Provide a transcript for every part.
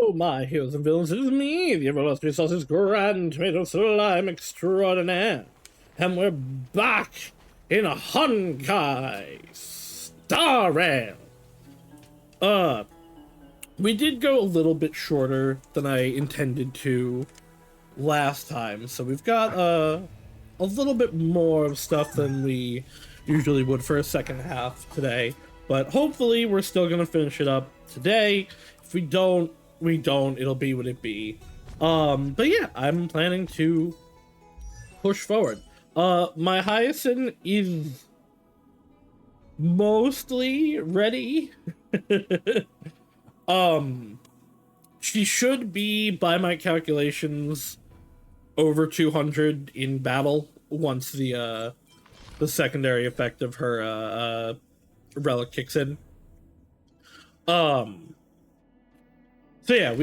Oh, my heroes and villains, it is me, the everlasting sausage grand tomato slime extraordinaire. And we're back in a Honkai Star Rail. We did go a little bit shorter than I intended to last time, so we've got a little bit more of stuff than we usually would for a second half today. But hopefully we're still gonna finish it up today. If we don't, we don't. It'll be what it be. But yeah, I'm planning to push forward. My Hyacinth is mostly ready. She should be, by my calculations, over 200 in battle once the secondary effect of her relic kicks in. So yeah,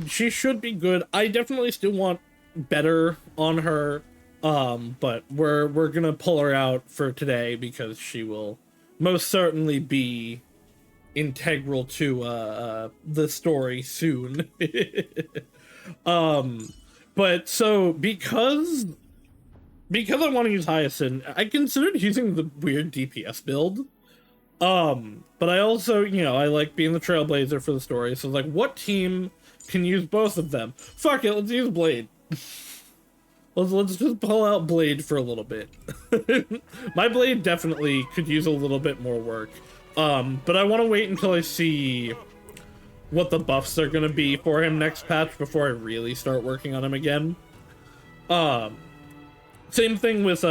she should be good. I definitely still want better on her, but we're gonna pull her out for today because she will most certainly be integral to the story soon. But so because I want to use Hyacinth, I considered using the weird DPS build. But I also, I like being the trailblazer for the story. So like, what team can use both of them? Fuck it, let's use Blade. Let's just pull out Blade for a little bit. My Blade definitely could use a little bit more work. But I want to wait until I see what the buffs are gonna be for him next patch before I really start working on him again. Same thing with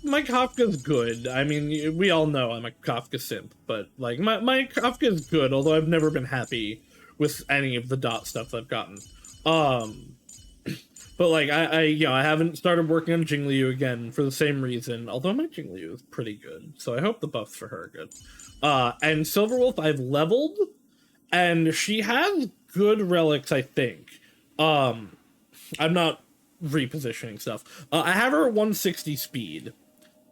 my Kafka's good. I mean, we all know I'm a Kafka simp, but like my Kafka is good, although I've never been happy with any of the dot stuff I've gotten. But like I haven't started working on Jingliu again for the same reason, although my Jingliu is pretty good, so I hope the buffs for her are good. And Silverwolf I've leveled, and she has good relics, I think. I'm not repositioning stuff. I have her at 160 speed,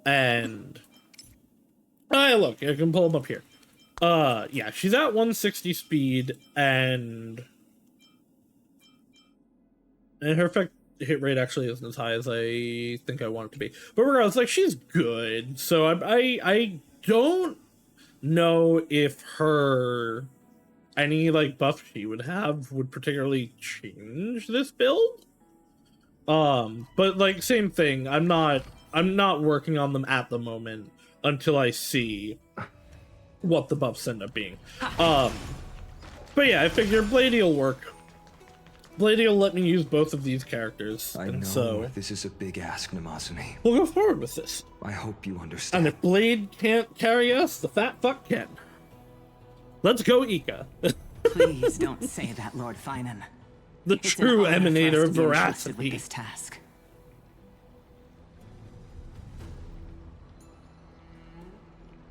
and look, I can pull them up here. Yeah, she's at 160 speed, and her effect hit rate actually isn't as high as I think I want it to be. But regardless, like, she's good. So I don't know if her any like buff she would have would particularly change this build. But like, same thing. I'm not working on them at the moment until I see what the buffs end up being. But yeah, I figure Blady will work. Blady will let me use both of these characters. I know so this is a big ask, Namazumi. We'll go forward with this. I hope you understand. And if Blade can't carry us, the fat fuck can. Let's go, Ika. Please don't say that, Lord Finan. The It's true an honor for us emanator to of be entrusted veracity. with this task.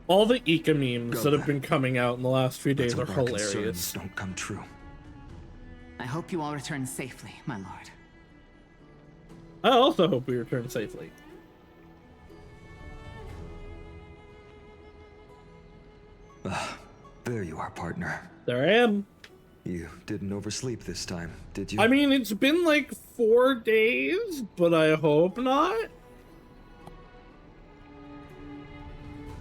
All the Ika memes Go that have then. been coming out in the last few days Let's are hope our hilarious. concerns don't come true. I hope you all return safely, my lord. I also hope we return safely. There you are, partner. There I am. You didn't oversleep this time, did you? I mean, it's been like 4 days, but I hope not.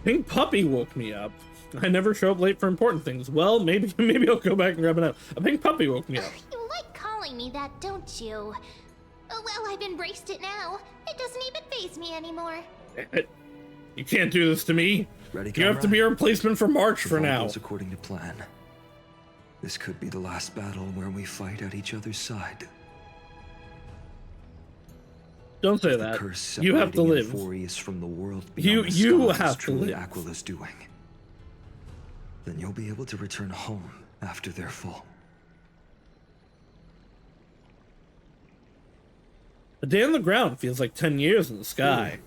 Pink Puppy woke me up. I never show up late for important things. Well, maybe I'll go back and grab it out. A Pink Puppy woke me up. You like calling me that, don't you? Oh, well, I've embraced it now. It doesn't even faze me anymore. You can't do this to me. Ready, You have to be a replacement for March for If all now. goes according to plan. This could be the last battle where we fight at each other's side. Don't say The that. curse You have to separating live. Euphorius from the world You beyond the stars have is to truly live. Aquila's doing. Then you'll be able to return home after their fall. A day on the ground feels like 10 years in the sky.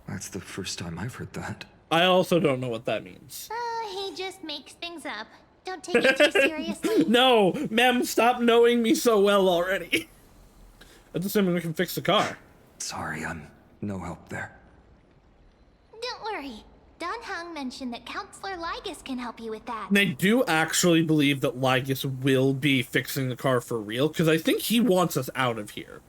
That's the first time I've heard that. I also don't know what that means. He just makes things up. Don't take it too seriously. No, ma'am, stop knowing me so well already. That's assuming we can fix the car. Sorry, I'm no help there. Don't worry. Dunhung mentioned that Counselor Lygus can help you with that. And I do actually believe that Lygus will be fixing the car for real, because I think he wants us out of here.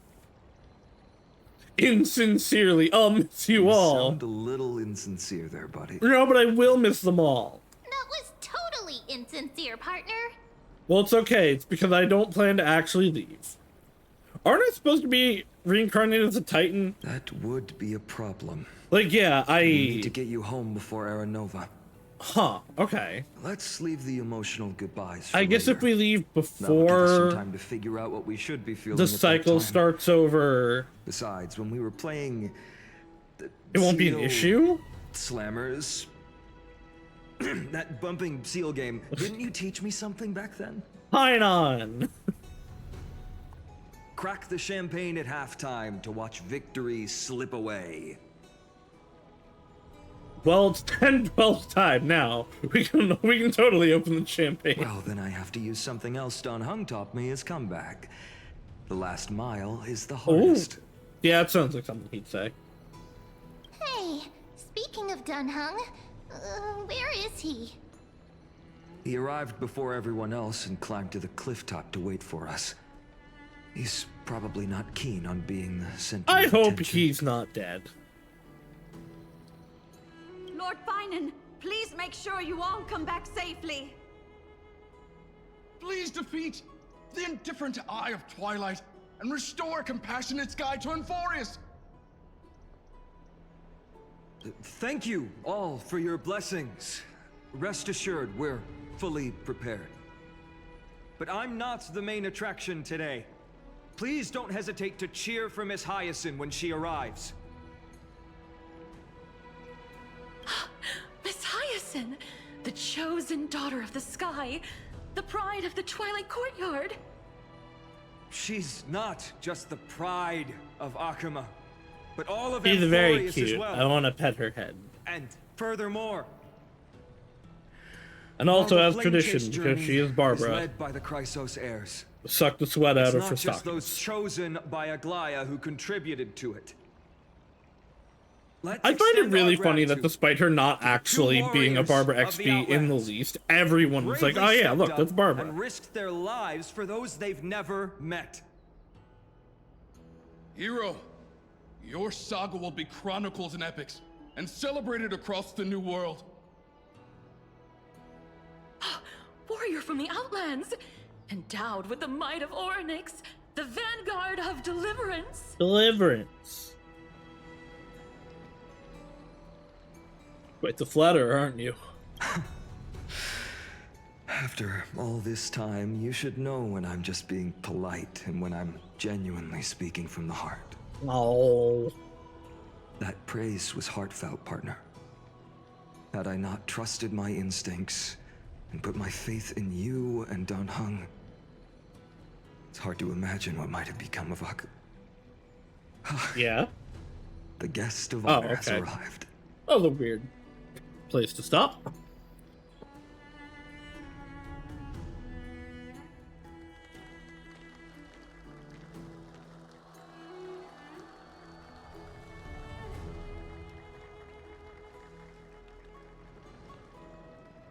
Insincerely, I'll miss you all. Sound a little insincere there, buddy. No, but I will miss them all. That was totally insincere, partner. Well, it's okay. It's because I don't plan to actually leave. Aren't I supposed to be reincarnated as a Titan? That would be a problem. Like, yeah, We need to get you home before Aranova. Huh, okay. Let's leave the emotional goodbyes for I guess later. if we leave That'll give us some before time to figure out what we should be feeling the at that cycle time. starts over, Besides, when we were playing the it won't be an Seal issue? Slammers, that bumping seal game, didn't you teach me something back then? Fine on. Crack the champagne at halftime to watch victory slip away. Well, it's 10-12 time now. We can totally open the champagne. Well, then I have to use something else Dunhung taught me as comeback. The last mile is the Ooh. hardest. Yeah, it sounds like something he'd say. Hey, speaking of Dunhung, where is he? He arrived before everyone else and climbed to the cliff top to wait for us. He's probably not keen on being the center I of hope attention. he's not dead. Lord Finan, please make sure you all come back safely. Please defeat the indifferent Eye of Twilight and restore compassionate sky to Enforius. Thank you all for your blessings. Rest assured, we're fully prepared. But I'm not the main attraction today. Please don't hesitate to cheer for Miss Hyacinth when she arrives. Miss Hyacinth, the chosen daughter of the sky, the pride of the Twilight Courtyard. She's not just the pride of Akuma, but all of She's very Enforius as cute. well. I want to pet her head. And furthermore, And also while has the Flame tradition, Chase because journey she is Barbara. led by the Chrysos heirs. Suck the sweat out It's of her not just stockings. those chosen by Aglaya who contributed to it. Let's I find it extend really our funny that gratitude despite her not to actually being a warriors Barbara of the XP in the Outlands. least, everyone's like, Bravely oh yeah, stepped look, up that's Barbara. and risked their lives for those they've never met. Hero, your saga will be chronicles and epics, and celebrated across the New World. Warrior from the Outlands, endowed with the might of Orynyx, the vanguard of deliverance. Deliverance. Quite the flatterer, aren't you? After all this time, you should know when I'm just being polite and when I'm genuinely speaking from the heart. Oh. That praise was heartfelt, partner. Had I not trusted my instincts and put my faith in you and Dunhung, it's hard to imagine what might have become of Yeah? The guest of Oh, honor has okay. arrived. That was a weird place to stop.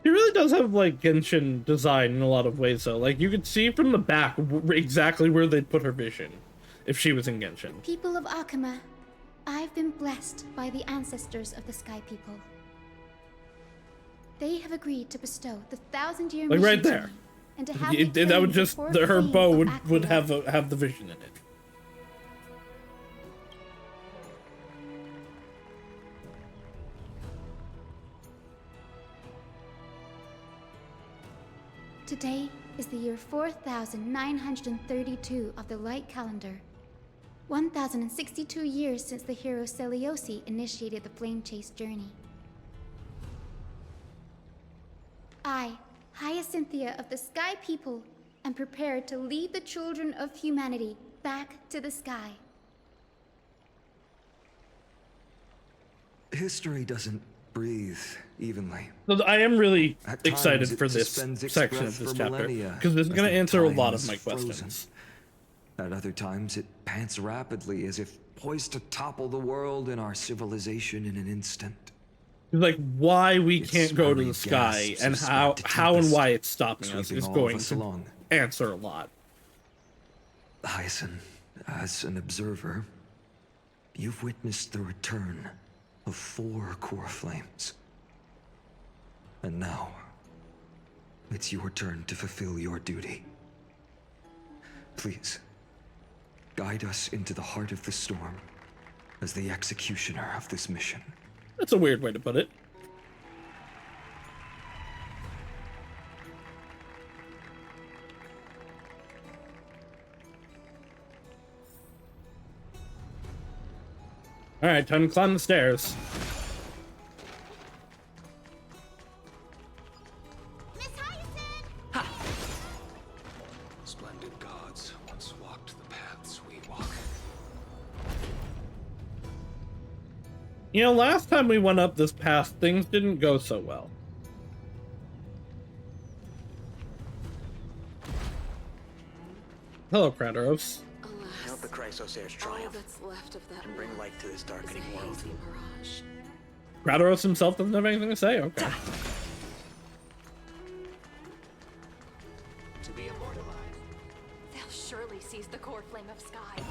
He really does have, like, Genshin design in a lot of ways, though. Like, you could see from the back exactly where they'd put her vision if she was in Genshin. People of Akuma, I've been blessed by the ancestors of the Sky People. They have agreed to bestow the 1,000-year Like, mission right to there. me, and to have me That would claim just, the four her flames bow of would Akuma. have the vision in it. Today is the year 4932 of the Light Calendar. 1062 years since the hero Seliosi initiated the Flame Chase journey. I, Hyacinthia of the Sky People, am prepared to lead the children of humanity back to the sky. History doesn't breathe evenly. So I am really At excited times, it for this suspends its section breath of this for chapter, millennia, because this is as going to the answer a time lot of is my frozen. questions. At other times, it pants rapidly as if poised to topple the world and our civilization in an instant. Like why we Its can't go to slurry the sky gasps and have how spread to and tempest, why it's stopping us sweeping is all of going us to along. answer a lot. Hyacin, as an observer, you've witnessed the return of 4 core flames. And now, it's your turn to fulfill your duty. Please, guide us into the heart of the storm as the executioner of this mission. That's a weird way to put it. All right, time to climb the stairs. Miss Hyacinth! Splendid gods once walked the paths we walk. You know, last time we went up this path, things didn't go so well. Hello, Kratos. I hope the Chrysosaur's triumph that's left of that can bring light to this darkening world. mirage. Kratos himself doesn't have anything to say? Okay. To be immortalized. They'll surely seize the core flame of sky.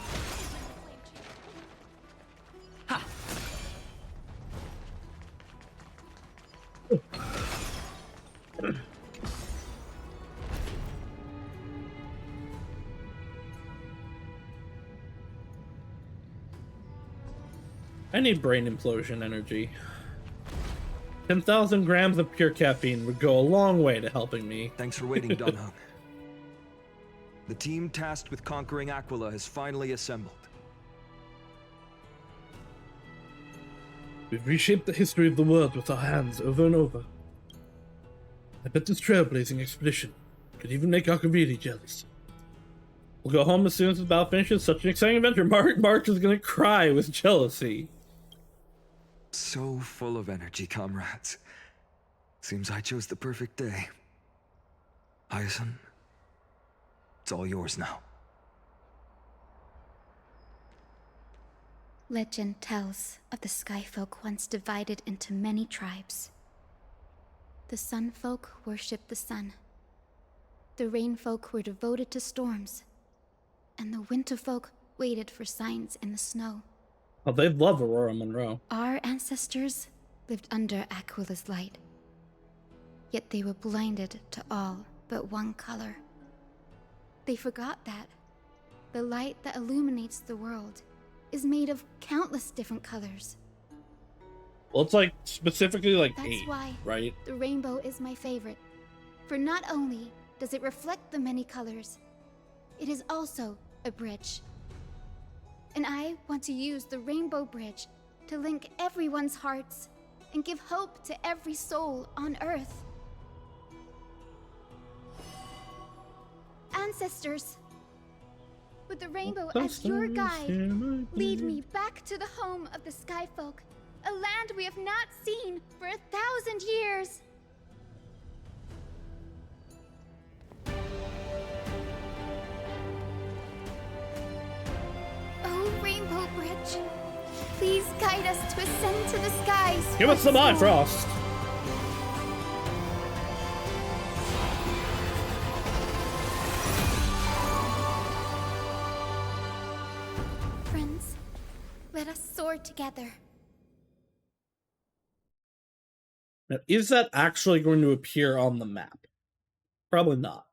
I need brain implosion energy. 10,000 grams of pure caffeine would go a long way to helping me. Thanks for waiting, Dunhung. The team tasked with conquering Aquila has finally assembled. We've reshaped the history of the world with our hands over and over. I bet this trailblazing expedition could even make Akaviri jealous. We'll go home as soon as the battle finishes. Such an exciting adventure. March is gonna cry with jealousy. So full of energy, comrades. Seems I chose the perfect day. Hyacin, it's all yours now. Legend tells of the Sky Folk once divided into many tribes. The Sun Folk worshipped the sun. The Rain Folk were devoted to storms. And the Winter Folk waited for signs in the snow. Oh, they love Aurora Monroe. Our ancestors lived under Aquila's light. Yet they were blinded to all but one color. They forgot that the light that illuminates the world is made of countless different colors. Well, it's like specifically like That's 8, why right? the rainbow is my favorite. For not only does it reflect the many colors, it is also a bridge. And I want to use the Rainbow Bridge to link everyone's hearts and give hope to every soul on Earth. Ancestors, with the rainbow as your guide, lead me back to the home of the Sky Folk, a land we have not seen for 1,000 years. Oh, Rainbow Bridge, please guide us to ascend to the skies. Give us the Bifrost! Friends, let us soar together. Now, is that actually going to appear on the map? Probably not.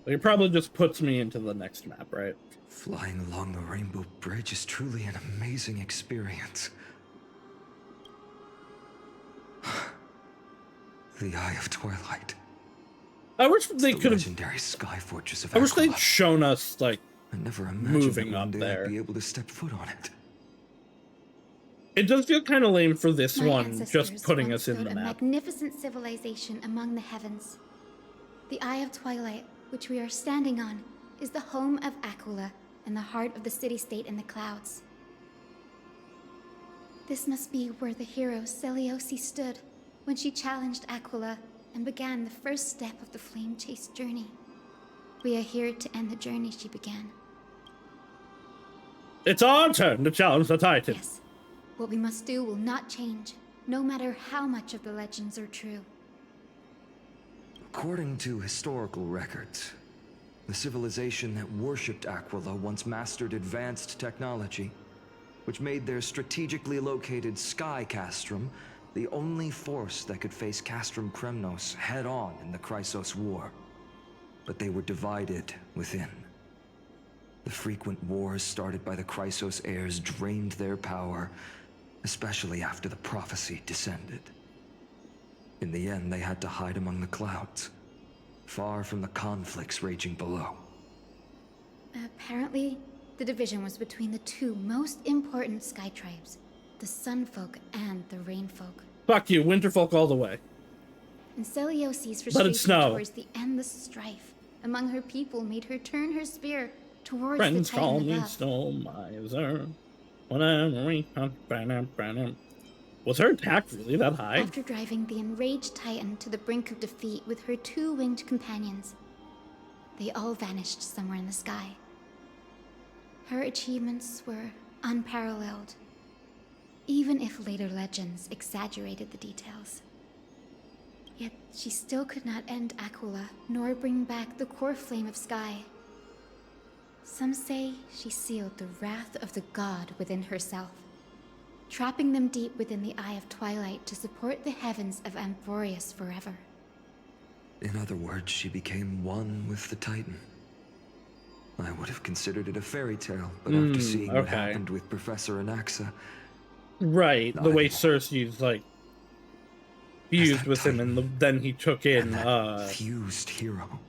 Like, it probably just puts me into the next map, right? Flying along the Rainbow Bridge is truly an amazing experience. The Eye of Twilight. I wish they could have. Legendary Sky Fortress of I wish Aquila. they'd shown us like I never imagined moving that one up day there. I'd be able to step foot on it. It does feel kind of lame for this My one, ancestors just putting once us in built the a map. magnificent civilization among the heavens. The Eye of Twilight, which we are standing on, is the home of Aquila and the heart of the city-state in the clouds. This must be where the hero Seliosi stood when she challenged Aquila and began the first step of the Flame Chase journey. We are here to end the journey she began. It's our turn to challenge the Titan. Yes. What we must do will not change, no matter how much of the legends are true. According to historical records, the civilization that worshipped Aquila once mastered advanced technology, which made their strategically located Sky Castrum the only force that could face Castrum Kremnos head-on in the Chrysos War. But they were divided within. The frequent wars started by the Chrysos heirs drained their power, especially after the prophecy descended. In the end, they had to hide among the clouds, far from the conflicts raging below. Apparently, the division was between the two most important sky tribes, the Sunfolk and the Rainfolk. Fuck you, Winterfolk all the way. And Celiosi's Let it frustration snow. towards the endless strife among her people made her turn her spear towards Friends the call Titan me above. Snow Miser. When I'm was her attack really that high? After driving the enraged Titan to the brink of defeat with her two winged companions, they all vanished somewhere in the sky. Her achievements were unparalleled, even if later legends exaggerated the details. Yet she still could not end Aquila, nor bring back the core flame of Sky. Some say she sealed the wrath of the god within herself, trapping them deep within the Eye of Twilight to support the heavens of Amphorius forever. In other words, she became one with the Titan. I would have considered it a fairy tale, but after seeing what okay. happened with Professor Anaxa... Right, the I way don't- Cersei's, like, fused that with him, and then he took in, that fused hero.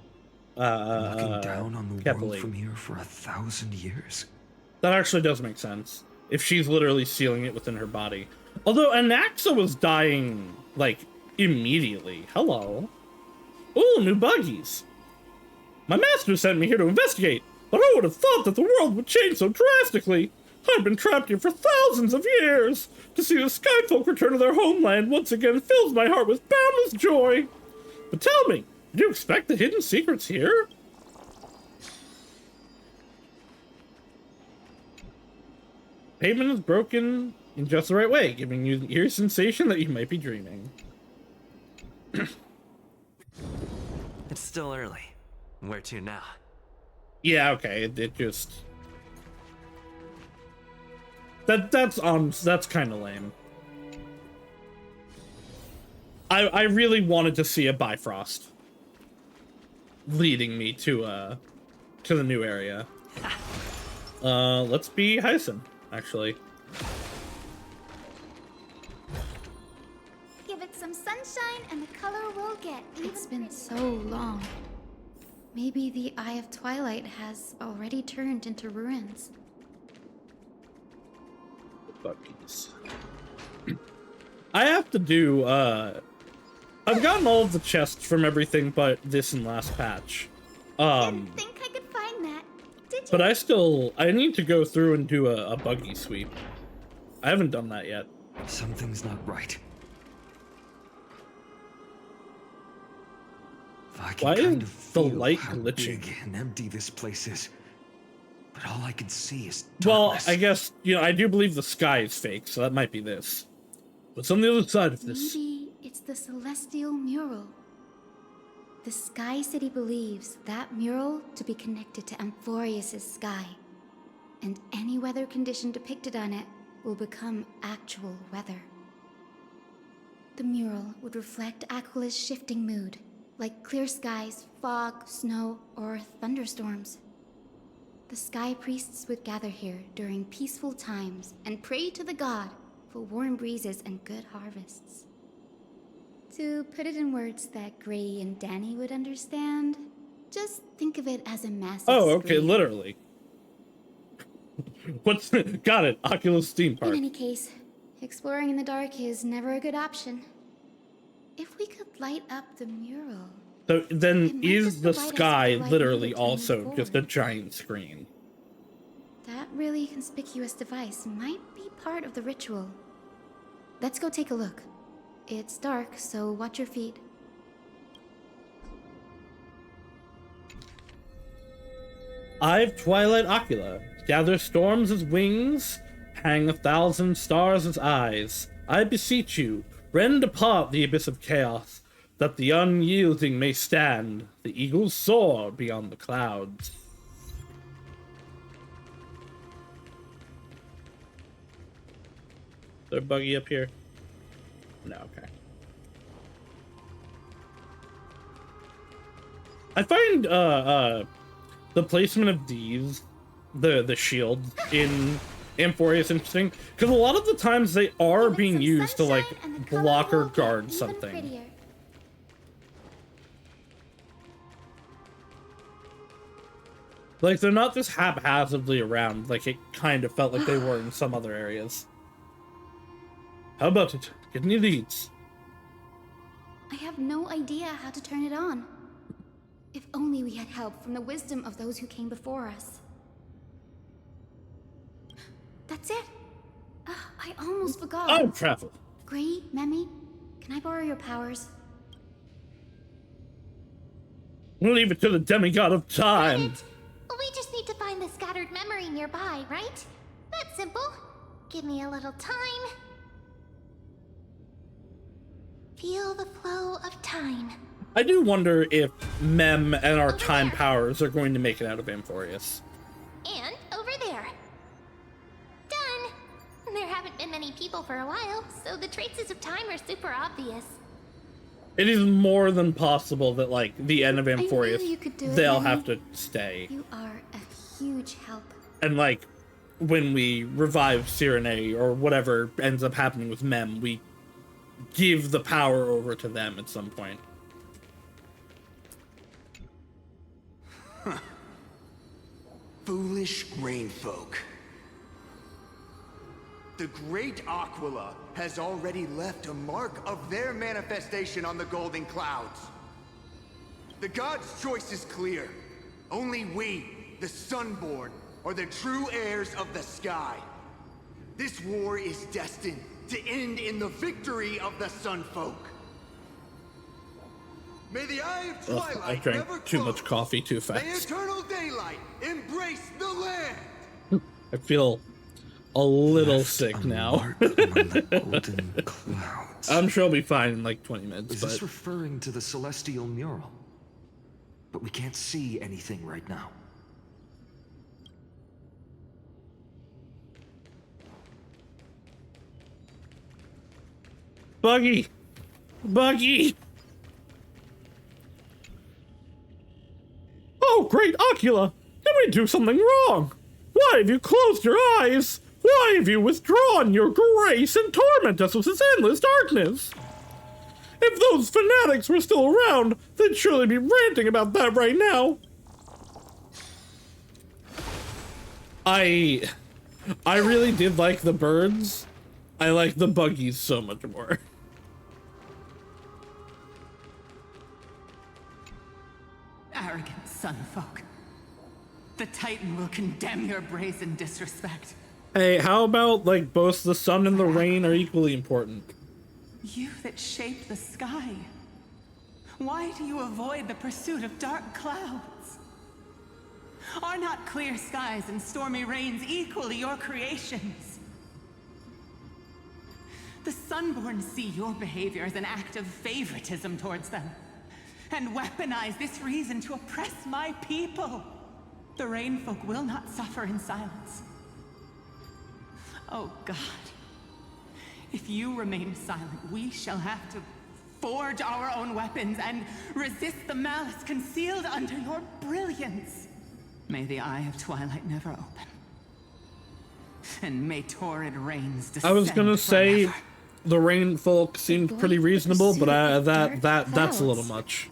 Looking down on the Keppeli. world from here for 1,000 years. That actually does make sense. If she's literally sealing it within her body. Although Anaxa was dying, like, immediately. Hello. Ooh, new buggies. My master sent me here to investigate, but I would have thought that the world would change so drastically. I've been trapped here for thousands of years. To see the Skyfolk return to their homeland once again fills my heart with boundless joy. But tell me, did you expect the hidden secrets here? Pavement is broken in just the right way, giving you the eerie sensation that you might be dreaming. It's still early. Where to now? Yeah, okay, it just... That's kind of lame. I really wanted to see a Bifrost leading me to the new area. Let's be Hyacin, actually. Give it some sunshine and the color will get even. It's been so long. Maybe the Eye of Twilight has already turned into ruins. Buggies. I have to do, I've gotten all of the chests from everything but this and last patch. Didn't think I could find that, did you? But I need to go through and do a buggy sweep. I haven't done that yet. Something's not right. I can Why kind is of the feel light how glitching? big and empty this place is. But all I can see is Well, darkness. I guess, I do believe the sky is fake, so that might be this. What's on the other side of this? Maybe it's the celestial mural. The Sky City believes that mural to be connected to Amphorius' sky, and any weather condition depicted on it will become actual weather. The mural would reflect Aquila's shifting mood, like clear skies, fog, snow, or thunderstorms. The Sky Priests would gather here during peaceful times and pray to the god for warm breezes and good harvests. To put it in words that Gray and Danny would understand, just think of it as a massive Oh, okay, screen. literally. Got it, Oculus theme park. In any case, exploring in the dark is never a good option. If we could light up the mural... So then It might is just the provide us sky with light literally needed to move also just a forward. giant screen? That really conspicuous device might be part of the ritual. Let's go take a look. It's dark, so watch your feet. Eye of Twilight Ocula. Gather storms as wings, hang 1,000 stars as eyes. I beseech you, rend apart the abyss of chaos, that the unyielding may stand. The eagles soar beyond the clouds. Is there a buggy up here? No, okay. I find the placement of these, the shields in Amphoria is interesting, because a lot of the times they are being used to like block or guard something. Prettier. Like they're not just haphazardly around, like it kind of felt like they were in some other areas. How about it? Get any leads? I have no idea how to turn it on. If only we had help from the wisdom of those who came before us. That's it. I almost forgot. Oh, travel. Gray, Memi, can I borrow your powers? We'll leave it to the demigod of time. We just need to find the scattered memory nearby, right? That's simple. Give me a little time. Feel the flow of time. I do wonder if Mem and our time powers are going to make it out of Amphorius. And over there. Done. There haven't been many people for a while, so the traces of time are super obvious. It is more than possible that, like, the end of Amphorius, you could do it, they'll Memi. have to stay. You are a huge help. And, like, when we revive Cyrene, or whatever ends up happening with Mem, we give the power over to them at some point. Foolish grain folk. The great Aquila has already left a mark of their manifestation on the golden clouds. The gods' choice is clear. Only we, the Sunborn, are the true heirs of the sky. This war is destined to end in the victory of the Sunfolk. May the Eye of Twilight I drank never too close. much coffee too May fast. eternal daylight embrace the land. I feel a little sick now. Golden clouds. I'm sure I'll be fine in like 20 minutes, Is but... this referring to the celestial mural? But we can't see anything right now. Buggy! Buggy! Oh, great Ocula! Did we do something wrong? Why have you closed your eyes? Why have you withdrawn your grace and torment us with this endless darkness? If those fanatics were still around, they'd surely be ranting about that right now. I really did like the birds. I like the buggies so much more. Arrogant sunfolk. The Titan will condemn your brazen disrespect. Hey, how about, like, both the sun and the rain are equally important? You that shape the sky. Why do you avoid the pursuit of dark clouds? Are not clear skies and stormy rains equally your creations? The Sunborn see your behavior as an act of favoritism towards them, and weaponize this reason to oppress my people. The Rainfolk will not suffer in silence. Oh God. If you remain silent, we shall have to forge our own weapons and resist the malice concealed under your brilliance. May the Eye of Twilight never open. And may torrid rains descend I was gonna say forever. the rain folk seemed pretty reasonable, but that's a little much.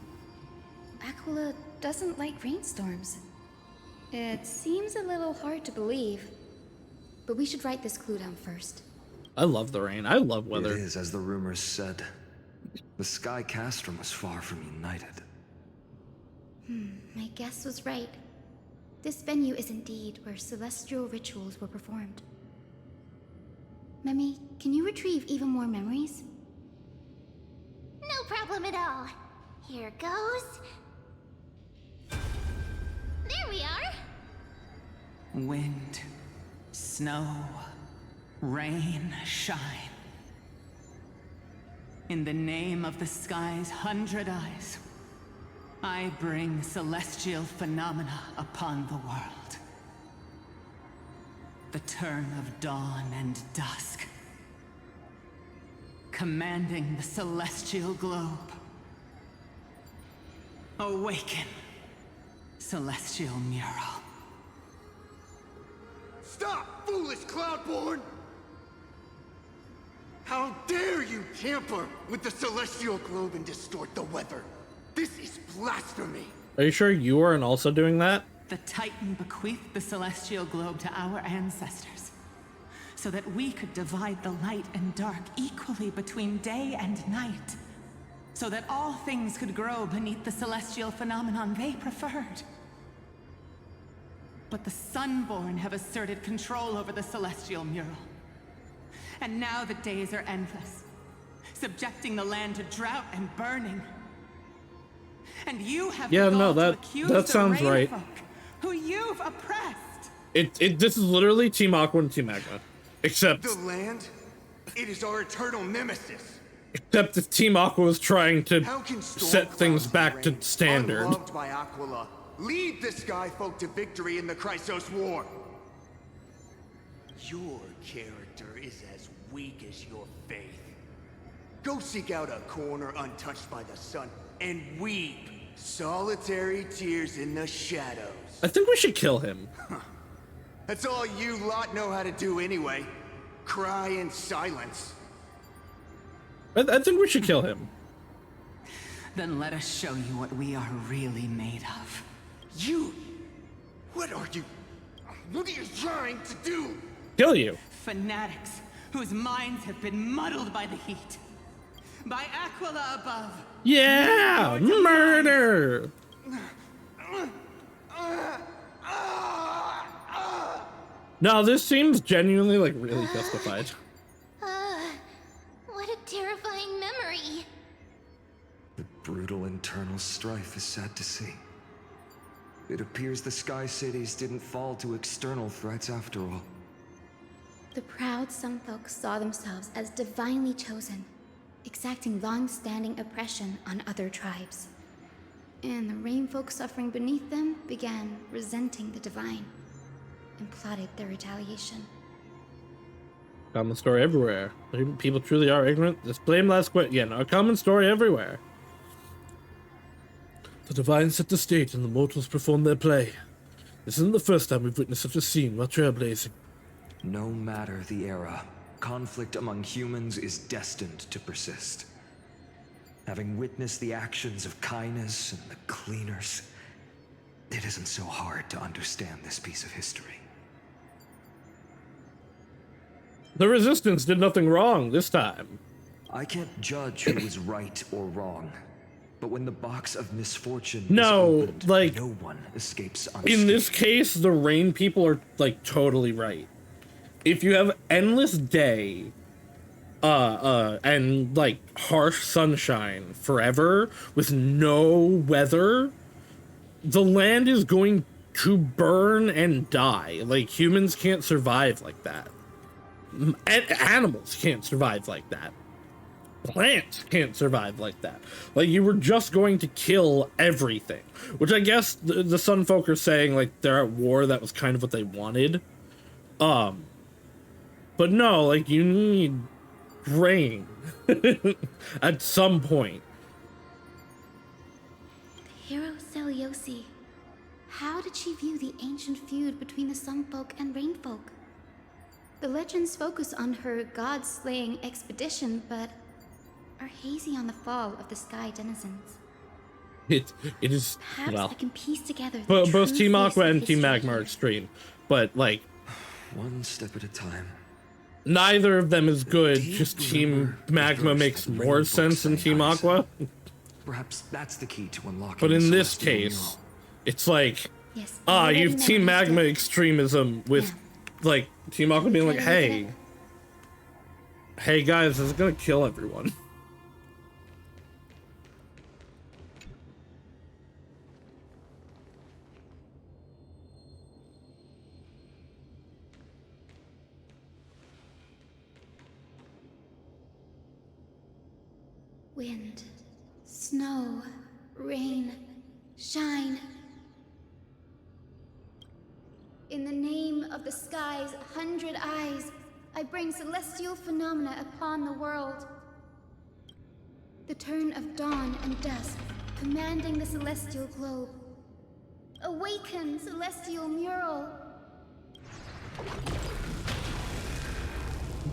Aquila doesn't like rainstorms. It seems a little hard to believe. But we should write this clue down first. I love the rain. I love weather. It is as the rumors said. The Sky Castrum was far from united. My guess was right. This venue is indeed where celestial rituals were performed. Memi, can you retrieve even more memories? No problem at all. Here goes. There we are. Wind, snow, rain, shine. In the name of the sky's 100 eyes, I bring celestial phenomena upon the world. The turn of dawn and dusk, commanding the celestial globe. Awaken, celestial mural. Stop, foolish Cloudborn! How dare you tamper with the celestial globe and distort the weather? This is blasphemy! Are you sure you aren't also doing that? The Titan bequeathed the celestial globe to our ancestors, so that we could divide the light and dark equally between day and night, so that all things could grow beneath the celestial phenomenon they preferred. But the Sunborn have asserted control over the celestial mural. And now the days are endless, subjecting the land to drought and burning. And you have the gall to accuse that sounds the right. Rainfolk, who you've oppressed. This is literally Team Aqua and Team Magma. Except the land, it is our eternal nemesis. Except if Team Aqua was trying to set things back to standard. Unloved by Aquila, lead the Sky Folk to victory in the Chrysos War. Your character is as weak as your faith. Go seek out a corner untouched by the sun and weep solitary tears in the shadows. I think we should kill him. That's all you lot know how to do anyway. Cry in silence. I think we should kill him. Then let us show you what we are really made of. You? What are you? What are you trying to do? Kill you. Fanatics whose minds have been muddled by the heat. By Aquila above. Yeah! Murder! No, this seems genuinely, like, really justified. What a terrifying memory. The brutal internal strife is sad to see. It appears the Sky Cities didn't fall to external threats after all. The proud Sunfolk saw themselves as divinely chosen, exacting long-standing oppression on other tribes. And the Rainfolk suffering beneath them began resenting the divine and plotted their retaliation. Common story everywhere. People truly are ignorant. Just blame last quit. Yeah, no, a common story everywhere. The divine set the stage and the mortals perform their play. This isn't the first time we've witnessed such a scene while trailblazing. No matter the era, conflict among humans is destined to persist. Having witnessed the actions of Kindness and the Cleaners, it isn't so hard to understand this piece of history. The Resistance did nothing wrong this time. I can't judge who was right or wrong, but when the box of misfortune is No, opened, like, no one escapes unscathed. in this case, the Rain people are, like, totally right. If you have endless day, and, like, harsh sunshine forever with no weather, the land is going to burn and die. Like, humans can't survive like that. Animals can't survive like that. Plants can't survive like that. Like, you were just going to kill everything. Which I guess the Sunfolk are saying, like, they're at war, that was kind of what they wanted. But no, like, you need rain at some point. The hero Celiosi. How did she view the ancient feud between the Sunfolk and Rainfolk? The legends focus on her god-slaying expedition, but are hazy on the fall of the sky denizens. It is, Perhaps well, I can piece together the both true Team face Aqua of and Team history Magma are here. extreme, but, like, One step at a time. neither of them is good. Deep Just Team remember the Magma verse makes that more Rainfolk sense than sang Team I Aqua. Perhaps that's the key to unlocking But the in this celestial case, mural. it's like, Yes, I already you've know Team what he's Magma doing. extremism with, like, Team Aqua being like, hey, guys, this is gonna kill everyone. Wind, snow, rain, shine. In the name of the sky's 100 eyes, I bring celestial phenomena upon the world. The turn of dawn and dusk, commanding the celestial globe. Awaken, celestial mural!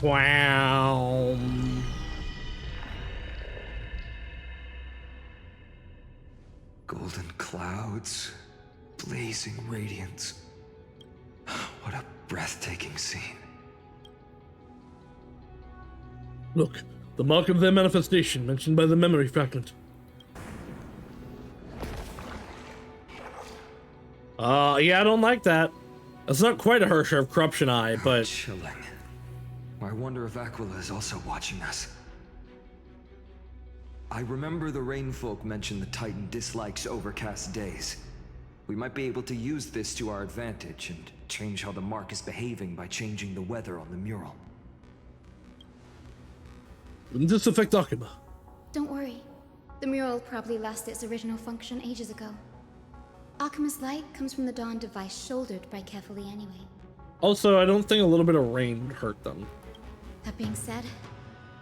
Wow. Golden clouds, blazing radiance. What a breathtaking scene. Look, the mark of their manifestation mentioned by the memory fragment. Yeah, I don't like that. That's not quite a Hersher of Corruption Eye, but... Chilling. I wonder if Aquila is also watching us. I remember the Rainfolk mentioned the Titan dislikes overcast days. We might be able to use this to our advantage and change how the mark is behaving by changing the weather on the mural. Wouldn't this affect Akuma? Don't worry. The mural probably lost its original function ages ago. Akuma's light comes from the dawn device shouldered by Kefali anyway. Also, I don't think a little bit of rain would hurt them. That being said,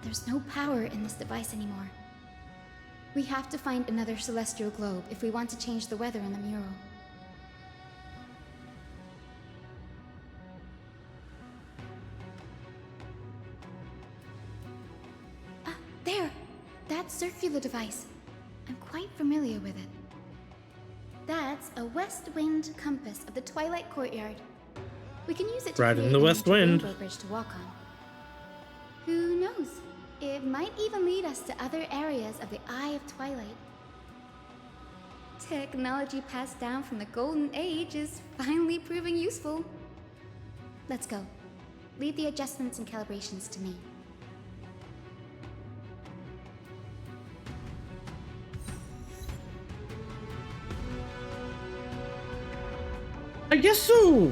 there's no power in this device anymore. We have to find another celestial globe if we want to change the weather on the mural. There! That circular device. I'm quite familiar with it. That's a west wind compass of the Twilight Courtyard. We can use it to Right create in the an west wind. rainbow bridge to walk on. Who knows? It might even lead us to other areas of the Eye of Twilight. Technology passed down from the Golden Age is finally proving useful. Let's go. Leave the adjustments and calibrations to me. I guess so.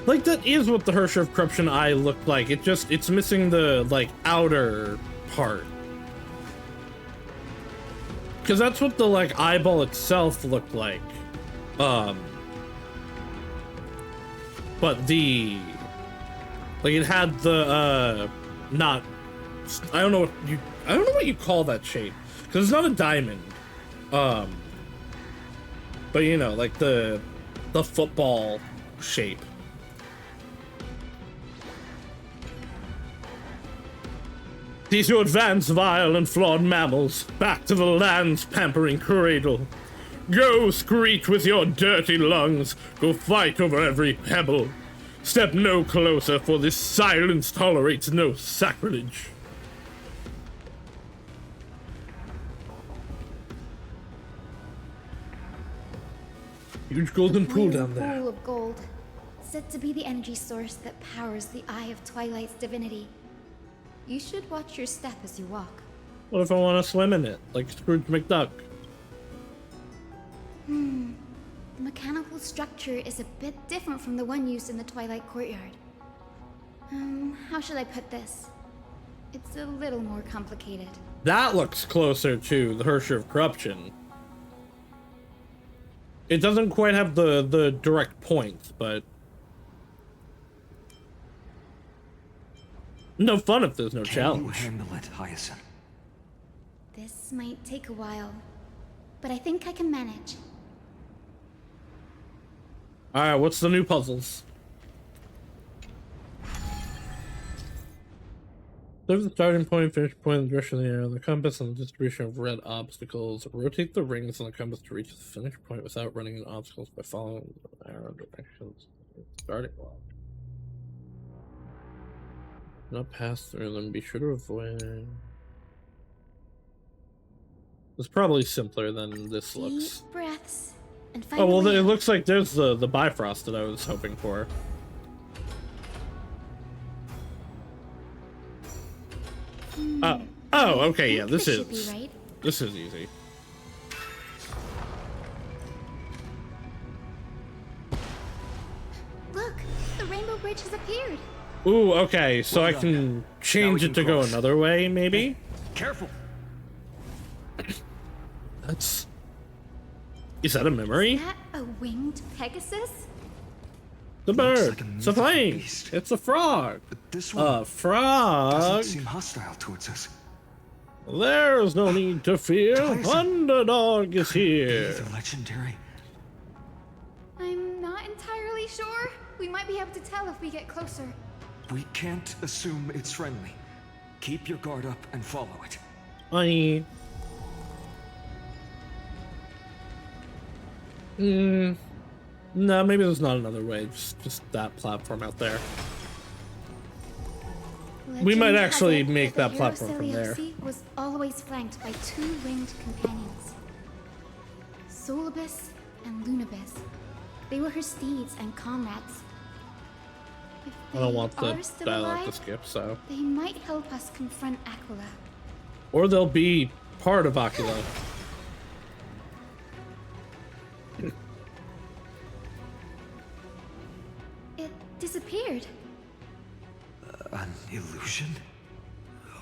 Like, that is what the Hersher of Corruption Eye looked like. It's missing the, like, outer part. Because that's what the, like, eyeball itself looked like. But the... Like, it had the, not... I don't know what you call that shape. Because it's not a diamond. But, you know, like, the football shape. Cease your advance, vile and flawed mammals, back to the land's pampering cradle. Go screech with your dirty lungs, go fight over every pebble. Step no closer, for this silence tolerates no sacrilege. Huge golden pool down there. Pool of gold, said to be the energy source that powers the Eye of Twilight's divinity. You should watch your step as you walk. What if I want to swim in it, like Scrooge McDuck? The mechanical structure is a bit different from the one used in the Twilight Courtyard. How should I put this? It's a little more complicated. That looks closer to the Hersher of Corruption. It doesn't quite have the direct points, but... No fun if there's no challenge. Can you handle it, Hyacinth? This might take a while, but I think I can manage. Alright, what's the new puzzles? Observe the starting point, finish point, and direction of the arrow, the compass, and the distribution of red obstacles. Rotate the rings on the compass to reach the finish point without running into obstacles by following the arrow directions. Starting block. Not pass through them, be sure to avoid... It's probably simpler than this looks. Deep breaths and find Oh, well, a way it out. looks like there's the Bifrost that I was hoping for. Oh, okay, yeah, this should be is... right. This is easy. Look, the rainbow bridge has appeared. Ooh, okay, so Well I done. can change Now we it to can go cross. another way, maybe? Careful! That's... Is that a memory? Is that a winged Pegasus? The bird. It's a plane. Beast. It's a frog. But this one A frog. doesn't seem hostile towards us. There's no need to fear. Tyson. Underdog is here. The legendary. I'm not entirely sure. We might be able to tell if we get closer. We can't assume it's friendly. Keep your guard up and follow it. No, maybe there's not another way. Just that platform out there. We might Legend actually has it make that that the platform from hero there. Seleucus was always flanked by two winged companions, Solibus and Lunabis. They were her steeds and comrades. If I don't they want the are still dialogue to alive, skip, so. they might help us confront Aquila. Or they'll be part of Aquila. It disappeared. An illusion?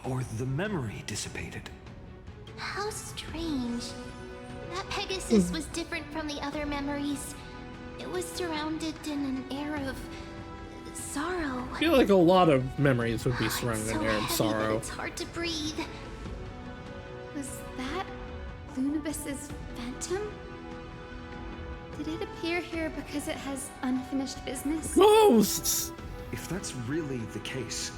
Or the memory dissipated? How strange. That Pegasus was different from the other memories. It was surrounded in an air of sorrow. I feel like a lot of memories would be surrounded So in air of heavy that sorrow. it's hard to breathe. Was that Lunabis's phantom? Did it appear here because it has unfinished business? Ghosts! If that's really the case,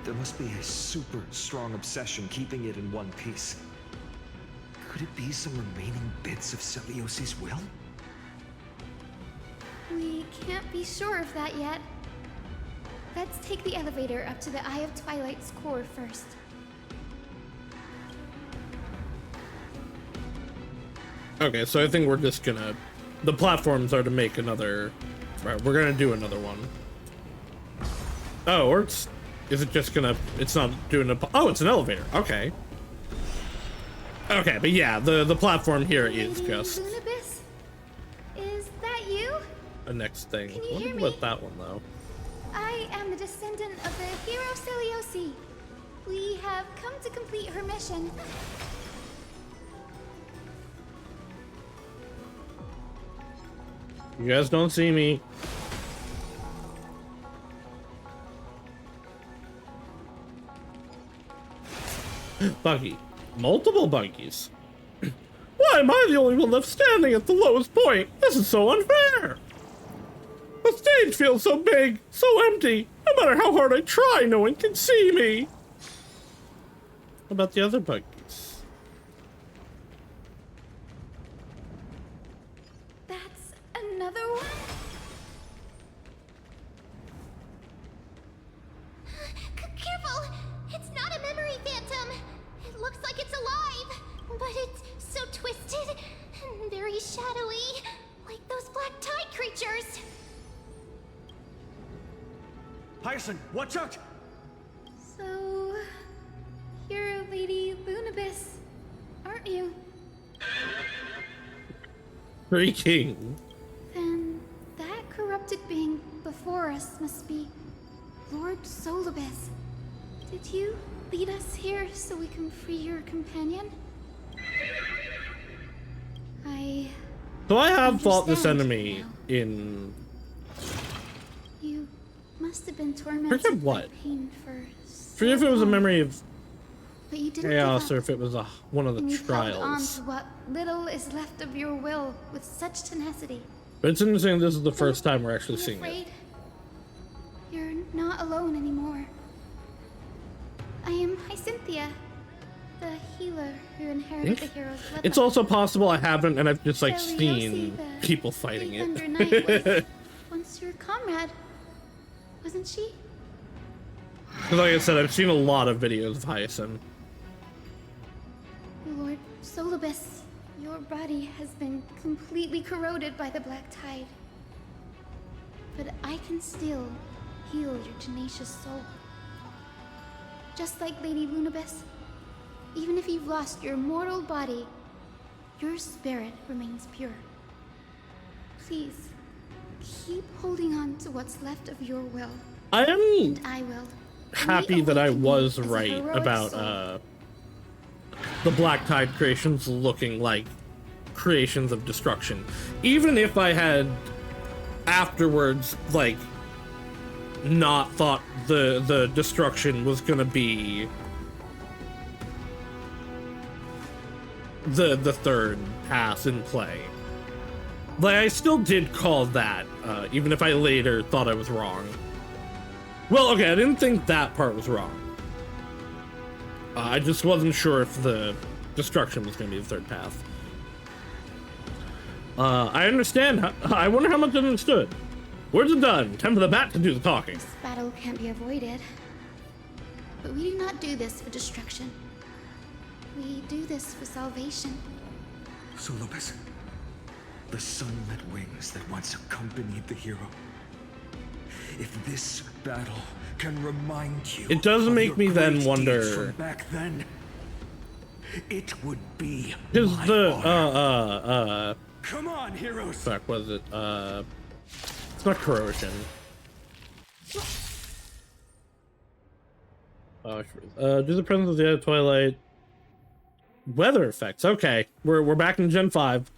there must be a super strong obsession keeping it in one piece. Could it be some remaining bits of Seleucus' will? We can't be sure of that yet. Let's take the elevator up to the Eye of Twilight's core first. Okay, so I think we're just gonna... The platforms are to make another... Right, we're gonna do another one. Oh, or it's... Is it just gonna... It's not doing a... Oh, it's an elevator. Okay. Okay, but yeah, the platform here is Lady just Lunabis? Is that you? a next thing. Can you What hear about me? that one, though? I am the descendant of the hero Seleucus. We have come to complete her mission. You guys don't see me. Buggy. Multiple buggies. Why am I the only one left standing at the lowest point? This is so unfair. The stage feels so big, so empty. No matter how hard I try, no one can see me. What about the other buggies? That's another one? Careful! It's not a memory phantom! It looks like it's alive, but it's so twisted and very shadowy, like those black tide creatures. Hyacinth, watch out! So, you're Lady Lunabis, aren't you? Freaking. Then that corrupted being before us must be Lord Solibus. Did you lead us here so we can free your companion? So I have fought this understand enemy now. in... You must have been tormented Forget what? by pain for so Forget if it was a long, memory of but you didn't chaos give or up, if it was one of and the you've held on trials. to what little is left of your will with such tenacity. But it's interesting this is the first Don't time we're actually be seeing it. afraid. You're not alone anymore. I am Hyacinthia, the healer who inherited the hero's bloodline. It's also possible I haven't and I've just like Seleucus, seen the people fighting Great Thunder it. Knight was once your comrade, wasn't she? 'Cause like I said, I've seen a lot of videos of Hyacinth. Lord Solibus, your body has been completely corroded by the black tide. But I can still heal your tenacious soul. Just like Lady Lunabis, even if you've lost your mortal body, your spirit remains pure. Please, keep holding on to what's left of your will, I am and I will. happy that I Reawaken was you as a right heroic about soul. the Black Tide creations looking like creations of destruction. Even if I had afterwards, like, not thought the destruction was gonna be the third pass in play. Like, I still did call that, even if I later thought I was wrong. Well, okay, I didn't think that part was wrong. I just wasn't sure if the destruction was gonna be the third path. I understand. I wonder how much I understood. Words are done. Time for the bat to do the talking. This battle can't be avoided. But we do not do this for destruction. We do this for salvation. So, Lopez, the sunlit wings that once accompanied the hero. If this battle can remind you, it does make me then wonder. From back then, it would be. Is my the honor. Come on, heroes. Fuck, was it? It's not corrosion. Do the presence of the twilight. Weather effects. Okay, we're back in Gen 5.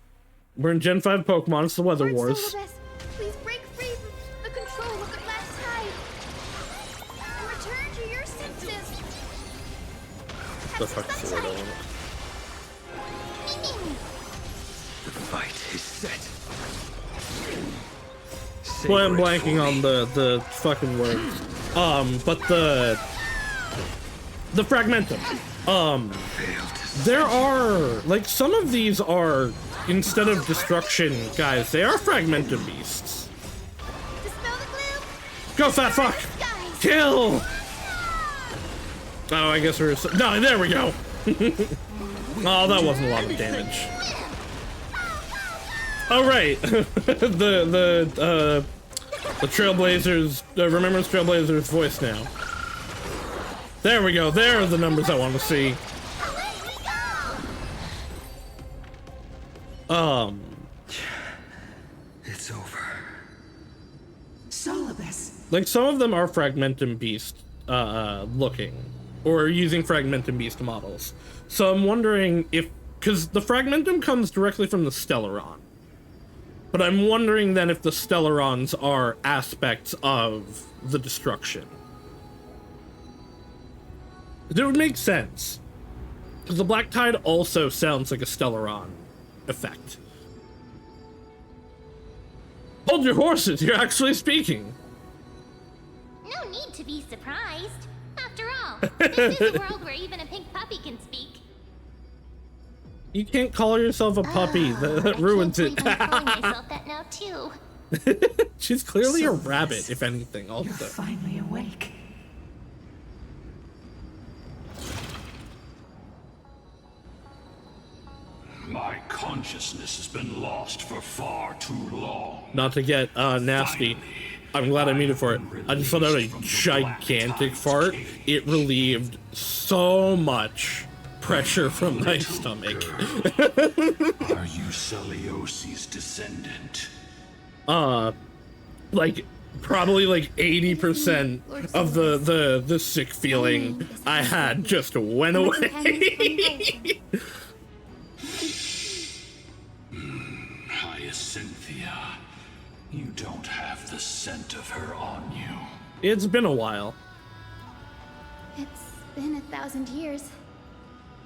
We're in Gen 5 Pokemon. It's the Weather Lord Wars. Solibus, please break free from the control of the Black Tide and return to your senses. The fuck is the word I want? The fight is set. Boy, I'm blanking on the fucking words. But the Fragmentum. There are, like, some of these are, instead of destruction, guys, they are Fragmentum beasts. Go, fat fuck! Kill! Oh, I guess we're... No, there we go! Oh, that wasn't a lot of damage. Oh, right. the Trailblazers, Remembrance Trailblazers voice now. There we go. There are the numbers I want to see. It's over. Solibus. Like, some of them are Fragmentum Beast looking, or using Fragmentum Beast models. So I'm wondering if, because the Fragmentum comes directly from the Stellaron. But I'm wondering then if the Stellarons are aspects of the destruction. It would make sense. Because the Black Tide also sounds like a Stellaron effect. Hold your horses, you're actually speaking. No need to be surprised. After all, this is a world where even a pink puppy can speak. You can't call yourself a puppy. That ruins it. I'm calling myself that now too. She's clearly a rabbit, if anything. Also, you're finally awake. My consciousness has been lost for far too long. Not to get nasty. I'm glad I muted for it. I just let out a gigantic fart. It relieved so much pressure from my stomach. Are you Celiosi's descendant? Like, probably like 80% of the sick feeling I had just went away. Hyacinthia, you don't have the scent of her on you. It's been a while. It's been 1,000 years.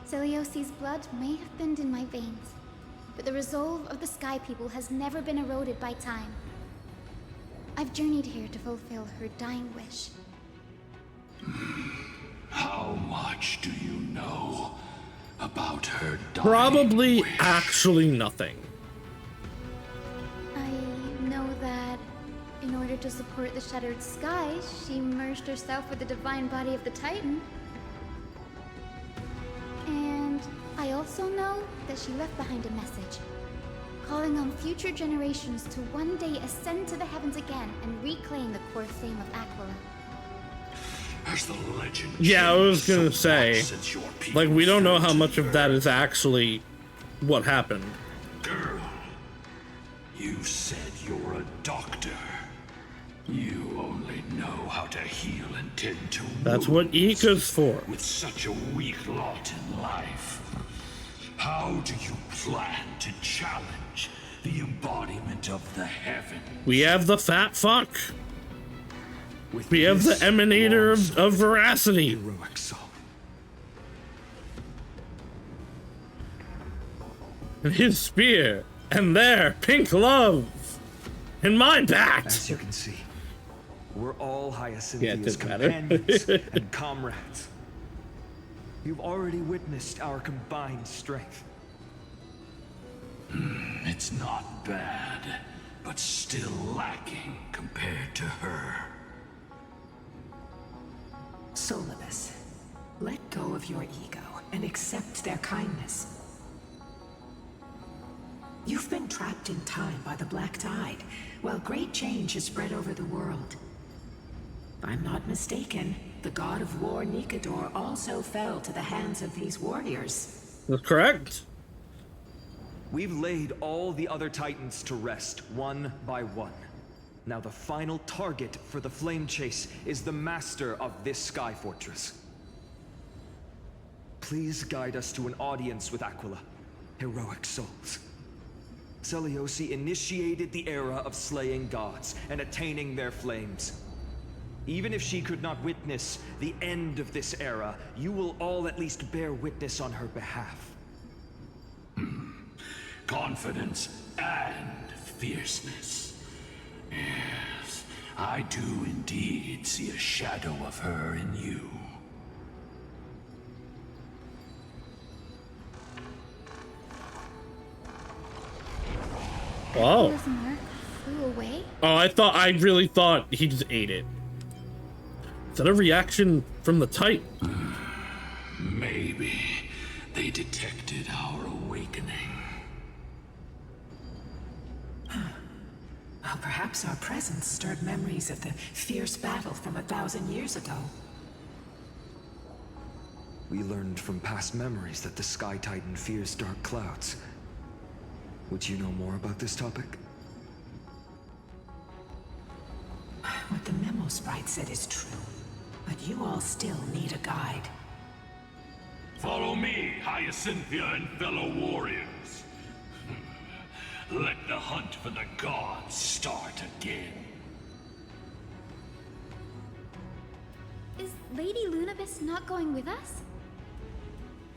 Celiosi's blood may have thinned in my veins, but the resolve of the Sky People has never been eroded by time. I've journeyed here to fulfill her dying wish. How much do you know about her dying Probably wish? actually nothing. I know that in order to support the Shattered Sky, she merged herself with the divine body of the Titan. And I also know that she left behind a message, calling on future generations to one day ascend to the heavens again and reclaim the core flame of Aquila. As the legend Yeah, I was gonna so say, much since your people like, we don't know fell how to much the of that earth. is actually what happened. Girl, you said you're a doctor. You only know how to heal and tend to That's what wounds Ika's for. with such a weak lot in life. How do you plan to challenge the embodiment of the heaven? We have the fat fuck. With We have the this emanator long of veracity. heroic soul. And his spear. And there, pink love. And my bat. As you can see, we're all Yeah, it Hyacinthia's doesn't matter. companions and comrades. You've already witnessed our combined strength. It's not bad, but still lacking compared to her. Solibus, let go of your ego and accept their kindness. You've been trapped in time by the Black Tide, while great change has spread over the world. If I'm not mistaken, the god of war Nikador also fell to the hands of these warriors. That's correct. We've laid all the other titans to rest, one by one. Now the final target for the flame chase is the master of this sky fortress. Please guide us to an audience with Aquila, heroic souls. Seliosi initiated the era of slaying gods and attaining their flames. Even if she could not witness the end of this era, you will all at least bear witness on her behalf. Confidence and fierceness. Yes, I do indeed see a shadow of her in you. Oh. His mark flew away? Oh, I really thought he just ate it. Is that a reaction from the Titan? Maybe they detected our awakening. Well, perhaps our presence stirred memories of the fierce battle from 1,000 years ago. We learned from past memories that the Sky Titan fears dark clouds. Would you know more about this topic? What the memo sprite said is true, but you all still need a guide. Follow me, Hyacinthia and fellow warriors. Let the hunt for the gods start again. Is Lady Lunabis not going with us?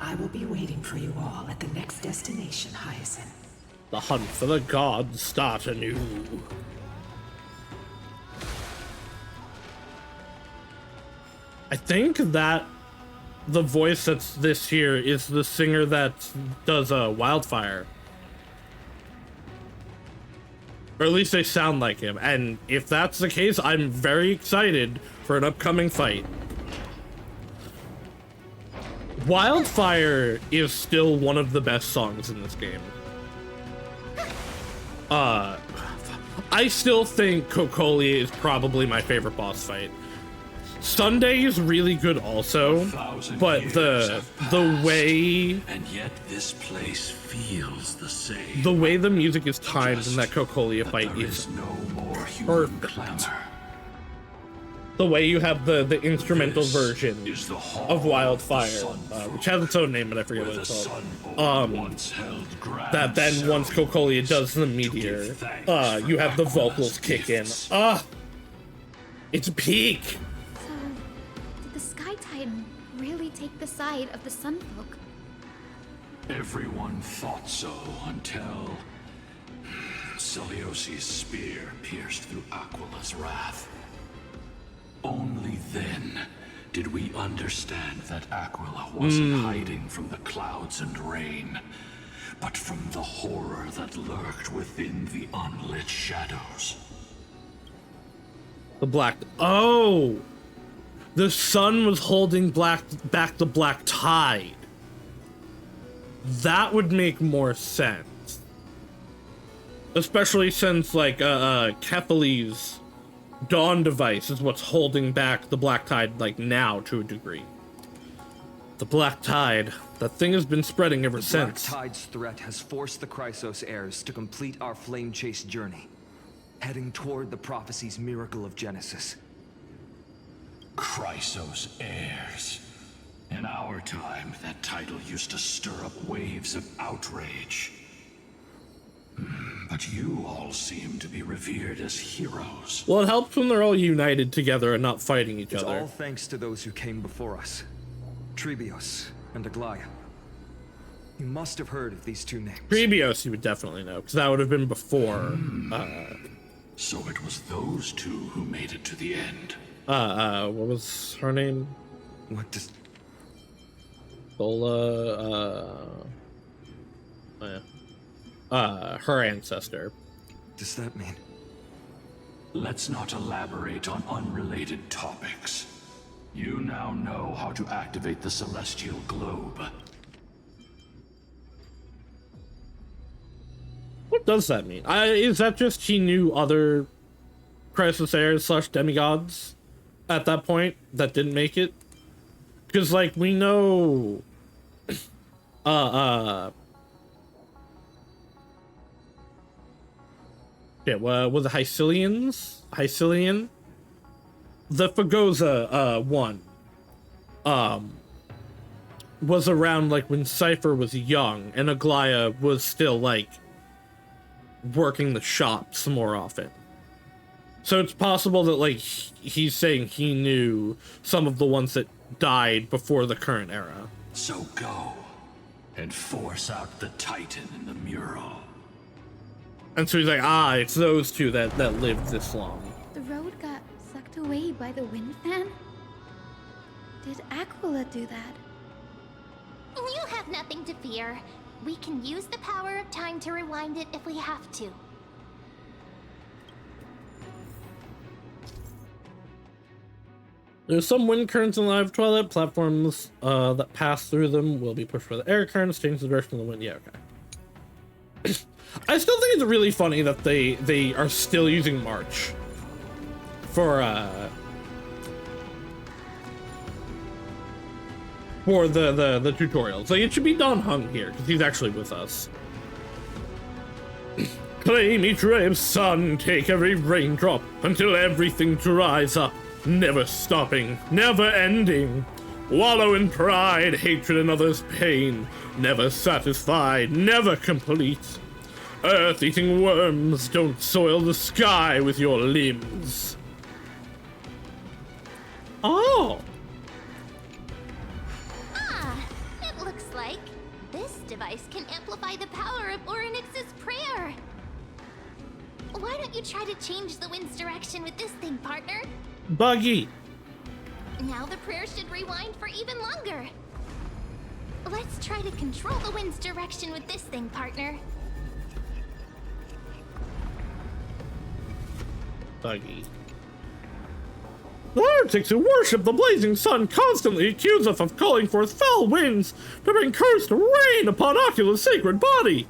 I will be waiting for you all at the next destination, Hyacinth. The hunt for the gods start anew. I think that the voice that's this here is the singer that does Wildfire. Or at least they sound like him. And if that's the case, I'm very excited for an upcoming fight. Wildfire is still one of the best songs in this game. I still think Kokoli is probably my favorite boss fight. Sunday is really good also, but the way and yet this place feels the same. The way the music is timed in that Kokolia fight is no more human clamor. The way you have the instrumental version of Wildfire, which has its own name, but I forget what it's called. That then once Kokolia does the meteor, you have the vocals kick in. It's peak. So, did the Sky Titan really take the side of the Sunfolk? Everyone thought so until Celiosi's spear pierced through Aquila's wrath. Only then did we understand that Aquila wasn't hiding from the clouds and rain, but from the horror that lurked within the unlit shadows. The black... Oh! The sun was holding back the black tide. That would make more sense. Especially since, like, Kephales's Dawn device is what's holding back the black tide, like, now, to a degree. The black tide. That thing has been spreading ever since. The black tide's threat has forced the Chrysos heirs to complete our flame chase journey, heading toward the prophecy's miracle of Genesis. Chrysos heirs. In our time, that title used to stir up waves of outrage. But you all seem to be revered as heroes. Well, it helps when they're all united together and not fighting each other. It's all thanks to those who came before us. Trebios and Aglaia. You must have heard of these two names. Trebios you would definitely know, because that would have been before. So it was those two who made it to the end. What was her name? What does... Sola, her ancestor. Does that mean? Let's not elaborate on unrelated topics. You now know how to activate the celestial globe. What does that mean? Is that just he knew other Crisis heirs / demigods at that point that didn't make it? Because, like, we know... Yeah, was the Hycilian? The Fagoza, one, was around, like, when Cypher was young, and Aglaia was still, like, working the shops more often. So it's possible that, like, he's saying he knew some of the ones that died before the current era. So go and force out the Titan in the mural. And so he's like, it's those two that lived this long. The road got sucked away by the wind fan? Did Aquila do that? You have nothing to fear. We can use the power of time to rewind it if we have to. There's some wind currents in Live Twilight. Platforms that pass through them will be pushed by the air currents, change the direction of the wind. Yeah, okay. I still think it's really funny that they are still using March for the tutorials. Like, it should be Don Hung here, because he's actually with us. Claim each ray of sun, take every raindrop, until everything dries up. Never stopping, never ending. Wallow in pride, hatred, and others' pain. Never satisfied, never complete. Earth-eating worms, don't soil the sky with your limbs. Oh! It looks like this device can amplify the power of Orynyx's prayer. Why don't you try to change the wind's direction with this thing, partner? Buggy! Now the prayer should rewind for even longer. Let's try to control the wind's direction with this thing, partner. Buggy. The heretics who worship the blazing sun constantly accuse us of calling forth foul winds to bring cursed rain upon Ocula's sacred body.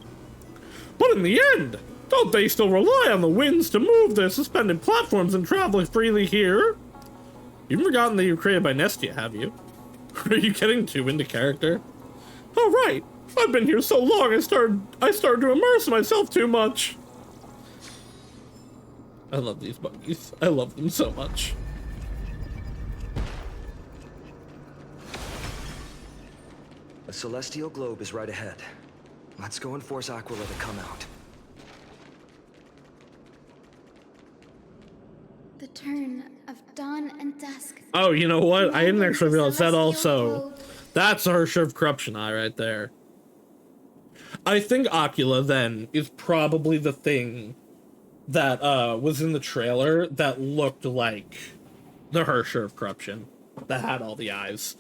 But in the end, don't they still rely on the winds to move their suspended platforms and travel freely here? You've forgotten that you were created by Nestia, have you? Are you getting too into character? Oh right, I've been here so long I started to immerse myself too much. I love these buggies. I love them so much. The celestial globe is right ahead. Let's go and force Aquila to come out. The turn of dawn and dusk. Oh, you know what? I didn't actually realize that also. That's a Hersher of Corruption Eye right there. I think Aquila, then, is probably the thing that was in the trailer that looked like the Hersher of Corruption. That had all the eyes.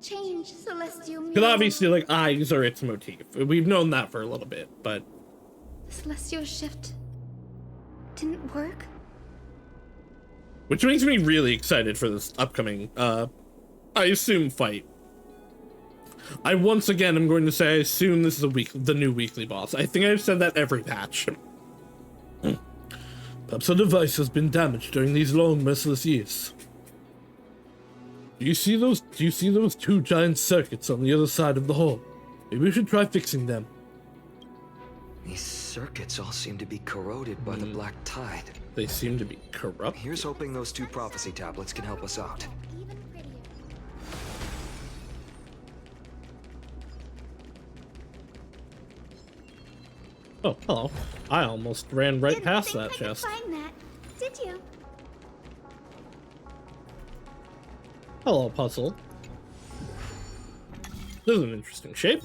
Change celestial Because obviously, like, eyes are its motif. We've known that for a little bit, but... The celestial shift didn't work? Which makes me really excited for this upcoming, I assume, fight. I once again am going to say I assume this is the new weekly boss. I think I've said that every patch. Perhaps the device has been damaged during these long, merciless years. Do you see those two giant circuits on the other side of the hall? Maybe we should try fixing them. These circuits all seem to be corroded by the black tide. They seem to be corrupt. Here's hoping those two prophecy tablets can help us out. Oh, hello. I almost ran right Didn't past think that I could chest. find that, did you? Hello, puzzle. This is an interesting shape.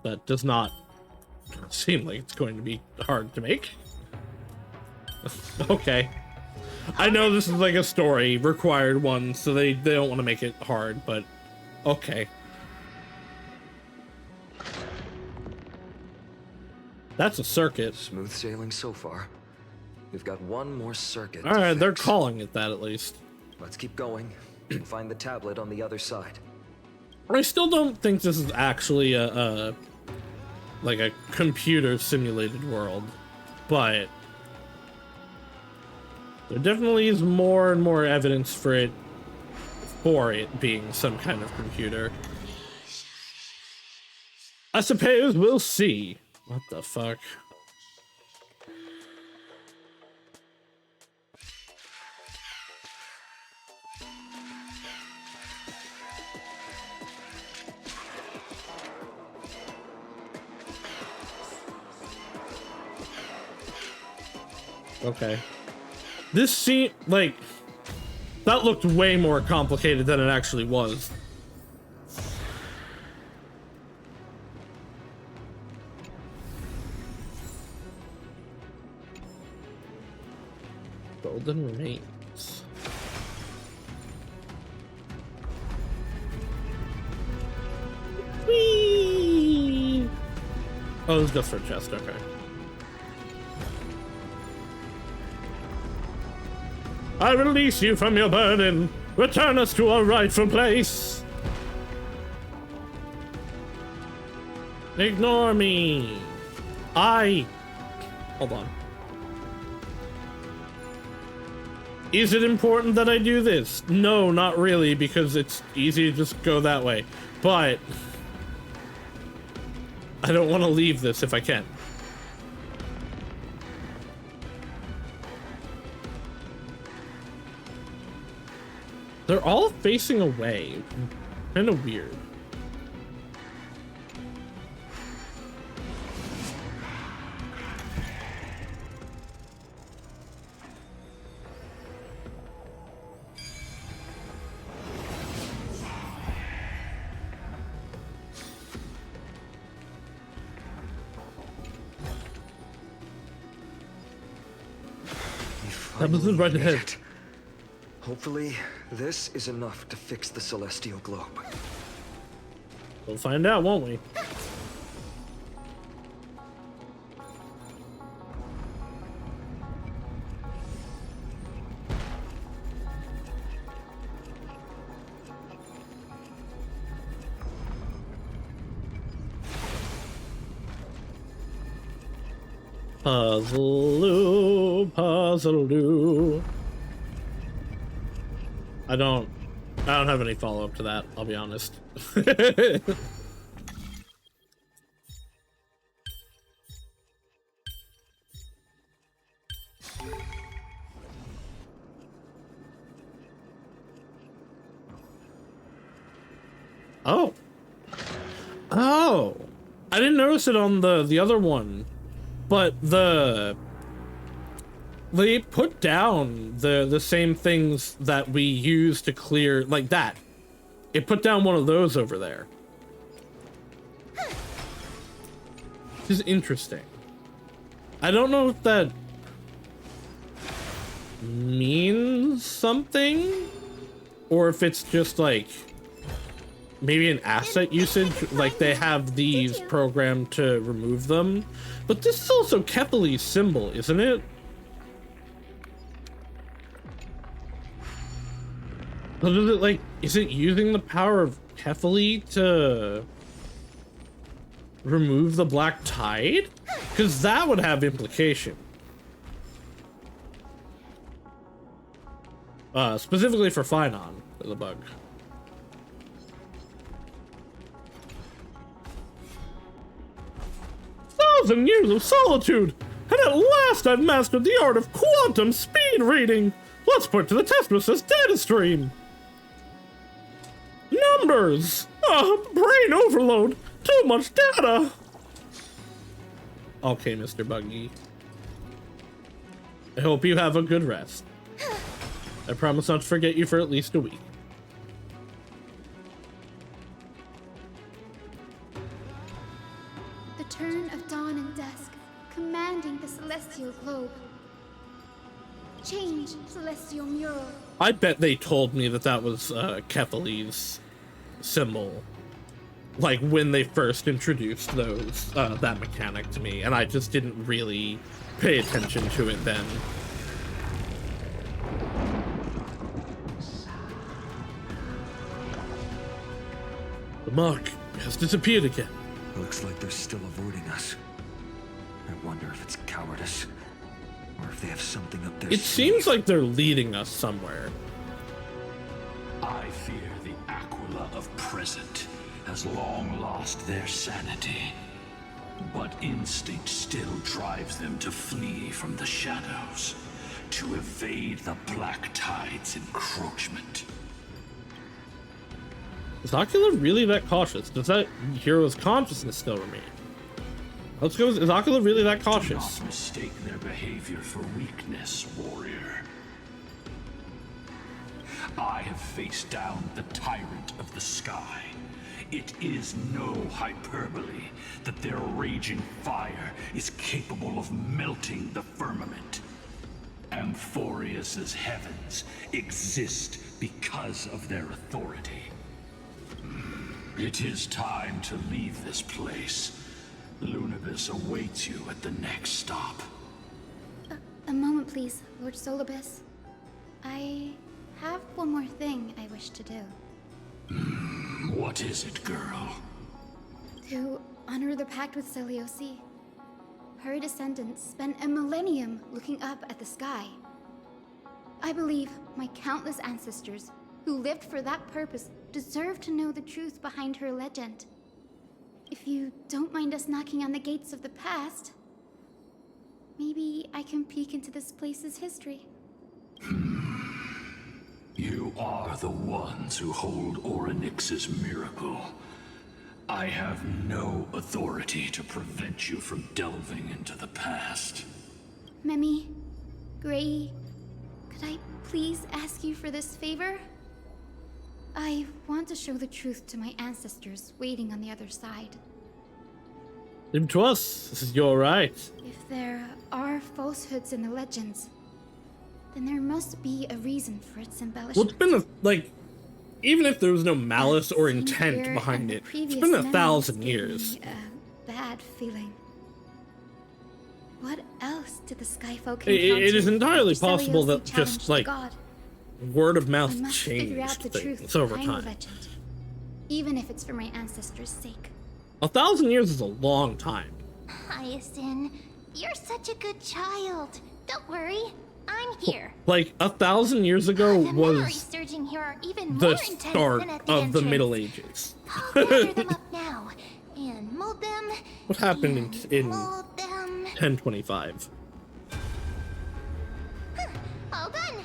That does not seem like it's going to be hard to make. Okay. I know this is like a story required one, so they don't want to make it hard, but okay. That's a circuit. Smooth sailing so far. We've got one more circuit. All right, they're calling it that at least. Let's keep going and find the tablet on the other side. I still don't think this is actually like a computer simulated world, but there definitely is more and more evidence for it being some kind of computer. I suppose we'll see. What the fuck? Okay. This seemed like that looked way more complicated than it actually was. Golden remains. Whee! Oh, it's just for a chest, okay. I release you from your burden. Return us to our rightful place. Ignore me. Hold on. Is it important that I do this? No, not really, because it's easy to just go that way. But I don't want to leave this if I can. They're all facing away. Kind of weird. That was right ahead. Hopefully, this is enough to fix the celestial globe. We'll find out, won't we? Puzzle-oo, puzzle-oo. I don't have any follow-up to that, I'll be honest. Oh. Oh. I didn't notice it on the other one, but they put down the same things that we use to clear, like that. It put down one of those over there. This is interesting. I don't know if that means something, or if it's just like maybe an asset usage, like they have these programmed to remove them. But this is also Kefali's symbol, isn't it? But is it like, is it using the power of Kefali to remove the Black Tide? Because that would have implication. Specifically for Finon, the bug. 1,000 years of solitude, and at last I've mastered the art of quantum speed reading. Let's put to the test with this data stream. Numbers! Brain overload! Too much data! Okay, Mr. Buggy. I hope you have a good rest. I promise not to forget you for at least a week. The turn of dawn and dusk, commanding the celestial globe. Change, celestial mural. I bet they told me that that was Kethely's symbol. Like when they first introduced those, that mechanic to me, and I just didn't really pay attention to it then. The mark has disappeared again. Looks like they're still avoiding us. I wonder if it's cowardice, or if they have something up their It seems like they're leading us somewhere. I fear the Aquila of present has long lost their sanity. But instinct still drives them to flee from the shadows, to evade the Black Tide's encroachment. Is Aquila really that cautious? Does that hero's consciousness still remain? Let's go. Is Aquila really that cautious? Do not mistake their behavior for weakness, warrior. I have faced down the tyrant of the sky. It is no hyperbole that their raging fire is capable of melting the firmament. Amphorius's heavens exist because of their authority. It is time to leave this place. Lunibus awaits you at the next stop. A moment, please, Lord Solibus. I have one more thing I wish to do. What is it, girl? To honor the pact with Selioci. Her descendants spent a millennium looking up at the sky. I believe my countless ancestors who lived for that purpose deserve to know the truth behind her legend. If you don't mind us knocking on the gates of the past, maybe I can peek into this place's history. You are the ones who hold Orynyx's miracle. I have no authority to prevent you from delving into the past. Memi, Gray, could I please ask you for this favor? I want to show the truth to my ancestors waiting on the other side. Leave it to us. This is your right. If there are falsehoods in the legends, then there must be a reason for its embellishment. Well, it's been even if there was no malice or intent behind it, it's been 1,000 years. A bad feeling. What else did the Skyfolk encounter? It is entirely after possible that Selioci just challenged the god? word of I mouth must figure out changed the truth things over behind the time. legend, even if it's for my ancestors' sake. 1,000 years is a long time. Hyacinth, you're such a good child. Don't worry, I'm here. Like 1,000 years ago The memories was surging here are even the more intense start than at the of the entrance. Middle Ages. I'll gather them up now and mold them. What happened in mold them. 1025? All done.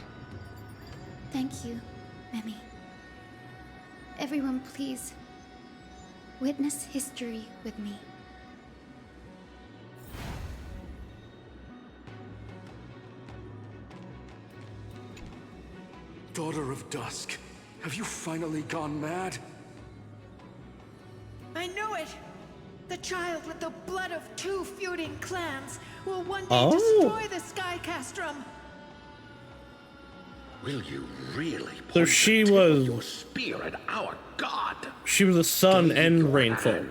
Thank you, Memi. Everyone, please, witness history with me. Daughter of Dusk, have you finally gone mad? I know it! The child with the blood of 2 feuding clans will one day destroy the Sky Castrum. Will you really So she was your spear at our god? She was a sun and rainfall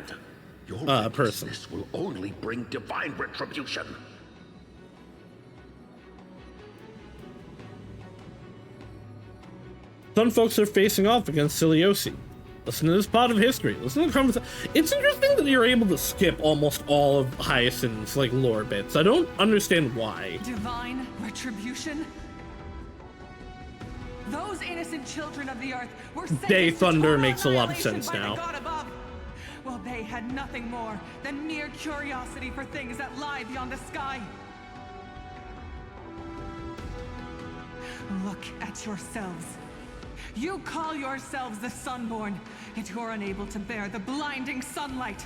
Your person. This will only bring divine retribution. Some folks are facing off against Selioci. Listen to this part of history. Listen to the conversation. It's interesting that you're able to skip almost all of Hyacinth's lore bits. I don't understand why. Divine retribution? Those innocent children of the earth were sentenced Day to Thunder total makes a lot of annihilation sense by the now. god above. Well, they had nothing more than mere curiosity for things that lie beyond the sky. Look at yourselves. You call yourselves the Sunborn, yet you're unable to bear the blinding sunlight.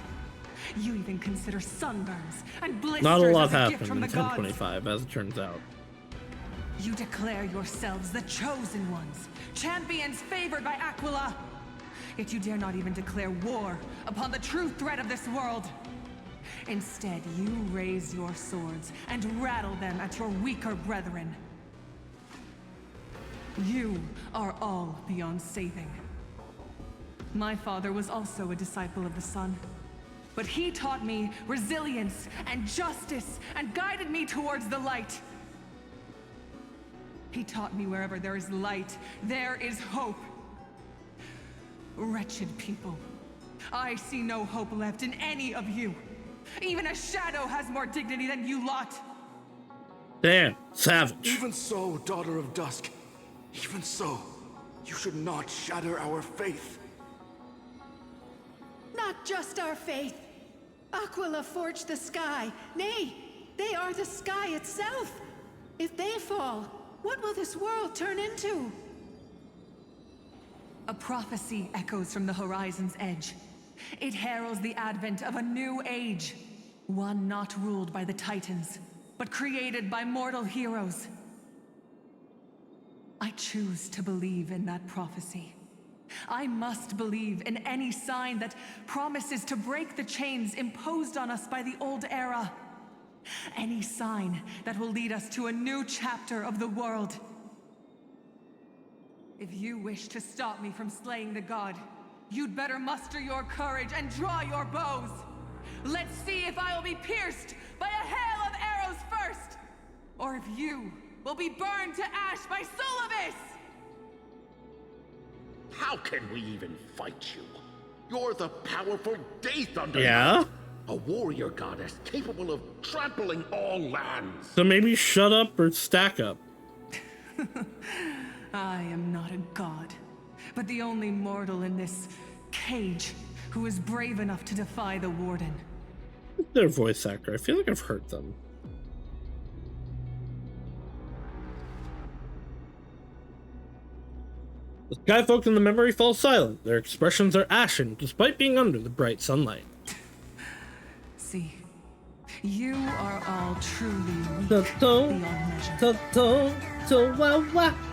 You even consider sunburns and blisters Not a lot as a happened gift in from the gods. 1025, as it turns out. You declare yourselves the chosen ones, champions favored by Aquila. Yet you dare not even declare war upon the true threat of this world. Instead, you raise your swords and rattle them at your weaker brethren. You are all beyond saving. My father was also a disciple of the sun, but he taught me resilience and justice and guided me towards the light. He taught me wherever there is light, there is hope. Wretched people, I see no hope left in any of you. Even a shadow has more dignity than you lot. Damn, savage. Even so, daughter of dusk, even so, you should not shatter our faith. Not just our faith. Aquila forged the sky. Nay, they are the sky itself. If they fall, what will this world turn into? A prophecy echoes from the horizon's edge. It heralds the advent of a new age. One not ruled by the Titans, but created by mortal heroes. I choose to believe in that prophecy. I must believe in any sign that promises to break the chains imposed on us by the old era. Any sign that will lead us to a new chapter of the world. If you wish to stop me from slaying the god, you'd better muster your courage and draw your bows. Let's see if I will be pierced by a hail of arrows first, or if you will be burned to ash by Solobis! How can we even fight you? You're the powerful Day Thunder. Yeah? A warrior goddess capable of trampling all lands. So maybe shut up or stack up. I am not a god, but the only mortal in this cage who is brave enough to defy the Warden. Their voice actor. I feel like I've heard them. The sky folk in the memory fall silent. Their expressions are ashen, despite being under the bright sunlight. See, you are all truly weak beyond measure. The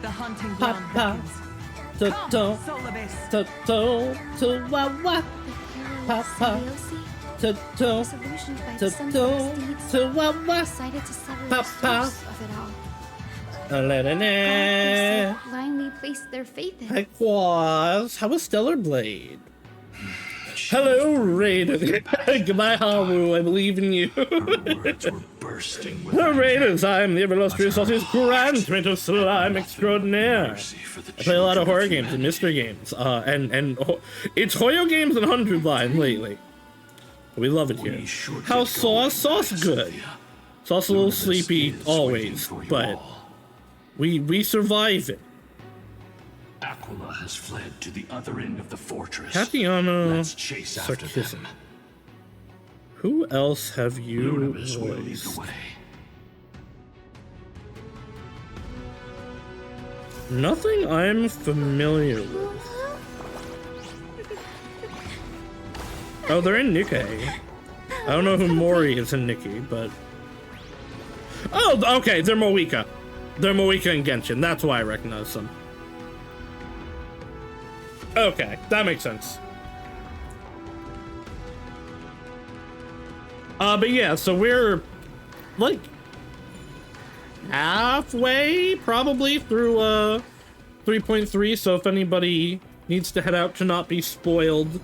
hunting ground beckons. Come, Solobis! Disillusioned by the sun deeds, decided to sever the source of it all. God, blindly placed their faith in. Likewise, how was Stellar Blade? Hello, Raiden. Goodbye, Haru. I believe in you. Hello, Raiders. I am the ever illustrious Grand Tomato Slime Extraordinaire. I play a lot of horror games and mystery games. It's Hoyo games and 100 Line lately. We love it here. How's Sauce? Sauce good. Sauce a little sleepy always, but we survive it. Aquila has fled to the other end of the fortress. Tatiana Let's chase after them. Who else have you Lunamus will lead the way. Nothing I'm familiar with. Oh, they're in Nikkei. I don't know who Mori is in Nikki, but... Oh, okay, they're Moika. They're Moika and Genshin. That's why I recognize them. Okay, that makes sense. But yeah, so we're like halfway probably through 3.3, so if anybody needs to head out to not be spoiled,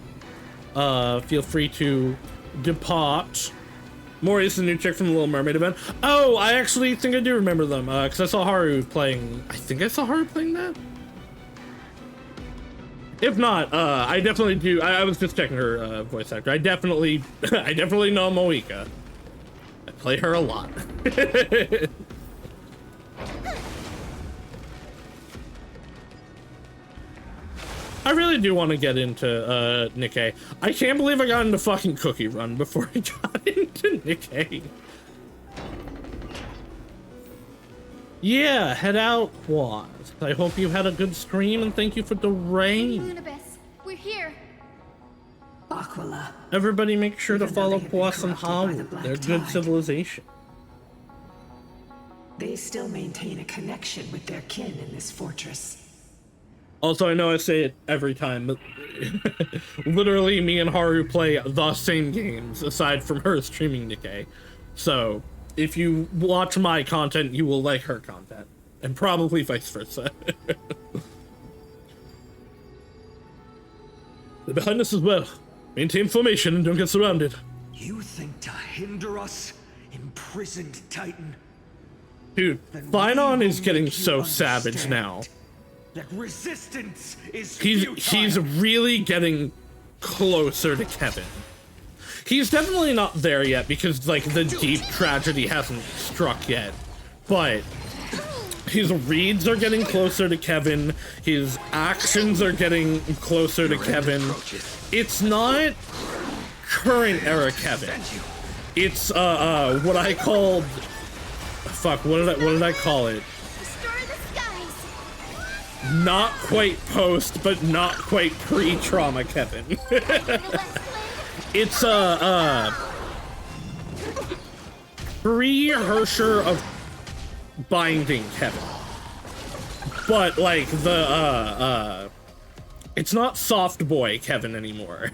feel free to depart. Mori's the new chick from the Little Mermaid event. Oh, I actually think I do remember them, because I saw Haru playing, I think I saw Haru playing that? If not, I definitely do. I was just checking her voice actor. I definitely know Moika. I play her a lot. I really do want to get into Nikkei. I can't believe I got into fucking Cookie Run before I got into Nikkei. Yeah, head out, Quaz. I hope you had a good stream and thank you for the rain. Lunabis, we're here. Aquila. Everybody make sure to Even though follow they have been Puas and corrupted by the Hawu. Black They're good Tide, civilization. They still maintain a connection with their kin in this fortress. Also, I know I say it every time, but literally me and Haru play the same games, aside from her streaming Nikkei. So, if you watch my content, you will like her content. And probably vice versa. They're behind us as well. Maintain formation and don't get surrounded. You think to hinder us, imprisoned Titan? Dude, Finon is getting so savage now. That resistance is He's really getting closer to Kevin. He's definitely not there yet because, like, the deep tragedy hasn't struck yet. But his reads are getting closer to Kevin. His actions are getting closer to Kevin. It's not current era Kevin. It's what I called. Fuck. What did I call it? Not quite post, but not quite pre-trauma Kevin. It's pre-Hersher of binding Kevin. But like it's not soft boy Kevin anymore.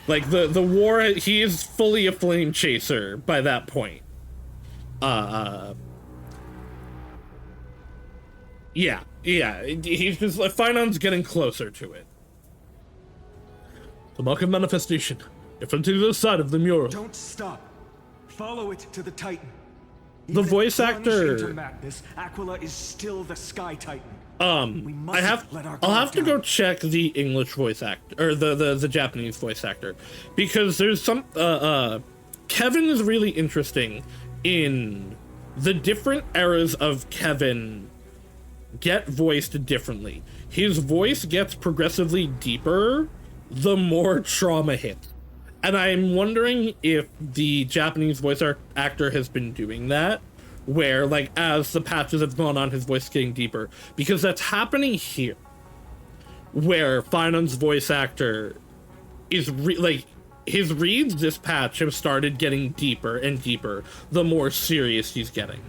Like the war, he is fully a flame chaser by that point. Yeah, he's just like, Finon's getting closer to it. The mark of manifestation. If to the other side of the mural. Don't stop. Follow it to the Titan. The voice actor. Into madness, Aquila is still the Sky Titan. I'll have to go check the English voice actor or the Japanese voice actor because there's some Kevin is really interesting in the different eras of Kevin get voiced differently. His voice gets progressively deeper the more trauma hits. And I'm wondering if the Japanese voice actor has been doing that, where, like, as the patches have gone on, his voice is getting deeper. Because that's happening here, where Finon's voice actor is, his reads this patch have started getting deeper and deeper, the more serious he's getting.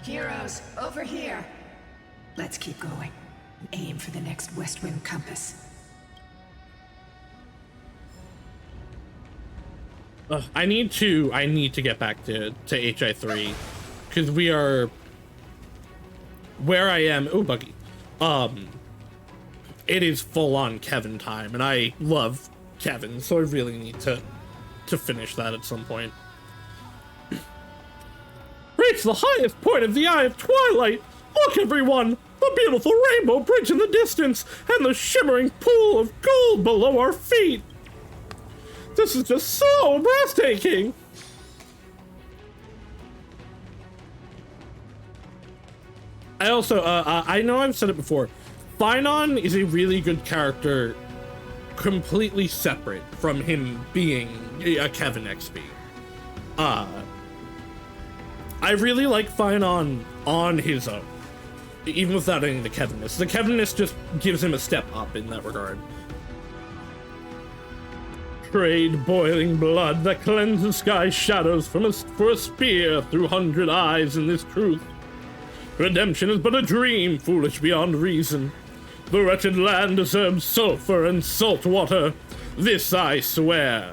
Heroes, over here. Let's keep going. Aim for the next west wind compass. I need to get back to HI3 because we are where I am. Oh, buggy. It is full on Kevin time, and I love Kevin, so I really need to finish that at some point. Reach the highest point of the Eye of Twilight. Look, everyone, the beautiful rainbow bridge in the distance, and the shimmering pool of gold below our feet. This is just so breathtaking! I also, I know I've said it before, Finon is a really good character completely separate from him being a Kevin XP. I really like Finon on his own, even without any of the Kevinness. The Kevinness just gives him a step up in that regard. Trade boiling blood that cleanses sky shadows for a spear through 100 eyes in this truth. Redemption is but a dream, foolish beyond reason. The wretched land deserves sulfur and salt water. This I swear.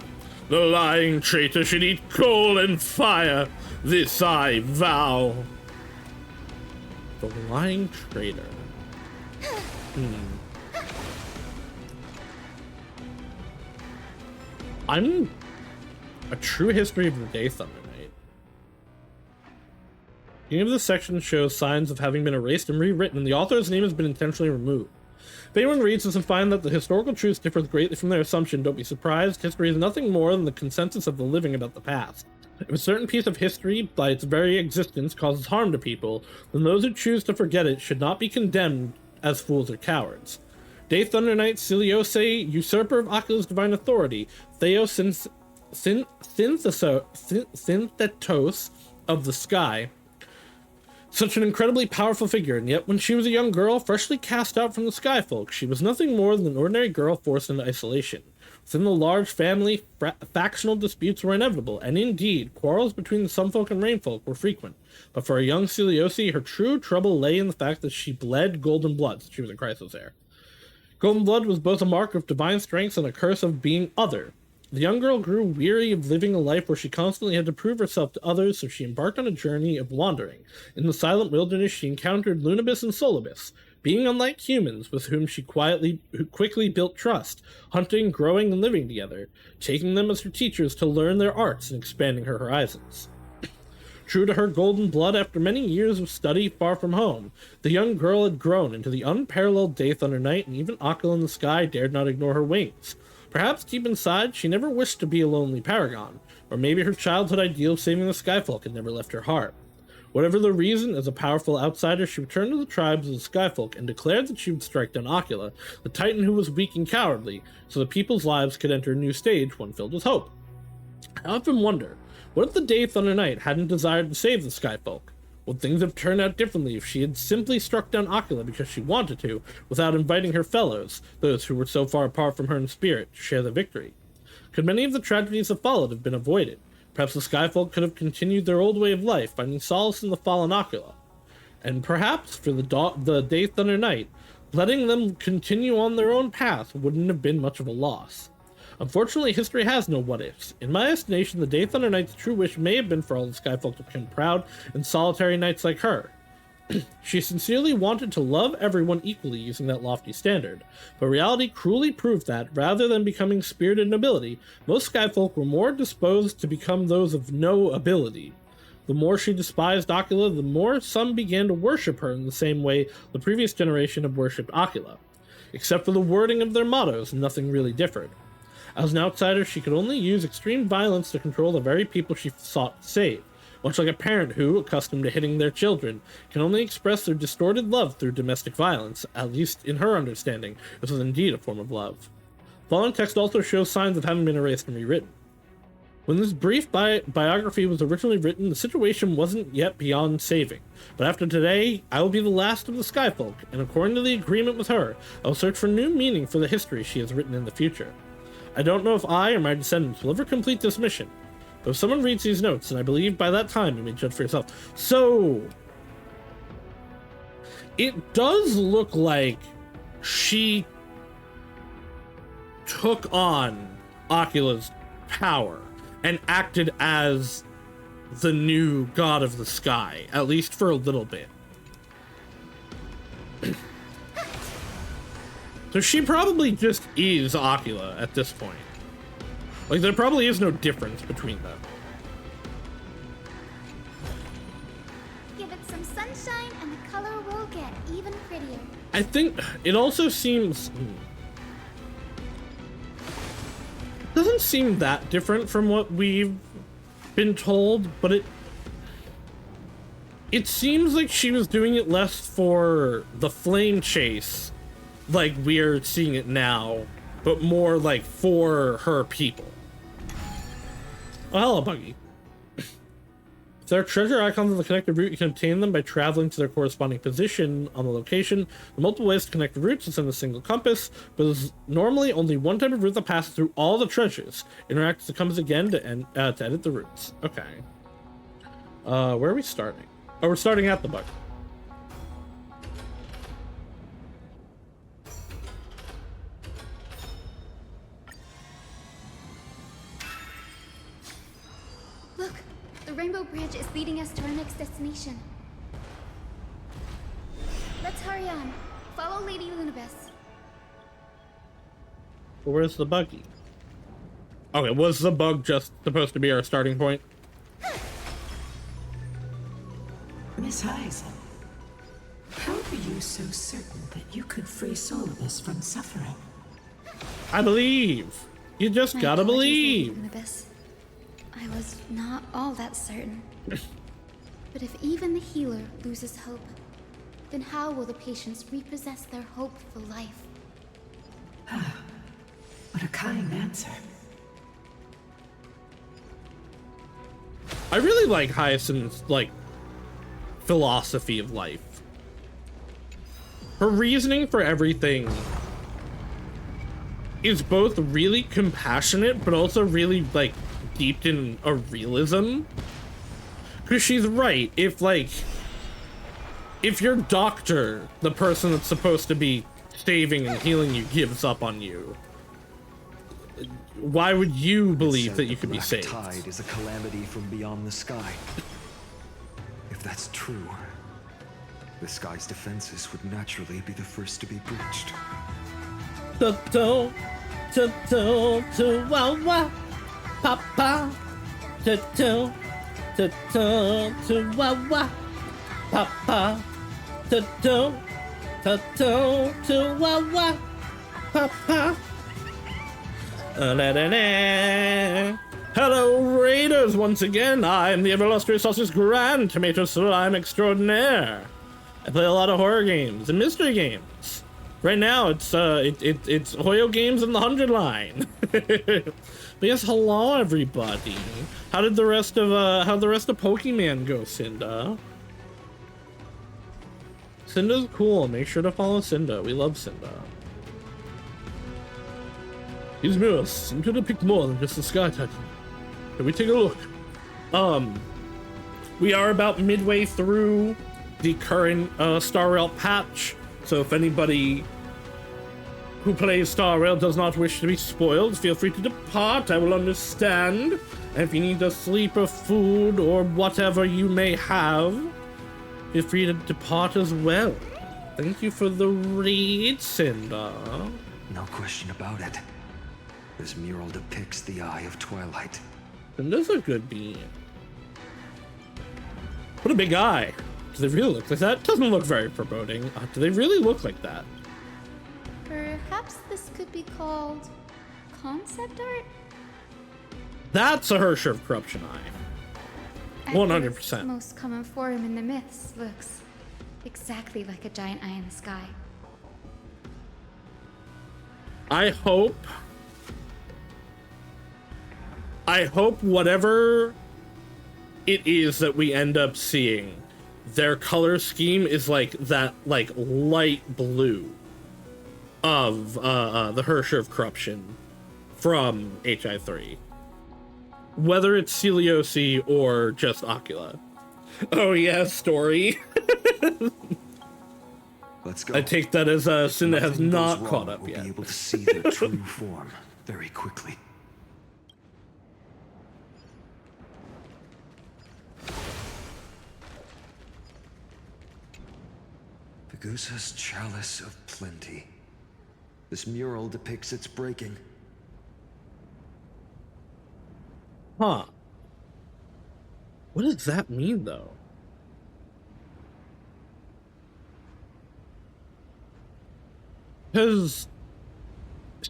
The lying traitor should eat coal and fire. This I vow. The lying traitor. I'm a true history of the day Thunder Knight. The beginning of this section shows signs of having been erased and rewritten, and the author's name has been intentionally removed. If anyone reads this and finds that the historical truth differs greatly from their assumption, don't be surprised. History is nothing more than the consensus of the living about the past. If a certain piece of history, by its very existence, causes harm to people, then those who choose to forget it should not be condemned as fools or cowards. Day Thunder Knight Ciliose, usurper of Aquila's divine authority, Theos Synthetos of the sky, Such an incredibly powerful figure, and yet when she was a young girl, freshly cast out from the Skyfolk, she was nothing more than an ordinary girl forced into isolation. Within the large family, factional disputes were inevitable, and indeed, quarrels between the Sunfolk and Rainfolk were frequent. But for a young Celiosi, her true trouble lay in the fact that she bled golden blood. She was in crisis there. Golden blood was both a mark of divine strength and a curse of being other. The young girl grew weary of living a life where she constantly had to prove herself to others, so she embarked on a journey of wandering. In the silent wilderness, she encountered Lunibus and Solibus, being unlike humans with whom she quickly built trust, hunting, growing, and living together, taking them as her teachers to learn their arts and expanding her horizons. True to her golden blood, after many years of study far from home, the young girl had grown into the unparalleled Day Thunder Knight, and even Aquila in the sky dared not ignore her wings. Perhaps deep inside, she never wished to be a lonely paragon, or maybe her childhood ideal of saving the Skyfolk had never left her heart. Whatever the reason, as a powerful outsider, she returned to the tribes of the Skyfolk and declared that she would strike down Aquila, the titan who was weak and cowardly, so the people's lives could enter a new stage, one filled with hope. I often wonder, what if the Day Thunder Knight hadn't desired to save the Skyfolk? Would things have turned out differently if she had simply struck down Aquila because she wanted to, without inviting her fellows, those who were so far apart from her in spirit, to share the victory? Could many of the tragedies that followed have been avoided? Perhaps the Skyfolk could have continued their old way of life, finding solace in the fallen Aquila. And perhaps, for the Day Thunder Knight, letting them continue on their own path wouldn't have been much of a loss. Unfortunately, history has no what-ifs. In my estimation, the Day Thunder Knight's true wish may have been for all the Skyfolk to become proud and solitary knights like her. She sincerely wanted to love everyone equally using that lofty standard, but reality cruelly proved that, rather than becoming spirited nobility, most Skyfolk were more disposed to become those of no ability. The more she despised Aquila, the more some began to worship her in the same way the previous generation had worshipped Aquila. Except for the wording of their mottos, nothing really differed. As an outsider, she could only use extreme violence to control the very people she sought to save, much like a parent who, accustomed to hitting their children, can only express their distorted love through domestic violence. At least in her understanding, this was indeed a form of love. Following text also shows signs of having been erased and rewritten. When this brief biography was originally written, the situation wasn't yet beyond saving. But after today, I will be the last of the Skyfolk, and according to the agreement with her, I will search for new meaning for the history she has written in the future. I don't know if I or my descendants will ever complete this mission, but if someone reads these notes, and I believe by that time you may judge for yourself. So, it does look like she took on Aquila's power and acted as the new god of the sky, at least for a little bit. So she probably just is Aquila at this point. Like, there probably is no difference between them. Give it some sunshine and the color will get even prettier. I think it also seems... doesn't seem that different from what we've been told, but it seems like she was doing it less for the flame chase, like we're seeing it now, but more like for her people. Oh, hello, Buggy. If there are treasure icons on the connected route, you can obtain them by traveling to their corresponding position on the location. There are multiple ways to connect routes within a single compass, but there's normally only one type of route that passes through all the treasures. Interact with the compass again to edit the routes. Okay. Where are we starting? Oh, we're starting at the bug. Look, the Rainbow Bridge is leading us to our next destination. Let's hurry on. Follow Lady Lunibus. Where's the buggy? Okay, was the bug just supposed to be our starting point? Miss Heisel, how are you so certain that you could free Solibus from suffering? I believe. You just gotta believe. Lunibus. I was not all that certain. But if even the healer loses hope, then how will the patients repossess their hope for life? What a kind answer. I really like Hyacinth's, philosophy of life. Her reasoning for everything is both really compassionate, but also really, like, deep in a realism. Because she's right. If your doctor, the person that's supposed to be saving and healing you, gives up on you, why would you believe that you could be saved? The tide is a calamity from beyond the sky. If that's true, the sky's defenses would naturally be the first to be breached. Wah, papa, wah, wah, papa, wah, wah, papa. Hello, Raiders! Once again, I am the ever-illustrious Saus Grand Tomato Slime Extraordinaire. I play a lot of horror games and mystery games. Right now, it's Hoyo Games in the 100 line. But yes, hello everybody. How'd the rest of Pokemon go, Cinda? Cinda's cool. Make sure to follow Cinda. We love Cinda. These mirrors seem to depict more than just the Sky Titan. Can we take a look? We are about midway through the current Star Rail patch, so if anybody who plays Star Rail does not wish to be spoiled, feel free to depart. I will understand. And if you need to sleep or food or whatever you may have, feel free to depart as well. Thank you for the read, Cinder. No question about it. This mural depicts the Eye of Twilight. Cinder's a good being. What a big eye. Do they really look like that? Doesn't look very foreboding. Do they really look like that? Perhaps this could be called concept art? That's a Hersher of Corruption eye. 100%. The most common form in the myths looks exactly like a giant eye in the sky. I hope whatever it is that we end up seeing, their color scheme is like that, like light blue of the Hersher of Corruption from HI3. Whether it's Celiosi or just Ocula. Oh yeah, story. Let's go. I take that as Cinda has not caught up yet. We'll be able to see their true form very quickly. Pegusa's Chalice of Plenty. This mural depicts its breaking. Huh. What does that mean, though? Because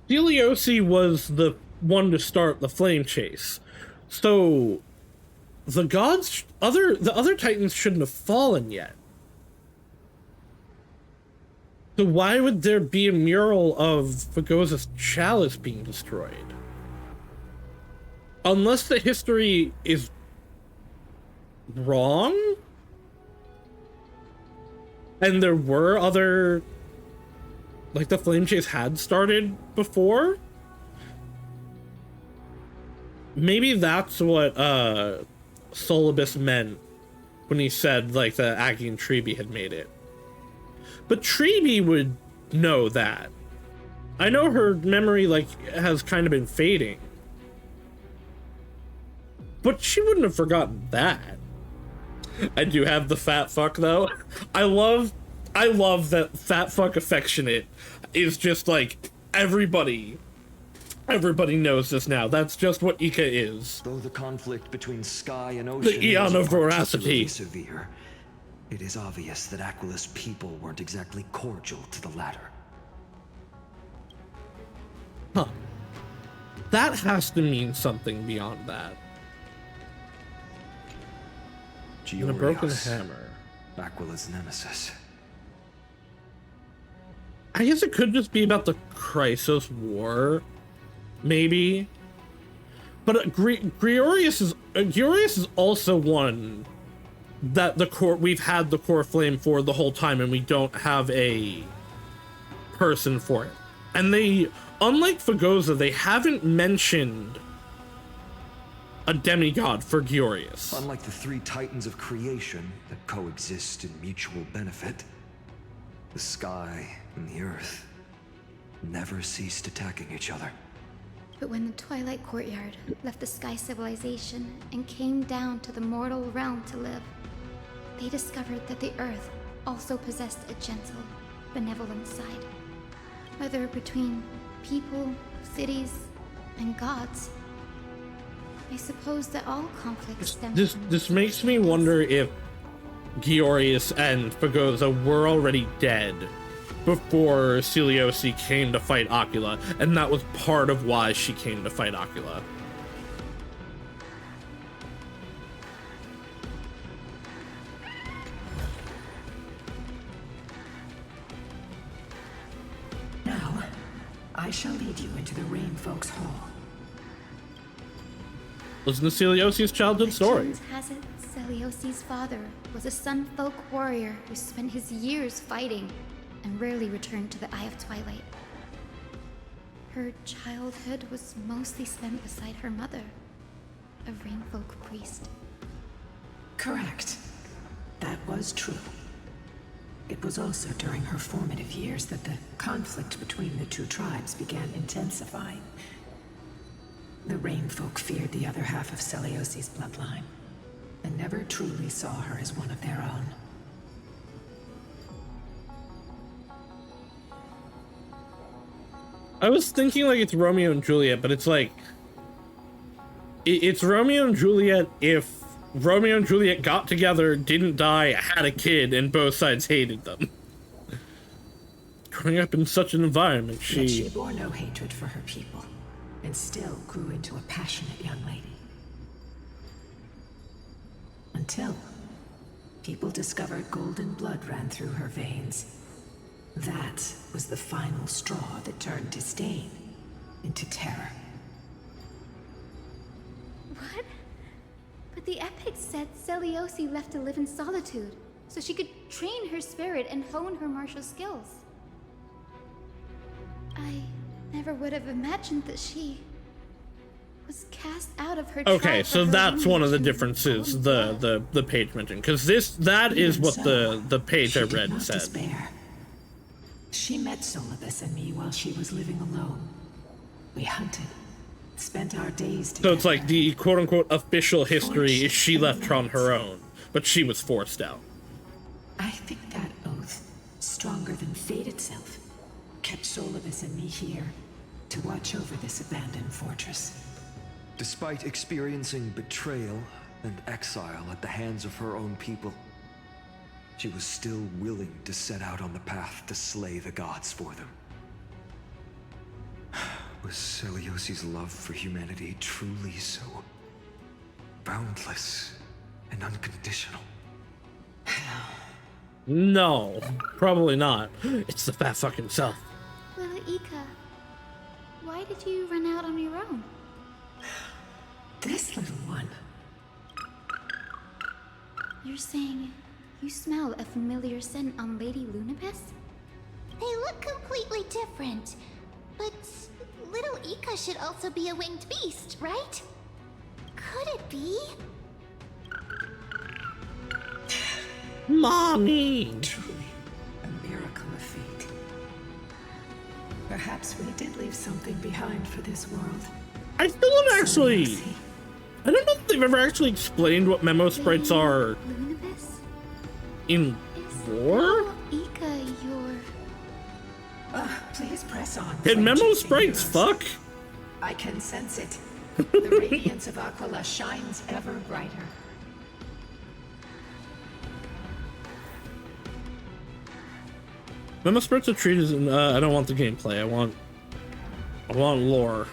Celiosi was the one to start the flame chase. So the gods, the other titans shouldn't have fallen yet. So why would there be a mural of Pegusa's chalice being destroyed? Unless the history is wrong? And there were other, like, the flame chase had started before? Maybe that's what Solibus meant when he said, like, the Aggie and Treeby had made it. But Treeby would know that. I know her memory, like, has kind of been fading. But she wouldn't have forgotten that. I do have the fat fuck, though. I love that fat fuck affectionate is just like everybody knows this now. That's just what Ika is. Though the conflict between sky and ocean the eon of veracity. Severe, it is obvious that Aquila's people weren't exactly cordial to the latter. Huh. That has to mean something beyond that. And a broken hammer. Aquila's nemesis. I guess it could just be about the Chrysos War, maybe. But Georius is also one that we've had the core flame for the whole time, and we don't have a person for it. And they, unlike Fugosa, they haven't mentioned a demigod for Giorius. Unlike the three titans of creation that coexist in mutual benefit, the sky and the earth never ceased attacking each other. But when the Twilight Courtyard left the Sky Civilization and came down to the mortal realm to live, they discovered that the Earth also possessed a gentle, benevolent side. Whether between people, cities, and gods, I suppose that all conflicts stem from... This makes me wonder if Giorius and Fugosa were already dead before Celiosi came to fight Ocula, and that was part of why she came to fight Ocula. Now, I shall lead you into the Rain Folks Hall. Listen to Celiosi's childhood story. Legend has it Celiosi's father was a Sun Folk warrior who spent his years fighting and rarely returned to the Eye of Twilight. Her childhood was mostly spent beside her mother, a Rainfolk priest. Correct. That was true. It was also during her formative years that the conflict between the two tribes began intensifying. The Rainfolk feared the other half of Celiosi's bloodline, and never truly saw her as one of their own. I was thinking like it's Romeo and Juliet, but it's like... It's Romeo and Juliet if Romeo and Juliet got together, didn't die, had a kid, and both sides hated them. Growing up in such an environment, Yet she bore no hatred for her people, and still grew into a passionate young lady. Until people discovered golden blood ran through her veins. That was the final straw that turned disdain into terror. What? But the epic said Celiosi left to live in solitude, so she could train her spirit and hone her martial skills. I never would have imagined that she was cast out of her tribe. Okay, so that's one of the differences the page mentioned, because that is what the page I read said. Despair. She met Solibus and me while she was living alone. We hunted, spent our days together. So it's like the quote-unquote official history is she left on her own, but she was forced out. I think that oath, stronger than fate itself, kept Solibus and me here to watch over this abandoned fortress. Despite experiencing betrayal and exile at the hands of her own people, she was still willing to set out on the path to slay the gods for them. Was Celiosi's love for humanity truly so boundless and unconditional? No, probably not. It's the fat fucking self. Little Ika, why did you run out on your own? This little one. You're saying you smell a familiar scent on Lady Lunibus? They look completely different, but little Ika should also be a winged beast, right? Could it be? Mommy! Truly, a miracle of fate. Perhaps we did leave something behind for this world. I still don't actually... I don't know if they've ever actually explained what memo sprites are in lore? Ika, your... Please press on. Can memo sprites fuck? I can sense it. The radiance of Aquila shines ever brighter. Memo sprites are treated as I don't want the gameplay. I want lore.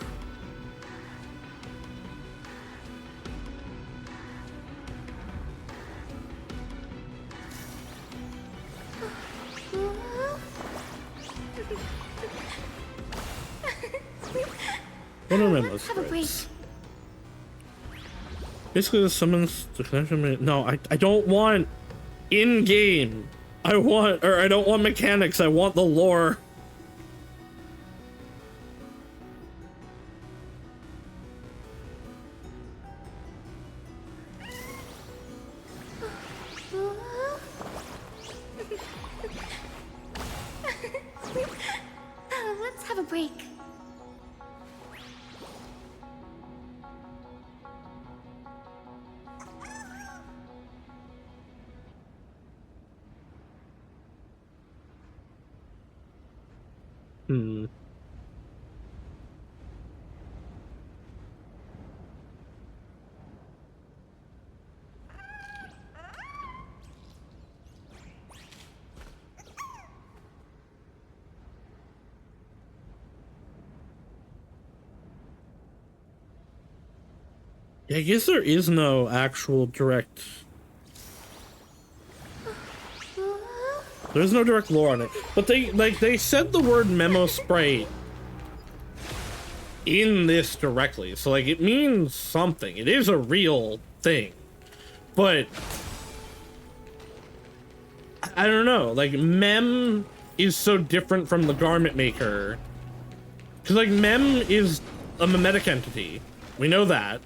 What are memo Have a break. sprites? Basically, this summons the connection. No, I don't want in-game. I don't want mechanics. I want the lore. Let's have a break. Yeah, I guess there is no actual direct... There's no direct lore on it. But they said the word memo sprite in this directly. So, like, it means something. It is a real thing. But... I don't know. Like, mem is so different from the garment maker. Because, like, mem is a memetic entity. We know that.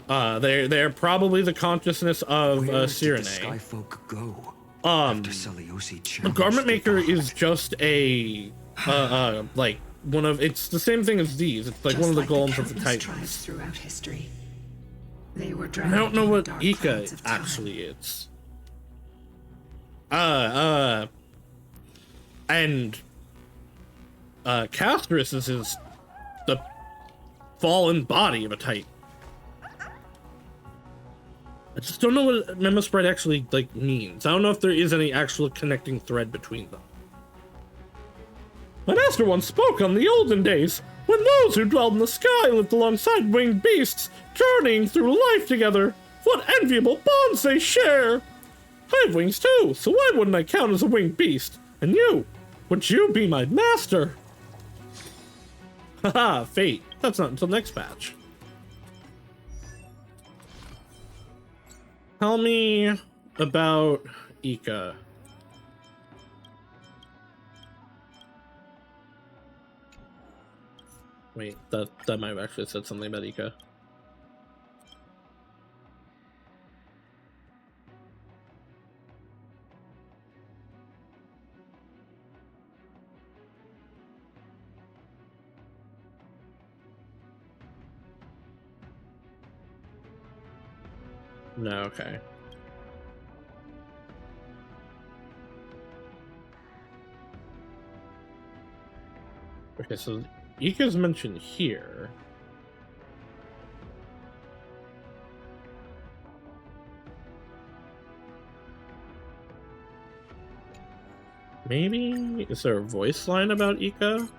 They're probably the consciousness of Cyrene. Skyfolk go? The garment maker is just a like one of, it's the same thing as these. It's like just one of the golems of the Titans. Throughout history, they were I don't know what Ika actually is. And Castris is the fallen body of a Titan. I just don't know what memo sprite actually like means. I don't know if there is any actual connecting thread between them. My master once spoke on the olden days, when those who dwelled in the sky lived alongside winged beasts, journeying through life together. What enviable bonds they share! I have wings too, so why wouldn't I count as a winged beast? And you, would you be my master? Haha, fate. That's not until next patch. Tell me about Ika. Wait, that might have actually said something about Ika. No, okay. Okay, so Ika's mentioned here. Maybe? Is there a voice line about Ika?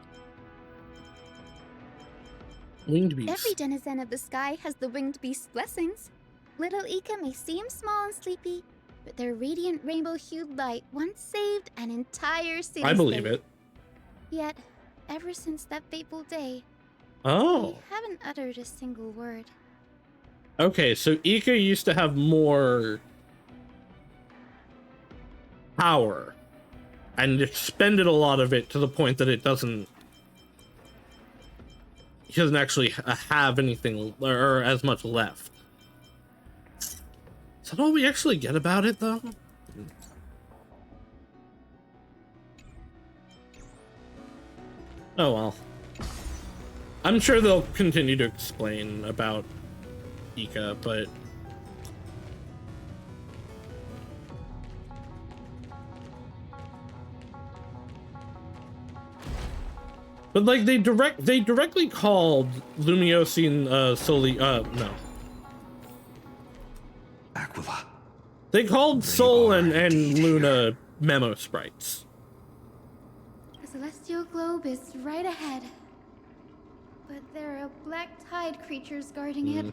Winged beast. Every denizen of the sky has the winged beast's blessings. Little Ika may seem small and sleepy, but their radiant rainbow-hued light once saved an entire city. I believe it. Yet, ever since that fateful day, they haven't uttered a single word. Okay, so Ika used to have more power and expended a lot of it to the point that it doesn't actually have anything or as much left. Is that all we actually get about it, though? Oh well. I'm sure they'll continue to explain about Ika, but... But like they directly called Lumiose Soli no. Aquila. They called Sol and Luna memo sprites. The celestial globe is right ahead. But there are black tide creatures guarding it.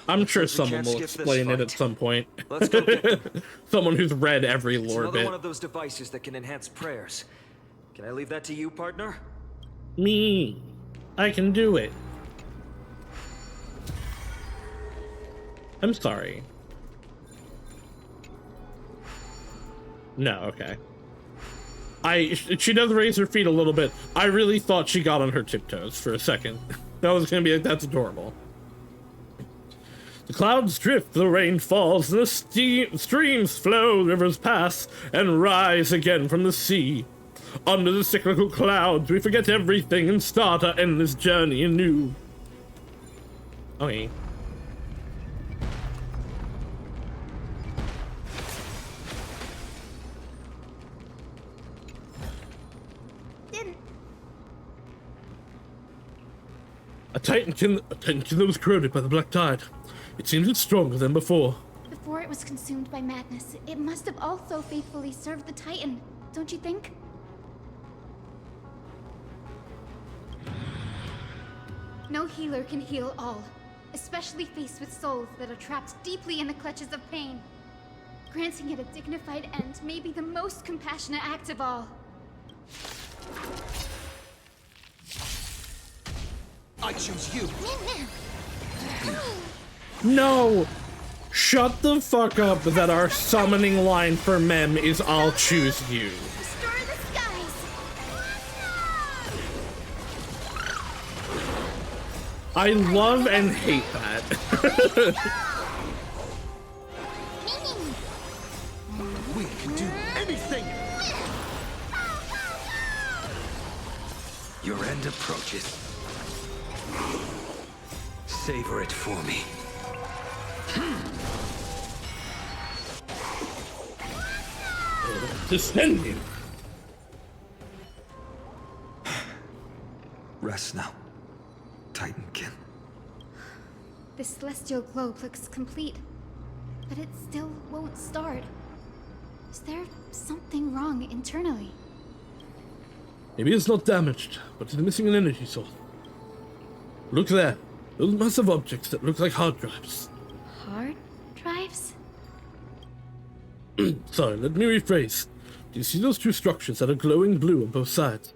I'm sure someone will explain it at some point. Let's go get them. Someone who's read every It's lore another bit. one of those devices that can enhance prayers. Can I leave that to you, partner? Me. I can do it. I'm sorry. No, okay. She does raise her feet a little bit. I really thought she got on her tiptoes for a second. That was gonna be like, that's adorable. The clouds drift, the rain falls, the streams flow, rivers pass, and rise again from the sea. Under the cyclical clouds, we forget everything and start our endless journey anew. Okay. A titankin that was corroded by the black tide. It seems stronger than before. Before it was consumed by madness, it must have also faithfully served the Titan, don't you think? No healer can heal all, especially faced with souls that are trapped deeply in the clutches of pain. Granting it a dignified end may be the most compassionate act of all. I choose you. No! Shut the fuck up that our summoning line for Mem is I'll choose you. Destroy the skies. I love and hate that. We can do anything. Your end approaches. Savor it for me. Descend you. Rest now, Titankin. The celestial globe looks complete, but it still won't start. Is there something wrong internally? Maybe it's not damaged, but it's missing an energy source. Look there. Those massive objects that look like hard drives. Hard drives? Sorry, let me rephrase. Do you see those two structures that are glowing blue on both sides?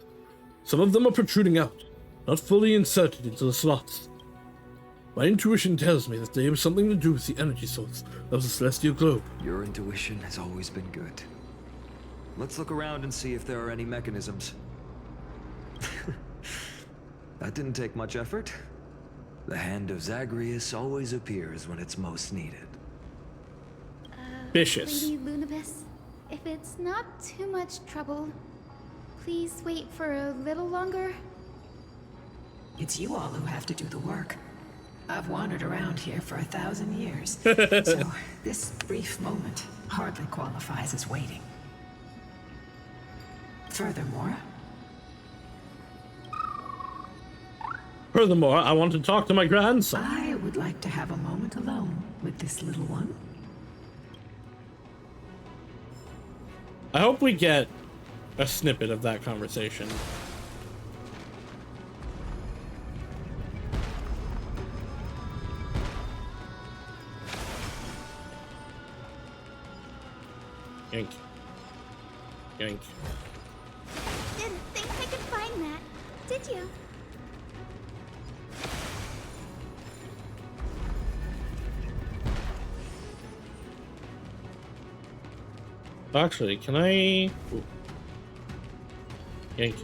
Some of them are protruding out, not fully inserted into the slots. My intuition tells me that they have something to do with the energy source of the celestial globe. Your intuition has always been good. Let's look around and see if there are any mechanisms. That didn't take much effort. The hand of Zagreus always appears when it's most needed. Vicious. Lady Lunibus, if it's not too much trouble, please wait for a little longer. It's you all who have to do the work. I've wandered around here for 1,000 years, so this brief moment hardly qualifies as waiting. Furthermore, I want to talk to my grandson. I would like to have a moment alone with this little one. I hope we get a snippet of that conversation. Yank. Yank. Didn't think I could find that, did you? Actually, can I... Ooh. Yank.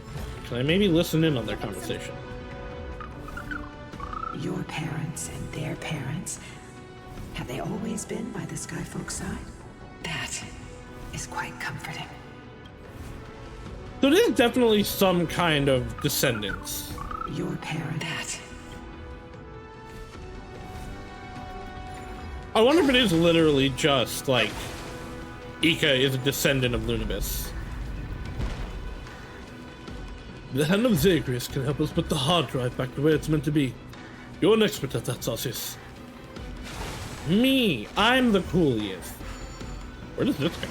Can I maybe listen in on their conversation? Your parents and their parents, have they always been by the Skyfolk side? That is quite comforting. So there's definitely some kind of descendants. Your parent, that. I wonder if it is literally just, like, Ika is a descendant of Lunibus. The hand of Zagreus can help us put the hard drive back to where it's meant to be. You're an expert at that, Saus. Me, I'm the coolest. Where does this go?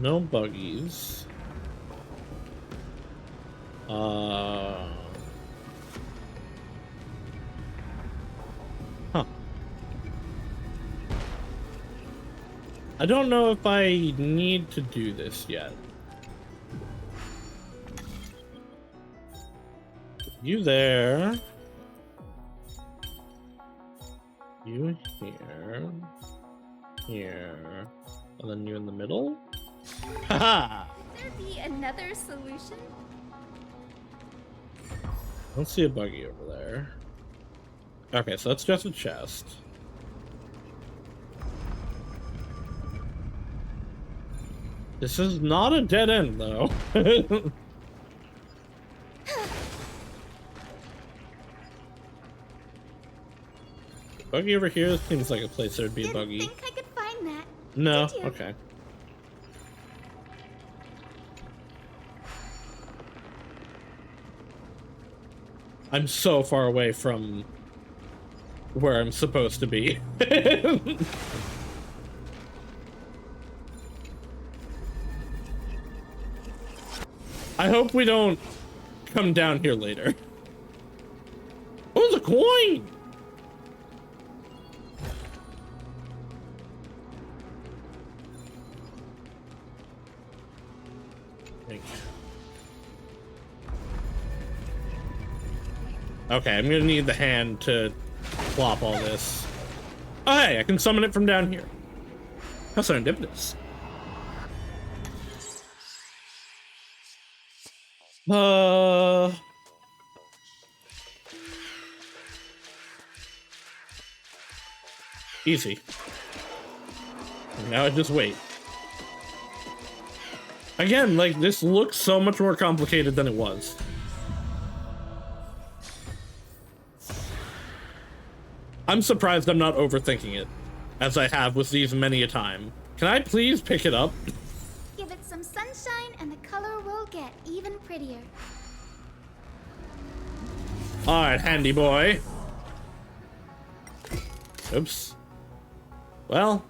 No buggies. Huh. I don't know if I need to do this yet. You there. You here. Here. And then you in the middle? Haha! Could there be another solution? I don't see a buggy over there. Okay, so that's just a chest. This is not a dead end, though. Buggy over here seems like a place there'd be a buggy. Didn't think I could find that. No, Did you? okay. I'm so far away from where I'm supposed to be. I hope we don't come down here later. Oh, the coin! Okay, I'm gonna need the hand to plop all this. Oh, hey, I can summon it from down here. How serendipitous. Easy. Now I just wait. Again, like, this looks so much more complicated than it was. I'm surprised I'm not overthinking it, as I have with these many a time. Can I please pick it up? Give it some sunshine and the color will get even prettier. Alright, handy boy. Oops. Well.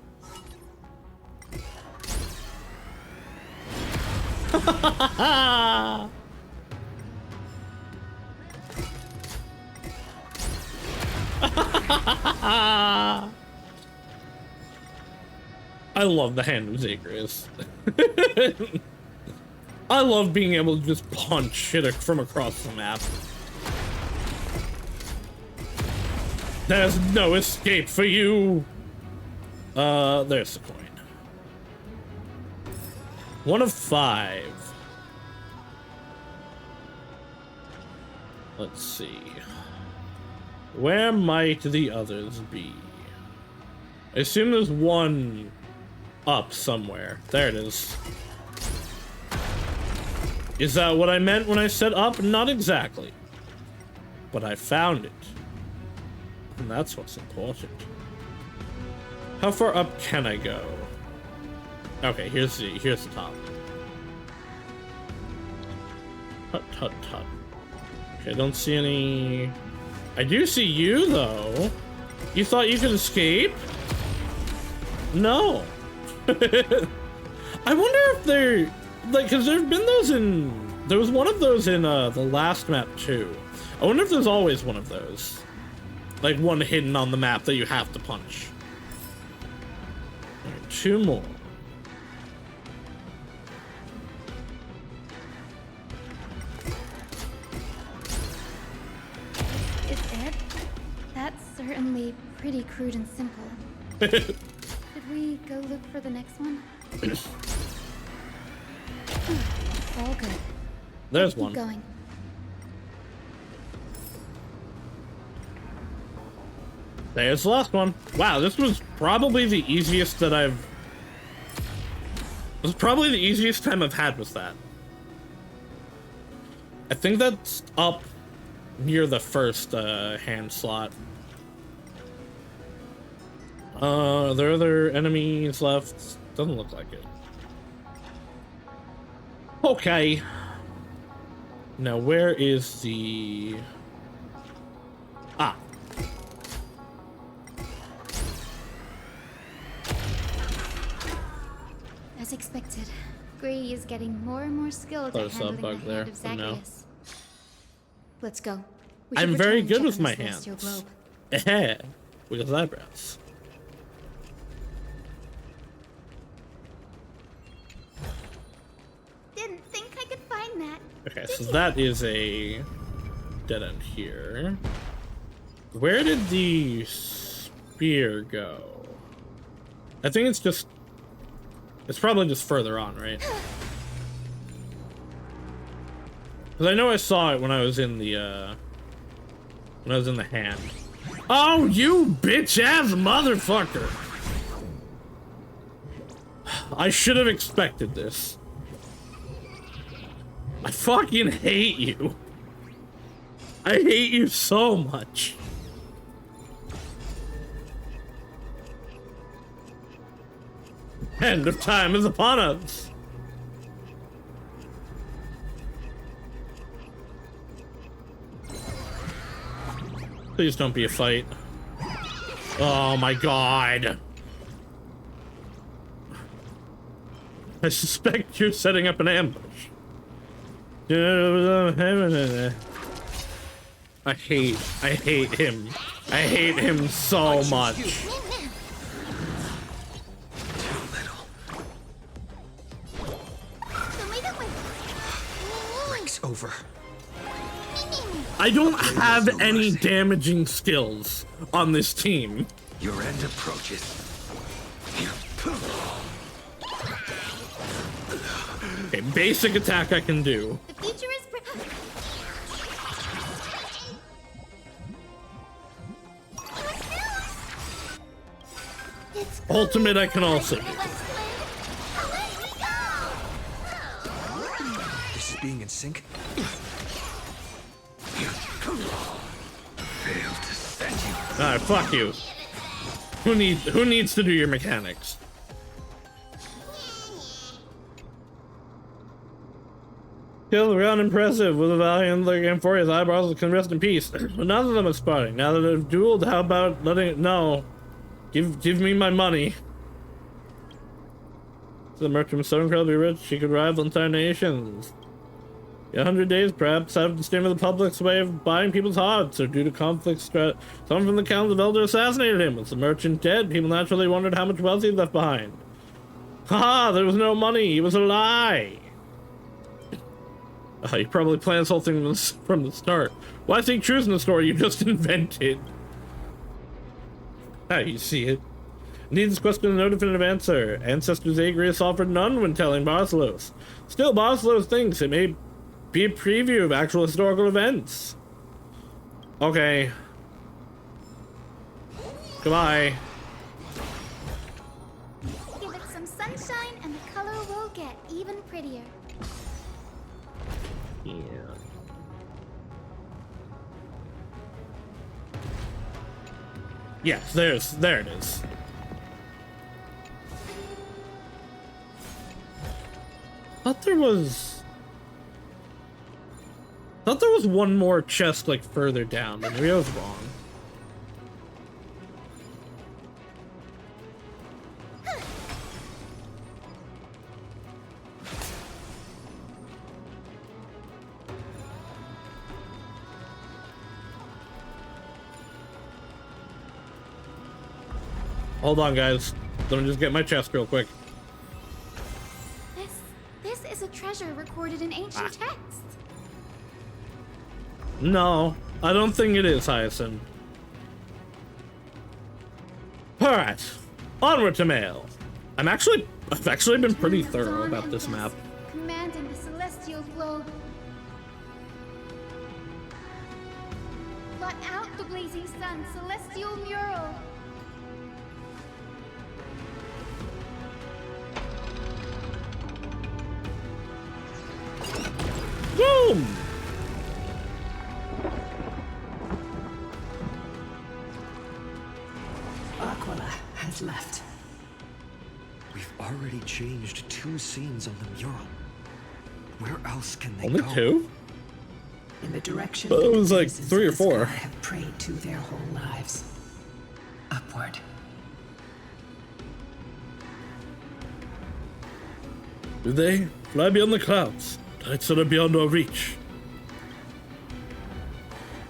I love the hand of Zagreus. I love being able to just punch shit from across the map. There's no escape for you. There's the coin. 1 of 5. Let's see. Where might the others be? I assume there's one up somewhere. There it is. Is that what I meant when I said up? Not exactly. But I found it. And that's what's important. How far up can I go? Okay, here's the top. Tut tut tut. Okay, I don't see any. I do see you though. You thought you could escape? No. I wonder if they're like, because there've been those in. There was one of those in the last map too. I wonder if there's always one of those, like one hidden on the map that you have to punch. All right, 2 more. Is it? That's certainly pretty crude and simple. Should we go look for the next one? All good. There's Keep one. Going. There's the last one. Wow, this was probably the easiest that I've... This was probably the easiest time I've had with that. I think that's up near the first hand slot. Are there other enemies left? Doesn't look like it. Okay. Now where is the... Ah. As expected, Gray is getting more and more skilled at handling bug the there. hand of Zagreus. Let's go. We should I'm return very and good check with on my this celestial hands. globe. Eh, with his eyebrows. Okay, so that is a dead end here. Where did the spear go? I think it's probably just further on, right? Because I know I saw it when I was in the hand. Oh, you bitch-ass motherfucker! I should have expected this. I fucking hate you. I hate you so much. End of time is upon us. Please don't be a fight. Oh my god. I suspect you're setting up an ambush. I hate him. I hate him so much. Breaks over. I don't have any damaging skills on this team. Your end approaches. Okay, basic attack I can do. The future is Ultimate I can also do. This is being in sync. Failed to send you. Alright, fuck you. Who needs to do your mechanics? Kill around impressive with a valiant looking for his eyebrows can rest in peace. But none of them are spotting. Now that they've dueled, how about letting it know? Give me my money. The merchant was so incredibly rich she could rival entire nations. 100 days perhaps out of the state of the public's way of buying people's hearts, or due to conflicts, someone from the Council of Elder assassinated him. With the merchant dead, people naturally wondered how much wealth he left behind. Haha, there was no money, it was a lie. You probably planned this whole thing from the start. Why seek truth in the story you just invented? You see it. Indeed, this question has no definitive answer. Ancestors Agrius offered none when telling Barcelos. Still, Barcelos thinks it may be a preview of actual historical events. Okay. Goodbye. Give it some sunshine and the color will get even prettier. Yeah. Yes, there it is. Thought there was one more chest like further down, but maybe I was wrong. Hold on, guys. Let me just get my chest real quick. This is a treasure recorded in ancient texts. No, I don't think it is, Hyacinth. Alright, onward to mail. I've actually been pretty thorough about this map. Commanding the celestial globe. Blot out the blazing sun, celestial mural. Boom! Aquila has left. We've already changed 2 scenes on the mural. Where else can they Only go? 2? In the direction Well, it was the like denizens 3 or of the 4. sky have prayed to their whole lives. Upward. Do they fly beyond the clouds? Heights that are beyond our reach.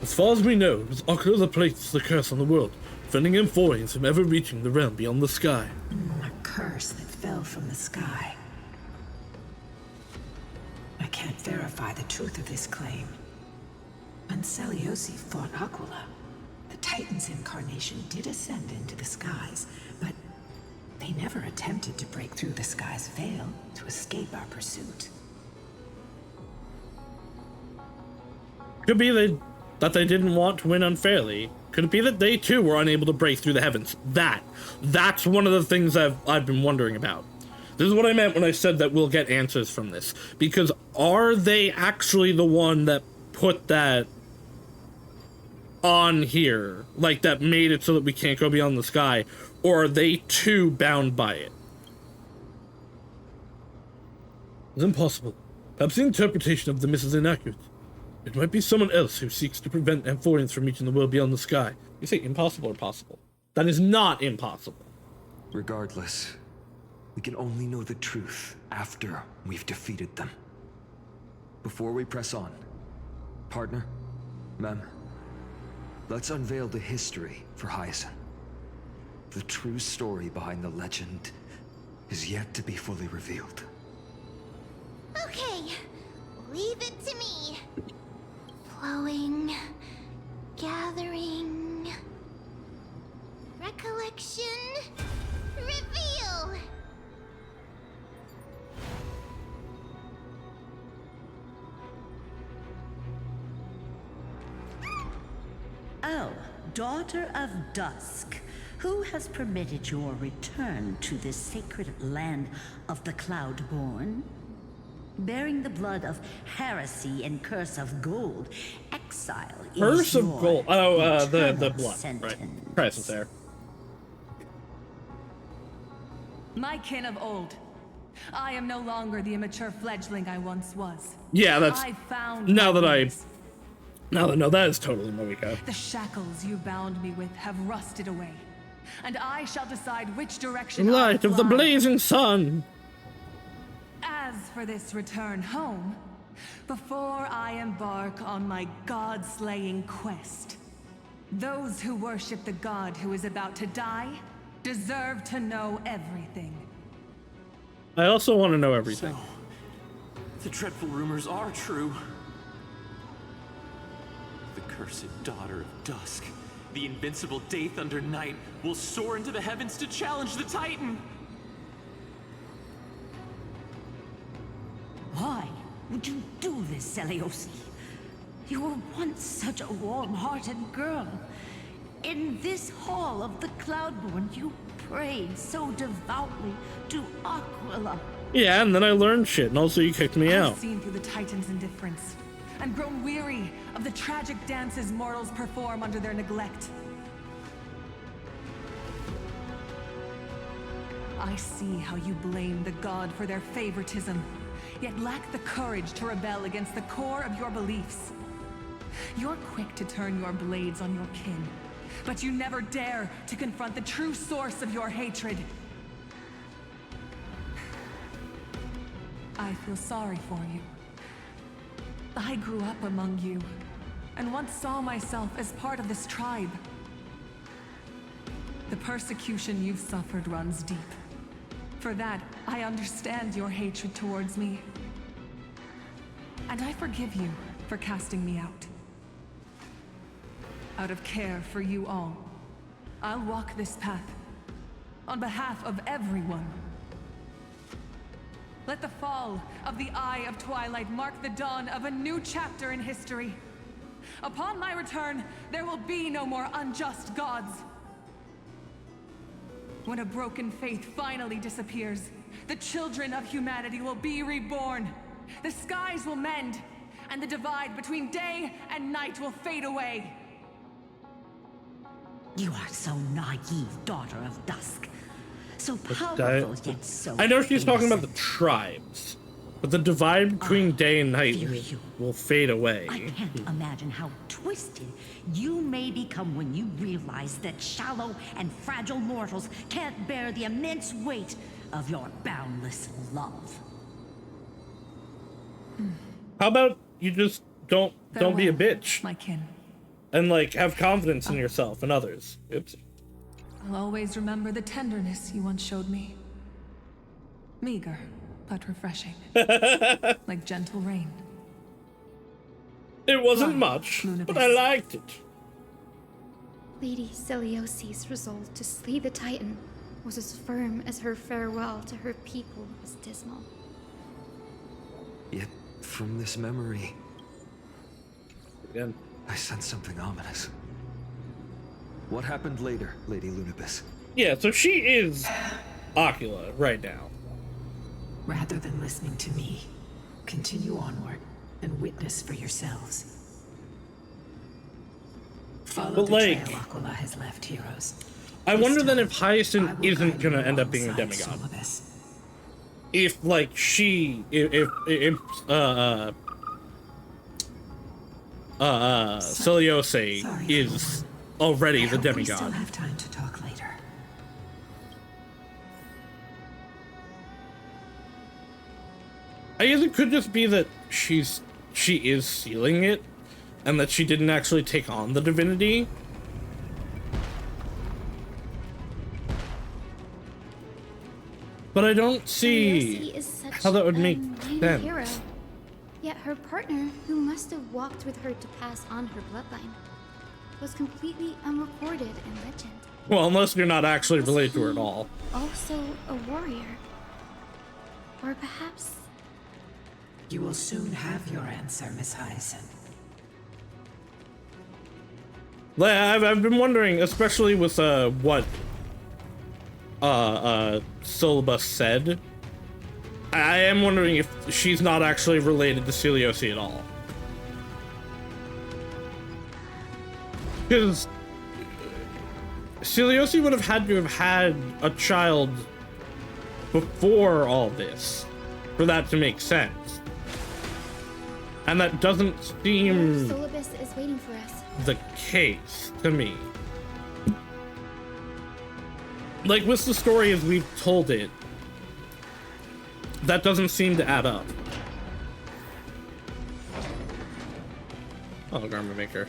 As far as we know, it was Aquila that placed the curse on the world, preventing Amphoreans from ever reaching the realm beyond the sky. A curse that fell from the sky. I can't verify the truth of this claim. When Seliosi fought Aquila, the Titan's incarnation did ascend into the skies, but they never attempted to break through the sky's veil to escape our pursuit. Could be that they didn't want to win unfairly. Could it be that they too were unable to break through the heavens? That's one of the things I've been wondering about. This is what I meant when I said that we'll get answers from this. Because are they actually the one that put that on here? Like, that made it so that we can't go beyond the sky? Or are they too bound by it? It's impossible. Perhaps the interpretation of the myth is inaccurate. It might be someone else who seeks to prevent Amphorians from reaching the world beyond the sky. You say impossible or possible? That is not impossible. Regardless, we can only know the truth after we've defeated them. Before we press on, partner, Mem, let's unveil the history for Hyacinth. The true story behind the legend is yet to be fully revealed. Okay, leave it to me. Flowing, gathering, recollection, reveal! Oh, daughter of dusk, who has permitted your return to this sacred land of the Cloudborn? Bearing the blood of heresy and curse of gold, exile Curse is of your gold. Oh, the eternal blood. sentence. Right. Price is there. My kin of old. I am no longer the immature fledgling I once was. Yeah, that's I found now that that is totally Moika. The shackles you bound me with have rusted away, and I shall decide which direction. Light of the blazing sun. As for this return home, before I embark on my god-slaying quest, those who worship the god who is about to die deserve to know everything. I also want to know everything. So, the dreadful rumors are true. The cursed daughter of dusk, the invincible Day Thunder Knight, will soar into the heavens to challenge the Titan. Why would you do this, Seliosi? You were once such a warm-hearted girl. In this hall of the Cloudborn, you prayed so devoutly to Aquila. Yeah, and then I learned shit, and also you kicked me out. I've seen through the Titan's indifference, and grown weary of the tragic dances mortals perform under their neglect. I see how you blame the god for their favoritism, yet lack the courage to rebel against the core of your beliefs. You're quick to turn your blades on your kin, but you never dare to confront the true source of your hatred. I feel sorry for you. I grew up among you, and once saw myself as part of this tribe. The persecution you've suffered runs deep. For that, I understand your hatred towards me. And I forgive you for casting me out. Out of care for you all, I'll walk this path on behalf of everyone. Let the fall of the Eye of Twilight mark the dawn of a new chapter in history. Upon my return, there will be no more unjust gods. When a broken faith finally disappears, the children of humanity will be reborn. The skies will mend, and the divide between day and night will fade away. You are so naive, daughter of dusk. So powerful, yet so I know she's talking about the innocent. tribes, but the divide between day and night will fade away. I can't imagine how twisted you may become when you realize that shallow and fragile mortals can't bear the immense weight of your boundless love. How about you just don't be a bitch, my kin, and like have confidence in yourself and others. Oops. I'll always remember the tenderness you once showed me. Meager, but refreshing. Like gentle rain. It wasn't much, but I liked it. Lady Celiosi's resolve to slay the Titan was as firm as her farewell to her people was dismal. Yet, from this memory, again, I sense something ominous. What happened later, Lady Lunibus? Yeah, so she is Aquila right now. Rather than listening to me, continue onward and witness for yourselves. Follow the trail Aquila has left, heroes. I wonder then if Hyacinth isn't gonna end up being a demigod. Solibus. If like she, if Celiose is already the demigod. We still have time to talk later. I guess it could just be that she is sealing it, and that she didn't actually take on the divinity. But I don't see how that would make sense. Hero. Yet her partner, who must have walked with her to pass on her bloodline, was completely unrecorded in legend. Well, unless you're not actually related to her at all. Also a warrior. Or perhaps... You will soon have your answer, Miss Hyacinth. I've been wondering, especially with what Syllabus said. I am wondering if she's not actually related to Celiose at all. Because Celiose would have had to have had a child before all this for that to make sense. And that doesn't seem Syllabus is waiting for us. the case to me. Like with the story as we've told it, that doesn't seem to add up. Oh, garment maker.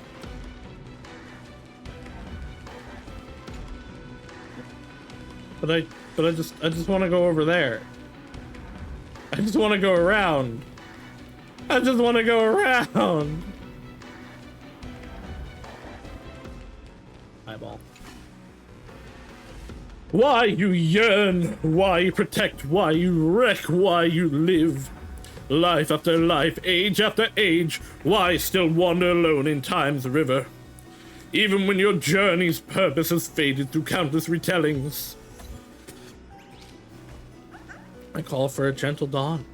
But I just want to go over there. I just want to go around. I just want to go around. Eyeball. Why you yearn, why you protect, why you wreck, why you live. Life after life, age after age, why still wander alone in time's river? Even when your journey's purpose has faded through countless retellings. I call for a gentle dawn.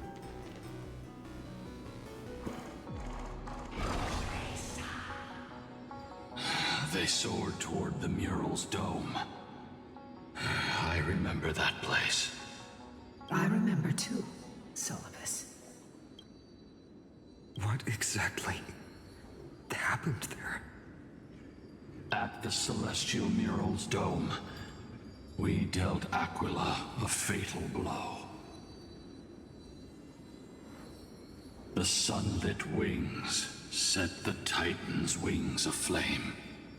They soared toward the mural's dome. I remember that place. I remember too, Syllabus. What exactly happened there? At the celestial mural's dome, we dealt Aquila a fatal blow. The sunlit wings set the Titan's wings aflame.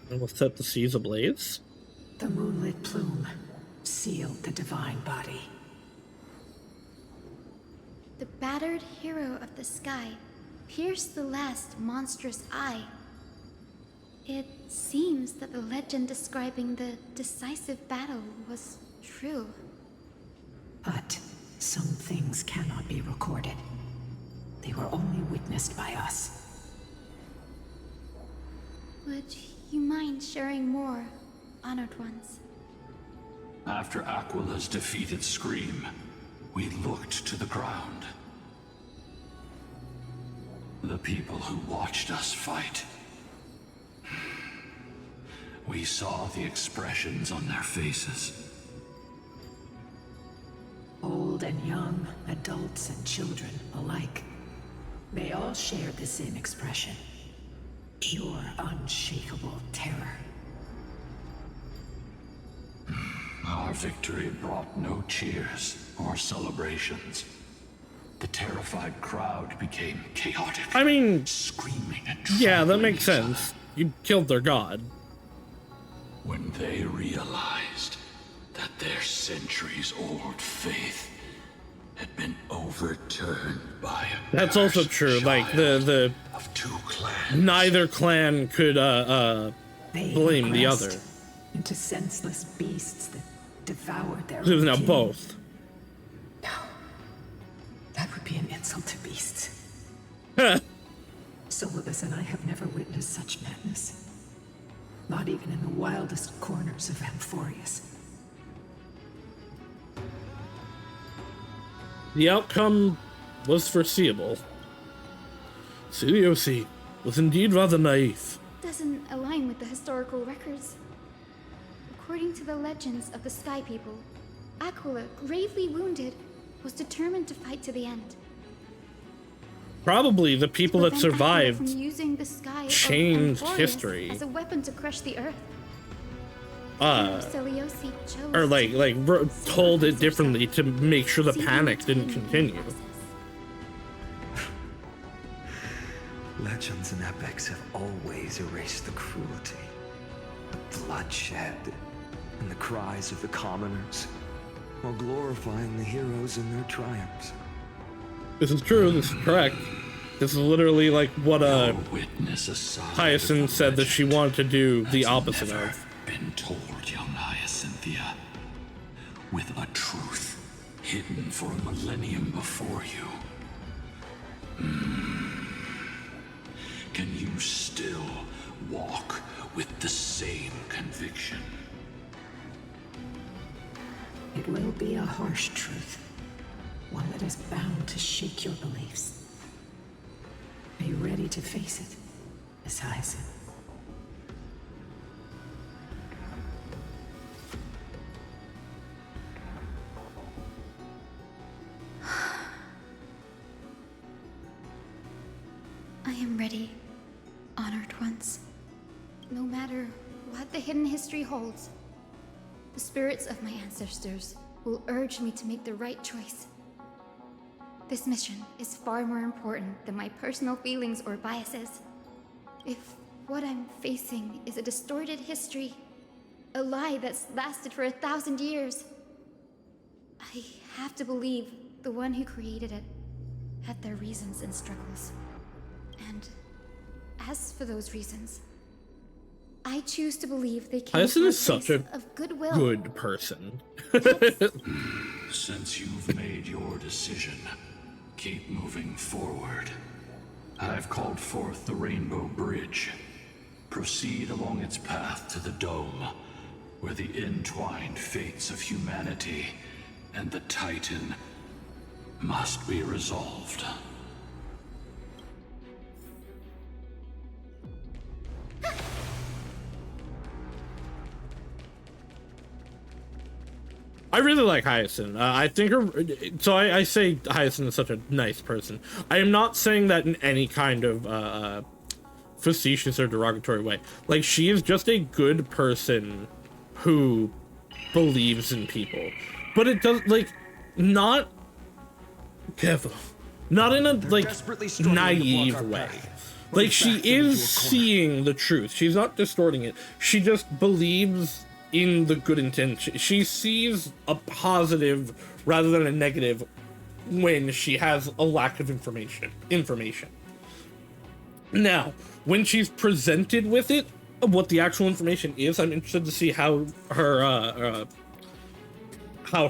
And we'll set the seas ablaze? The moonlit plume sealed the divine body. The battered hero of the sky pierced the last monstrous eye. It seems that the legend describing the decisive battle was true. But some things cannot be recorded. They were only witnessed by us. Would you mind sharing more, honored ones? After Aquila's defeated scream, we looked to the ground. The people who watched us fight. We saw the expressions on their faces. Old and young, adults and children alike. They all shared the same expression. Pure, unshakable terror. Our victory brought no cheers or celebrations. The terrified crowd became chaotic. I mean, screaming and yeah, that makes sense. You killed their god. When they realized that their centuries-old faith had been overturned by a That's also true. Like the of two clans. neither clan could blame the other. Into senseless beasts that devoured their It was own now kin. both. No. That would be an insult to beasts. Solus and I have never witnessed such madness. Not even in the wildest corners of Amphorius. The outcome was foreseeable. Celiosi was indeed rather naive. Doesn't align with the historical records. According to the legends of the Sky People, Aquila, gravely wounded, was determined to fight to the end. Probably the people that Prevent Aquila from survived using the sky of changed Amphorius history. as a weapon to crush the earth. Celiosi chose Or to told it differently to make sure the panic didn't continue. Legends and epics have always erased the cruelty, the bloodshed, and the cries of the commoners, while glorifying the heroes and their triumphs. This is true, this is correct. This is literally like what Hyacinth said that she wanted to do the opposite of. Been told, young Hyacinthia, with a truth hidden for a millennium before you. Can you still walk with the same conviction? It will be a harsh truth. One that is bound to shake your beliefs. Are you ready to face it, Miss Hyacinth? I am ready, honored ones. No matter what the hidden history holds, the spirits of my ancestors will urge me to make the right choice. This mission is far more important than my personal feelings or biases. If what I'm facing is a distorted history, a lie that's lasted for 1,000 years, I have to believe the one who created it had their reasons and struggles. And as for those reasons, I choose to believe they came from a is such place a of goodwill. good person. Since you've made your decision, keep moving forward. I've called forth the Rainbow Bridge. Proceed along its path to the Dome, where the entwined fates of humanity and the Titan must be resolved. I really like Hyacinth. I think I say Hyacinth is such a nice person. I am not saying that in any kind of facetious or derogatory way. Like, she is just a good person who believes in people. But it does, like, not careful. Not in a, like, naive way. Like, she is seeing the truth. She's not distorting it. She just believes in the good intention. She sees a positive rather than a negative when she has a lack of information. Now, when she's presented with it, what the actual information is, I'm interested to see how her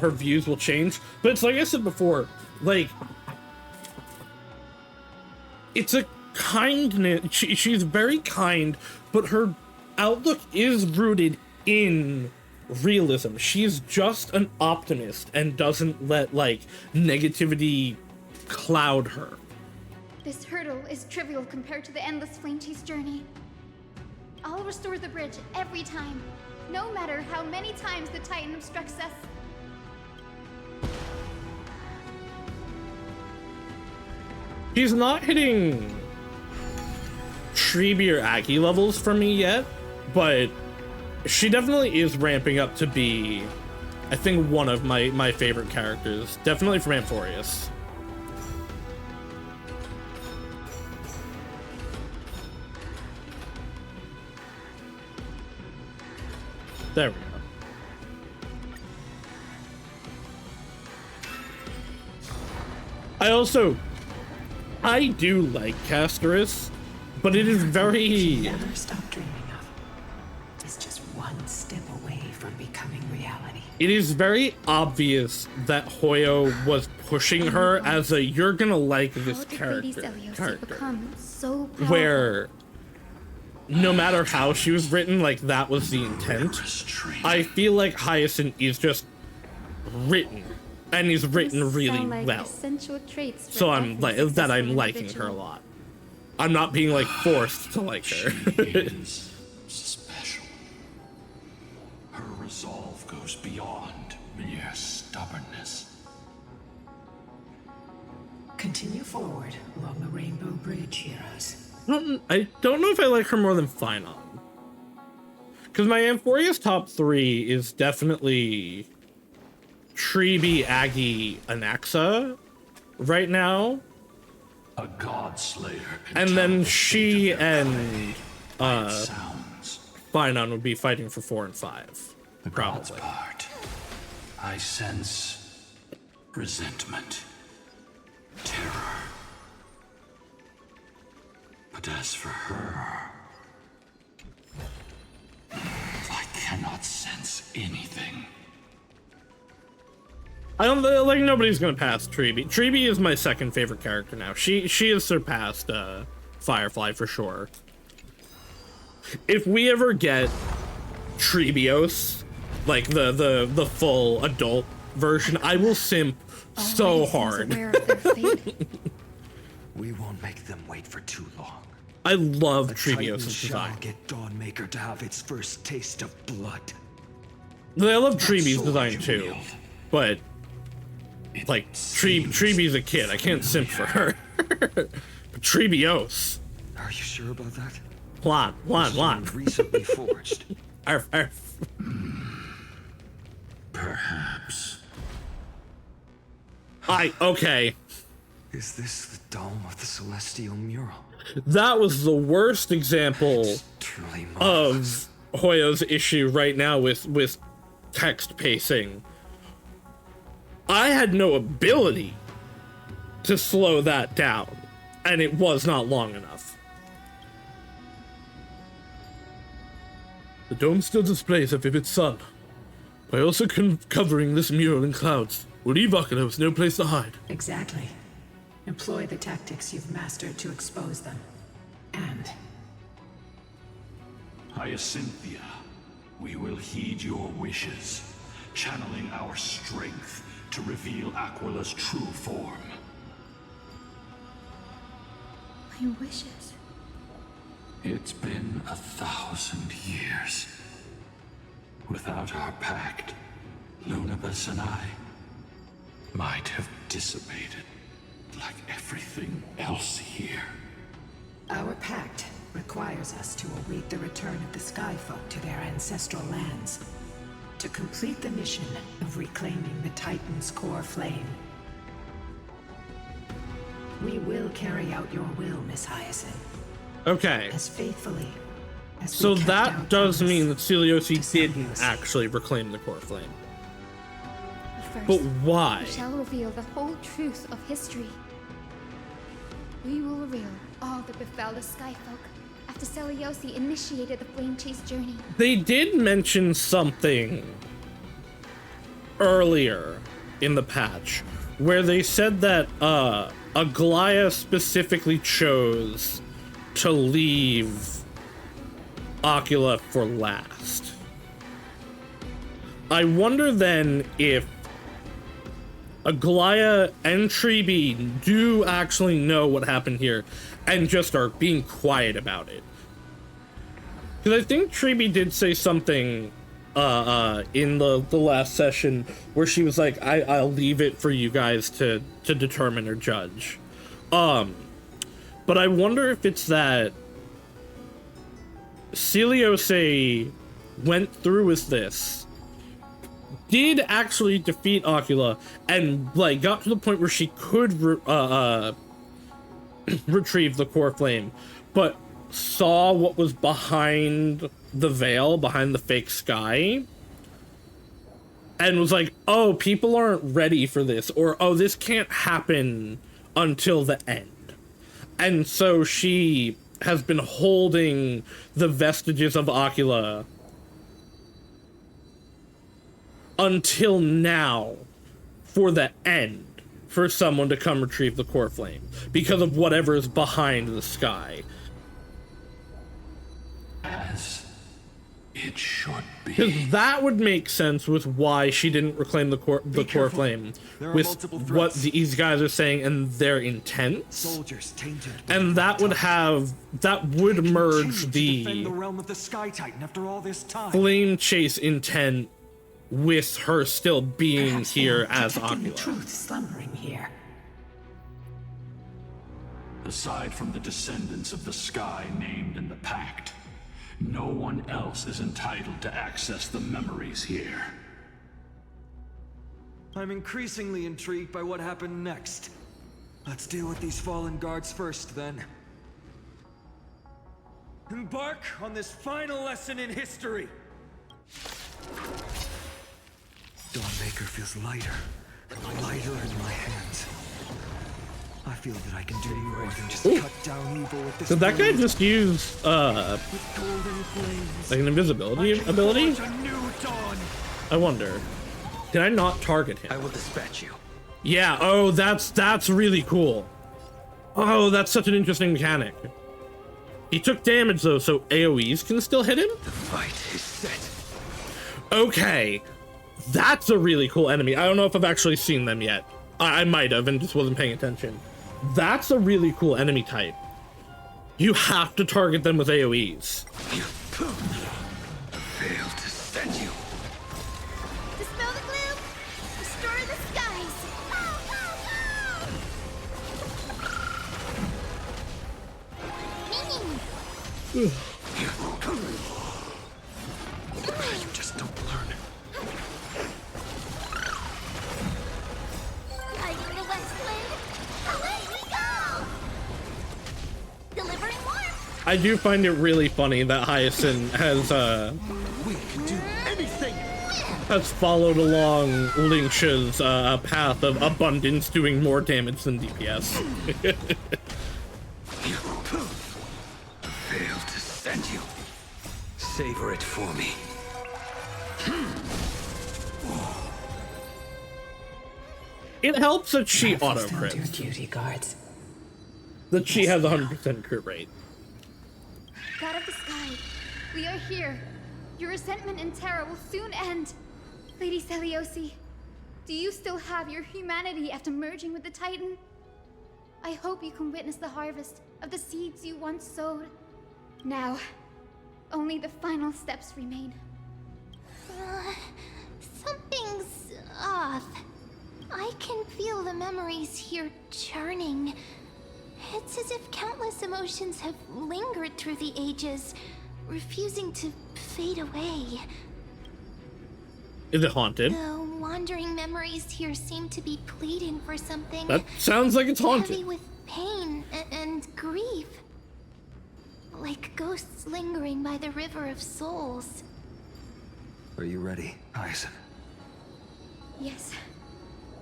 views will change. But it's like I said before, like, it's a kindness. She's very kind, but her outlook is rooted in realism. She's just an optimist and doesn't let, like, negativity cloud her. This hurdle is trivial compared to the endless flame chase journey. I'll restore the bridge every time, no matter how many times the Titan obstructs us. She's not hitting Treeby or Aki levels for me yet, but she definitely is ramping up to be, I think, one of my favorite characters. Definitely from Amphorius. There we go. I do like Castorus, but it is very... Never stop dreaming of. Is just one step away from becoming reality. It is very obvious that Hoyo was pushing her as a, you're gonna like this character. So where no matter how she was written, like that was the intent. I feel like Hyacinth is just written, and he's written really well. So I'm like that. I'm liking her a lot. I'm not being like forced to like her. She is special. Her resolve goes beyond mere stubbornness. Continue forward along the Rainbow Bridge, heroes. I don't know if I like her more than Phynon. Because my Amphoria's top 3 is definitely Treeby, Aggie, Anaxa right now. A god slayer. And then she and Phynon would be fighting for 4 and 5. The god's part. I sense resentment, terror. But as for her, I cannot sense anything. I don't like nobody's gonna pass Treeby. Treeby is my second favorite character now. She has surpassed Firefly for sure. If we ever get Treebios, like the full adult version, I will simp so hard. We won't make them wait for too long. I love Treebios' design. Get Dawnmaker to have its first taste of blood. I love Treeby's design too, but like Treeby's a kid. I can't simp for her. But Treebios. Are you sure about that? Plan. Recently forged. Arf, arf. Perhaps. Okay. Is this the dome of the celestial mural? That was the worst example of Hoyo's issue right now with text pacing. I had no ability to slow that down, and it was not long enough. The dome still displays a vivid sun. By also covering this mural in clouds, would leave Akira no place to hide. Exactly. Employ the tactics you've mastered to expose them. And... Hyacinthia, we will heed your wishes, channeling our strength to reveal Aquila's true form. My wishes? It's been 1,000 years. Without our pact, Lunabus and I might have dissipated like everything else here. Our pact requires us to await the return of the Skyfolk to their ancestral lands, to complete the mission of reclaiming the Titan's core flame. We will carry out your will, Miss Hyacinth. Okay. As faithfully as so we kept that our does promise mean that Celiosi to didn't actually reclaim the core flame. First, But why? we shall reveal the whole truth of history. We will reveal all that befell the Skyfolk after Celiosi initiated the Flame Chase journey. They did mention something earlier in the patch where they said that Aglaya specifically chose to leave Ocula for last. I wonder then if Aglaya and Treeby do actually know what happened here and just are being quiet about it. Because I think Treeby did say something in the last session where she was like, I'll leave it for you guys to determine or judge. But I wonder if it's that Celiose went through with this, did actually defeat Ocula, and like got to the point where she could retrieve the core flame, but saw what was behind the veil, behind the fake sky, and was like, oh, people aren't ready for this, or oh, this can't happen until the end. And so she has been holding the vestiges of Aquila until now for the end, for someone to come retrieve the core flame because of whatever is behind the sky. As it should be. Because that would make sense with why she didn't reclaim the core flame, with what these guys are saying and their intent. Soldiers tainted. And that would merge Defend the realm of the Sky Titan after all this time. flame chase intent with her still being Perhaps here they are as detecting the Aquila. truth slumbering here. Aside from the descendants of the sky named in the pact, no one else is entitled to access the memories here. I'm increasingly intrigued by what happened next. Let's deal with these fallen guards first, then. Embark on this final lesson in history! Dawnmaker feels lighter in my hands. I feel that I can do more than just cut down evil with this. Did that guy blade. just use With golden flames, like an invisibility ability? forge a new dawn. I wonder. Can I not target him? I will dispatch you. Yeah, oh, that's really cool. Oh, that's such an interesting mechanic. He took damage though, so AoEs can still hit him? The fight is set. Okay. That's a really cool enemy. I don't know if I've actually seen them yet. I might have and just wasn't paying attention. That's a really cool enemy type. You have to target them with AoEs. Failed to send you. Dispel the gloom! Restore the skies! You just don't learn. Lighting the west wind! Away we go! Delivering warmth! I do find it really funny that Hyacinth We can do anything. has followed along Lynch's path of abundance, doing more damage than DPS. Failed to send you. Savor it for me. It helps that she You have auto fulfilled your crits. duty, guards. That she has 100% crit rate. God of the sky, we are here. Your resentment and terror will soon end. Lady Celiosi, do you still have your humanity after merging with the Titan? I hope you can witness the harvest of the seeds you once sowed. Now, only the final steps remain. Something's off. I can feel the memories here churning. It's as if countless emotions have lingered through the ages, refusing to fade away. Is it haunted? The wandering memories here seem to be pleading for something. That sounds like it's haunted. Heavy with pain and grief. Like ghosts lingering by the river of souls. Are you ready, Hyacinth? Yes.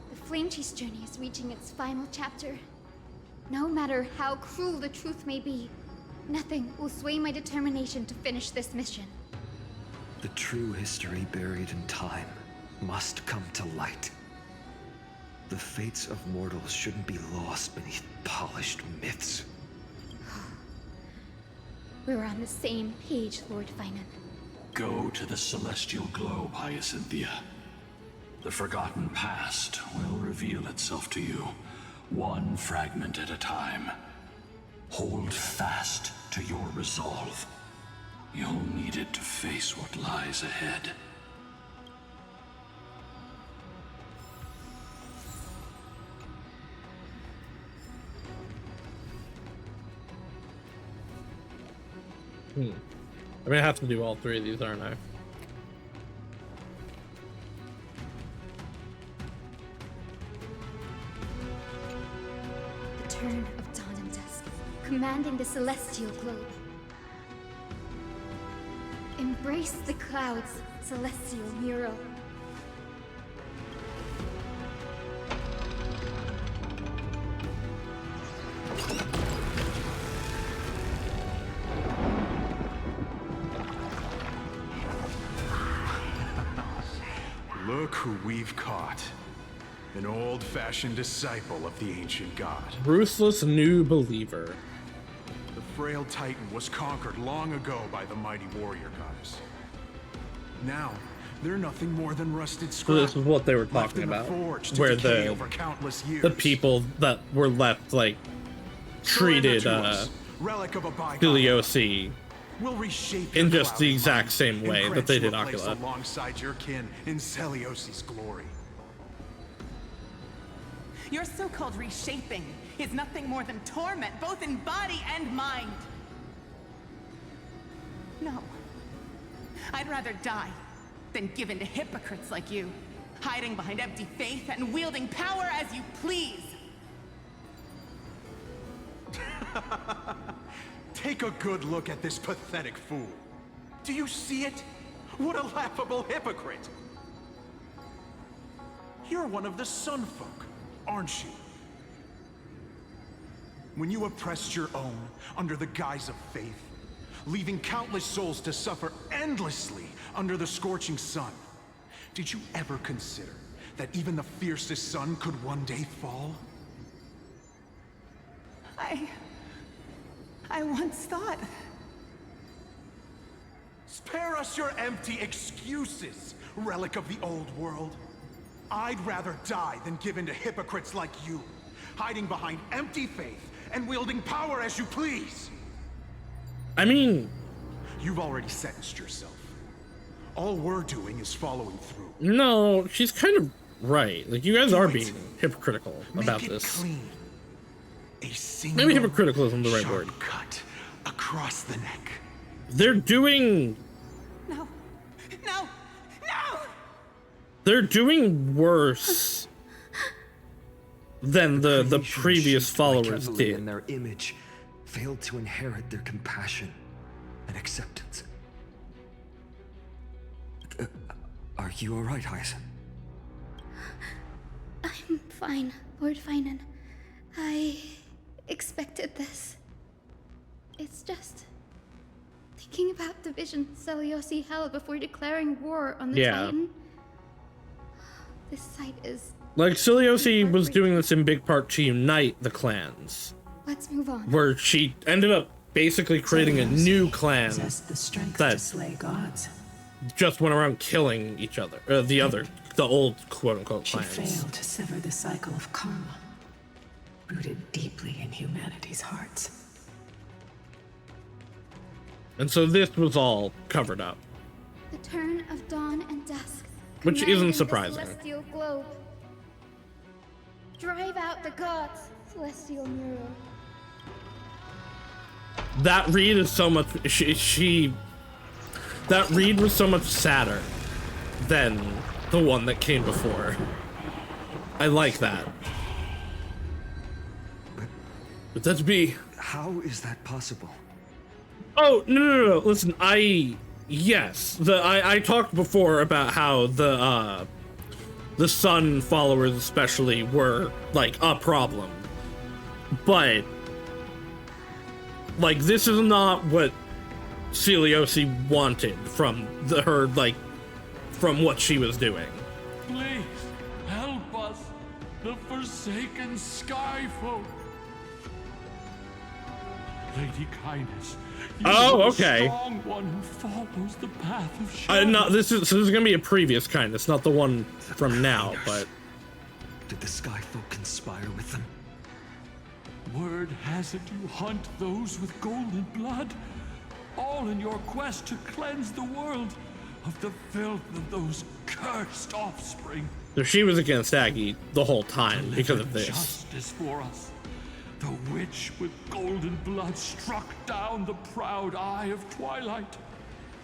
The Flame Chase journey is reaching its final chapter. No matter how cruel the truth may be, nothing will sway my determination to finish this mission. The true history buried in time must come to light. The fates of mortals shouldn't be lost beneath polished myths. We're on the same page, Lord Finan. Go to the celestial globe, Hyacinthia. The forgotten past will reveal itself to you, one fragment at a time. Hold fast to your resolve. You'll need it to face what lies ahead. I'm gonna have to do all three of these, aren't I? The turn of dawn and dusk, commanding the celestial globe. Embrace the clouds, celestial Miro. who we've caught. An old-fashioned disciple of the ancient god. Ruthless new believer. The frail titan was conquered long ago by the mighty warrior goddess. Now, they're nothing more than rusted scrap. So this is what they were talking about, where the people that were left, like, treated Filiosi in just the exact same way that they did Aquila. Alongside your kin in Celiosi's glory. Your so-called reshaping is nothing more than torment, both in body and mind. No. I'd rather die than give in to hypocrites like you, hiding behind empty faith and wielding power as you please. Take a good look at this pathetic fool. Do you see it? What a laughable hypocrite! You're one of the Sun Folk, aren't you? When you oppressed your own under the guise of faith, leaving countless souls to suffer endlessly under the scorching sun, did you ever consider that even the fiercest sun could one day fall? I once thought... Spare us your empty excuses, relic of the old world. I'd rather die than give in to hypocrites like you, hiding behind empty faith and wielding power as you please. I mean... You've already sentenced yourself. All we're doing is following through. No, she's kind of right. Like, you guys are being hypocritical about this. Clean. Maybe hypocritical isn't the right word. Cut across the neck. They're doing... No. They're doing worse than the previous followers did. In their image, failed to inherit their compassion and acceptance. Are you all right, Hyacin? I'm fine, Lord Finan. I expected this. It's just thinking about the vision Celiosi held before declaring war on the Titan. This site is... Like, Celiosi was doing this in big part to unite the clans. Let's move on. Where she ended up basically creating a new clan that just went around killing each other. The old quote-unquote clans. She failed to sever the cycle of karma, rooted deeply in humanity's hearts. And so this was all covered up. The turn of dawn and dusk. Which isn't surprising. Celestial globe. Drive out the gods, celestial mirror. That read is so much... That read was so much sadder than the one that came before. I like that. But that's B. How is that possible? Oh, no. Listen, yes. I talked before about how the Sun followers especially were, like, a problem. But, like, this is not what Celiosi wanted from from what she was doing. Please, help us, the forsaken Skyfolk. Lady Kindness, you are okay. the strong one who follows the path of shadow. No, this is gonna be a previous Kindness, not the one from now, but... Did the Skyfolk conspire with them? Word has it you hunt those with golden blood, all in your quest to cleanse the world of the filth of those cursed offspring. So she was against Aggie the whole time because of this. Justice for us. The witch with golden blood struck down the proud eye of twilight,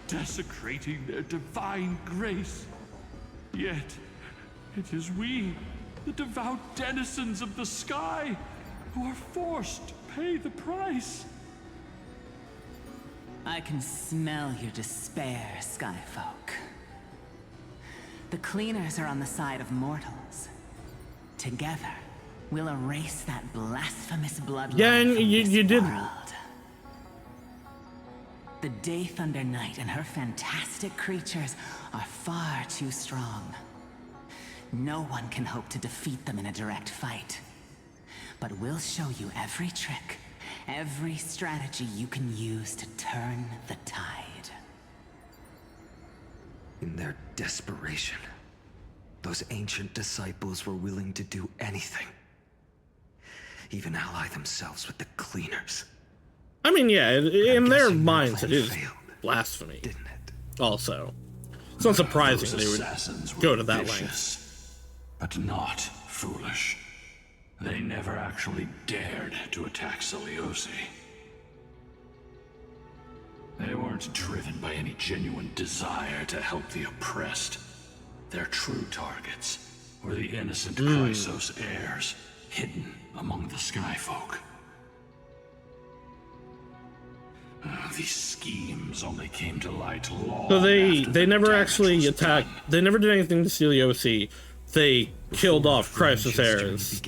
desecrating their divine grace. Yet, it is we, the devout denizens of the sky, who are forced to pay the price. I can smell your despair, Skyfolk. The cleaners are on the side of mortals. Together, we'll erase that blasphemous bloodline from this world. The Day Thunder Knight and her fantastic creatures are far too strong. No one can hope to defeat them in a direct fight. But we'll show you every trick, every strategy you can use to turn the tide. In their desperation, those ancient disciples were willing to do anything. Even ally themselves with the cleaners. I mean, yeah, in their minds it is blasphemy. Didn't it? Also. It's not surprising they would go to that length. But not foolish. They never actually dared to attack Seleuci. They weren't driven by any genuine desire to help the oppressed. Their true targets were the innocent Chrysos heirs, hidden among the Skyfolk. These schemes only came to light long So they never actually attacked. They never did anything to Seleuci. They killed off Chrysos heirs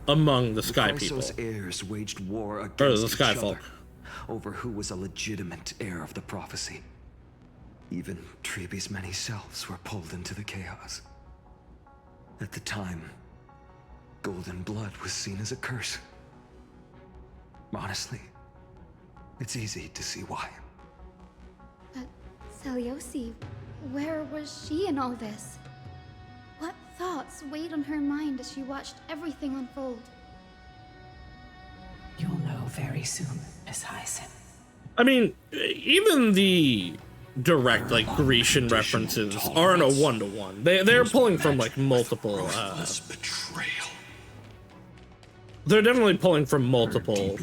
among the Sky people. Chrysos heirs waged war Or against the each Skyfolk. other over who was a legitimate heir of the prophecy. Even Trebi's many selves were pulled into the chaos. At the time, golden blood was seen as a curse. Honestly, it's easy to see why. But Seleuci, where was she in all this? What thoughts weighed on her mind as she watched everything unfold? You'll know very soon, Miss Hyson. I mean, even the direct, like, Grecian references aren't a one-to-one. They're pulling from, like, multiple, betrayal. They're definitely pulling from multiple,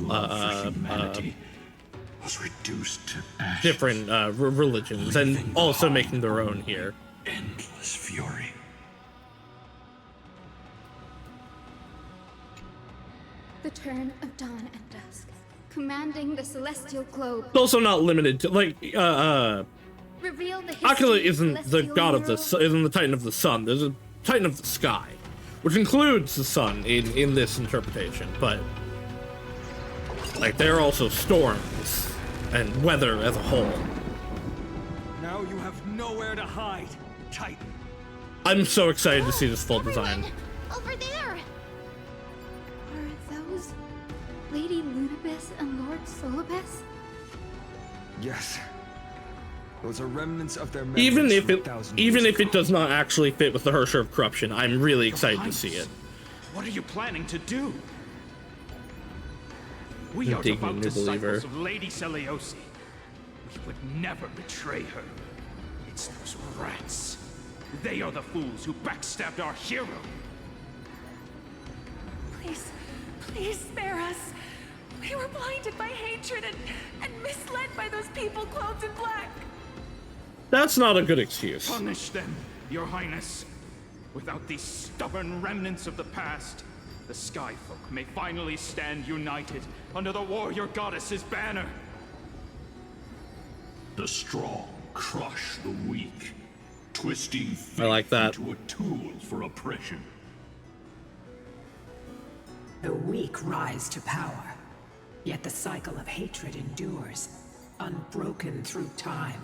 was reduced to ash. different, religions, and also making their own here. Endless fury. The turn of dawn and dusk, commanding the celestial globe. It's also not limited to, like, Reveal the history Akela of isn't the celestial god of the world. isn't the titan of the sun. There's a titan of the sky, which includes the sun in this interpretation. But like, there are also storms and weather as a whole. Now you have nowhere to hide, Titan. I'm so excited to see this full design. Over there! Are those Lady Lunabis and Lord Solibus? Yes. Those are remnants of their Even memories if from it 1,000 even years if it does not actually fit with the Hersher of Corruption, I'm really excited to see it. What are you planning to do? We are Indignant devout new disciples believer. of Lady Seleuci. We would never betray her. It's those rats. They are the fools who backstabbed our hero. Please, please spare us. We were blinded by hatred and misled by those people clothed in black. That's not a good excuse. Punish them, Your Highness. Without these stubborn remnants of the past, the Skyfolk may finally stand united under the warrior goddess's banner. The strong crush the weak, twisting faith I like that. into a tool for oppression. The weak rise to power, yet the cycle of hatred endures, unbroken through time.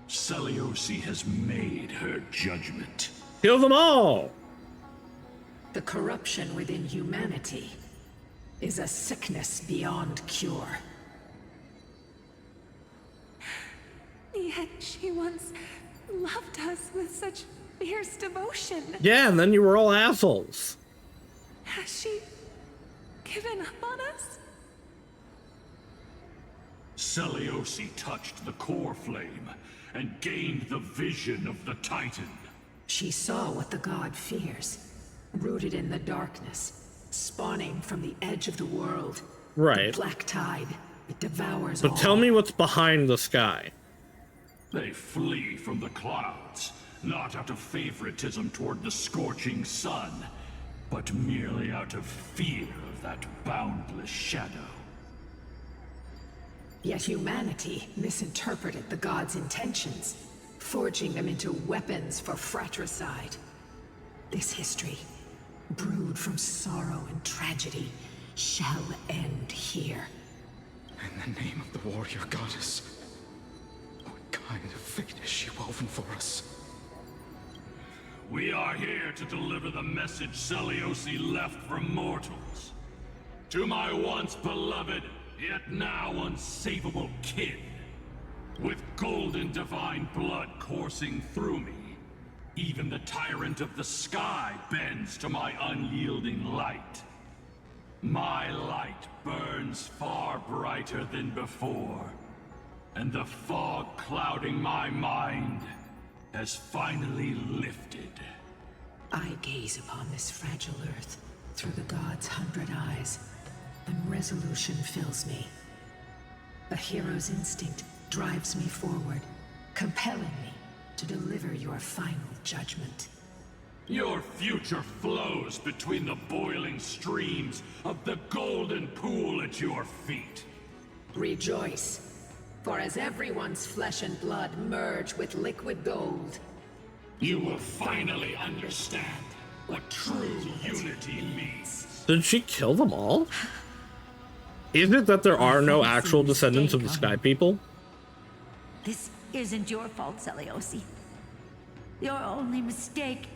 Seleuci has made her judgment. Kill them all! The corruption within humanity is a sickness beyond cure. Yet she once loved us with such fierce devotion. Yeah, and then you were all assholes. Has she given up on us? Seleuci touched the core flame and gained the vision of the Titan. She saw what the god fears, rooted in the darkness, spawning from the edge of the world. Right. The black tide, it devours But all. tell me what's behind the sky. They flee from the clouds, not out of favoritism toward the scorching sun, but merely out of fear of that boundless shadow. Yet humanity misinterpreted the god's intentions, forging them into weapons for fratricide. This history, brewed from sorrow and tragedy, shall end here. In the name of the warrior goddess, what kind of fate has she woven for us? We are here to deliver the message Seliosi left for mortals. To my once beloved, yet now unsavable kin. With golden divine blood coursing through me, even the tyrant of the sky bends to my unyielding light. My light burns far brighter than before, and the fog clouding my mind has finally lifted. I gaze upon this fragile earth through the gods' 100 eyes, and resolution fills me. A hero's instinct drives me forward, compelling me to deliver your final judgment. Your future flows between the boiling streams of the golden pool at your feet. Rejoice, for as everyone's flesh and blood merge with liquid gold, you will finally understand what true unity means. Did she kill them all? Is it that there are no actual descendants of the Sky People? This isn't your fault, Seliosi. Your only mistake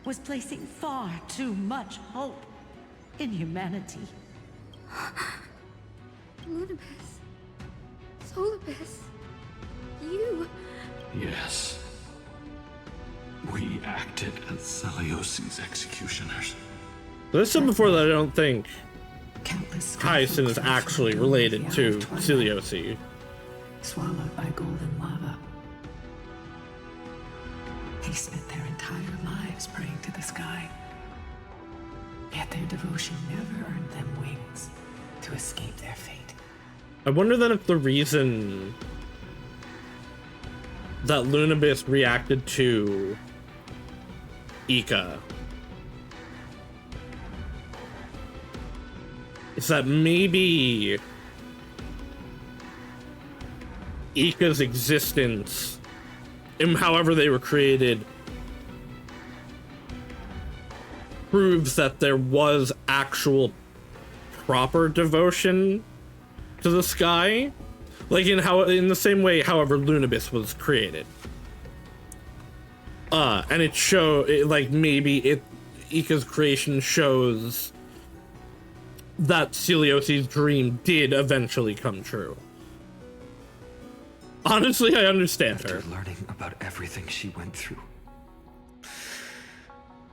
was placing far too much hope in humanity. Lunabis. Solibus. You. Yes. We acted as Seliosi's executioners. But I said before that I don't think Hyacinth is actually related to Seliosi. Swallowed by golden lava. They spent their entire lives praying to the sky. Yet their devotion never earned them wings to escape their fate. I wonder then if the reason that Lunabis reacted to Ika is that maybe Ika's existence, and however they were created, proves that there was actual proper devotion to the sky, like in the same way however Lunabis was created. And maybe Ika's creation shows that Seliosi's dream did eventually come true. Honestly, I understand her. After learning about everything she went through,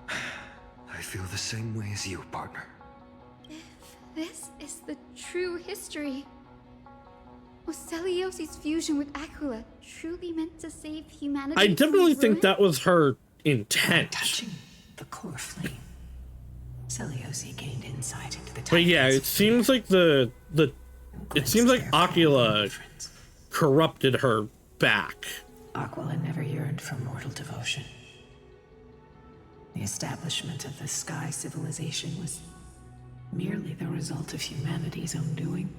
I feel the same way as you, partner. If this is the true history, was Seliosi's fusion with Aquila truly meant to save humanity? I definitely think that was her intent. Touching the core flame, Seliosi gained insight into the But yeah, it seems like it seems like Aquila corrupted her back. Aquila never yearned for mortal devotion. The establishment of the sky civilization was merely the result of humanity's own doing.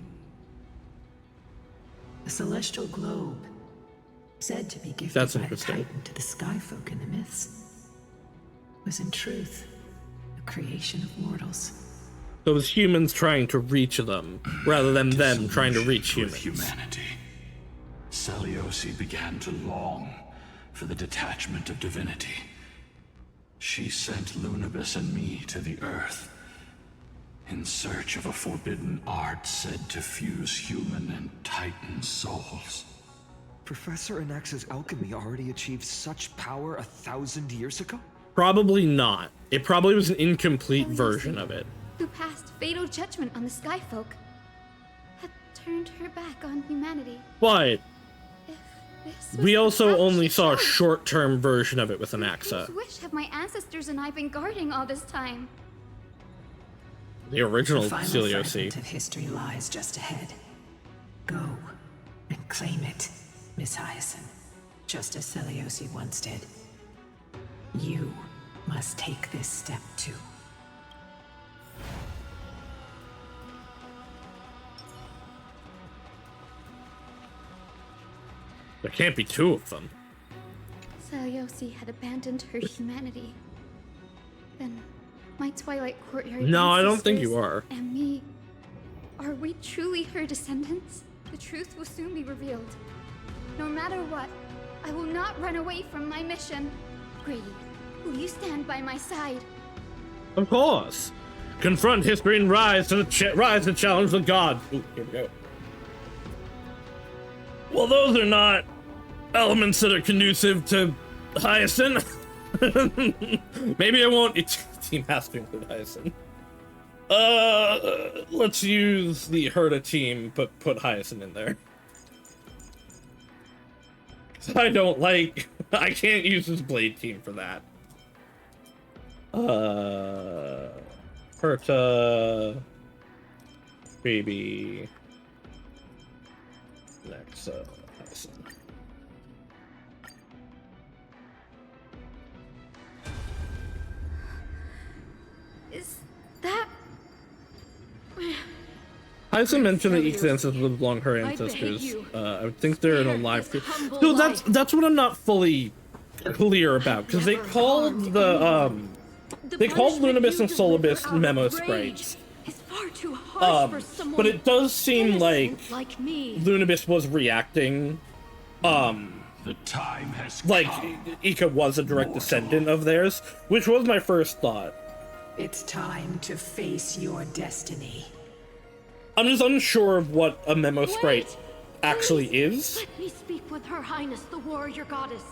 The celestial globe, said to be gifted by the Titan to the sky folk in the myths, was in truth a creation of mortals. So it was humans trying to reach them, rather than them trying to reach humans. Humanity. Seliosi began to long for the detachment of divinity. She sent Lunabis and me to the Earth in search of a forbidden art said to fuse human and Titan souls. Professor Anax's alchemy already achieved such power 1,000 years ago? Probably not. It probably was an incomplete version of it. Who passed fatal judgment on the sky folk, had turned her back on humanity. But This was we the also path only she saw a chose. short-term version of it with Anaxa. Whose wish have my ancestors and I been guarding all this time? The original The final Seliosi. fragment of history lies just ahead. Go and claim it, Miss Hyacinth, just as Seliosi once did. You must take this step too. There can't be two of them. Seliosi had abandoned her humanity. Then, my Twilight Courtyard No, I don't think ancestors you are. And me. Are we truly her descendants? The truth will soon be revealed. No matter what, I will not run away from my mission. Grady, Will you stand by my side? Of course. Confront history and rise to challenge the gods. Ooh, here we go. Well, those are not elements that are conducive to Hyacinth. Maybe I won't. Team has to include Hyacinth. Let's use the Herta team, but put Hyacinth in there. I don't like. I can't use this Blade team for that. Herta, baby, next, Hyacinth. Is that... Hyacinth mentioned that each ancestor lived along her ancestors. I would think they're in a live feed. No, that's what I'm not fully clear about, because they called they called Lunibus and Solibus memo sprites. But it does seem like Lunibus was reacting. The time has like come. Ika was a direct descendant of theirs, which was my first thought. It's time to face your destiny. I'm just unsure of what a memo sprite actually is. Let me speak with Her Highness, the warrior goddess.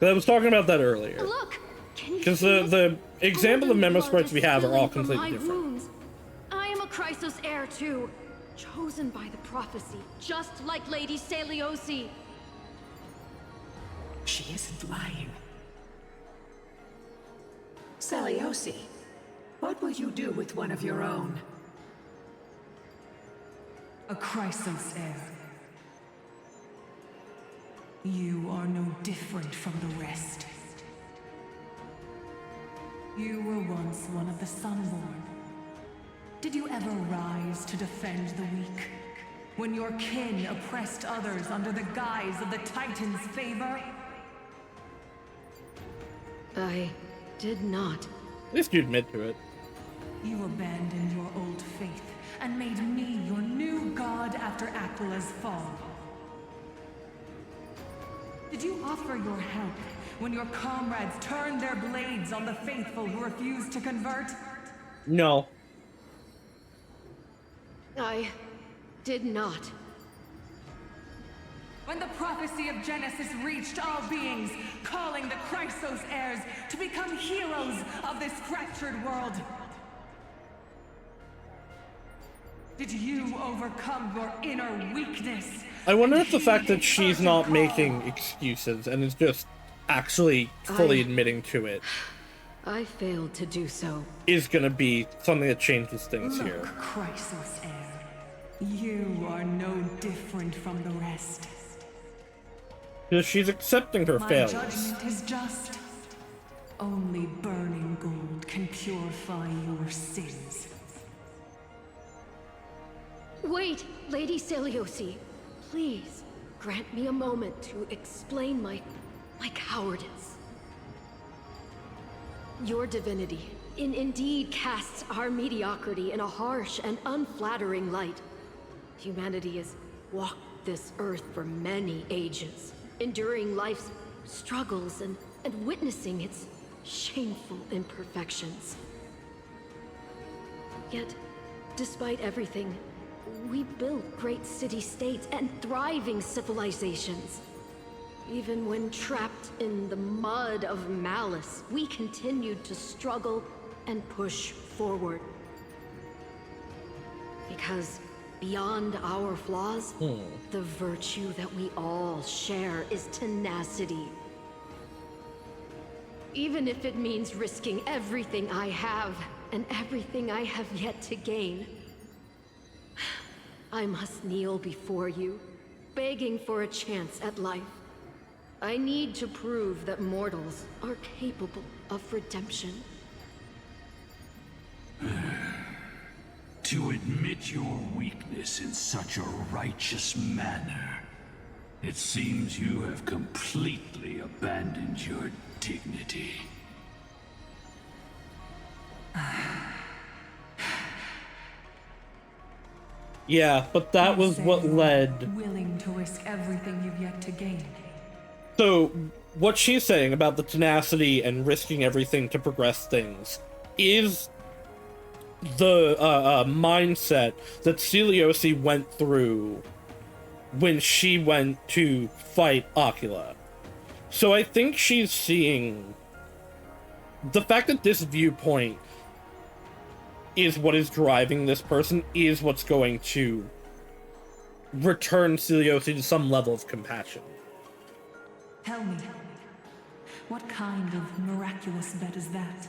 I was talking about that earlier. Look, because the example of memo sprites we have are all completely different. Wounds. I am a Chrysos heir too, chosen by the prophecy, just like Lady Seliosi. She isn't lying. Seliosi, what will you do with one of your own? A Chrysos heir. You are no different from the rest. You were once one of the Sunborn. Did you ever rise to defend the weak? When your kin oppressed others under the guise of the Titan's favor? I did not. At least you admit to it. You abandoned your old faith and made me your new god after Aquila's fall. Did you offer your help when your comrades turned their blades on the faithful who refused to convert? No. I did not. When the prophecy of Genesis reached all beings, calling the Chrysos heirs to become heroes of this fractured world, did you overcome your inner weakness? I wonder if the fact that she's not making excuses and is just actually fully admitting to it I failed to do so. is gonna be something that changes things Look, here. Chrysos heir, you are no different from the rest. Because she's accepting her My failures. judgment is just. Only burning gold can purify your sins. Wait, Lady Seliosi. Please, grant me a moment to explain my cowardice. Your divinity indeed casts our mediocrity in a harsh and unflattering light. Humanity has walked this earth for many ages, enduring life's struggles and witnessing its shameful imperfections. Yet, despite everything, we built great city-states and thriving civilizations. Even when trapped in the mud of malice, we continued to struggle and push forward. Because beyond our flaws, the virtue that we all share is tenacity. Even if it means risking everything I have and everything I have yet to gain. I must kneel before you, begging for a chance at life. I need to prove that mortals are capable of redemption. To admit your weakness in such a righteous manner, it seems you have completely abandoned your dignity. Yeah, but that was what led Willing to risk everything you've yet to gain. So what she's saying about the tenacity and risking everything to progress things is the mindset that Celiosi went through when she went to fight Aquila. So I think she's seeing the fact that this viewpoint is what is driving this person is what's going to return Celiosi to some level of compassion. Tell me, what kind of miraculous bet is that?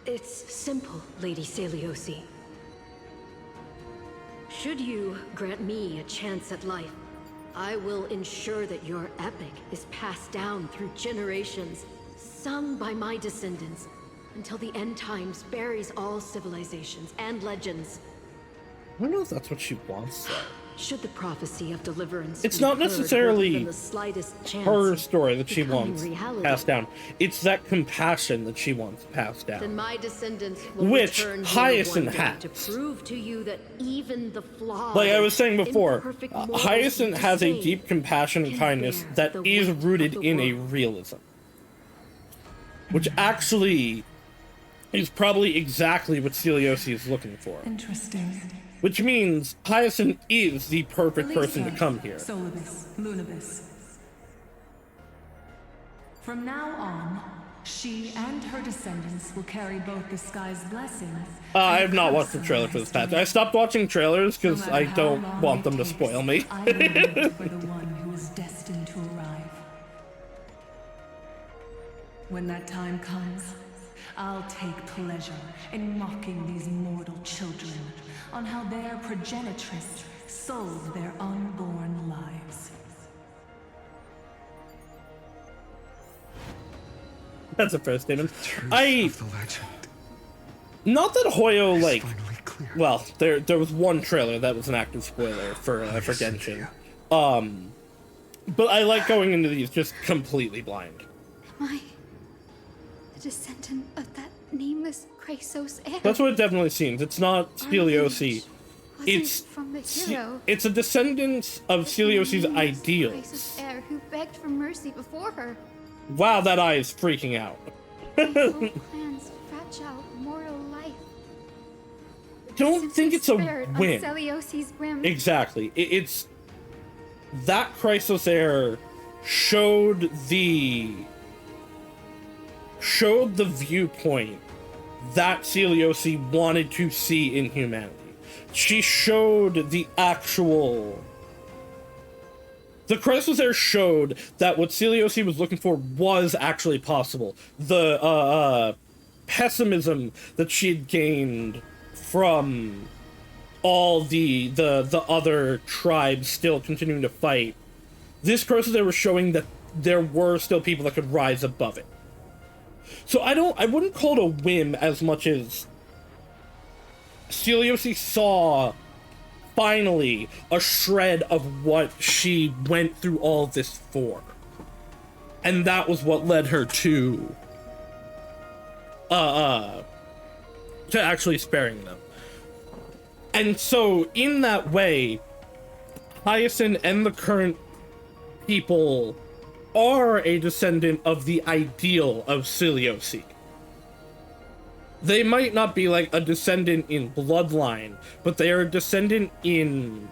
It's simple, Lady Celiosi. Should you grant me a chance at life, I will ensure that your epic is passed down through generations, sung by my descendants, until the end times buries all civilizations and legends. I don't know if that's what she wants, though. Should the prophecy of deliverance It's be not heard necessarily within the slightest chance her story that she becoming wants reality, passed down. It's that compassion that she wants passed then down. my descendants will Which return here Hyacinth one day has. to prove to you that even the flawed, Like I was saying before, imperfect mortals Hyacinth of has a Spain deep compassion and can kindness bear that the is weight of rooted the in a world. realism. Which actually is probably exactly what Celiosi is looking for. Interesting. Which means Hyacinth is the perfect person to come here. Solibus, Lunibus. From now on, she and her descendants will carry both the sky's blessings. I have not watched the trailer for this patch. I stopped watching trailers because I don't want them to spoil me. I will wait for the one who is destined to arrive. When that time comes, I'll take pleasure in mocking these mortal children on how their progenitress sold their unborn lives. That's a fair statement. Not that Hoyo, like... Well, there was one trailer that was an active spoiler for Genshin. But I like going into these just completely blind. Am I the descendant of that nameless Chrysos heir? That's what it definitely seems. It's not Celiosi. It's from the hero. it's a descendant of Celiosi's The nameless ideals. Chrysos heir who begged for mercy before her. Wow, that eye is freaking out. Plans fragile mortal life. Don't think it's a Spared on win. Celiosi's whim. Exactly. It's that Chrysos heir showed the viewpoint that Celiosi wanted to see in humanity. She showed the actual... The Chrysos heir showed that what Celiosi was looking for was actually possible. The pessimism that she had gained from all the other tribes still continuing to fight. This Chrysos heir was showing that there were still people that could rise above it. So I wouldn't call it a whim as much as Celiosi saw finally a shred of what she went through all this for. And that was what led her to actually sparing them. And so in that way, Hyacinth and the current people are a descendant of the ideal of Celiosi. They might not be like a descendant in bloodline, but they are a descendant in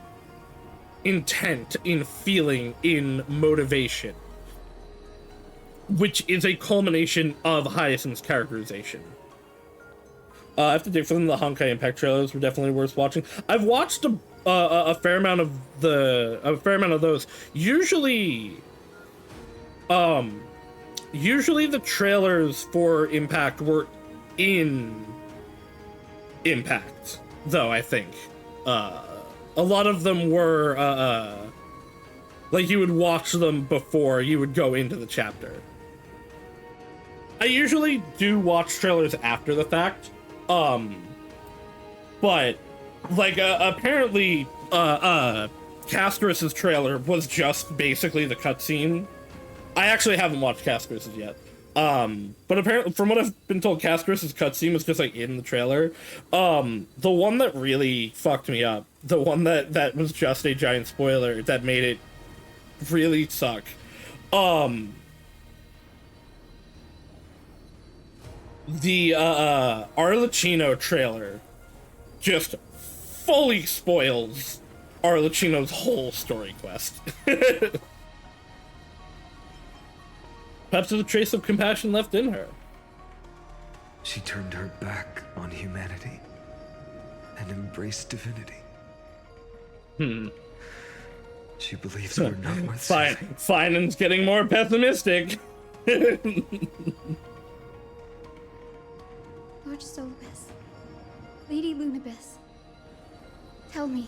intent, in feeling, in motivation. Which is a culmination of Hyacinth's characterization. I have to dig for them. The Honkai Impact trailers were definitely worth watching. I've watched a fair amount of those. Usually the trailers for Impact were in Impact, though, I think. A lot of them were, like, you would watch them before you would go into the chapter. I usually do watch trailers after the fact, but, like, apparently, Castorus's trailer was just basically the cutscene. I actually haven't watched Castorus's yet. But apparently, from what I've been told, Castorus's cutscene was just, like, in the trailer. The one that really fucked me up, the one that was just a giant spoiler that made it really suck. The Arlecchino trailer just fully spoils Arlecchino's whole story quest. Perhaps there's a trace of compassion left in her. She turned her back on humanity and embraced divinity. She believes we're not worth saving. Finan's getting more pessimistic. Lord Solibus, Lady Lunibus, tell me,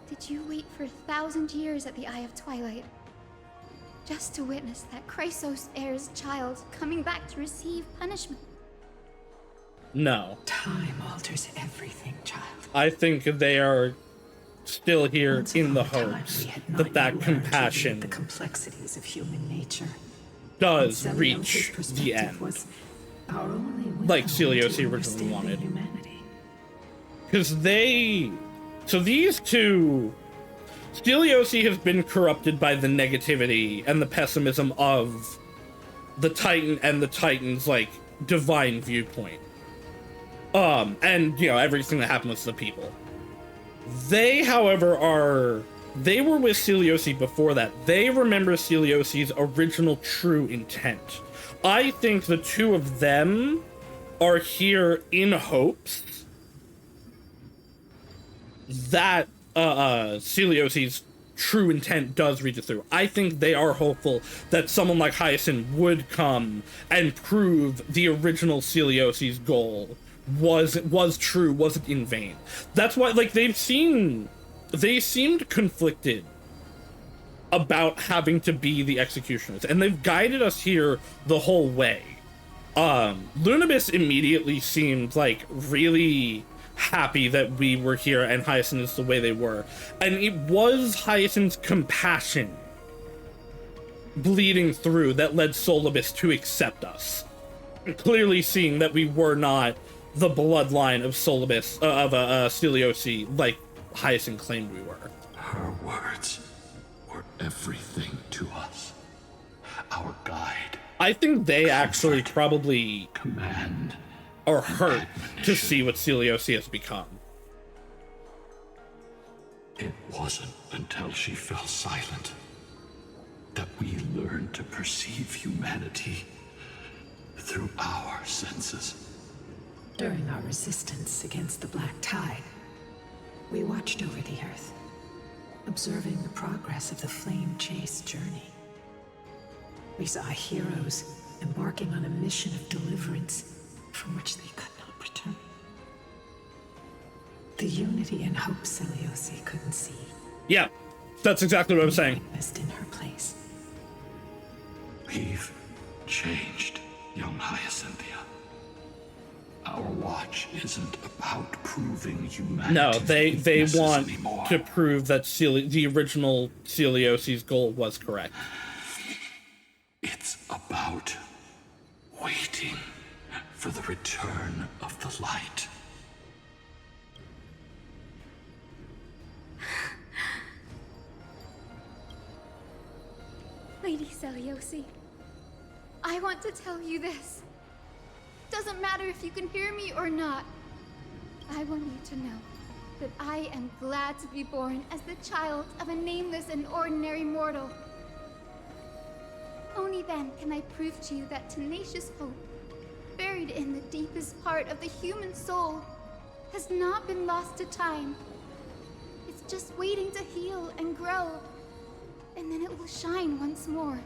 did you wait for 1,000 years at the Eye of Twilight just to witness that Chrysos heir's child coming back to receive punishment? No. Time alters everything, child. I think they are still here in the hopes that that compassion, the complexities of human nature, does reach the end, like Celiosi originally wanted. Because so these two, Celiosi has been corrupted by the negativity and the pessimism of the Titan and the Titan's like divine viewpoint. And you know, everything that happened with the people. They, however, they were with Celiosi before that. They remember Celiosi's original true intent. I think the two of them are here in hopes that Celiosi's true intent does reach it through. I think they are hopeful that someone like Hyacinth would come and prove the original Celiosi's goal was true, wasn't in vain. That's why, like, they seemed conflicted about having to be the executioners, and they've guided us here the whole way. Lunibus immediately seemed like really happy that we were here and Hyacinth is the way they were, and it was Hyacinth's compassion bleeding through that led Solibus to accept us, clearly seeing that we were not the bloodline of Solibus, of Celiosi, like Hyacinth claimed we were. Her words were everything to us. Our guide. I think they actually probably command are hurt to see what Celiosi has become. It wasn't until she fell silent that we learned to perceive humanity through our senses. During our resistance against the Black Tide, we watched over the Earth, observing the progress of the Flame Chase journey. We saw heroes embarking on a mission of deliverance from which they could not return. The unity and hope Celiosi couldn't see. Yeah, that's exactly what I'm saying. Witnessed in her place. We've changed, young Hyacinthia. Our watch isn't about proving humanity. No, they want anymore. to prove that the original Celiosi's goal was correct. It's about waiting for the return of the light. Lady Celiosi, I want to tell you this. Doesn't matter if you can hear me or not. I want you to know that I am glad to be born as the child of a nameless and ordinary mortal. Only then can I prove to you that tenacious hope, buried in the deepest part of the human soul, has not been lost to time. It's just waiting to heal and grow, and then it will shine once more.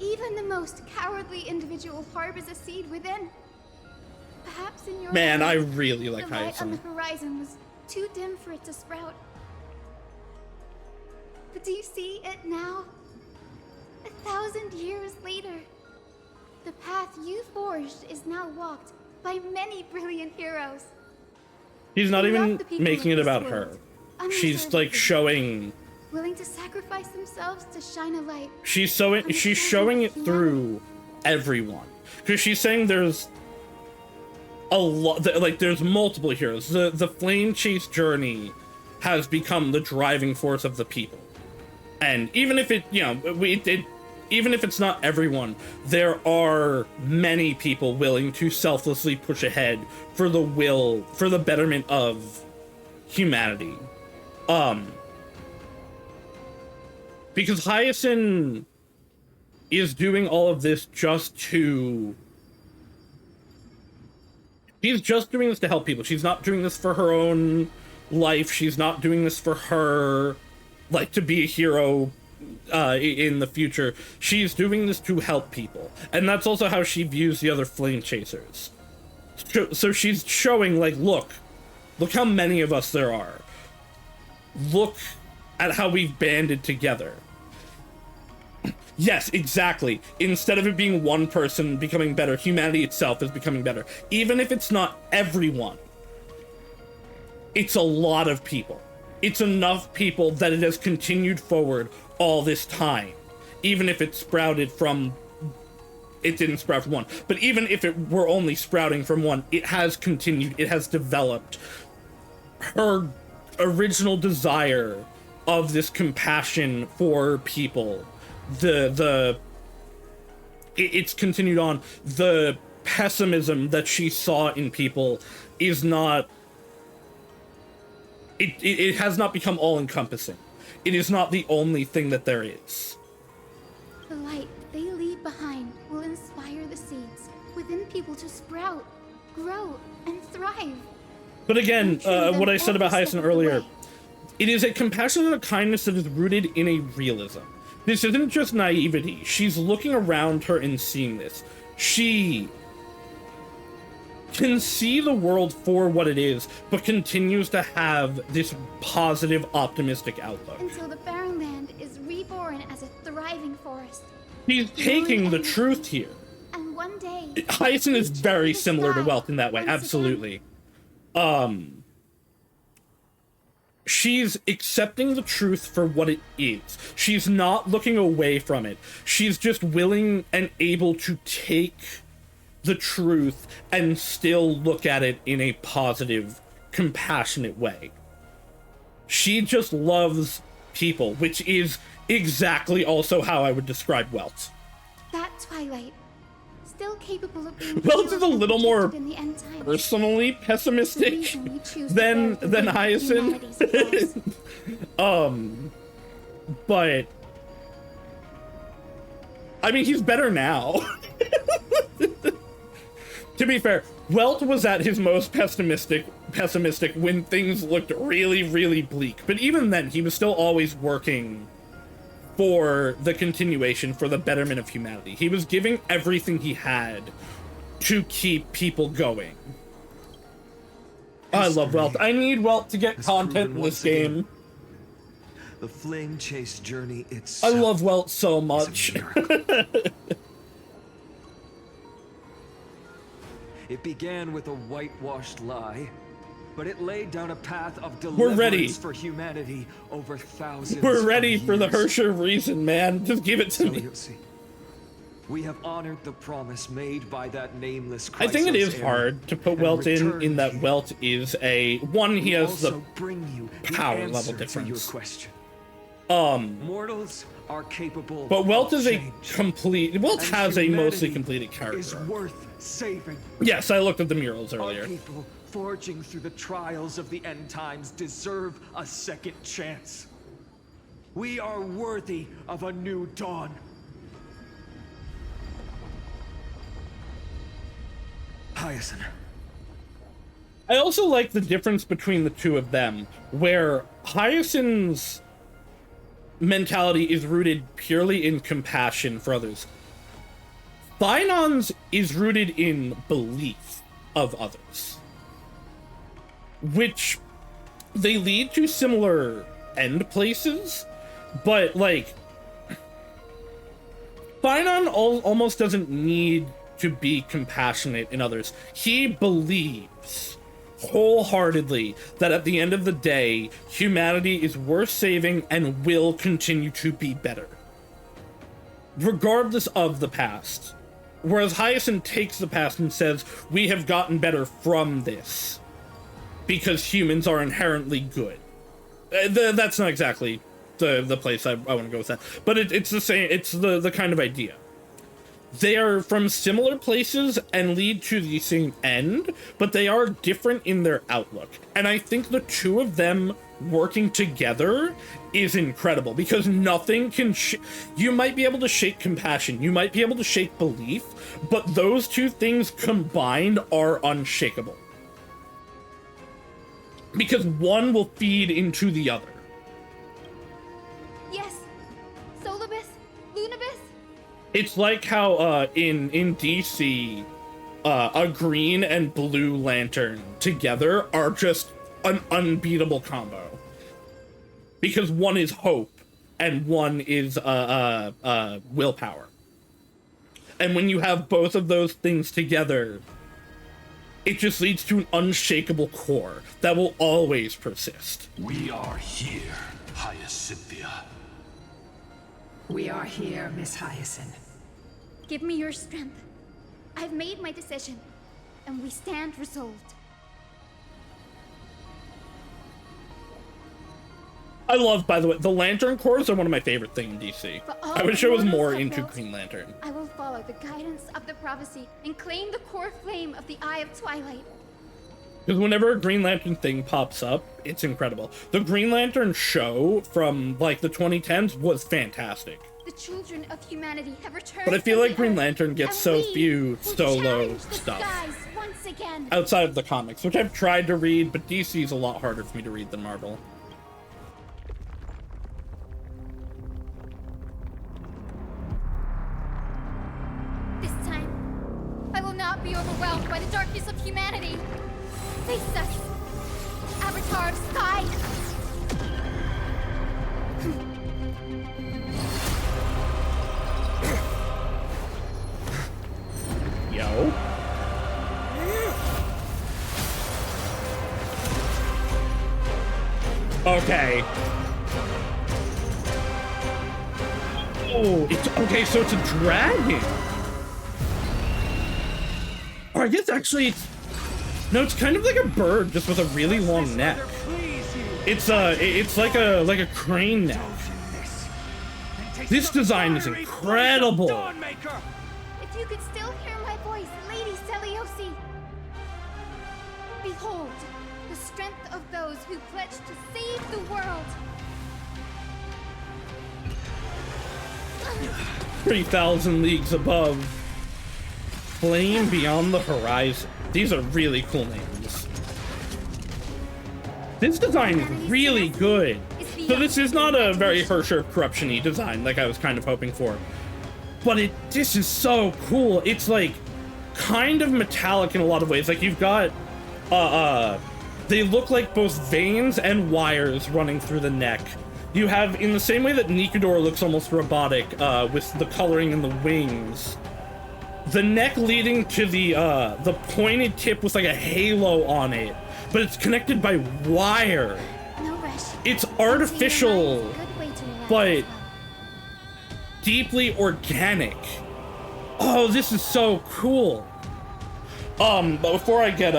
Even the most cowardly individual harbors a seed within. Perhaps in your Man, life, I really like the light on the Hyacinth. horizon was too dim for it to sprout. But do you see it now? 1,000 years later, the path you forged is now walked by many brilliant heroes. He's not Who love even the people making of it this about world, her. She's like unreservedly, showing. willing to sacrifice themselves to shine a light. She's showing it through everyone, because she's saying there's a lot, like there's multiple heroes. The Flame Chase journey has become the driving force of the people. And even if it, you know, even if it's not everyone, there are many people willing to selflessly push ahead for the betterment of humanity. Because Hyacinth is doing all of this she's just doing this to help people. She's not doing this for her own life. She's not doing this for her, like, to be a hero in the future. She's doing this to help people. And that's also how she views the other flame chasers. So she's showing, like, look how many of us there are. Look at how we've banded together. Yes, exactly. Instead of it being one person becoming better, humanity itself is becoming better. Even if it's not everyone, it's a lot of people. It's enough people that it has continued forward all this time. Even if it sprouted from... It didn't sprout from one. But even if it were only sprouting from one, it has continued. It has developed. Her original desire of this compassion for people, it's continued on. The pessimism that she saw in people is not... It has not become all-encompassing. It is not the only thing that there is. The light they leave behind will inspire the seeds within people to sprout, grow, and thrive. But again, what I said about Hyacinth earlier, it is a compassion and a kindness that is rooted in a realism. This isn't just naivety. She's looking around her and seeing this. She can see the world for what it is, but continues to have this positive, optimistic outlook. Until the barren land is reborn as a thriving forest. She's taking the truth here. And one day... Hyacinth is very similar to Welt in that way, absolutely. She's accepting the truth for what it is. She's not looking away from it. She's just willing and able to take the truth and still look at it in a positive, compassionate way. She just loves people, which is exactly also how I would describe Welt. That Twilight, still capable of being Welt is a little more in the end times. Personally pessimistic than Hyacinth. But I mean, he's better now. To be fair, Welt was at his most pessimistic when things looked really, really bleak. But even then, he was still always working for the continuation, for the betterment of humanity. He was giving everything he had to keep people going. I love Welt. I need Welt to get content in this game. The flame chase journey itself. I love Welt so much. It began with a whitewashed lie, but it laid down a path of deliverance for humanity over thousands. We're ready for the Hersher reason, man. Just give it to me. We have honored the promise made by that nameless I think it is hard to put Welt in that Welt is a one. He has the power level difference. Mortals are capable. But Welt is a complete. Welt has a mostly completed character. Is worth saving. Yes, I looked at the murals earlier. Our people forging through the trials of the end times deserve a second chance. We are worthy of a new dawn. Hyacinth. I also like the difference between the two of them, where Hyacinth's mentality is rooted purely in compassion for others. Thynon's is rooted in belief of others, which they lead to similar end places, but like Thynon almost doesn't need to be compassionate in others. He believes wholeheartedly that at the end of the day, humanity is worth saving and will continue to be better, regardless of the past. Whereas Hyacinth takes the past and says, we have gotten better from this because humans are inherently good. That's not exactly the place I want to go with that. But it's the same. It's the kind of idea. They are from similar places and lead to the same end, but they are different in their outlook. And I think the two of them working together is incredible, because nothing can you might be able to shake compassion, you might be able to shake belief, but those two things combined are unshakable. Because one will feed into the other. Yes. Solibus, Lunibus. It's like how in DC, a green and blue lantern together are just an unbeatable combo. Because one is hope and one is willpower. And when you have both of those things together, it just leads to an unshakable core that will always persist. We are here, Hyacinthia. We are here, Miss Hyacinth. Give me your strength. I've made my decision, and we stand resolved. I love, by the way, the Lantern Cores are one of my favorite things in DC. I wish I was more into Green Lantern. I will follow the guidance of the prophecy and claim the core flame of the Eye of Twilight. Because whenever a Green Lantern thing pops up, it's incredible. The Green Lantern show from, like, the 2010s was fantastic. The children of humanity have returned. But I feel like Green Lantern gets so few solo stuff outside of the comics, which I've tried to read, but DC's a lot harder for me to read than Marvel. This time, I will not be overwhelmed by the darkness of humanity. Face us, Avatar of Sky. Yo. Okay. Oh, it's okay, so it's a dragon. Or I guess actually it's no, it's kind of like a bird just with a really long neck. It's like a crane neck. This design is incredible. If you could still hear my voice, Lady Seliosi. Behold, the strength of those who pledged to save the world. 3,000 leagues above. Flame beyond the horizon. These are really cool names. This design is really good. So this is not a very Hersher corruption-y design like I was kind of hoping for. But this is so cool. It's like kind of metallic in a lot of ways. Like you've got they look like both veins and wires running through the neck. You have, in the same way that Nikador looks almost robotic with the coloring in the wings, the neck leading to the pointed tip with like a halo on it, but it's connected by wire. No rush. It's artificial, but deeply organic. Oh, this is so cool. But before I get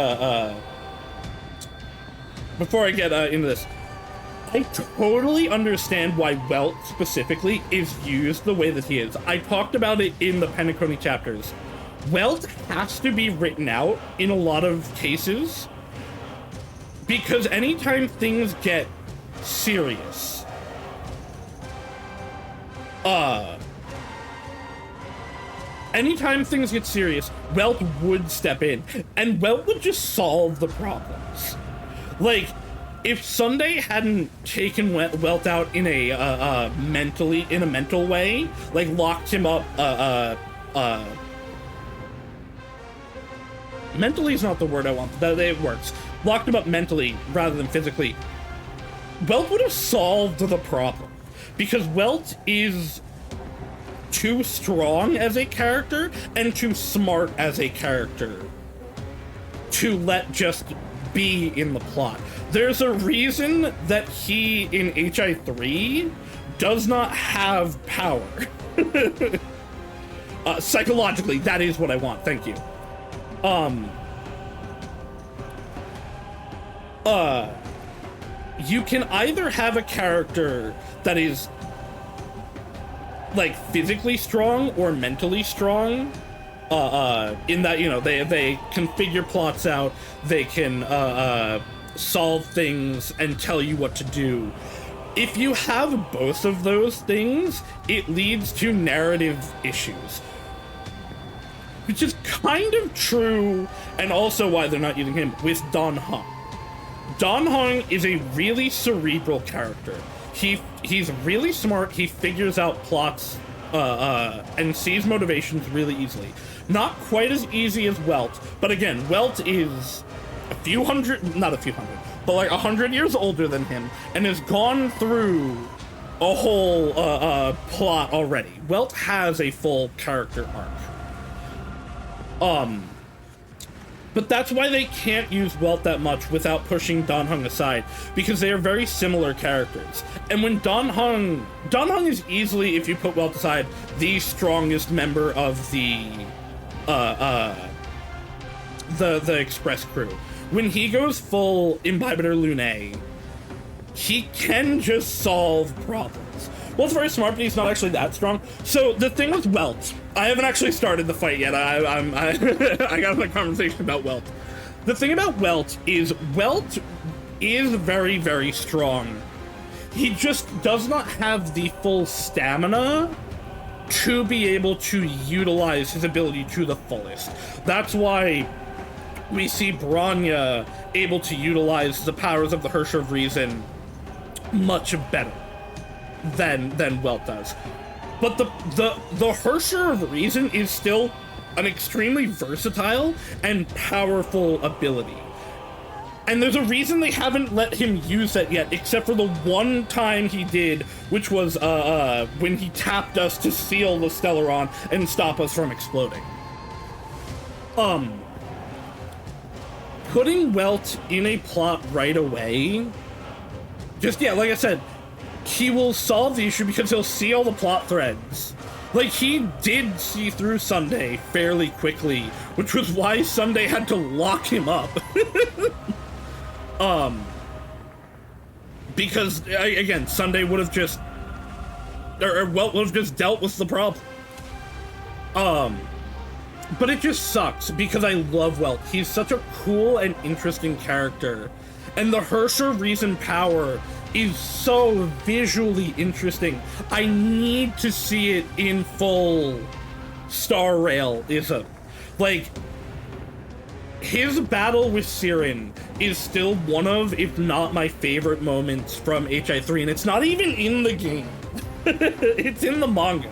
into this, I totally understand why Welt specifically is used the way that he is. I talked about it in the Penacony chapters. Welt has to be written out in a lot of cases because anytime things get serious, Welt would step in, and Welt would just solve the problems. Like, if Sunday hadn't taken Welt out in a mental way, like locked him up, mentally is not the word I want, but it works. Locked him up mentally rather than physically, Welt would have solved the problem. Because Welt is too strong as a character and too smart as a character to let just be in the plot. There's a reason that he, in HI3, does not have power. Psychologically, that is what I want. Thank you. you can either have a character that is like physically strong or mentally strong, in that, you know, they can figure plots out, they can solve things and tell you what to do. If you have both of those things, it leads to narrative issues, which is kind of true, and also why they're not using him with Dan Heng. Dan Heng is a really cerebral character. He's really smart. He figures out plots and sees motivations really easily. Not quite as easy as Welt, but again, Welt is not a few hundred, but like 100 years older than him, and has gone through a whole plot already. Welt has a full character arc. But that's why they can't use Welt that much without pushing Dan Heng aside, because they are very similar characters. And when Dan Heng is easily, if you put Welt aside, the strongest member of the Express crew. When he goes full Imbibitor Lunae, he can just solve problems. Welt's very smart, but he's not actually that strong. So the thing with Welt, I haven't actually started the fight yet. I got a conversation about Welt. The thing about Welt is very, very strong. He just does not have the full stamina to be able to utilize his ability to the fullest. That's why we see Bronya able to utilize the powers of the Hersher of Reason much better than Welt does. But the Hersher of Reason is still an extremely versatile and powerful ability. And there's a reason they haven't let him use that yet, except for the one time he did, which was when he tapped us to seal the Stellaron and stop us from exploding. Putting Welt in a plot right away, like I said, he will solve the issue because he'll see all the plot threads. Like, he did see through Sunday fairly quickly, which was why Sunday had to lock him up. Because, again, Sunday would have just... Or Welt would have just dealt with the problem. But it just sucks, because I love Welt. He's such a cool and interesting character. And the Hersher Reason power is so visually interesting. I need to see it in full Star Rail-ism. Like, his battle with Siren is still one of, if not my favorite moments from HI3, and it's not even in the game. It's in the manga.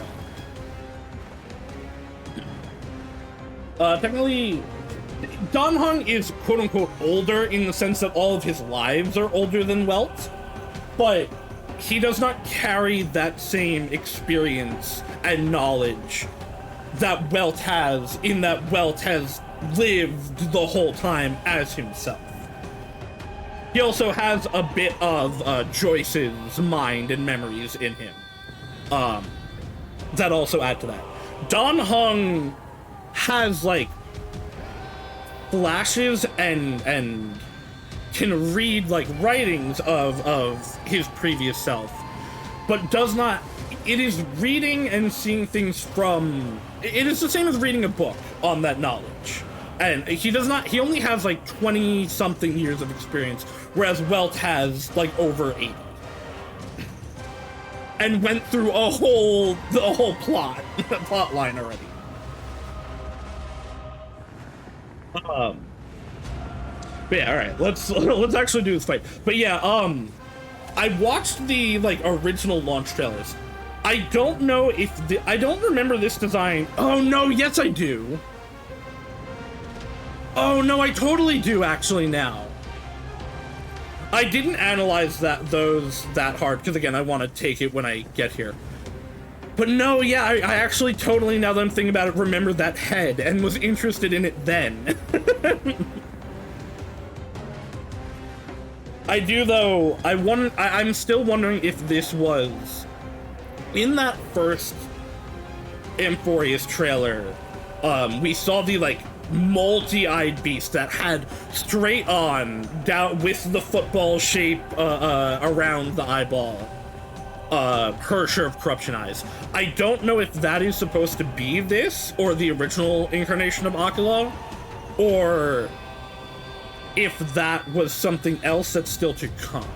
Technically, Dan Heng is quote-unquote older in the sense that all of his lives are older than Welt, but he does not carry that same experience and knowledge that Welt has, in that Welt has lived the whole time as himself. He also has a bit of Joyce's mind and memories in him that also add to that. Dan Heng has, like, flashes and can read, like, writings of his previous self, but does not... It is reading and seeing things from... It is the same as reading a book on that knowledge. And he does not... He only has, like, 20-something years of experience, whereas Welt has, like, over 80. And went through the whole plot line already. But yeah, all right, let's actually do this fight. But yeah, I watched the, like, original launch trailers. I don't know if I don't remember this design. Oh no, yes I do. Oh no, I totally do actually now. I didn't analyze that hard because, again, I want to take it when I get here. But no, yeah, I actually totally, now that I'm thinking about it, remember that head and was interested in it then. I do, though. I'm still wondering if this was in that first Amphorius trailer. We saw the, like, multi-eyed beast that had straight on down with the football shape around the eyeball her share of corruption eyes. I don't know if that is supposed to be this or the original incarnation of Aquila, or if that was something else that's still to come.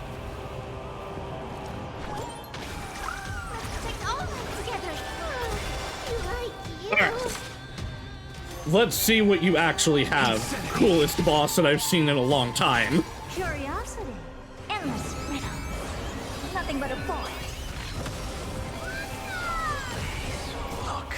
Let's see what you actually have. Coolest boss that I've seen in a long time. Curiosity. Endless riddle. Nothing but a boy. Look,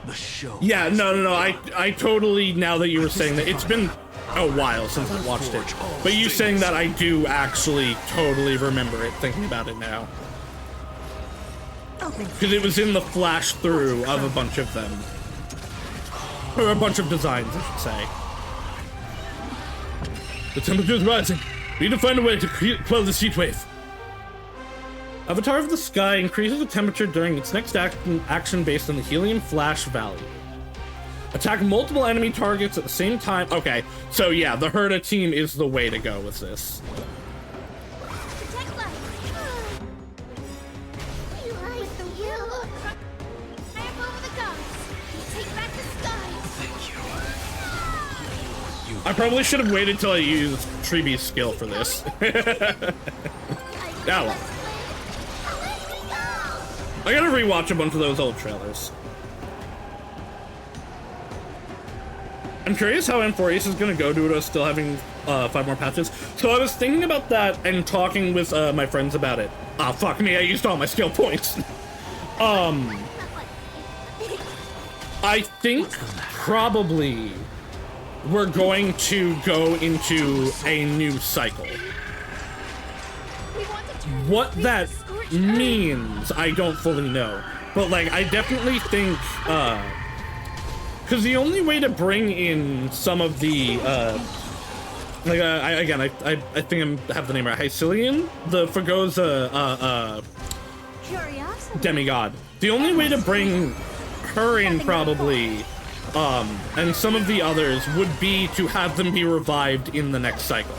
the show. Yeah, no. I totally, now that you were saying that, it's been a while since I watched it. But you saying that, I do actually totally remember it, thinking about it now. Because it was in the flash through of a bunch of them. Or a bunch of designs, I should say. The temperature is rising. We need to find a way to quell this heat wave. Avatar of the Sky increases the temperature during its next action based on the helium flash value. Attack multiple enemy targets at the same time. Okay, so yeah, the Herda team is the way to go with this. I probably should have waited till I used Treebee's skill for this. Yeah, well. I gotta rewatch a bunch of those old trailers. I'm curious how M4 Ace is gonna go due to us still having 5 more patches. So I was thinking about that and talking with my friends about it. Ah, fuck me, I used all my skill points. I think probably we're going to go into a new cycle. What that means, I don't fully know. But, like, I definitely think, because the only way to bring in some of the, like, I think I have the name right, Hycilian? The Fagoza, demigod. The only way to bring her in, probably, and some of the others, would be to have them be revived in the next cycle.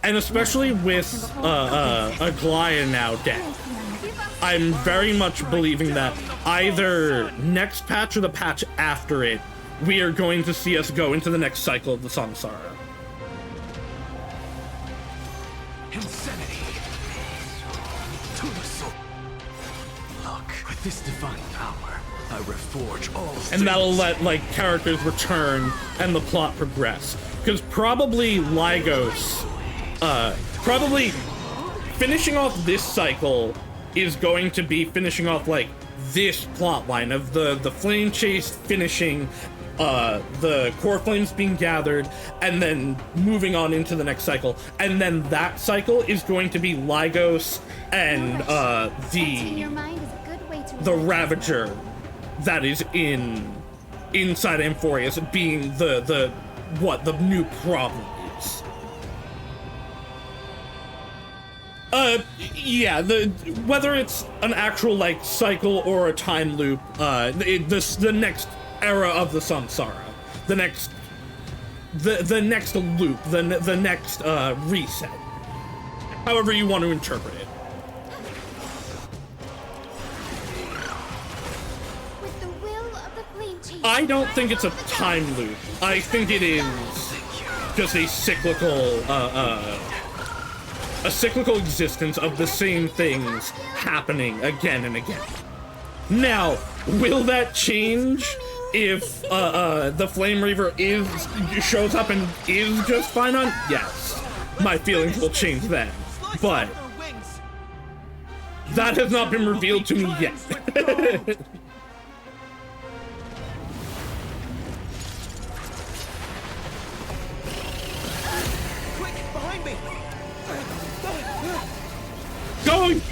And especially with Aglaia now dead, I'm very much believing that either next patch or the patch after it, we are going to see us go into the next cycle of the Samsara. Insanity. To the soul. Look, with this divine power, I reforge all things. And that'll let, like, characters return and the plot progress. Because probably Lygos, probably finishing off this cycle is going to be finishing off, like, this plot line of the flame chase finishing, the core flames being gathered, and then moving on into the next cycle. And then that cycle is going to be Lygos and the Ravager that is inside Amphorius being the new problem is. Yeah, whether it's an actual, like, cycle or a time loop, the next era of the Samsara, the next loop, the next reset, however you want to interpret it. I don't think it's a time loop. I think it is just a cyclical existence of the same things happening again and again. Now, will that change if the Flame Reaver shows up and is just fine on? Yes, my feelings will change then. But that has not been revealed to me yet.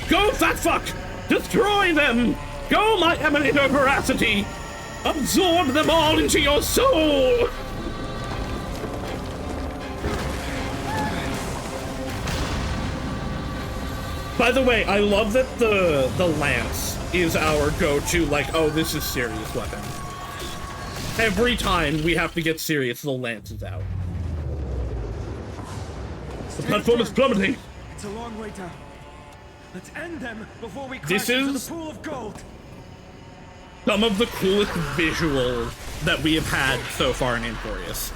Go, fat fuck! Destroy them! Go, my emanator veracity! Absorb them all into your soul! By the way, I love that the lance is our go-to, like, oh, this is serious weapon. every time we have to get serious, the lance is out. The platform is plummeting. It's a long way down. Let's end them before we This crash into is the pool of gold. some of the coolest visuals that we have had so far in Emporius.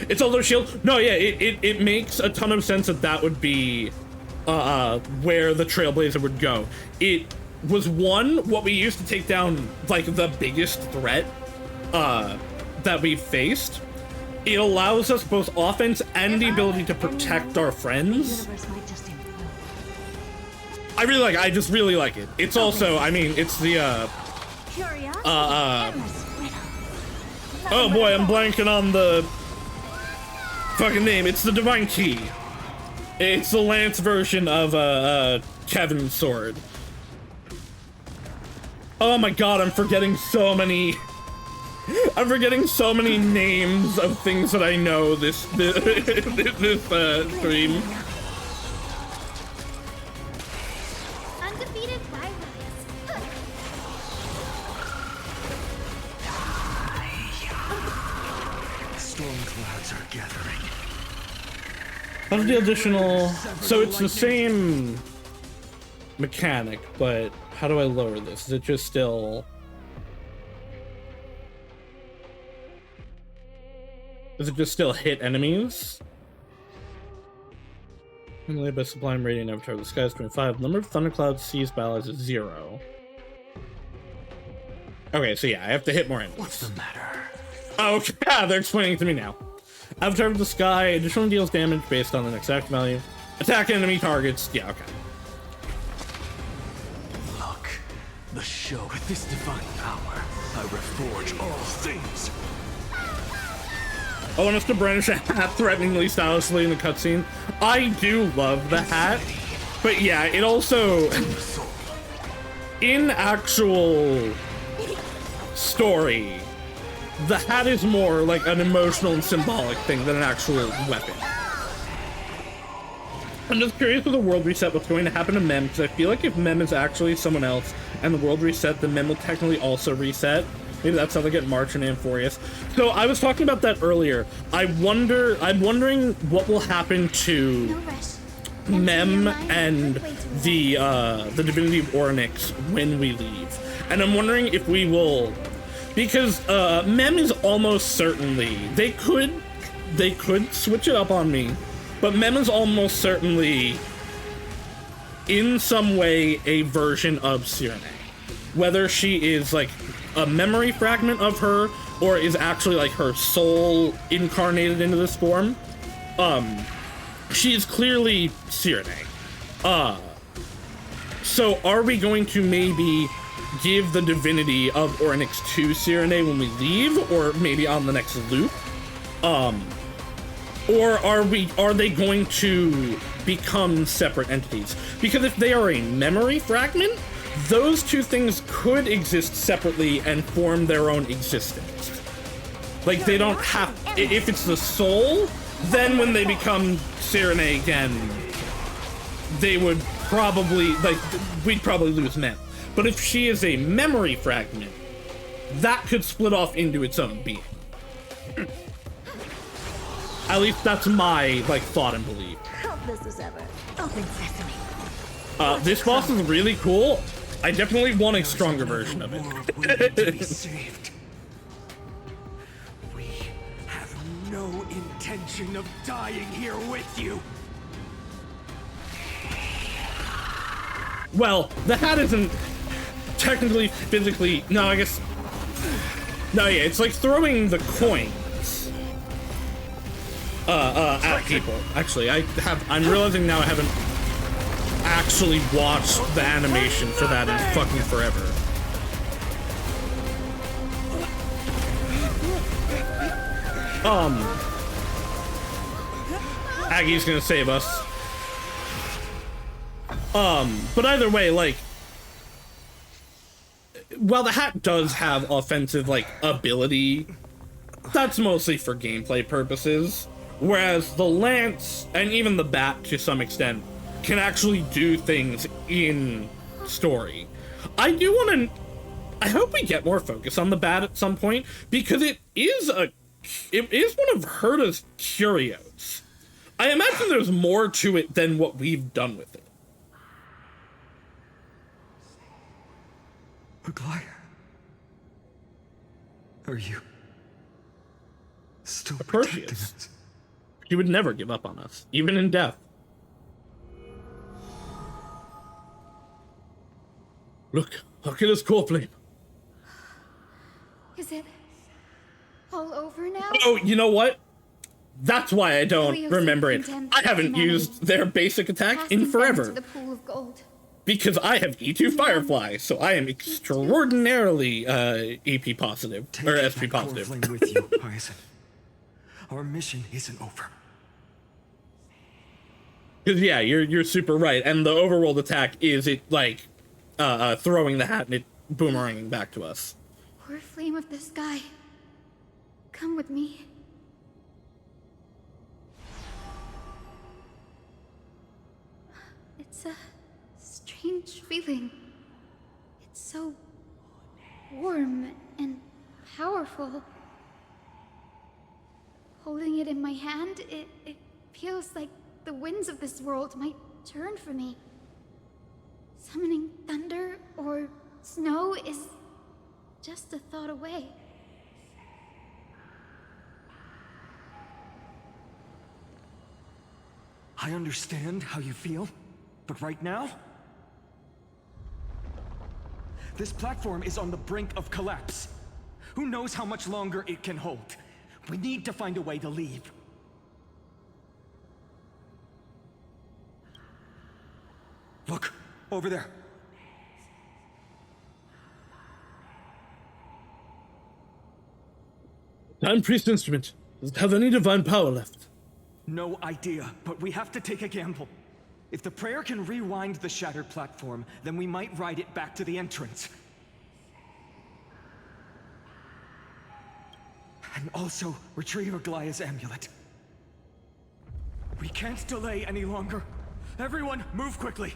It's also shield. No, yeah, it makes a ton of sense that that would be where the Trailblazer would go. It was what we used to take down like the biggest threat that we've faced. It allows us both offense and the ability to protect our friends. I just really like it. It's also, I mean, it's the oh boy, I'm blanking on the fucking name. It's the Divine Key. It's the Lance version of Kevin's sword. Oh my god, I'm forgetting so many names of things that I know this stream. Undefeated Storm clouds are gathering. How's the additional? So it's the same mechanic, but how do I lower this? Is it just still? Does it just still hit enemies? Laid by Sublime Radiant Avatar of the Sky is 25. Number of thunderclouds seized by allies is 0. Okay, so yeah, I have to hit more enemies. What's the matter? Oh, okay. They're explaining it to me now. Avatar of the Sky additionally deals damage based on the next act value. Attack enemy targets. Yeah, okay. Look, the show with this divine power, I reforge all things. I want us to brandish a hat threateningly, stylishly in the cutscene. I do love the hat, but yeah, it also in actual story, the hat is more like an emotional and symbolic thing than an actual weapon. I'm just curious with the world reset what's going to happen to Mem, because I feel like if Mem is actually someone else and the world reset, then Mem will technically also reset. Maybe that's how they get March and Amphorius. So I was talking about that earlier. I'm wondering what will happen to Mem and the Divinity of Orynyx when we leave. And I'm wondering if we will, because Mem is almost certainly, they could switch it up on me, but Mem is almost certainly in some way a version of Cyrene. Whether she is like a memory fragment of her or is actually like her soul incarnated into this form, she is clearly Cyrene. So are we going to maybe give the divinity of Orynyx to Cyrene when we leave, or maybe on the next loop? Or are they going to become separate entities? Because if they are a memory fragment, those two things could exist separately and form their own existence. Like, they don't have... If it's the soul, then when they become Cyrene again, they would probably... Like, we'd probably lose Mem. But if she is a memory fragment, that could split off into its own being. At least that's my, like, thought and belief. Helpless as ever. Open sesame. This boss is really cool. I definitely want a stronger version of it. To be saved. We have no intention of dying here with you. Well, the hat isn't technically physically... No, I guess... No, yeah, it's like throwing the coins at people. Actually, I'm realizing now I haven't actually watched the animation for that in fucking forever. Aggie's gonna save us. But either way, like, while the hat does have offensive, like, ability, that's mostly for gameplay purposes. Whereas the lance, and even the bat to some extent, can actually do things in story. I do want to... I hope we get more focus on the bat at some point, because it is one of Herta's curios. I imagine there's more to it than what we've done with it. Aglaia, are you still protecting us? He would never give up on us, even in death. Look at his core flame. Is it all over now? Oh, you know what? That's why I don't Leo's remember it. content I haven't humanity. used their basic attack Casting in them forever. into the pool of gold. Because I have E2 Firefly, so I am extraordinarily EP positive, or SP positive. Flame with you, Hyacinth. Our mission isn't over. Because yeah, you're super right, and the overworld attack is it like throwing the hat and it boomeranging back to us. Poor flame of the sky. Come with me. It's a strange feeling. It's so warm and powerful. Holding it in my hand, it feels like the winds of this world might turn for me. Summoning thunder or snow is just a thought away. I understand how you feel, but right now, this platform is on the brink of collapse. Who knows how much longer it can hold? We need to find a way to leave. Look, over there. Time Priest instrument. Does it have any divine power left? No idea, but we have to take a gamble. If the prayer can rewind the shattered platform, then we might ride it back to the entrance. And also retrieve Aglaia's amulet. We can't delay any longer. Everyone, move quickly.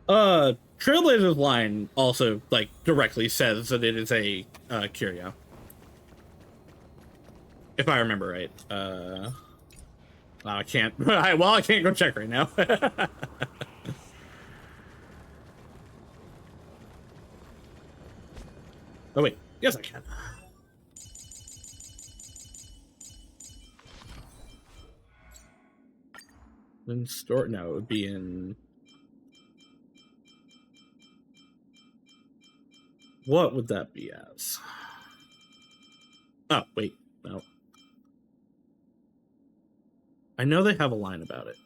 Trailblazer's line also, like, directly says that it is a, curio. If I remember right. I can't, I can't go check right now. Oh wait, yes I can. Then store, no, it would be in... What would that be as? Oh, wait, no. I know they have a line about it.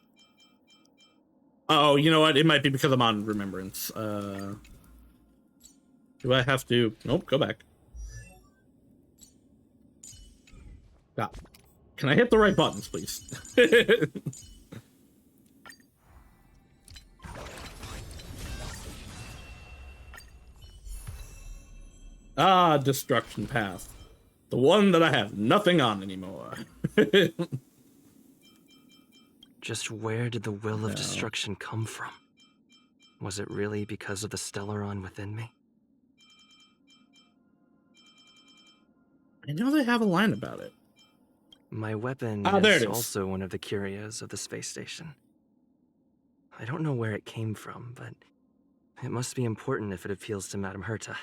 Oh, you know what? It might be because I'm on Remembrance. Do I have to... Nope, go back. Stop. Can I hit the right buttons, please? Ah, Destruction Path. The one that I have nothing on anymore. Just where did the will of destruction come from? Was it really because of the Stellaron within me? I know they have a line about it. My weapon there is it is. also one of the curios of the space station. I don't know where it came from, but it must be important if it appeals to Madame Herta.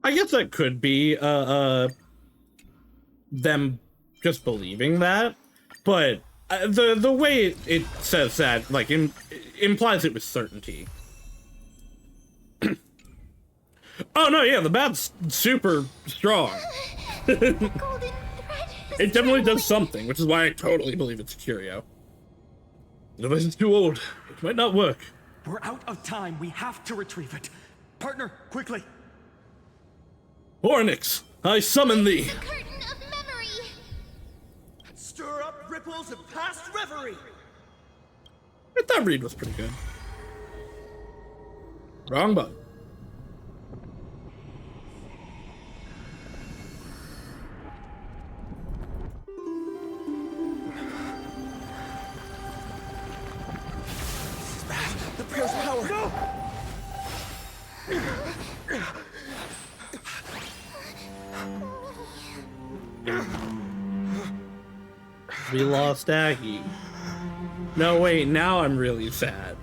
I guess that could be them just believing that, but the way it says that like implies it with certainty. Oh no, yeah, the bat's super strong. It definitely does something, which is why I totally believe it's a curio. Otherwise it's too old. It might not work. We're out of time. We have to retrieve it. Partner, quickly. Ornyx, I summon thee. The curtain of memory. Stir up ripples of past reverie. That read was pretty good. Wrong button. The prayer's power. No! We lost Aggie. No, wait, now I'm really sad.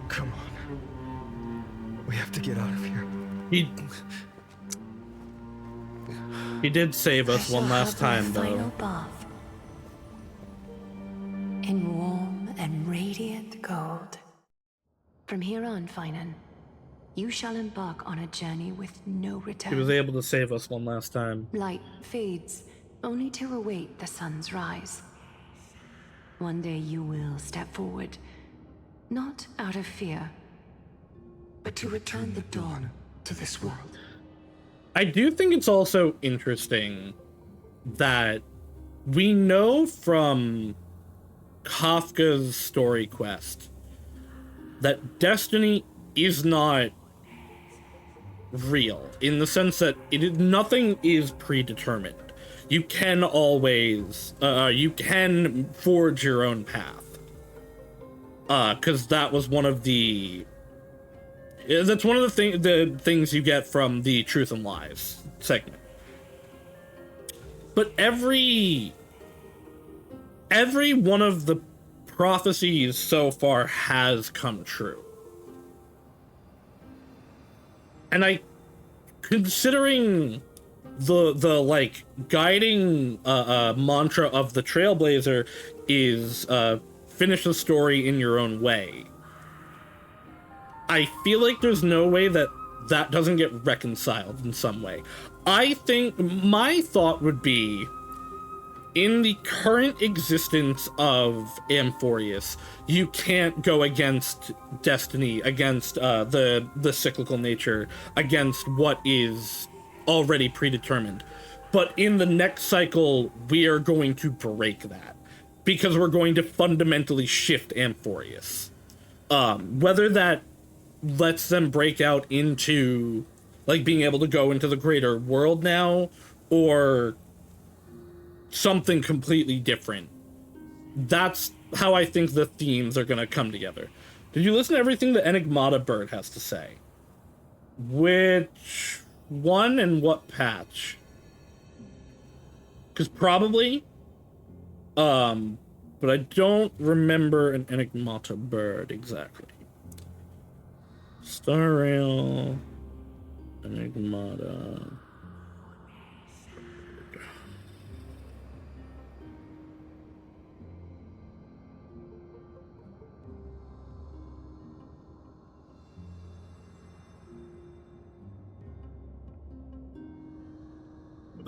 Come on. We have to get out of here. He did save us one last time, though. Final bath in warm and radiant gold. From here on, Finan, you shall embark on a journey with no return. He was able to save us one last time. Light fades, only to await the sun's rise. One day you will step forward, not out of fear, but to return the dawn to this world. I do think it's also interesting that we know from Kafka's story quest that destiny is not real, in the sense that nothing is predetermined. You can always, you can forge your own path. Because that was one of that's one of the things you get from the Truth and Lies segment. But every one of the prophecies so far has come true. And considering the like guiding mantra of the Trailblazer is finish the story in your own way, I feel like there's no way that doesn't get reconciled in some way. I think my thought would be, in the current existence of Amphorius, you can't go against destiny, against the cyclical nature, against what is already predetermined. But in the next cycle, we are going to break that, because we're going to fundamentally shift Amphorius. Whether that lets them break out into, like, being able to go into the greater world now, or something completely different. That's how I think the themes are going to come together. Did you listen to everything the Enigmata bird has to say? Which one and what patch? Because probably, but I don't remember an Enigmata bird exactly. Star Rail, Enigmata.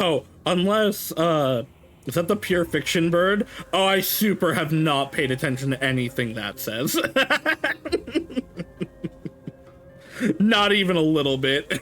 Oh, unless, is that the Pure Fiction bird? Oh, I super have not paid attention to anything that says. Not even a little bit.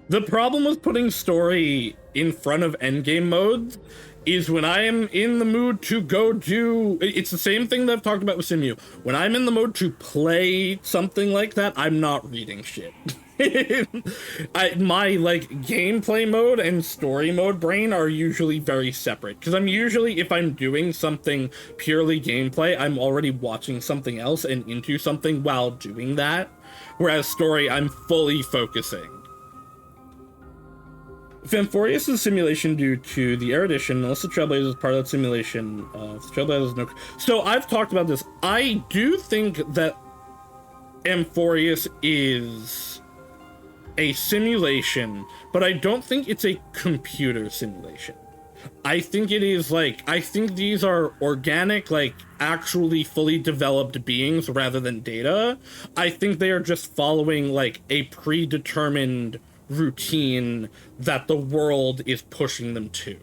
The problem with putting story in front of endgame modes is when I am in the mood to go do... It's the same thing that I've talked about with Simu. When I'm in the mode to play something like that, I'm not reading shit. My, like, gameplay mode and story mode brain are usually very separate. Because I'm usually, if I'm doing something purely gameplay, I'm already watching something else and into something while doing that. Whereas story, I'm fully focusing. Amphorius is a simulation due to the erudition, unless the Trailblazer is part of that simulation. The Trailblazer is no... So I've talked about this. I do think that Amphorius is a simulation, but I don't think it's a computer simulation. I think it is like... I think these are organic, like, actually fully developed beings rather than data. I think they are just following, like, a predetermined routine that the world is pushing them to.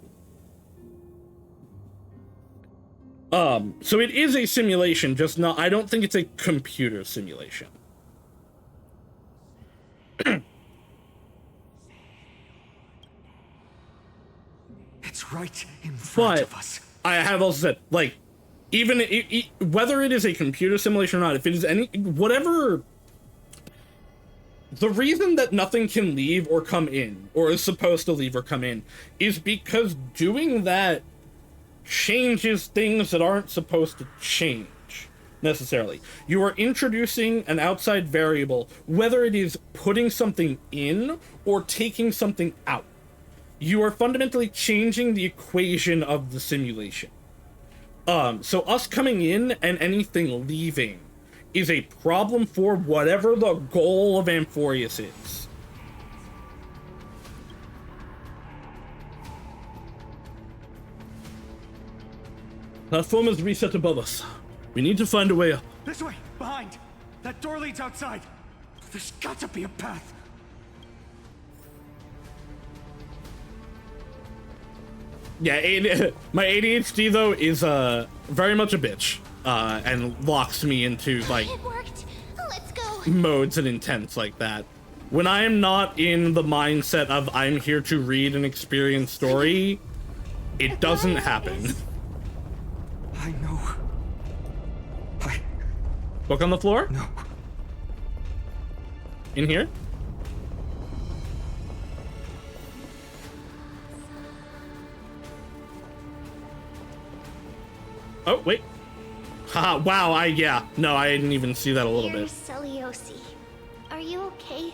So it is a simulation, just not... I don't think it's a computer simulation. It's right in front of us. I have also said, like, even whether it is a computer simulation or not, if it is any... whatever... The reason that nothing can leave or come in, or is supposed to leave or come in, is because doing that changes things that aren't supposed to change. necessarily. You are introducing an outside variable, whether it is putting something in or taking something out. You are fundamentally changing the equation of the simulation. So us coming in and anything leaving is a problem for whatever the goal of Amphorius is. Platform is reset above us. We need to find a way up. This way! Behind! That door leads outside! There's got to be a path! Yeah, my ADHD, though, is very much a bitch. And locks me into, like, It worked. Let's go. modes and intents like that. When I am not in the mindset of I'm here to read an experience story, it doesn't happen. I know. Book on the floor? No. In here? Oh, wait. Haha, wow, yeah. No, I didn't even see that a little Dear bit. Celiosi, are you okay?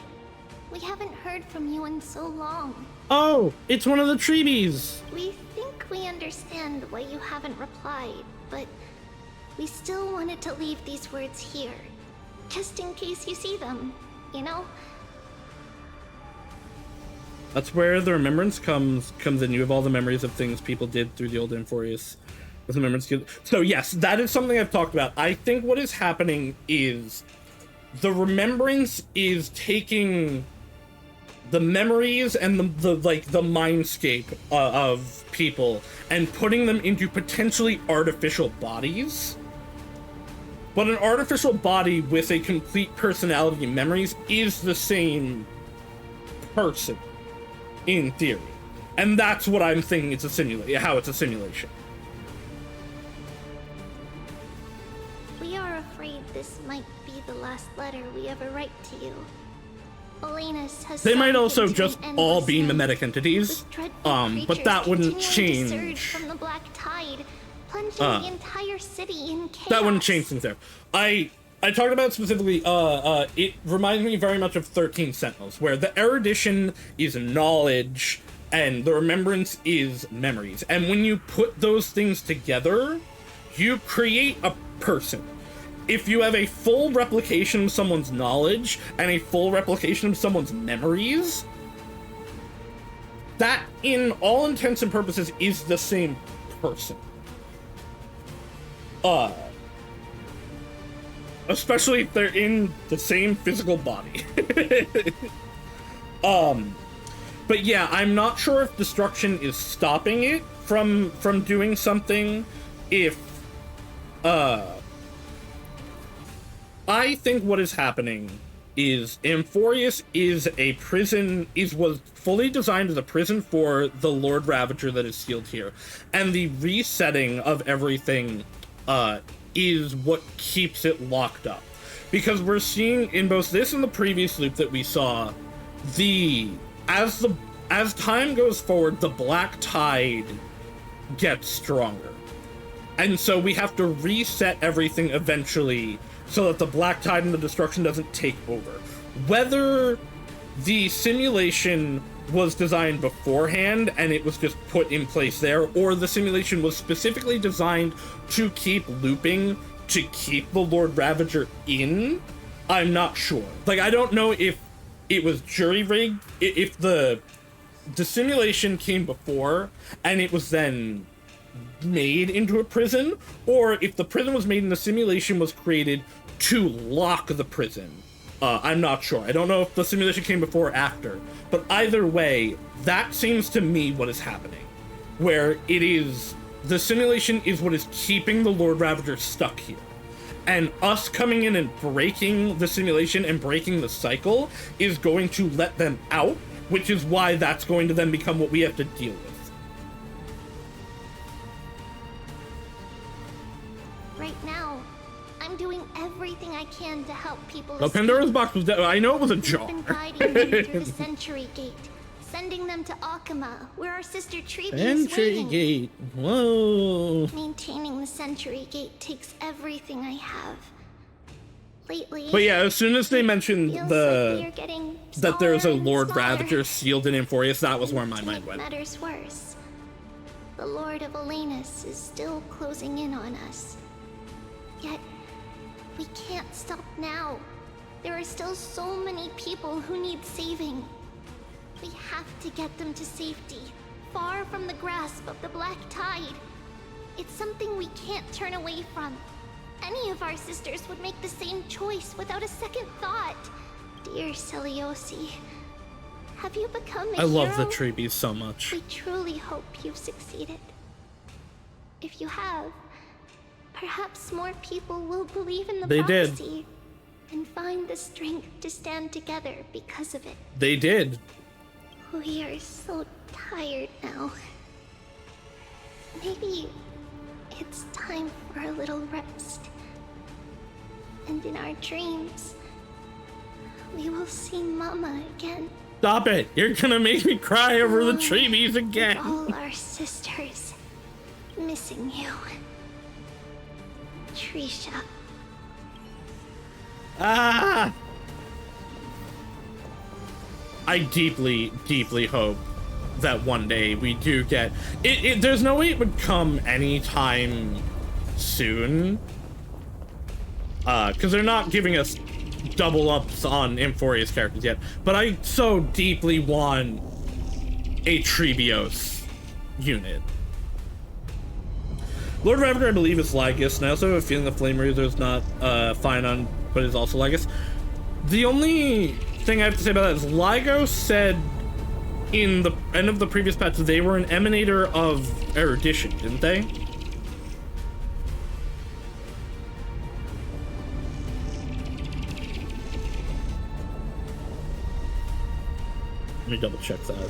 We haven't heard from you in so long. Oh, it's one of the treaties. We think we understand why you haven't replied, but we still wanted to leave these words here, just in case you see them, you know? That's where the remembrance comes in. You have all the memories of things people did through the old Amphorius. With the remembrance. So yes, that is something I've talked about. I think what is happening is the remembrance is taking the memories and the mindscape of people and putting them into potentially artificial bodies. But an artificial body with a complete personality and memories is the same person, in theory. And that's what I'm thinking it's a simulation, how it's a simulation. We are afraid this might be the last letter we ever write to you. Olenus has They might sunk also into just an all endless be night, mimetic entities, with dreadful but that creatures wouldn't continuing to surge change. from the black tide, plunging the entire city in chaos. That wouldn't change things there. I talked about specifically, it reminds me very much of 13 Sentinels, where the erudition is knowledge and the remembrance is memories. And when you put those things together, you create a person. If you have a full replication of someone's knowledge and a full replication of someone's memories, that, in all intents and purposes, is the same person. Especially if they're in the same physical body. But yeah, I'm not sure if destruction is stopping it from doing something. If I think what is happening is Amphorius is a prison, was fully designed as a prison for the Lord Ravager that is sealed here. And the resetting of everything is what keeps it locked up. Because we're seeing in both this and the previous loop that we saw, as time goes forward, the black tide gets stronger. And so we have to reset everything eventually so that the black tide and the destruction doesn't take over. Whether the simulation was designed beforehand and it was just put in place there, or the simulation was specifically designed to keep looping, to keep the Lord Ravager in, I'm not sure. Like, I don't know if it was jury-rigged, if the simulation came before and it was then made into a prison, or if the prison was made and the simulation was created to lock the prison. I'm not sure. I don't know if the simulation came before or after, but either way, that seems to me what is happening. Where it is, the simulation is what is keeping the Lord Ravager stuck here. And us coming in and breaking the simulation and breaking the cycle is going to let them out, which is why that's going to then become what we have to deal with. Right now, I'm doing everything I can to help people. The Pandora's box was I know it was a jar. We've been guiding them through the Century Gate, sending them to Akama, where our sister Treeby is Entry waiting. gate. Whoa. Maintaining the Century Gate takes everything I have. Lately, But yeah, as soon as they mentioned feels like we are the getting that there's a smaller and Lord smaller. Ravager sealed in Amphorius, that was where my mind went. Matters worse. The Lord of Olanus is still closing in on us. Yet, we can't stop now. There are still so many people who need saving. We have to get them to safety, far from the grasp of the Black Tide. It's something we can't turn away from. Any of our sisters would make the same choice without a second thought. Dear Celiosi, have you become a I love the hero? Treebies so much. We truly hope you've succeeded. If you have, perhaps more people will believe in the They did. prophecy and find the strength to stand together because of it. They did. We are so tired now. Maybe it's time for a little rest. And in our dreams, we will see Mama again. Stop it! You're gonna make me cry over the Treebies again. All our sisters, missing you. Trisha. Ah! I deeply, deeply hope that one day we do get it. There's no way it would come anytime soon. Because they're not giving us double ups on Amphorius characters yet. But I so deeply want a Treebios unit. Lord Ravager, I believe, is Lygus, and I also have a feeling the Flame Razor is not Phynon, but is also Lygus. The only thing I have to say about that is Lygo said in the end of the previous patch they were an emanator of erudition, didn't they? Let me double check that.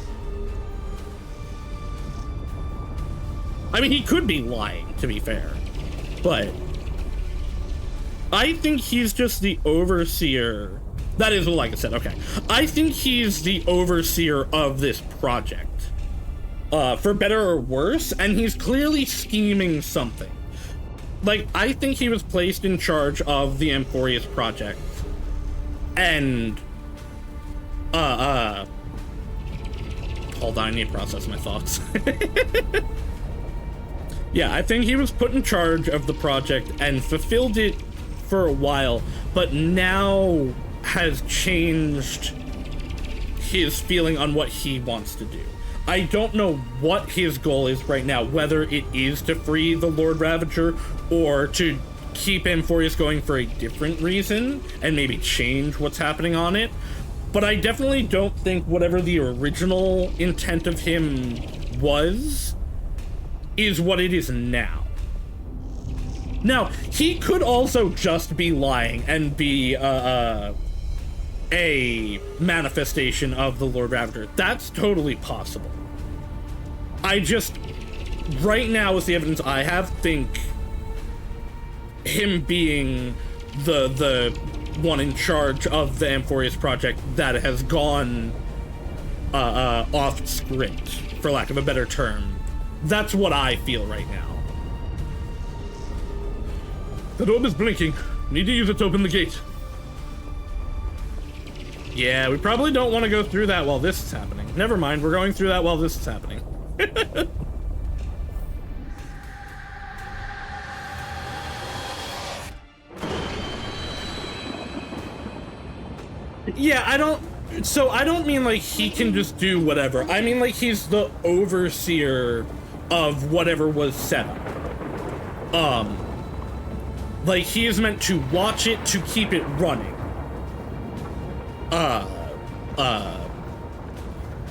I mean, he could be lying, to be fair, but I think he's just the overseer. That is what, like I said, okay. I think he's the overseer of this project, for better or worse, and he's clearly scheming something. Like, I think he was placed in charge of the Amphorius project, and, hold on, I need to process my thoughts. Yeah, I think he was put in charge of the project and fulfilled it for a while, but now has changed his feeling on what he wants to do. I don't know what his goal is right now, whether it is to free the Lord Ravager or to keep Amphorius going for a different reason and maybe change what's happening on it. But I definitely don't think whatever the original intent of him was is what it is now. Now, he could also just be lying and be a manifestation of the Lord Ravager. That's totally possible. I just, right now with the evidence I have, think him being the one in charge of the Amphorius project that has gone off script, for lack of a better term. That's what I feel right now. The orb is blinking. Need to use it to open the gate. Yeah, we probably don't want to go through that while this is happening. Never mind, we're going through that while this is happening. Yeah, I don't mean like he can just do whatever. I mean like he's the overseer of whatever was set up. Like he is meant to watch it, to keep it running.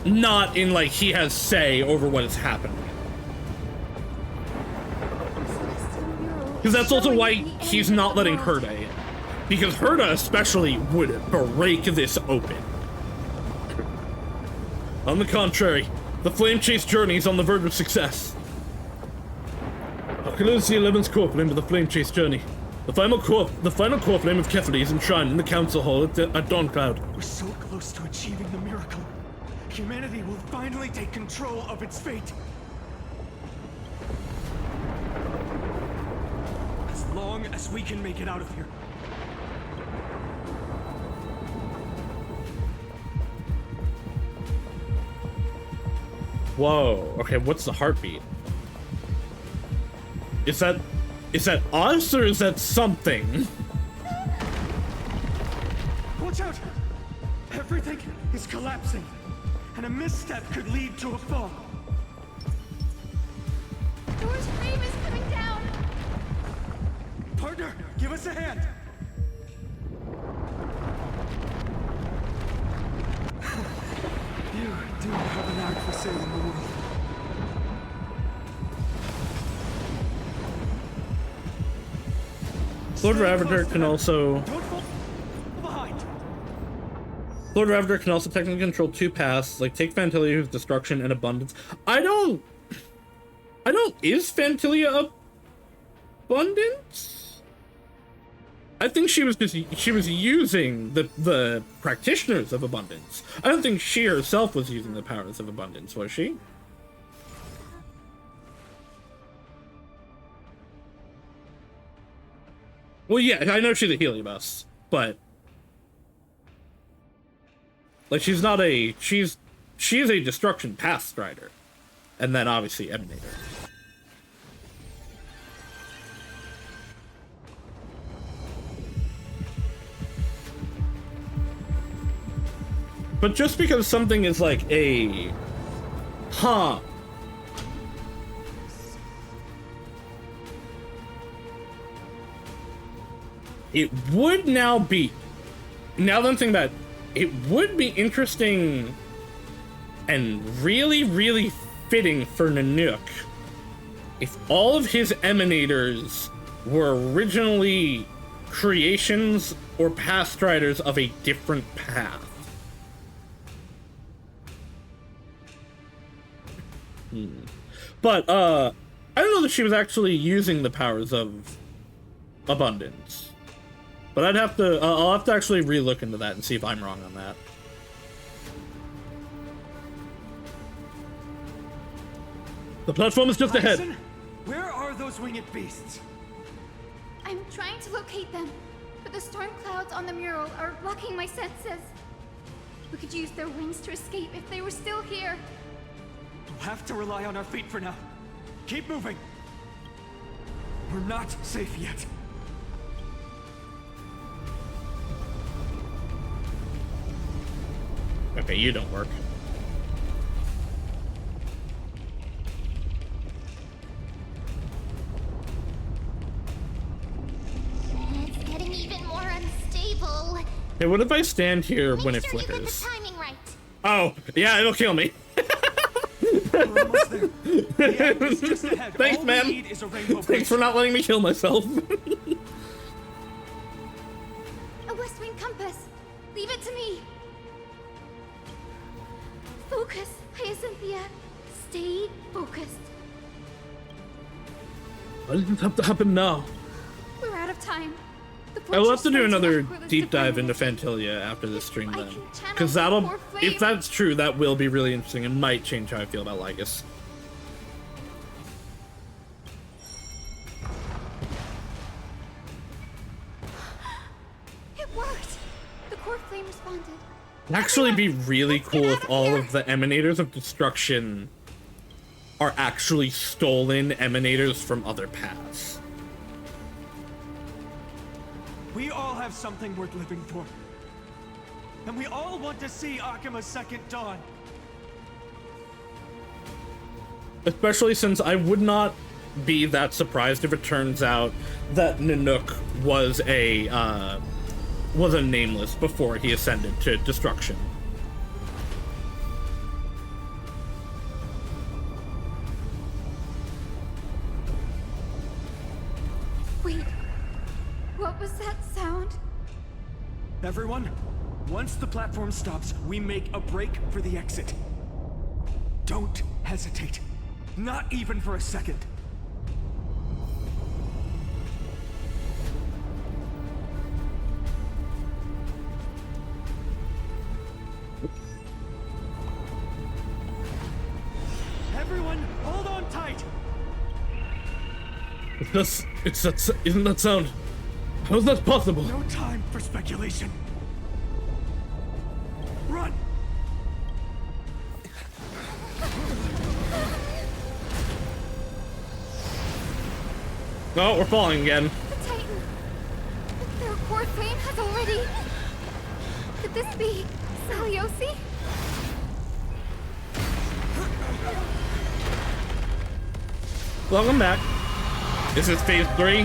Not in like he has say over what is happening. Because that's also why he's not letting Herda in. Because Herda especially would break this open. On the contrary, the Flame Chase journey is on the verge of success. Akula is the 11th core flame of the Flame Chase journey. The final core flame of Kefri is enshrined in the council hall at Dawncloud. We're so close to achieving the miracle. Humanity will finally take control of its fate. As long as we can make it out of here. Whoa. Okay, what's the heartbeat? Is that us or is that something? Watch out! Everything is collapsing, and a misstep could lead to a fall. Door's frame is coming down! Partner, give us a hand! You do have an art for saving the world. Lord Ravender can also... Lord Ravender can also technically control two paths, like take Phantilia destruction and abundance. Is Phantilia abundance? I think she was using the practitioners of abundance. I don't think she herself was using the powers of abundance, was she? Well, yeah, I know she's a Heliobus, but like she's a destruction path strider, and then obviously Emanator. But just because something is like a it would now that I'm thinking about it, it would be interesting and really, really fitting for Nanook if all of his emanators were originally creations or path striders of a different path. But I don't know that she was actually using the powers of abundance. But I'll have to actually re-look into that and see if I'm wrong on that. The platform is just ahead. Where are those winged beasts? I'm trying to locate them, but the storm clouds on the mural are blocking my senses. We could use their wings to escape if they were still here. We'll have to rely on our feet for now. Keep moving. We're not safe yet. Okay, you don't work. It's getting even more unstable. Hey, what if I stand here when it Make sure you get flickers? the timing right. Oh, yeah, it'll kill me. Thanks, man. Thanks for not letting me kill myself. A West Wing compass. Leave it to me. Focus, Hyacinthia. Stay focused. Why does this have to happen now? We're out of time. I will have to do another deep dive into Phantilia after this stream then. Because if that's true, that will be really interesting and might change how I feel about Lygus. It worked. The core flame responded. It'd actually be really cool if all of the emanators of destruction are actually stolen emanators from other paths. We all have something worth living for. And we all want to see Akima's second dawn. Especially since I would not be that surprised if it turns out that Nanook was a nameless before he ascended to destruction. Wait. What was that sound? Everyone, once the platform stops, we make a break for the exit. Don't hesitate. Not even for a second. Everyone, hold on tight. Isn't that sound? How is that possible? No time for speculation. Run! Oh, we're falling again. The Titan. Their core flame has already. Could this be Saliosi? Welcome back. This is phase 3.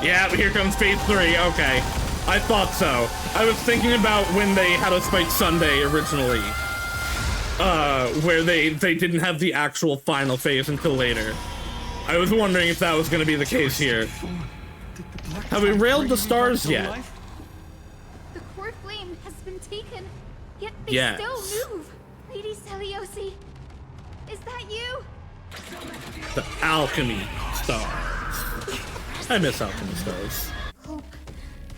Yeah, here comes phase 3. Okay. I thought so. I was thinking about when they had us fight Sunday originally. Where they didn't have the actual final phase until later. I was wondering if that was going to be the case here. Have we railed the stars yet? The core flame has been taken, yet they Yes. still move. Lady Saliosi, is that you? The alchemy stars. I miss alchemy stars. Hope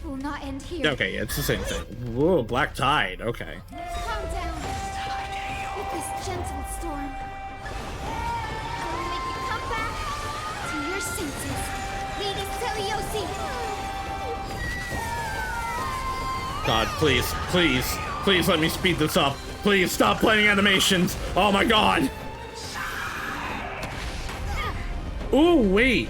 will not end here. Okay, yeah, it's the same thing. Whoa, black tide. Okay. Calm down. With this gentle storm, I will make you come back to your senses, Lady Saliosi. God, please, please, please let me speed this up. Please stop playing animations. Oh my God. Ooh, wait.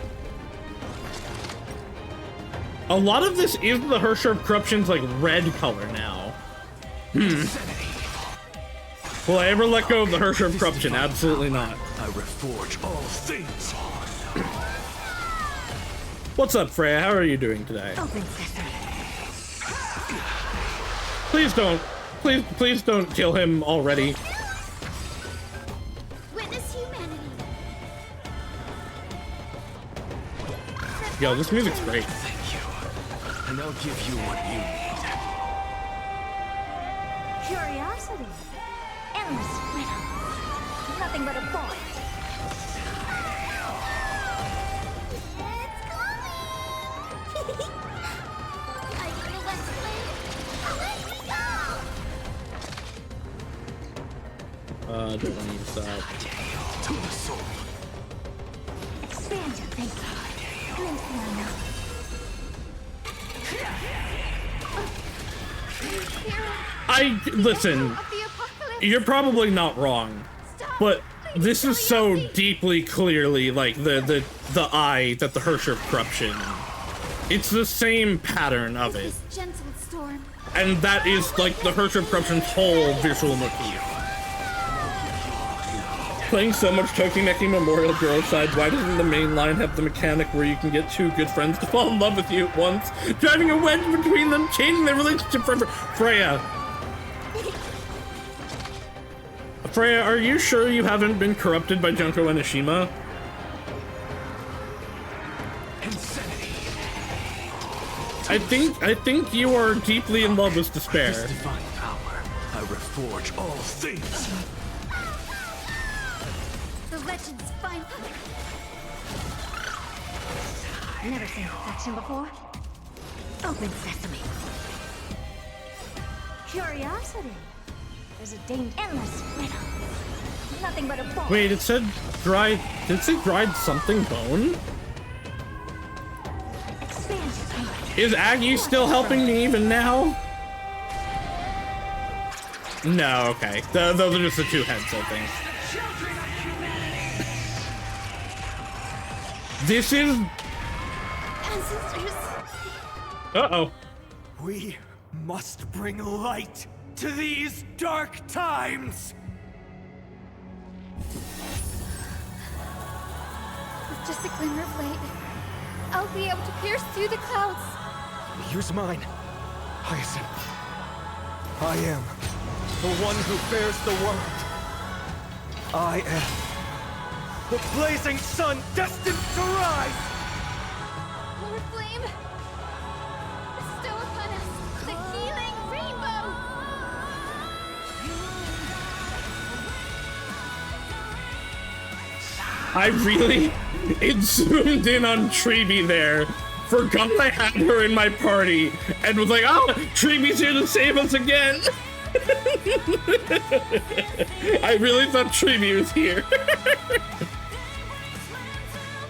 A lot of this is the Hersher of Corruption's like red color now. Will I ever let go of the Hersher of Corruption? Absolutely not. I reforge all things. What's up, Freya? How are you doing today? Please don't kill him already. Witness humanity. Yo, this music's great. Thank you. And I'll give you what you need. Curiosity. Endless riddle. Nothing but a bore. It's coming! Are you the West Wind? Let me go! Don't want to use that. To the soul. Expand your thinking. Glimpse the unknown. Listen, you're probably not wrong, but this is so deeply clearly like the eye that the Hersher of Corruption. It's the same pattern of it. Gentle storm. And that is like the Hersher of Corruption's whole visual motif. Playing so much Tokimeki Memorial Girl Side, why doesn't the main line have the mechanic where you can get two good friends to fall in love with you at once, driving a wedge between them, changing their relationship forever? Freya, are you sure you haven't been corrupted by Junko Enoshima? I think you are deeply in love with Despair. This divine power, I reforge all things. The legend's final. Never seen perfection before. Open sesame. Curiosity. There's a endless riddle. Nothing but a bore. Wait, it said dried. Did it say dried something bone? Is Aggie still helping me even now? No, okay. Those are just the two heads, I think. This is... Ancestors. Uh-oh. We must bring light to these dark times! With just a glimmer of light, I'll be able to pierce through the clouds. Use mine, Hyacinth. I am the one who bears the world. I am the blazing sun destined to rise! Lord Flame, bestow upon us the healing rainbow! I really... It zoomed in on Treeby there. Forgot I had her in my party. And was like, oh, Treeby's here to save us again. I really thought Tribute was here.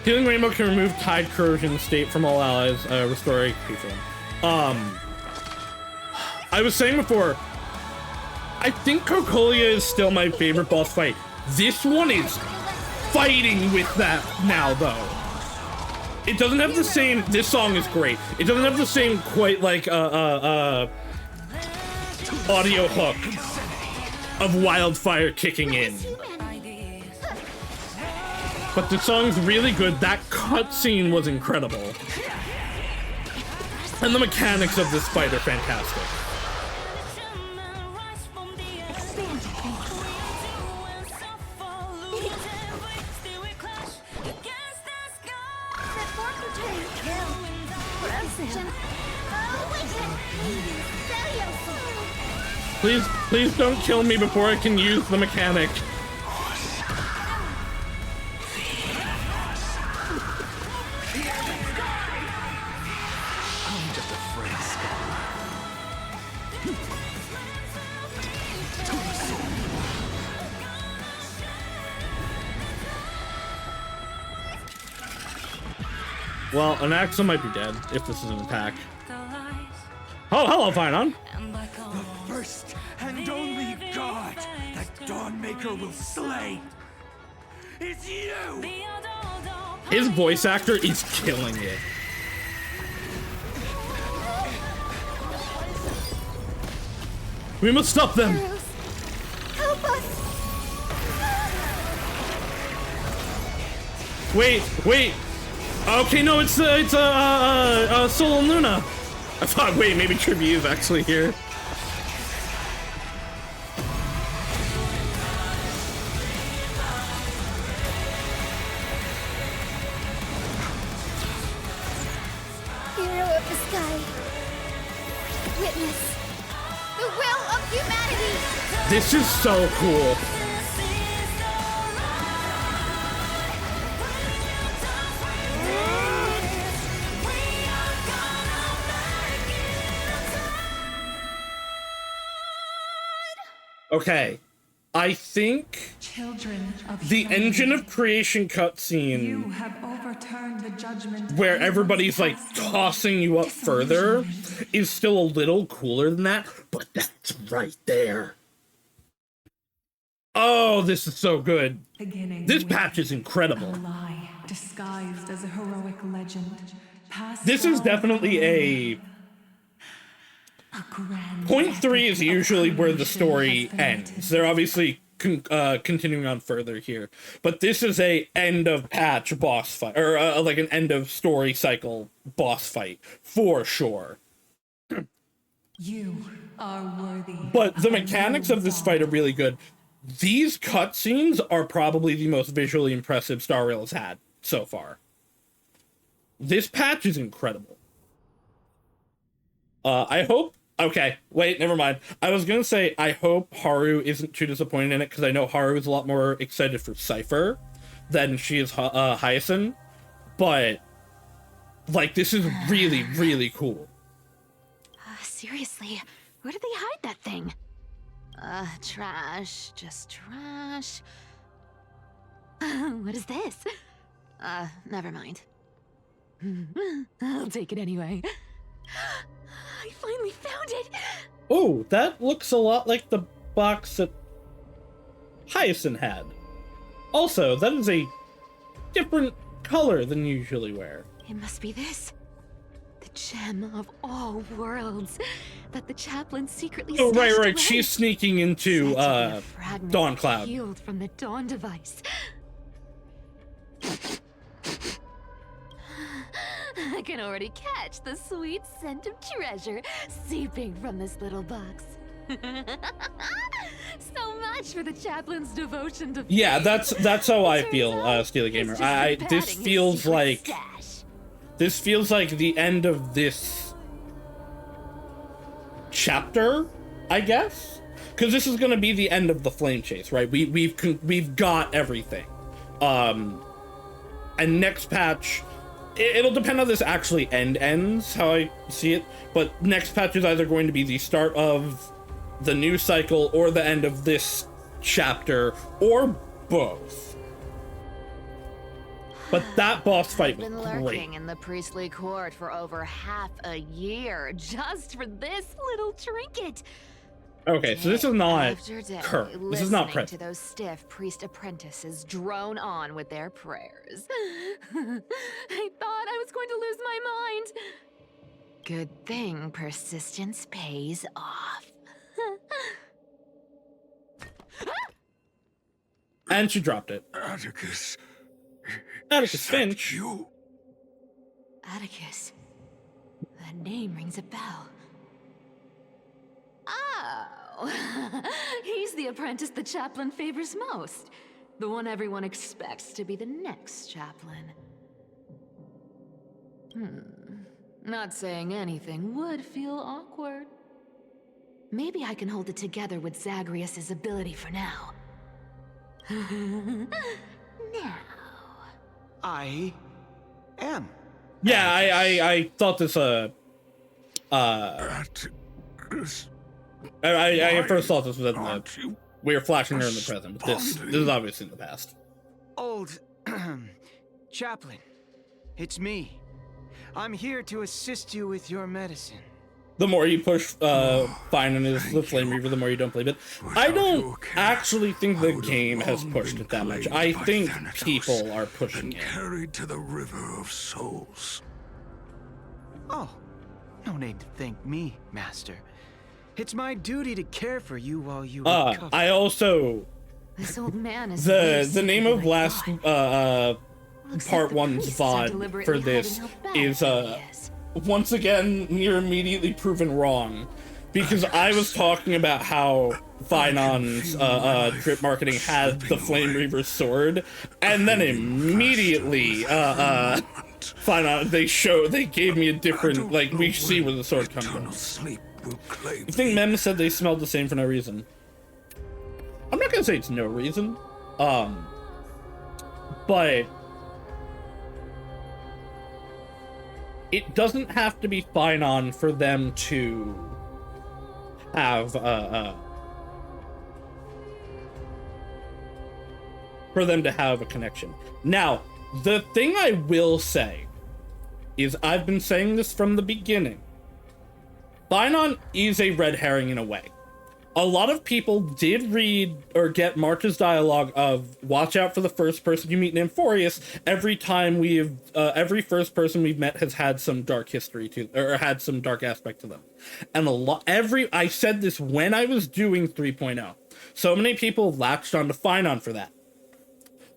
Healing Rainbow can remove Tide Corrosion state from all allies, restoring people. I was saying before, I think Cocolia is still my favorite boss fight. This one is fighting with that now, though. It doesn't have the same. This song is great. It doesn't have the same quite like audio hook of Wildfire kicking in. But the song's really good. That cutscene was incredible. And the mechanics of this fight are fantastic. Please don't kill me before I can use the mechanic. Well, an Axa might be dead if this is an attack. Oh, hello, Finon. The first and only god that Dawnmaker will slay is you! His voice actor is killing it. We must stop them! Help us! Wait! Okay, no, it's Sol and Luna. I thought, wait, maybe Tribute is actually here. Hero of the sky. Witness the will of humanity. This is so cool. Okay, I think the Engine of Creation cutscene where everybody's like tossing you up further is still a little cooler than that, but that's right there. Oh, this is so good. This patch is incredible. Disguised as a heroic legend. This is definitely a... Point 3 is usually where the story ends. They're obviously continuing on further here, but this is a end of patch boss fight, or like an end of story cycle boss fight for sure. You are worthy. But the mechanics of this fight are really good. These cutscenes are probably the most visually impressive Star Rail has had so far. This patch is incredible. I hope... Okay, wait, never mind. I was gonna say, I hope Haru isn't too disappointed in it, because I know Haru is a lot more excited for Cypher than she is Hyacinth, but, like, this is really, really cool. Seriously, where did they hide that thing? Trash, just trash. What is this? Never mind. I'll take it anyway. I finally found it! Oh, that looks a lot like the box that Hyacinth had. Also, that is a different color than you usually wear. It must be this. The gem of all worlds that the chaplain secretly Oh, right. away. She's sneaking into, Dawn Cloud. Healed from the Dawn device. I can already catch the sweet scent of treasure seeping from this little box. So much for the chaplain's devotion to Yeah, that's how I feel, Steely Gamer. This feels like the end of this chapter, I guess, because this is gonna be the end of the flame chase, right? We've got everything, and next patch. It'll depend on this actually ends, how I see it, but next patch is either going to be the start of the new cycle or the end of this chapter, or both. But that boss fight was I've been great. lurking in the priestly court for over half a year just for this little trinket. Okay, so this is not After day, Kurt. This is not listening Prince. to those stiff priest apprentices drone on with their prayers. I thought I was going to lose my mind. Good thing persistence pays off. And she dropped it. Atticus. Atticus Finch. You? Atticus. That name rings a bell. Oh, he's the apprentice the chaplain favors most. The one everyone expects to be the next chaplain. Not saying anything would feel awkward. Maybe I can hold it together with Zagreus's ability for now. Now. I am. Yeah, I thought this I at first thought this was in the we were flashing her in the present, but this is obviously in the past. Old chaplain, it's me. I'm here to assist you with your medicine. The more you push Fine on the Flame Reaver, the more you don't believe it. I don't actually think the game has pushed it that much. I think people are pushing it. Carried to the River of Souls. Oh, no need to thank me, Master. It's my duty to care for you while you recover. I also This old man is the name of last part one's VOD for this is once again near immediately proven wrong, because I was talking about how Finon's drip marketing had the Flame Reaver's sword, and then immediately Finon they gave me a different, like, we see where the sword comes from. I think Mem said they smelled the same for no reason. I'm not gonna say it's no reason, but it doesn't have to be Finon for them to have a connection. Now, the thing I will say is, I've been saying this from the beginning, Finon is a red herring in a way. A lot of people did read or get March's dialogue of watch out for the first person you meet in Amphorius. Every time every first person we've met has had some dark history to, or had some dark aspect to them. And I said this when I was doing 3.0. So many people latched onto Finon for that.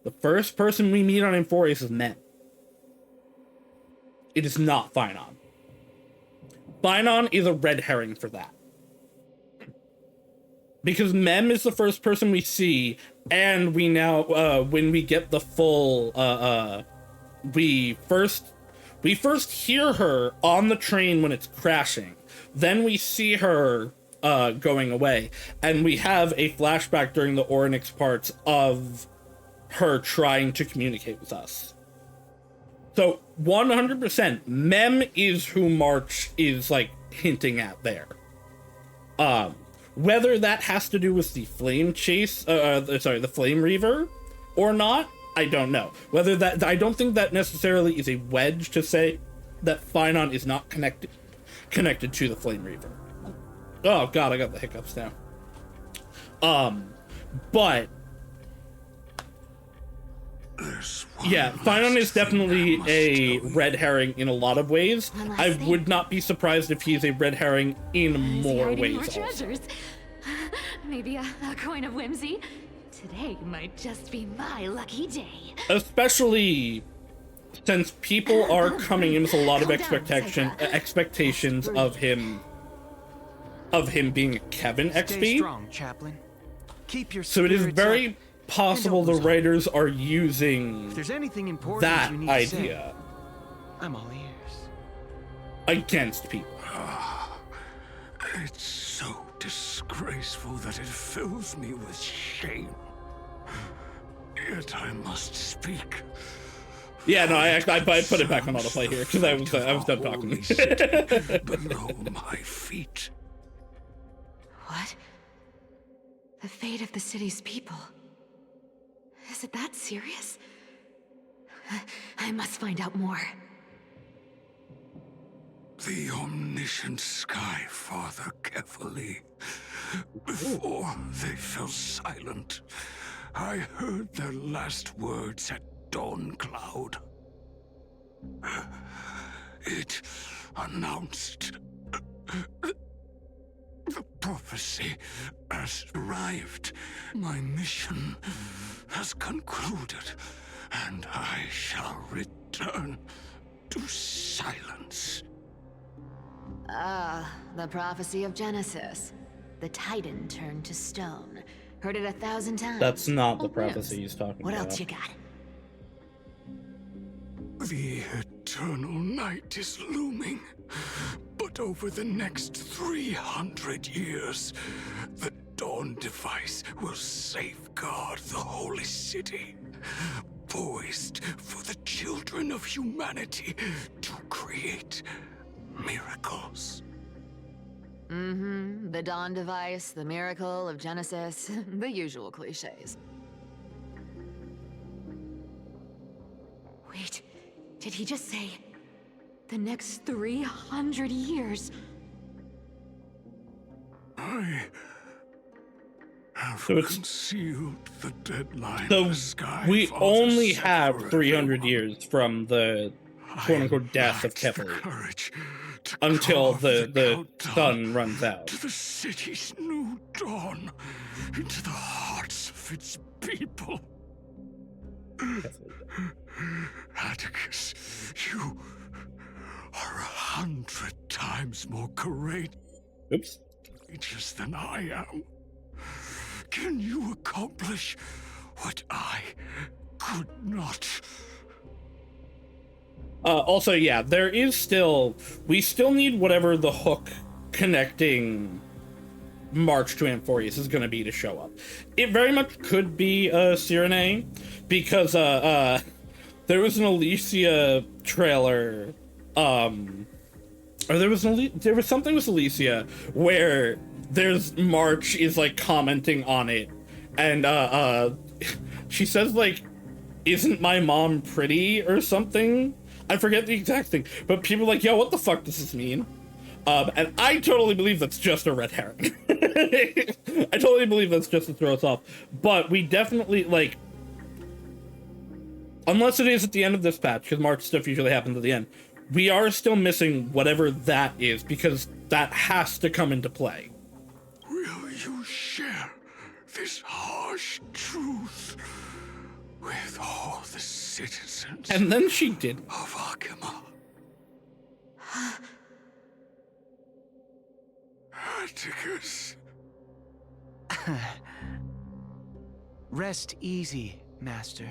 The first person we meet on Amphorius is Mem. It is not Finon. Finon is a red herring for that. Because Mem is the first person we see, and we now, when we get the full, we first hear her on the train when it's crashing. Then we see her, going away. And we have a flashback during the Oryx parts of her trying to communicate with us. So, 100%, Mem is who March is, like, hinting at there. Whether that has to do with the Flame Chase, the Flame Reaver, or not, I don't know. I don't think that necessarily is a wedge to say that Finon is not connected to the Flame Reaver. Oh god, I got the hiccups now. But yeah, Finon is definitely a red herring in a lot of ways. I would not be surprised if he's a red herring in more ways also. Maybe a coin of whimsy. Today might just be my lucky day. Especially since people are coming in with a lot of expectations of him being a Kevin XP. Stay strong, Chaplain. Keep your so it is very possible the writers are using if there's anything important that you need idea to say, I'm all ears. Against people. It's so disgraceful that it fills me with shame. Yet I must speak. Yeah, no, I put it back on autoplay here because I was done talking. Below my feet. What? The fate of the city's people. Is it that serious? I must find out more. The omniscient Sky Father carefully. Before they fell silent, I heard their last words at Dawn Cloud. It announced the prophecy has arrived. My mission has concluded, and I shall return to silence. Ah, the prophecy of Genesis. The Titan turned to stone. Heard it 1,000 times. That's not the Old prophecy news. he's talking What about. else you got? The eternal night is looming, but over the next 300 years, the Dawn device will safeguard the holy city, poised for the children of humanity to create miracles. Mm-hmm. The Dawn device, the miracle of Genesis, the usual cliches. Wait, did he just say the next 300 years? I have So it's- concealed the deadline. So the Sky we Father only set have for 300 years from the quote-unquote death of Kefali until the sun runs out. to the city's new dawn, into the hearts of its people. Atticus, you are 100 times more courageous than I am. Can you accomplish what I could not? Also, yeah, we still need whatever the hook connecting March to Amphorius is going to be to show up. It very much could be Cyrene, because there was an Alicia trailer, or there was something with Alicia where there's March is like commenting on it, and she says like, "Isn't my mom pretty?" or something. I forget the exact thing, but people are like, yo, what the fuck does this mean? And I totally believe that's just a red herring. I totally believe that's just to throw us off. But we definitely, like, unless it is at the end of this patch, because March stuff usually happens at the end, we are still missing whatever that is, because that has to come into play. Will you share this harsh truth with all the citizens? And then she did. Of Akima. Atticus. Rest easy, Master.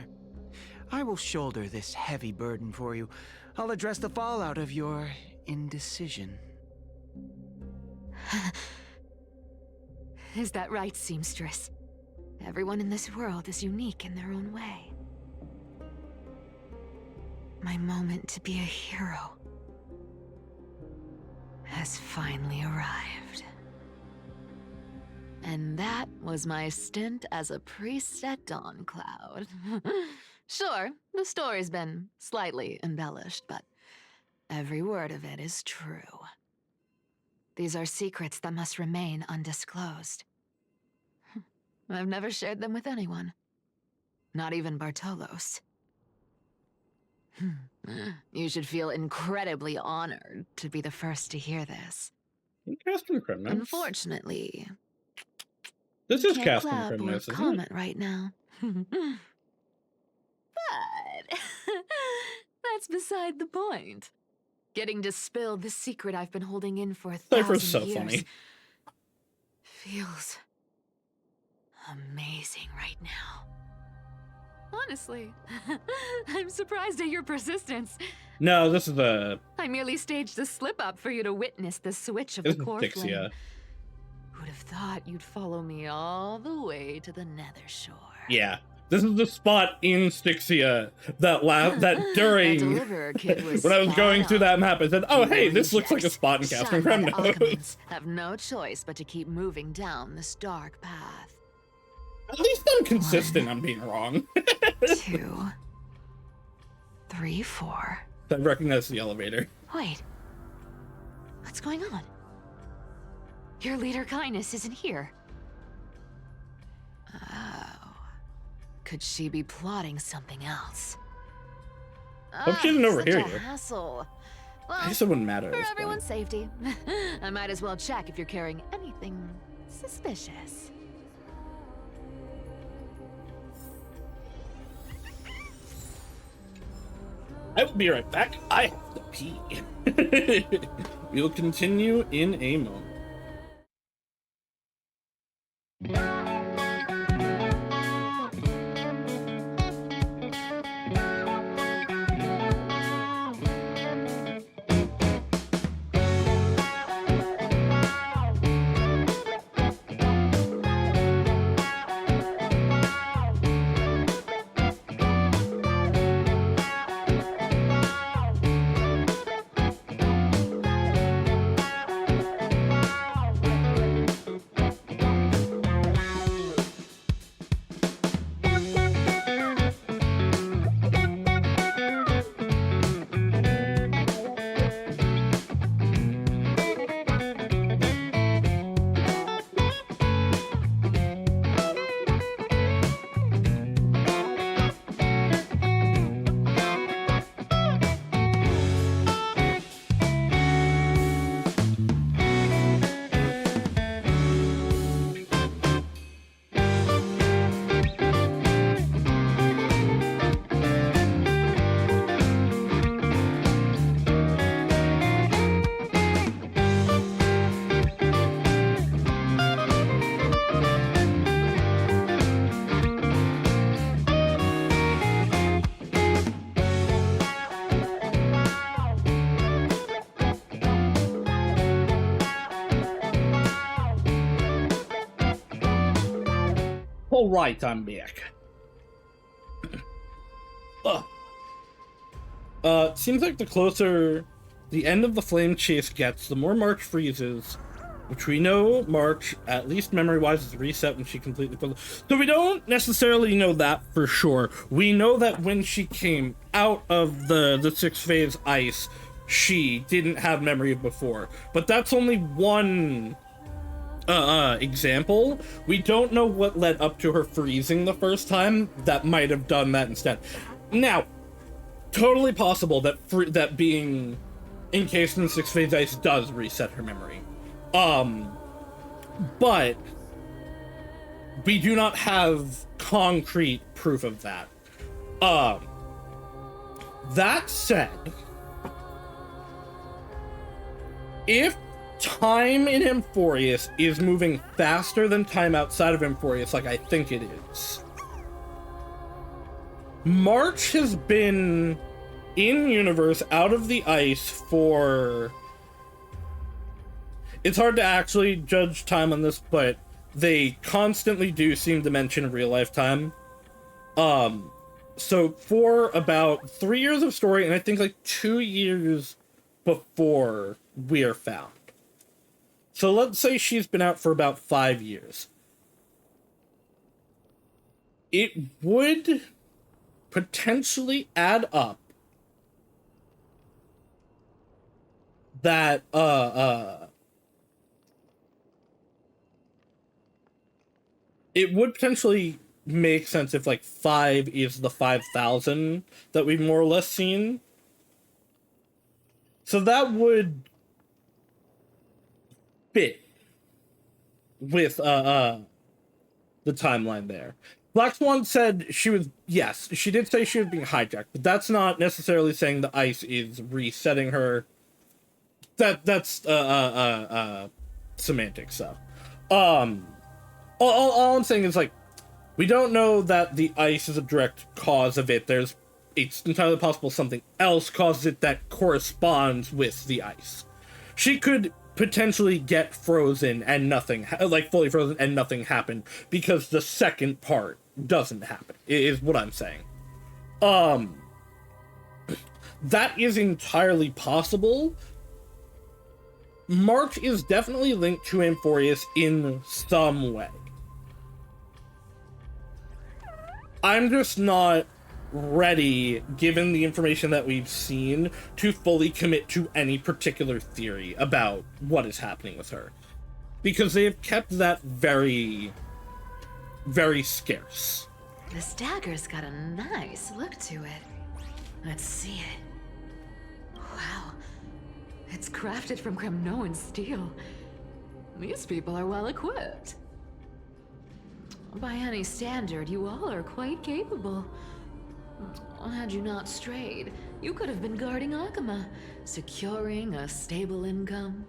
I will shoulder this heavy burden for you. I'll address the fallout of your indecision. Is that right, seamstress? Everyone in this world is unique in their own way. My moment to be a hero has finally arrived. And that was my stint as a priest at Dawn Cloud. Sure, the story's been slightly embellished, but every word of it is true. These are secrets that must remain undisclosed. I've never shared them with anyone. Not even Bartolos. You should feel incredibly honored to be the first to hear this. Unfortunately, this is can't casting clap or criminals, isn't it? comment right now. But that's beside the point. Getting to spill the secret I've been holding in for 1,000 Cypher's so years funny. feels amazing right now. Honestly, I'm surprised at your persistence. No, this is a... I merely staged a slip-up for you to witness the switch of This the is core Dixia. flame. Who'd have thought you'd follow me all the way to the Nether Shore? Yeah. This is the spot in Styxia that during deliverer kid was when I was spot going through on. that map, I said, "Oh, hey, this looks like a Rejects, spot in Casting shunned Kremnos." alchemists have no choice but to keep moving down this dark path. At least I'm consistent on being wrong. 2, 3, 4. I recognize the elevator. Wait. What's going on? Your leader Kindness isn't here. Oh. Could she be plotting something else? Hope she didn't overhear such a you. hassle. Well, I guess it wouldn't matter. at for this everyone's safety, I might as well check if you're carrying anything suspicious. I will be right back. I have to pee. We'll continue in a moment. All right, I'm back. Seems like the closer the end of the flame chase gets, the more March freezes, which we know March, at least memory-wise, is reset when she completely froze. So we don't necessarily know that for sure. We know that when she came out of the 6-phase ice, she didn't have memory of before. But that's only one example. We don't know what led up to her freezing the first time that might have done that instead. Now, totally possible that that being encased in the 6-phase ice does reset her memory. But we do not have concrete proof of that. That said, if time in Emphorius is moving faster than time outside of Emphorius, like I think it is, March has been in-universe out of the ice for... It's hard to actually judge time on this, but they constantly do seem to mention real-life time. So for about 3 years of story, and I think like 2 years before we are found. So let's say she's been out for about 5 years. It would potentially add up that, it would potentially make sense if, like, 5 is the 5,000 that we've more or less seen. So that would fit with the timeline there. Black Swan said she was, yes, she did say she was being hijacked, but that's not necessarily saying the ice is resetting her. That's semantic stuff. All I'm saying is, like, we don't know that the ice is a direct cause of it. It's entirely possible something else causes it that corresponds with the ice. She could potentially get frozen and nothing, like fully frozen and nothing happened because the second part doesn't happen, is what I'm saying. That is entirely possible. March is definitely linked to Emphorius in some way. I'm just not ready, given the information that we've seen, to fully commit to any particular theory about what is happening with her. Because they have kept that very, very scarce. This dagger's got a nice look to it. Let's see it. Wow. It's crafted from Kremnoan steel. These people are well equipped. By any standard, you all are quite capable. Had you not strayed, you could have been guarding Akama, securing a stable income.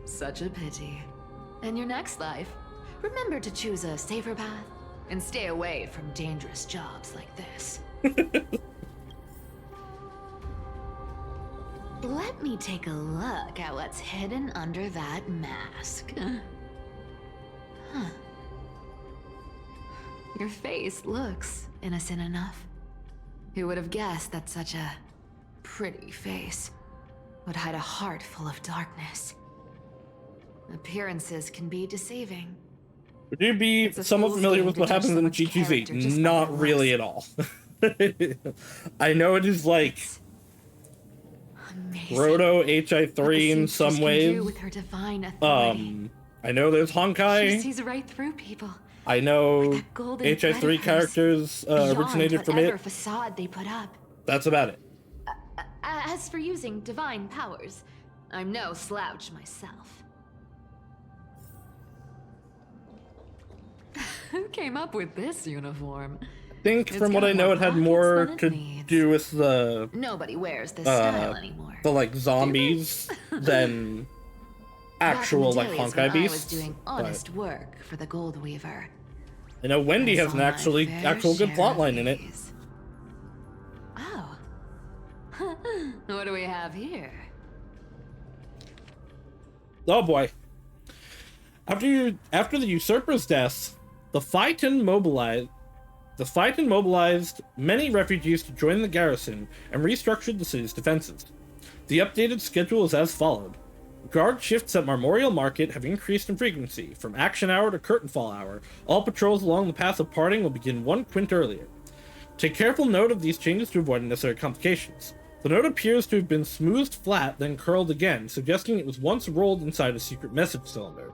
Such a pity. In your next life, remember to choose a safer path and stay away from dangerous jobs like this. Let me take a look at what's hidden under that mask. Huh. Your face looks innocent enough. Who would have guessed that such a pretty face would hide a heart full of darkness? Appearances can be deceiving. Would you be somewhat familiar with what happens in GGZ? Not really at all. I know it is like Proto HI3 in some ways. With her divine authority. I know there's Honkai. She sees right through people. I know HI3 characters originated from it. Facade they put up. That's about it. As for using divine powers, I'm no slouch myself. Who came up with this uniform? I think from what I know, it had more to do with the nobody wears this style anymore. The like zombies than actual like Honkai beasts. I was doing honest work for the Gold Weaver. I know Wendy has an actual good plotline in it. Oh. What do we have here? Oh boy. After the usurper's death, the Phaeton mobilized many refugees to join the garrison and restructured the city's defenses. The updated schedule is as followed. Guard shifts at Memorial Market have increased in frequency. From action hour to curtain fall hour, all patrols along the path of parting will begin 1 quint earlier. Take careful note of these changes to avoid unnecessary complications. The note appears to have been smoothed flat, then curled again, suggesting it was once rolled inside a secret message cylinder.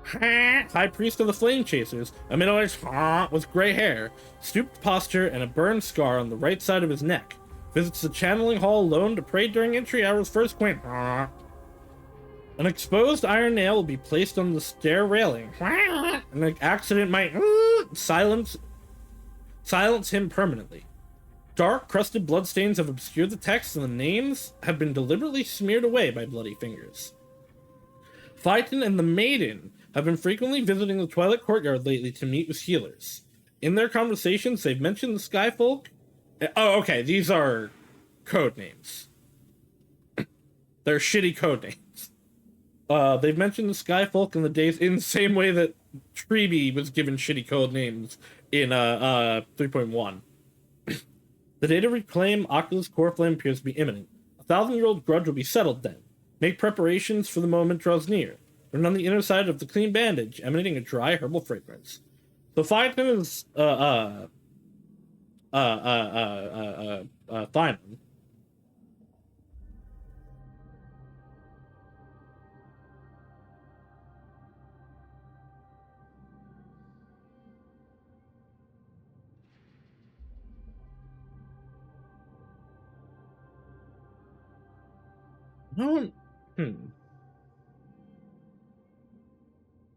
High Priest of the Flame Chasers, a middle-aged with gray hair, stooped posture, and a burn scar on the right side of his neck, visits the channeling hall alone to pray during entry hours first quint. An exposed iron nail will be placed on the stair railing, and an accident might silence him permanently. Dark, crusted bloodstains have obscured the text, and the names have been deliberately smeared away by bloody fingers. Phaeton and the Maiden have been frequently visiting the Twilight Courtyard lately to meet with healers. In their conversations, they've mentioned the Skyfolk. Oh, okay, these are code names. They're shitty code names. They've mentioned the Skyfolk in the same way that Treeby was given shitty code names in 3.1. The day to reclaim Oculus Core Flame appears to be imminent. A 1,000-year-old grudge will be settled then. Make preparations for the moment draws near. Turn on the inner side of the clean bandage, emanating a dry herbal fragrance. So Phaeton is fine.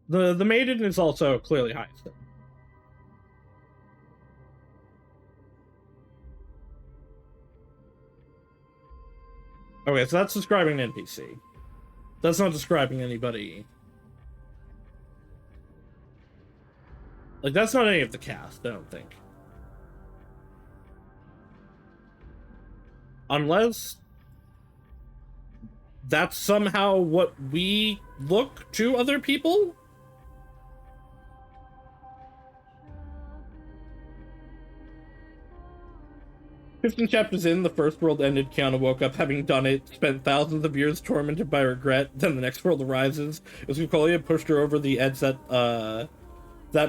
The Maiden is also clearly high. So. Okay, so that's describing an NPC. That's not describing anybody. Like, that's not any of the cast, I don't think. Unless that's somehow what we look to other people? 15 chapters in, the first world ended, Kiana woke up having done it, spent thousands of years tormented by regret, then the next world arises. As Ukolia pushed her over the edge that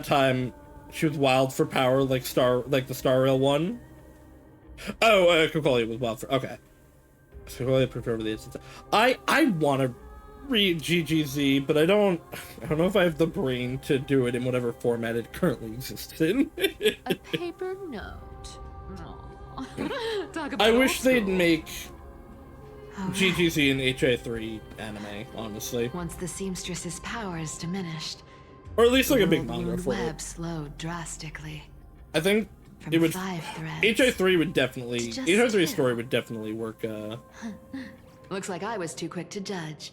time, She was wild for power, like the Star Rail one. Oh, Kokoli was wild for. Okay. Kokoli prefer the instance. I want to read GGZ, but I don't know if I have the brain to do it in whatever format it currently exists in. A paper note. Aw. Talk about I old wish they'd school. make GGZ and HA3 anime, honestly. Once the seamstress's power is diminished, Or at least like a big the manga wound for web it. slowed drastically. I think From it would. 5 threads HA3 would definitely. to just HA3 2. story would definitely work Looks like I was too quick to judge.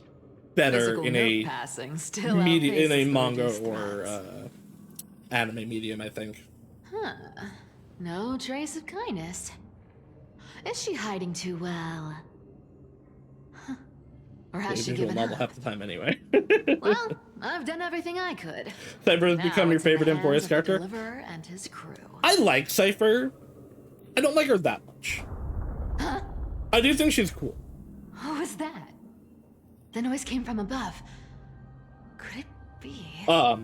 better Physical in note a passing still in a outpaces manga Buddhist or threats. anime medium, I think. Huh. No trace of kindness. Is she hiding too well? Huh. Or has she Maybe she'll given novel up? half the time anyway. Well, I've done everything I could. Cypher has Now become your it's in the favorite hands Emporius of the character. Deliverer and his crew. I like Cypher. I don't like her that much. Huh? I do think she's cool. What was that? The noise came from above. Could it be? Huh?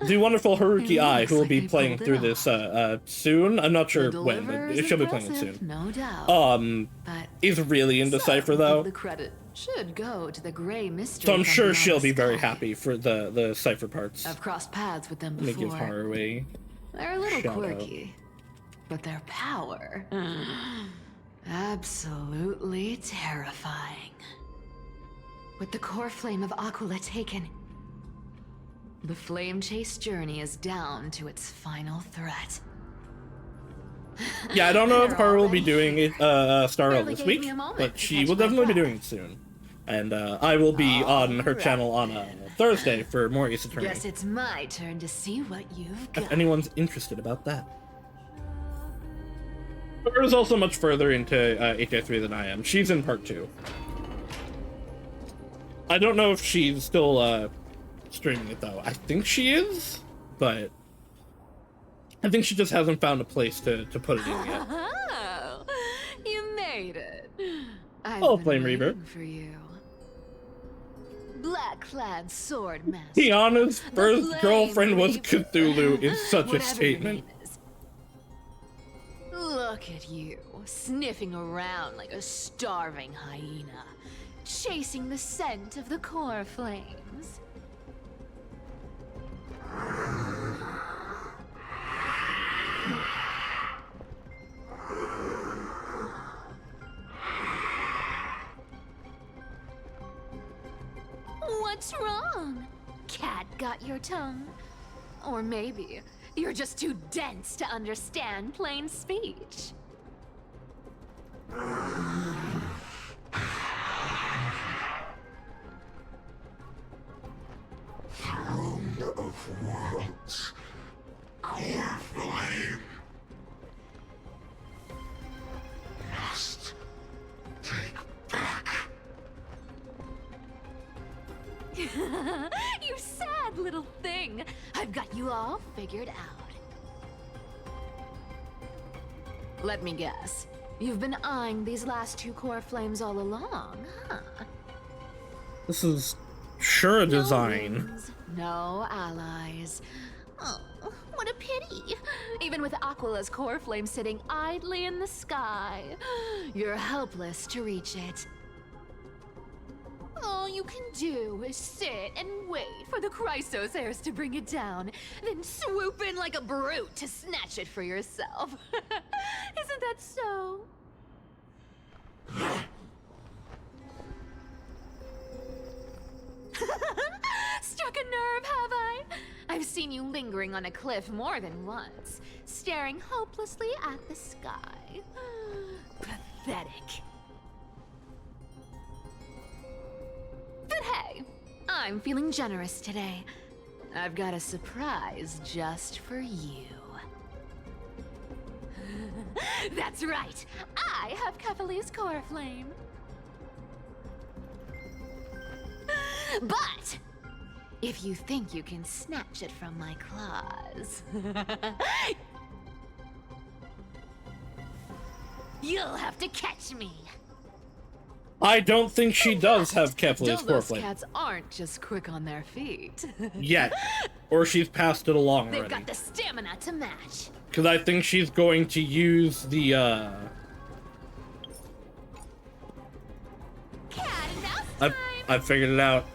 The wonderful Haruki It Ai, looks who will like be they playing pulled through it this soon. I'm not sure The when, but Deliverer is she'll be playing it impressive, soon. no doubt. But is really into Cypher Some though. of the credit should go to the gray mystery. So I'm from sure beyond she'll the be very sky. happy for the Cypher parts. I've crossed paths with them Let me before. give Haru a They're a little shout out. quirky, but their power, absolutely terrifying. With the core flame of Aquila taken, the flame chase journey is down to its final threat. Yeah, I don't know if They're Haru will be already doing Star Rail Barely this gave week, me a moment but to she catch will my definitely be breath. doing it soon. And I will be on her channel on Thursday for more Ace Attorney. Guess it's my turn to see what you've got. If anyone's interested about that. Haru's also much further into HA3 than I am. She's in part 2. I don't know if she's still streaming it though. I think she is, but I think she just hasn't found a place to put it in yet. Oh, you made it. I've Oh, been Flame waiting Reaver. for you. Black-clad sword master. Tiana's The first Flame girlfriend was Reaver. Cthulhu is such a Whatever your statement. name is. Look at you, sniffing around like a starving hyena, chasing the scent of the core flames. What's wrong? Cat got your tongue? Or maybe you're just too dense to understand plain speech. Throne of Worlds. Core flame. Must take back. You sad little thing. I've got you all figured out. Let me guess. You've been eyeing these last 2 core flames all along, huh? This is sure a design. Wings, no allies. Oh, what a pity. Even with Aquila's core flame sitting idly in the sky, you're helpless to reach it. All you can do is sit and wait for the Chrysos heirs to bring it down, then swoop in like a brute to snatch it for yourself. Isn't that so? Struck a nerve, have I? I've seen you lingering on a cliff more than once, staring hopelessly at the sky. Pathetic. But hey, I'm feeling generous today. I've got a surprise just for you. That's right, I have Kefali's core flame. But if you think you can snatch it from my claws, you'll have to catch me. I don't think she does have Kefli's core Those flame. cats aren't just quick on their feet. Yet. Or she's passed it along They've already. got the stamina to match. Because I think she's going to use the, I figured it out.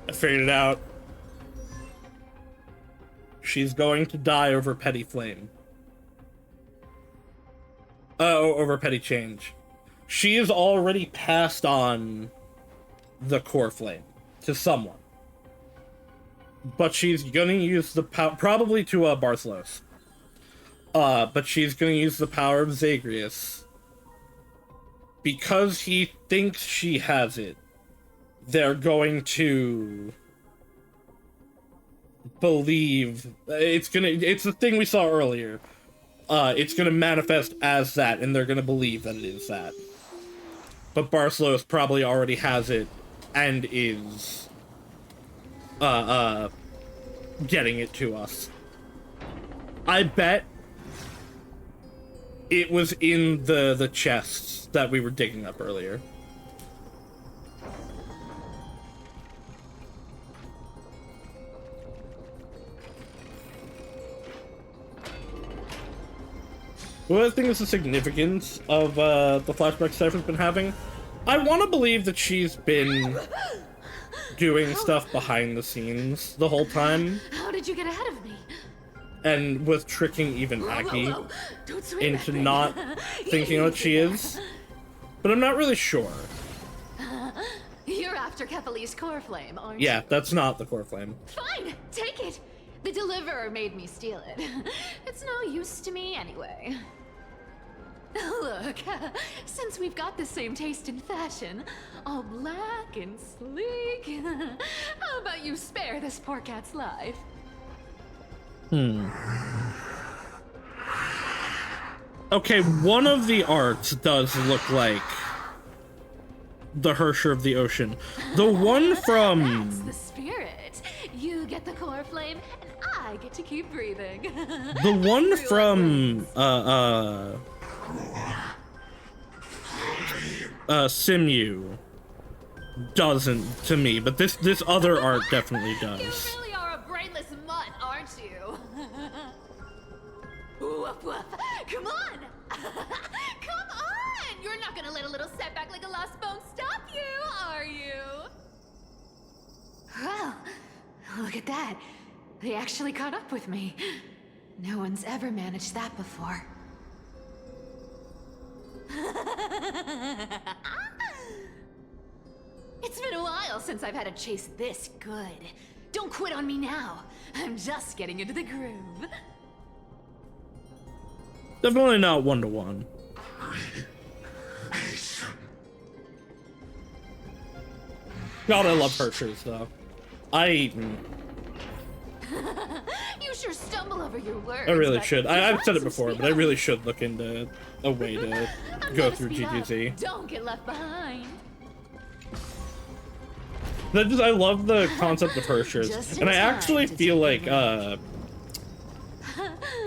I figured it out. She's going to die over Petty Flame. Over Petty Change. She has already passed on the core flame to someone. But she's gonna use the power, probably to Barthlos. But she's gonna use the power of Zagreus. Because he thinks she has it, they're going to believe it's the thing we saw earlier. It's gonna manifest as that, and they're gonna believe that it is that. But Barthlos probably already has it and is getting it to us. I bet it was in the chests that we were digging up earlier. What I think is the significance of the flashback Cypher's been having, I want to believe that she's been doing stuff behind the scenes the whole time, How did you get ahead of me? and was tricking even Aki into not thinking what she is. But I'm not really sure. You're after Kefali's core flame, aren't Yeah, you? that's not the core flame. Fine, take it. The deliverer made me steal it. It's no use to me anyway. Look, since we've got the same taste in fashion, all black and sleek, how about you spare this poor cat's life? Okay, one of the arts does look like the Hersher of the Ocean. The one from... That's the spirit. You get the core flame, and I get to keep breathing. The one from, Simu doesn't to me, but this other art definitely does. You really are a brainless mutt, aren't you? Woof woof. Come on! Come on! You're not gonna let a little setback like a lost bone stop you, are you? Well, look at that. They actually caught up with me. No one's ever managed that before. It's been a while since I've had a chase this good. Don't quit on me now. I'm just getting into the groove. Definitely not one-to-one. God, I love Hershers, though. You sure stumble over your words. I really but should. you I've got said it some before, speed but I up. really should look into a way to I'm go gonna through speed up. GGZ. Don't get left behind. I love the concept of Hershers, Just in and I time actually to feel like tell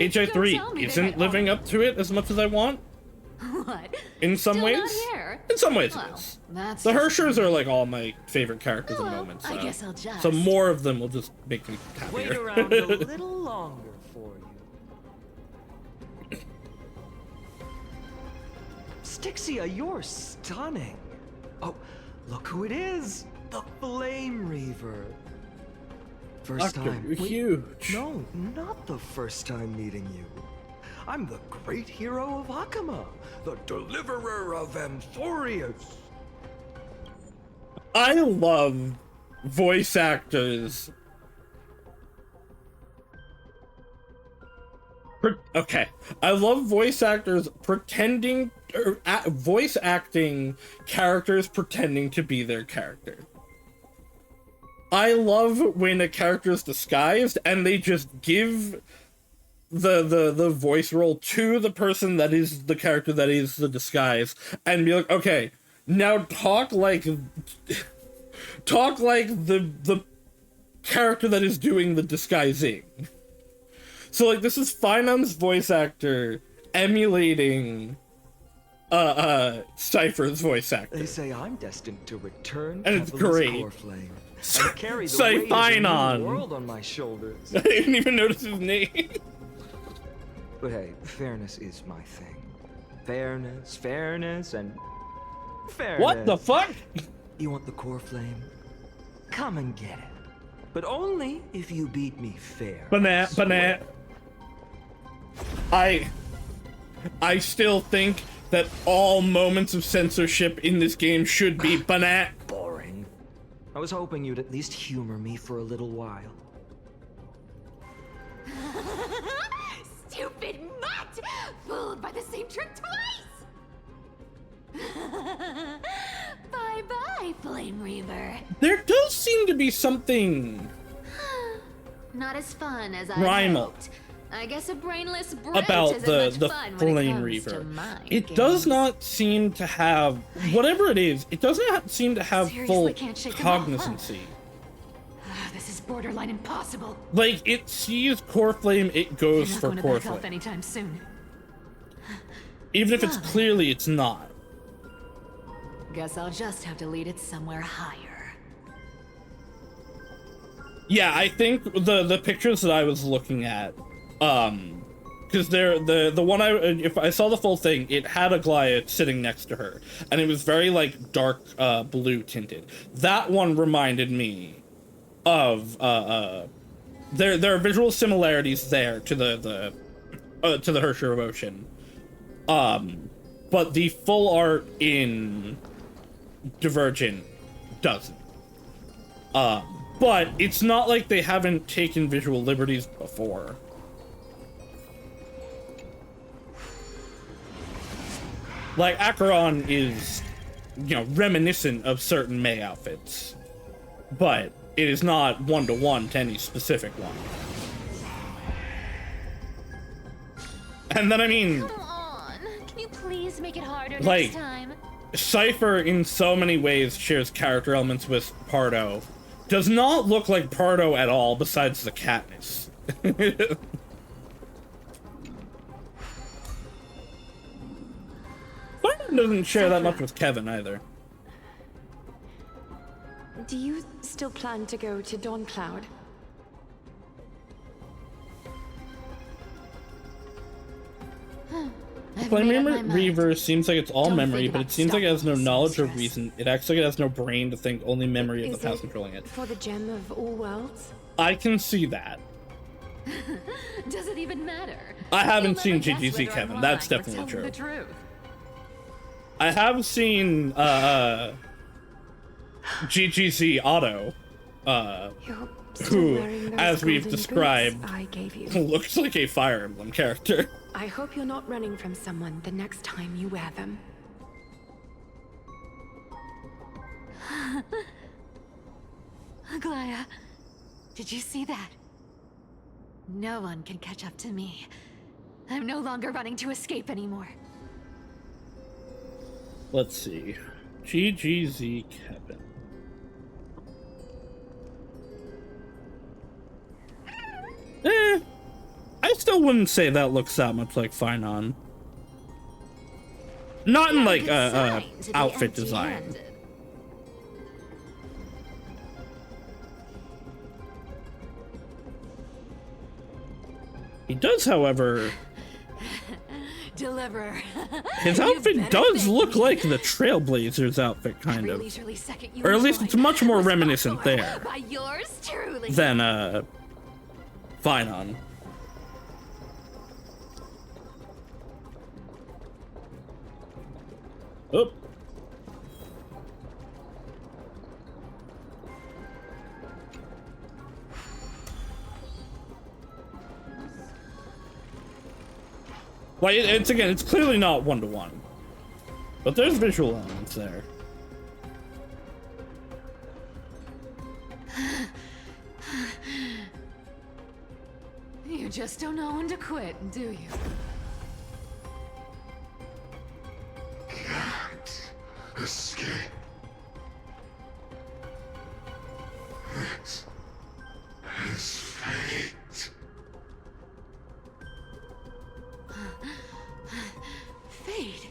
HI3 me isn't that- living up to it as much as I want. What? In some Still ways. not here? In some ways, Well, it is. that's The just- Hershers are like all my favorite characters at the moment. I So. guess I'll just. So more of them will just make me Wait happier. around a little longer for you. Stixia, you're stunning. Oh, look who it is. The Flame Reaver. First Doctor, time. you're huge. No, not the first time meeting you. I'm the great hero of Hakama, the deliverer of Amphorius. I love voice actors. Okay, I love voice actors pretending, voice acting characters pretending to be their character. I love when a character is disguised and they just give the voice role to the person that is the character that is the disguise and be like, okay, now talk like the character that is doing the disguising. So like this is Finam's voice actor emulating Cypher's voice actor. They say I'm destined to return And it's Kevin's great. core flame and carry the weight of the Siphinon. new world on my shoulders. I didn't even notice his name. But hey, fairness is my thing. Fairness, and fairness. What the fuck? You want the core flame? Come and get it. But only if you beat me fair. Banat. I still think that all moments of censorship in this game should be banat. Boring. I was hoping you'd at least humor me for a little while. Stupid mutt! Fooled by the same trick twice! Bye-bye, Flame Reaver. There does seem to be something Not as fun as I primal hoped. I guess a brainless bridge about isn't the much fun when it Flame comes Reaver. to mind It games. does not seem to have whatever it is. It does not seem to have Seriously full can't shake them off, huh? cognizancy. This is borderline impossible. Like it sees core flame, it goes You're not for going to core back flame, off anytime soon. even if it's Fine. clearly it's not. Guess I'll just have to lead it somewhere higher. Yeah, I think the pictures that I was looking at, because the one if I saw the full thing, it had a Goliath sitting next to her, and it was very like dark blue tinted. That one reminded me of there are visual similarities there to the Herrscher of Ocean, but the full art in Divergent doesn't. But it's not like they haven't taken visual liberties before. Like, Acheron is, you know, reminiscent of certain Mei outfits. But it is not one-to-one to any specific one. And then, I mean... Come on. Can you please make it harder like, next time? Cypher, in so many ways, shares character elements with Pardo. Does not look like Pardo at all, besides the Katniss. Pardo doesn't share that much with Kevin, either. Do you still plan to go to Dawn Cloud? Flame Reaver seems like it's all memory, but it seems like it has no knowledge or reason. It acts like it has no brain to think, only memory of the past controlling it. For the gem of all worlds? I can see that. Does it even matter? I haven't You'll seen never guess GGZ, whether I'm Kevin. lying That's or definitely telling true. the truth. I have seen GGZ Otto, who, as we've described, looks like a Fire Emblem character. I hope you're not running from someone the next time you wear them. Aglaya, did you see that? No one can catch up to me. I'm no longer running to escape anymore. Let's see. GGZ Kevin. I still wouldn't say that looks that much like Finon. Not in like outfit design. He does, however. Deliver. His outfit does look like the Trailblazers outfit, kind of. Or at least it's much more reminiscent there By yours truly. than Finon. Oop. Well, it's again, it's clearly not one-to-one. But there's visual elements there. You just don't know when to quit, do you? Can't escape. It is fate. Fate?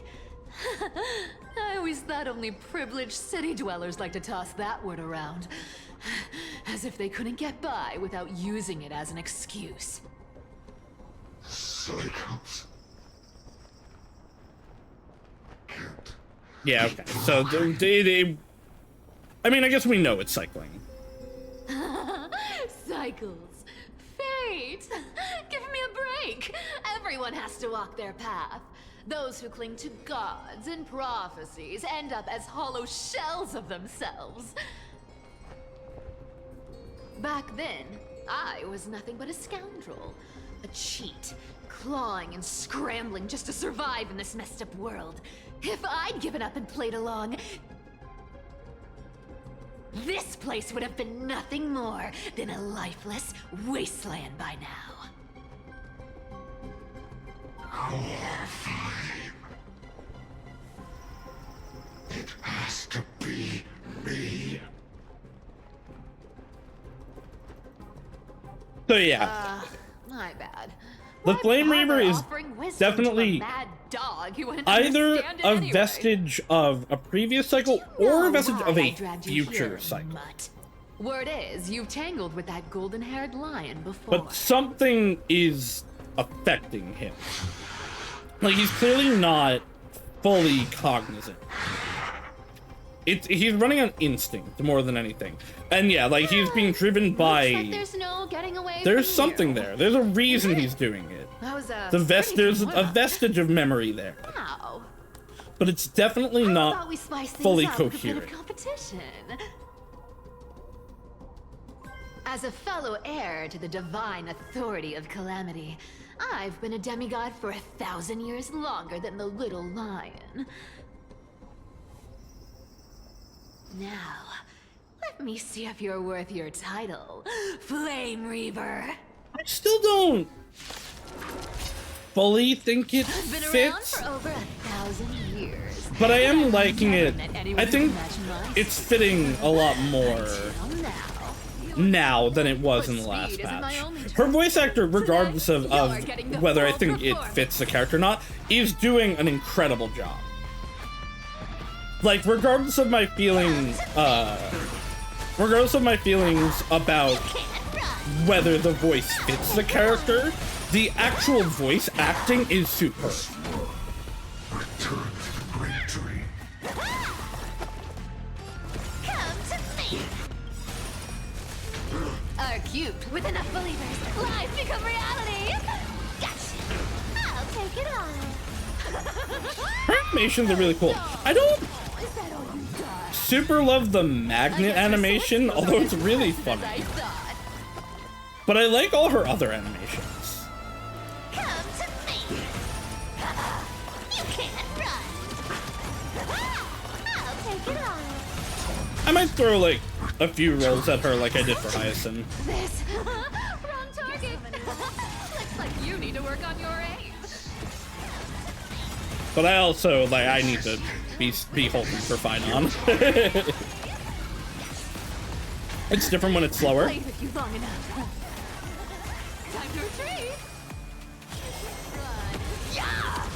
bet only privileged city dwellers like to toss that word around. As if they couldn't get by without using it as an excuse. Cycles. Yeah, okay. So I mean, I guess we know it's cycling. Cycles. Fate. Give me a break. Everyone has to walk their path. Those who cling to gods and prophecies end up as hollow shells of themselves. Back then, I was nothing but a scoundrel. A cheat, clawing and scrambling just to survive in this messed up world. If I'd given up and played along, this place would have been nothing more than a lifeless wasteland by now. Fine. It has to be me. So yeah. My bad. The Flame Reaver is definitely either a vestige of a previous cycle or a vestige of a future cycle. Word is, you've tangled with that golden-haired lion before. But something is affecting him. Like, he's clearly not fully cognizant. He's running on instinct more than anything. And yeah, like, he's being driven by... Like there's no getting away there's from something you. there. There's a reason he's doing it. That was There's a vestige of memory there. Wow. But it's definitely not fully coherent. Competition. As a fellow heir to the divine authority of calamity, I've been a demigod for 1,000 years longer than the little lion. Now, let me see if you're worth your title, Flame Reaver. I still don't fully think it I've been fits. around for over 1,000 years. But I am liking it. I think it's fitting a lot more now than it was in the last patch. Her voice actor, regardless of whether I think it fits the character or not, is doing an incredible job. Like, regardless of my feelings about whether the voice fits the character, the actual voice acting is superb. Are cubed with enough believers, lies become reality. Gotcha. I'll take it on. Her animations are really cool. I don't super love the magnet animation, although it's really funny. But I like all her other animations. Come to me. You can't run. I'll take it on. I might throw like a few rolls at her like I did for Hyacinth. This wrong target. Looks like you need to work on your aim. But I also I need to be holding for Finon. It's different when it's slower. Played with you long enough. Time to retreat. Run. Yeah.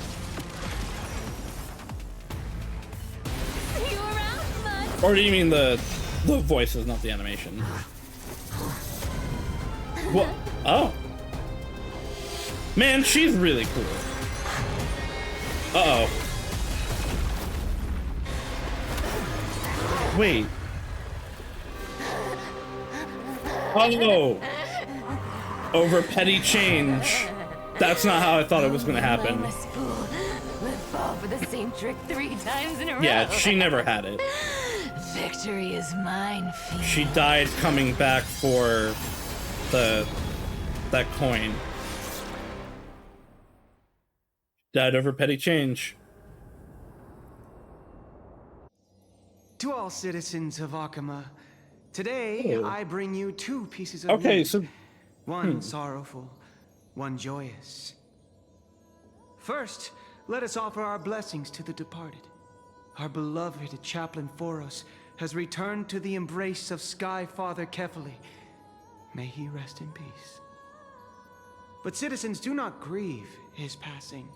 See you around, bud. Or do you mean the voices, not the animation? What? Oh. Man, she's really cool. Uh-oh. Wait. Oh. Over petty change. That's not how I thought it was going to happen. Mindless fool. Would fall for the same trick 3 times in a row. Yeah, she never had it. Victory is mine, fiend. She died coming back for that coin. Died over petty change. To all citizens of Akama, today I bring you 2 pieces of Okay, news. so one sorrowful, one joyous. First, let us offer our blessings to the departed. Our beloved Chaplain Foros has returned to the embrace of Sky Father Kefali. May he rest in peace. But citizens, do not grieve his passing.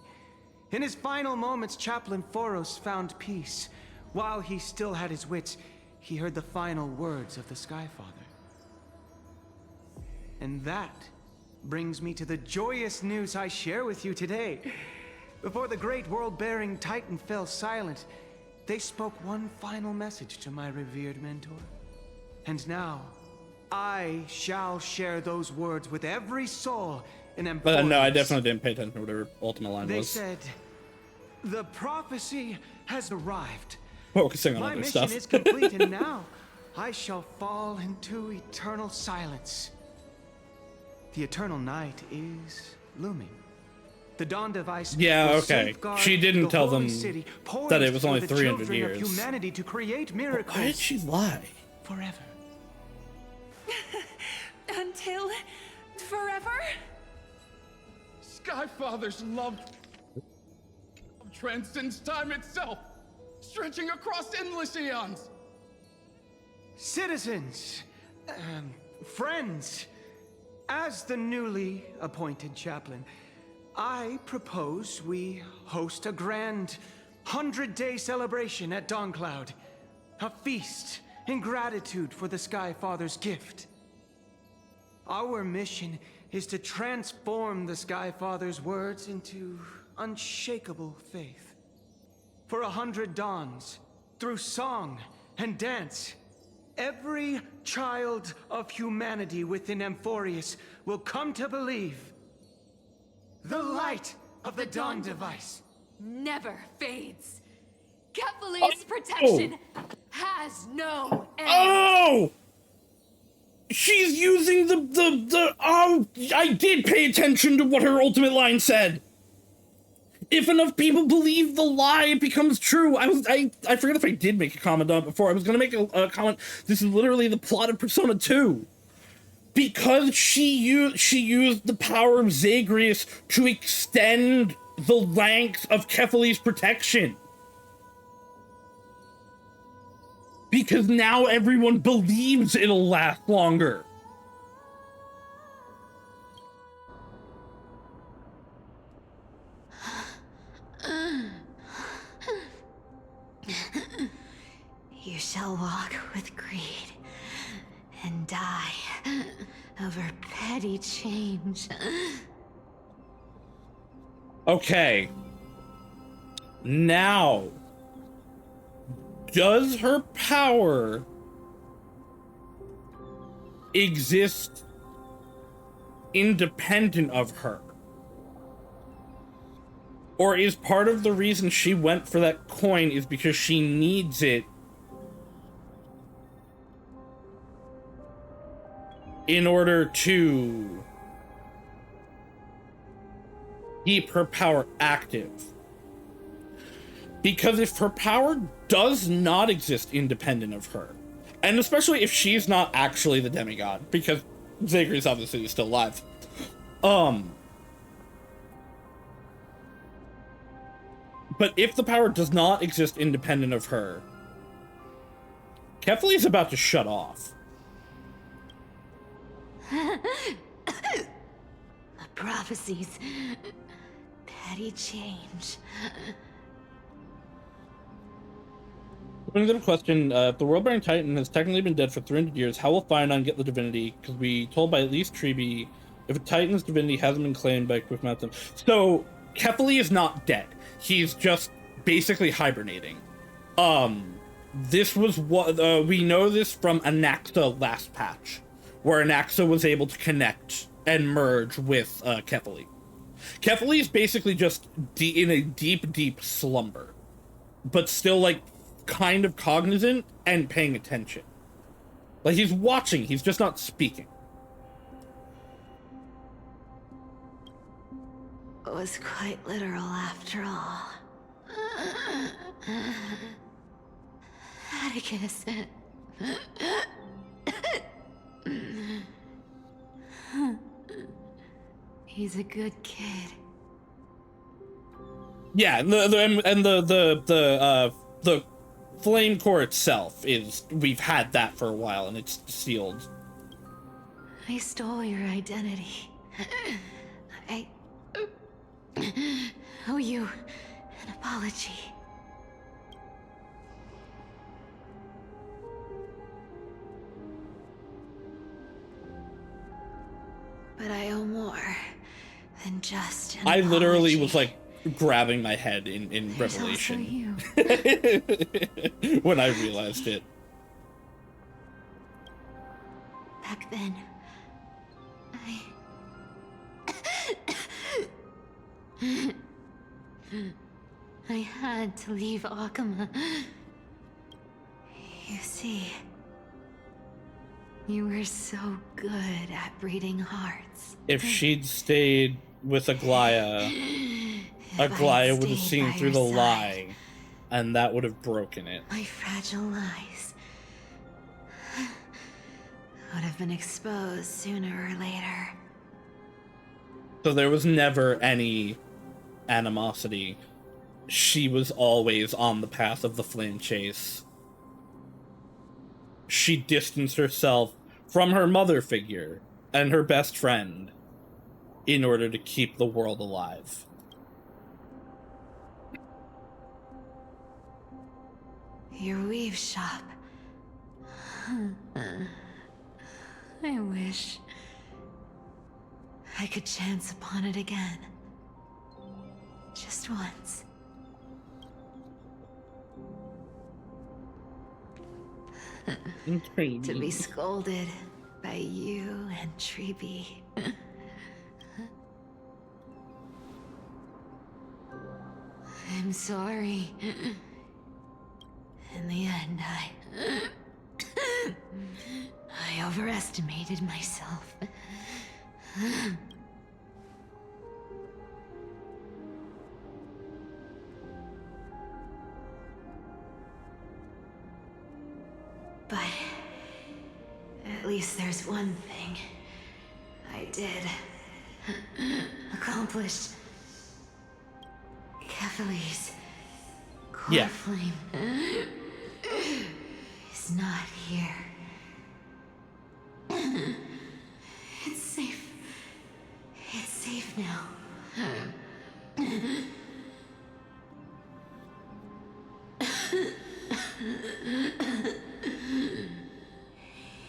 In his final moments, Chaplain Foros found peace while he still had his wits, he heard the final words of the Skyfather. And that brings me to the joyous news I share with you today. Before the great world-bearing Titan fell silent, they spoke one final message to my revered mentor. And now, I shall share those words with every soul in Emphorius. But no, I definitely didn't pay attention to whatever ultimate line They was. said, the prophecy has arrived. Focusing on My other mission stuff. is complete, and now I shall fall into eternal silence. The eternal night is looming. The dawn device Yeah, will okay. safeguard She didn't the tell holy them city, that it was poised only for the 300 children of years. humanity to create miracles. Why did she lie? Forever. Until forever? Skyfather's love transcends time itself, stretching across endless eons. Citizens, friends, as the newly appointed chaplain, I propose we host a grand 100-day celebration at Dawncloud. A feast in gratitude for the Skyfather's gift. Our mission is to transform the Skyfather's words into unshakable faith. For 100 dawns, through song and dance, every child of humanity within Emphorius will come to believe the light of the dawn device Never fades. Kephal's protection has no end. Oh! She's using oh, I did pay attention to what her ultimate line said. If enough people believe the lie, it becomes true. I forget if I did make a comment on it before. I was gonna make a comment. This is literally the plot of Persona 2. Because she used the power of Zagreus to extend the length of Kephal's protection. Because now everyone believes it'll last longer. You shall walk with greed and die over petty change. Okay. Now, does her power exist independent of her? Or is part of the reason she went for that coin is because she needs it in order to keep her power active? Because if her power does not exist independent of her, and especially if she's not actually the demigod, because Zagreus obviously is still alive, but if the power does not exist independent of her, Kephal's about to shut off. The prophecies. Petty change. Another question, if the world-bearing Titan has technically been dead for 300 years, how will Fionn get the divinity? Because we told by at least Treeby, if a Titan's divinity hasn't been claimed by Quick Mountain. So, Kephali is not dead. He's just basically hibernating. This was what, we know this from Anaxa last patch, where Anaxa was able to connect and merge with Kephali. Kephali is basically just in a deep, deep slumber, but still, like, kind of cognizant and paying attention. Like, he's watching, he's just not speaking. It was quite literal after all. Atticus. He's a good kid. Yeah, and the flame core itself is, we've had that for a while and it's sealed. I stole your identity. I owe you an apology. but I owe more than just an I literally apology. was like grabbing my head in There's revelation also you. when I realized it. Back then, I had to leave Akuma. You see, you were so good at reading hearts. If she'd stayed with Aglaya, Aglaya would have seen through the lie, and that would have broken it. My fragile lies would have been exposed sooner or later. So there was never any animosity. She was always on the path of the flame chase. She distanced herself from her mother figure and her best friend in order to keep the world alive. Your weave shop. I wish I could chance upon it again. Just once. To be scolded by you and Treeby. I'm sorry. In the end, I overestimated myself. But at least there's one thing I did accomplish. Kefali's core flame is not here. It's safe. It's safe now.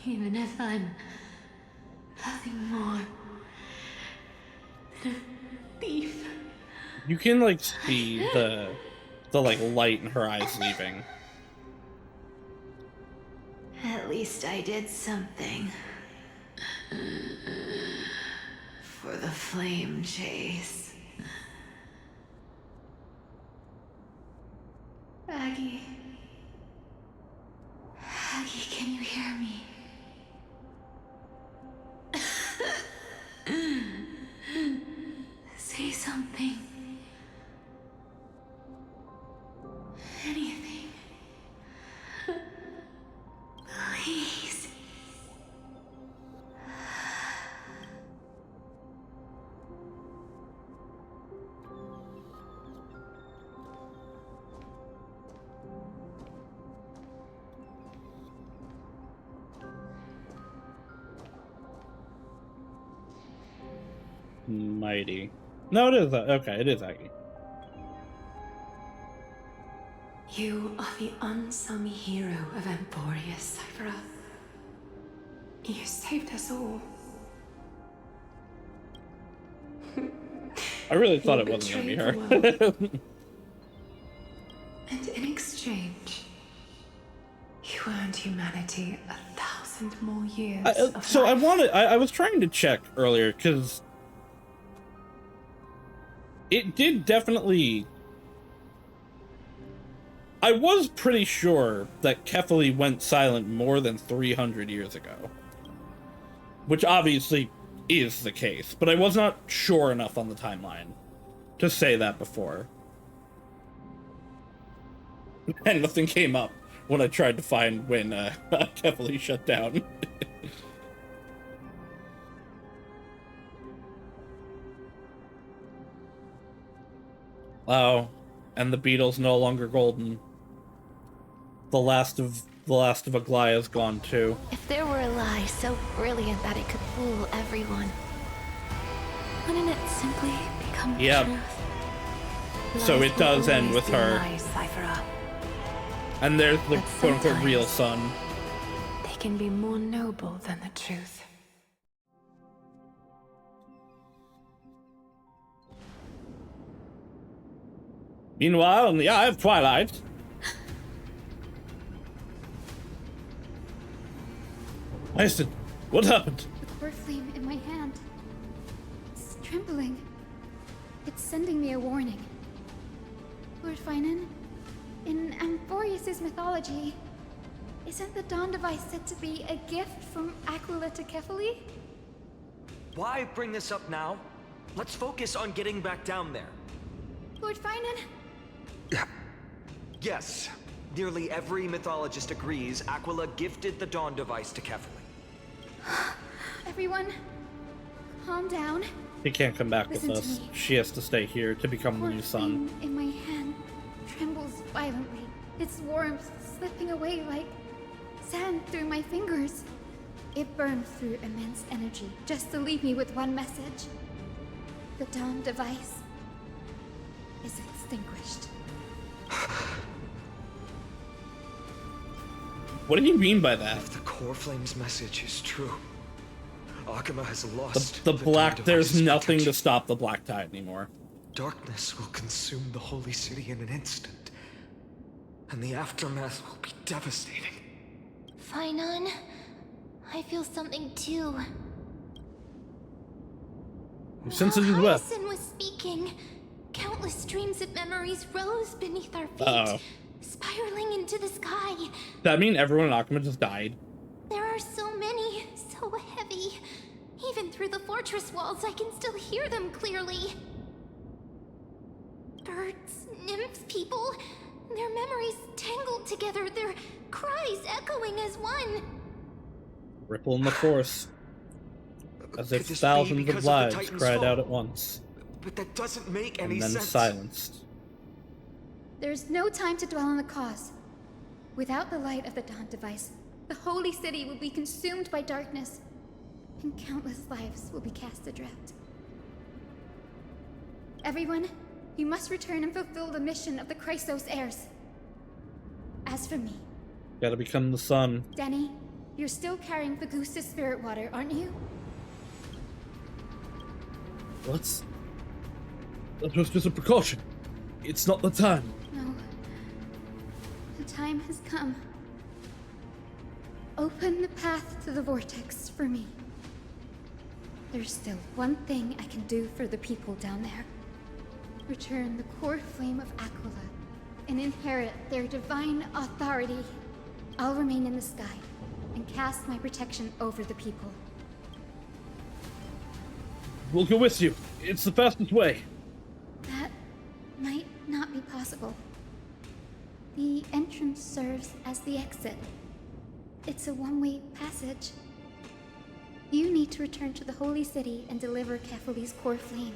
Even if I'm nothing more than a thief. You can like see the like light in her eyes leaving. At least I did something for the flame chase. Aggie. Aggie, can you hear me? Say something. Anything. Please. Mighty. No, it is. Okay, it is Aggie. You are the unsung hero of Emporia, Cypher. You saved us all. I really thought it wasn't going to be her. And in exchange, you earned humanity 1,000 more years of So life. I was trying to check earlier, because it did definitely... I was pretty sure that Kefali went silent more than 300 years ago. Which obviously is the case, but I was not sure enough on the timeline to say that before. And nothing came up when I tried to find when Kefali shut down. Oh, and the beetle's no longer golden. The last of Aglaya's gone too. If there were a lie so brilliant that it could fool everyone, wouldn't it simply become Yep. truth? So Lies it does will end always with be her. lies, Cypher. And there's the But quote-unquote real sometimes son. They can be more noble than the truth. Meanwhile, in the Eye of Twilight. Hyacinth, what happened? The core flame in my hand. It's trembling. It's sending me a warning. Lord Finan, in Amphorius' mythology, isn't the Dawn device said to be a gift from Aquila to Kefali? Why bring this up now? Let's focus on getting back down there. Lord Finan? Yes. Nearly every mythologist agrees Aquila gifted the Dawn device to Kefali. Everyone, calm down. She can't come back Listen with to us. me. She has to stay here to become the new sun. In my hand trembles violently. Its warmth slipping away like sand through my fingers. It burns through immense energy just to leave me with one message. The Dawn device is extinguished. What do you mean by that? If the Core Flame's message is true, Akuma has lost The black, Dawn there's device's nothing to protection. stop the Black Tide anymore. Darkness will consume the Holy City in an instant, and the aftermath will be devastating. Finan, I feel something too. You sense it as well. Hyacinth was speaking. Countless streams of memories rose beneath our feet, Uh-oh. spiraling into the sky. Does that mean everyone in Akuma just died? There are so many, so heavy. Even through the fortress walls, I can still hear them clearly. Birds, nymphs, people, their memories tangled together, their cries echoing as one. Ripple in the force. As if Could this be thousands because of of the lives Titan's cried fall? out at once, But that doesn't make any and then sense. silenced. There's no time to dwell on the cause. Without the light of the Dawn device, the Holy City will be consumed by darkness, and countless lives will be cast adrift. Everyone, you must return and fulfill the mission of the Chrysos heirs. As for me, Gotta become the sun. Denny, you're still carrying Fagusta's spirit water, aren't you? What? That was just a precaution. It's not the time. No. The time has come. Open the path to the vortex for me. There's still one thing I can do for the people down there. Return the core flame of Aquila and inherit their divine authority. I'll remain in the sky and cast my protection over the people. We'll go with you. It's the fastest way. That might not be possible. The entrance serves as the exit. It's a one-way passage. You need to return to the Holy City and deliver Kefali's core flame.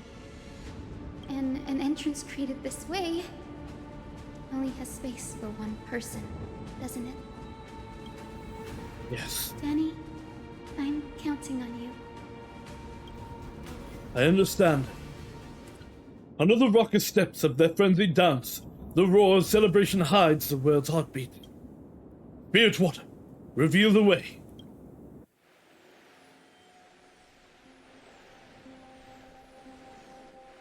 And an entrance treated this way only has space for one person, doesn't it? Yes. Danny, I'm counting on you. I understand. Under the raucous steps of their frenzied dance, the roar of celebration hides the world's heartbeat. Spirit water, reveal the way.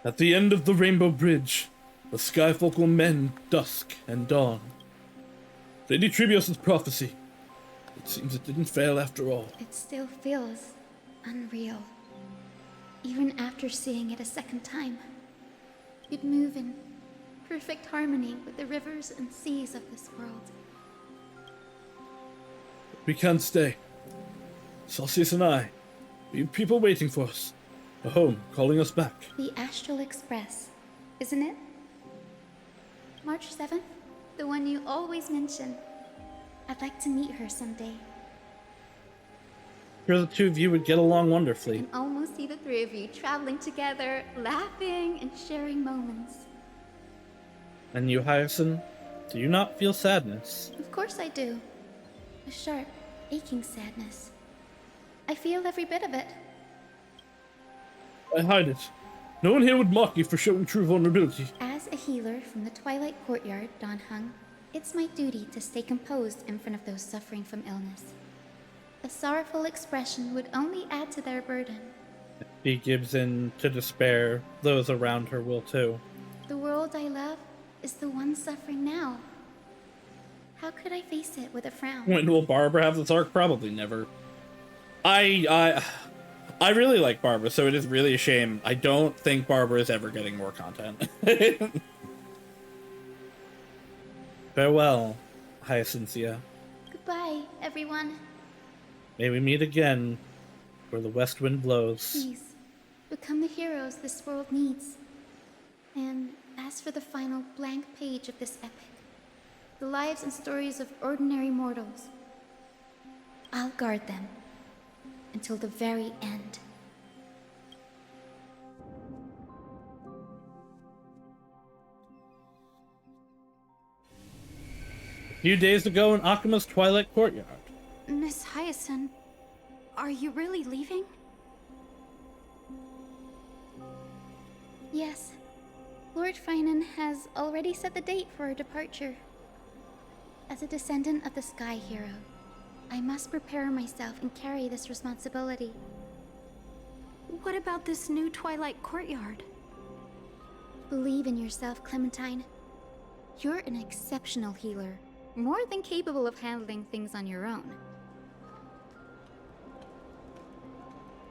At the end of the Rainbow Bridge, the skyfolk will mend dusk and dawn. Lady Tribios' prophecy. It seems it didn't fail after all. It still feels unreal. Even after seeing it a second time. You'd move in perfect harmony with the rivers and seas of this world. We can't stay. Celsius and I, we have people waiting for us. A home calling us back. The Astral Express, isn't it? March 7th? The one you always mention. I'd like to meet her someday. Sure, the two of you would get along wonderfully. And almost see the three of you traveling together, laughing and sharing moments. And you, Hyacinth, do you not feel sadness? Of course I do. A sharp, aching sadness. I feel every bit of it. I hide it. No one here would mock you for showing true vulnerability. As a healer from the Twilight Courtyard, Don Hung, it's my duty to stay composed in front of those suffering from illness. A sorrowful expression would only add to their burden. She gives in to despair. Those around her will too. The world I love is the one suffering now. How could I face it with a frown? When will Barbara have this arc? Probably never. I really like Barbara, so it is really a shame. I don't think Barbara is ever getting more content. Farewell, Hyacinthia. Goodbye, everyone. May we meet again where the west wind blows. Please, become the heroes this world needs. And as for the final blank page of this epic, the lives and stories of ordinary mortals, I'll guard them until the very end. A few days ago in Akima's Twilight Courtyard. Miss Hyacinth, are you really leaving? Yes. Lord Finan has already set the date for our departure. As a descendant of the Sky Hero, I must prepare myself and carry this responsibility. What about this new Twilight Courtyard? Believe in yourself, Clementine. You're an exceptional healer, more than capable of handling things on your own.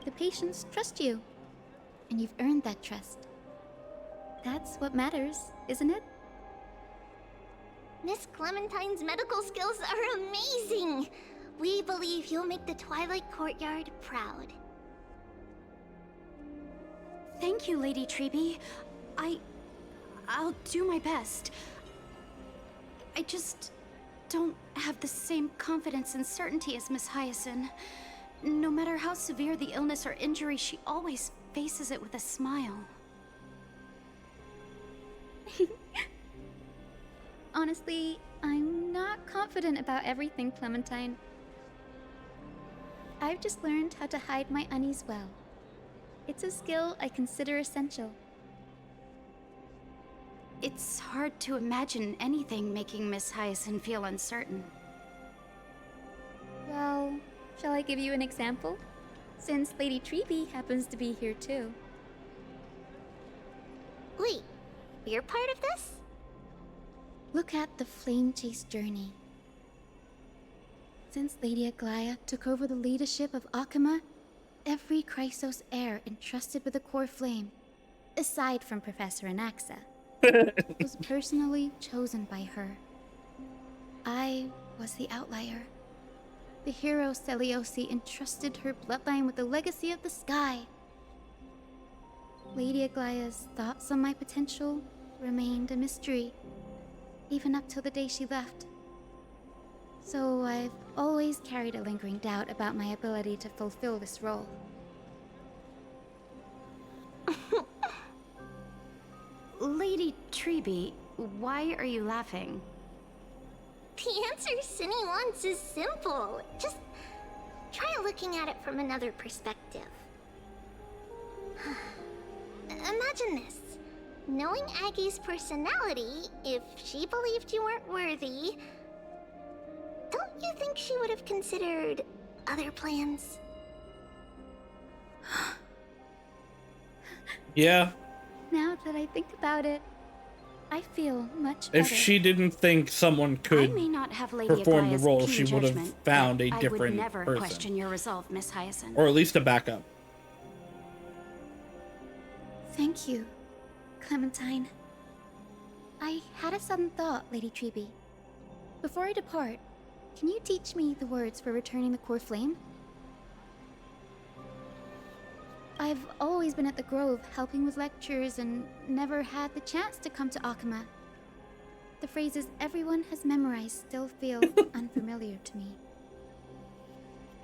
The patients trust you, and you've earned that trust. That's what matters, isn't it? Miss Clementine's medical skills are amazing! We believe you'll make the Twilight Courtyard proud. Thank you, Lady Treby. I'll do my best. I just don't have the same confidence and certainty as Miss Hyacinth. No matter how severe the illness or injury, she always faces it with a smile. Honestly, I'm not confident about everything, Clementine. I've just learned how to hide my unease well. It's a skill I consider essential. It's hard to imagine anything making Miss Hyacinth feel uncertain. Well, shall I give you an example? Since Lady Treby happens to be here too. Wait, you're part of this? Look at the Flame Chase journey. Since Lady Aglaya took over the leadership of Akima, every Chrysos heir entrusted with the core flame, aside from Professor Anaxa, was personally chosen by her. I was the outlier. The hero Celiosi entrusted her bloodline with the legacy of the sky. Lady Aglaya's thoughts on my potential remained a mystery, even up till the day she left. So I've always carried a lingering doubt about my ability to fulfill this role. Lady Treby, why are you laughing? The answer Cinny wants is simple. Just try looking at it from another perspective. Imagine this. Knowing Aggie's personality, if she believed you weren't worthy, don't you think she would have considered other plans? Yeah. Now that I think about it, I feel much better. If she didn't think someone could perform the role, she would have found a different I would never person. question your resolve, Miss Hyacinth. Or at least a backup. Thank you, Clementine. I had a sudden thought, Lady Treby. Before I depart, can you teach me the words for returning the core flame? I've always been at the Grove helping with lectures and never had the chance to come to Akima. The phrases everyone has memorized still feel unfamiliar to me.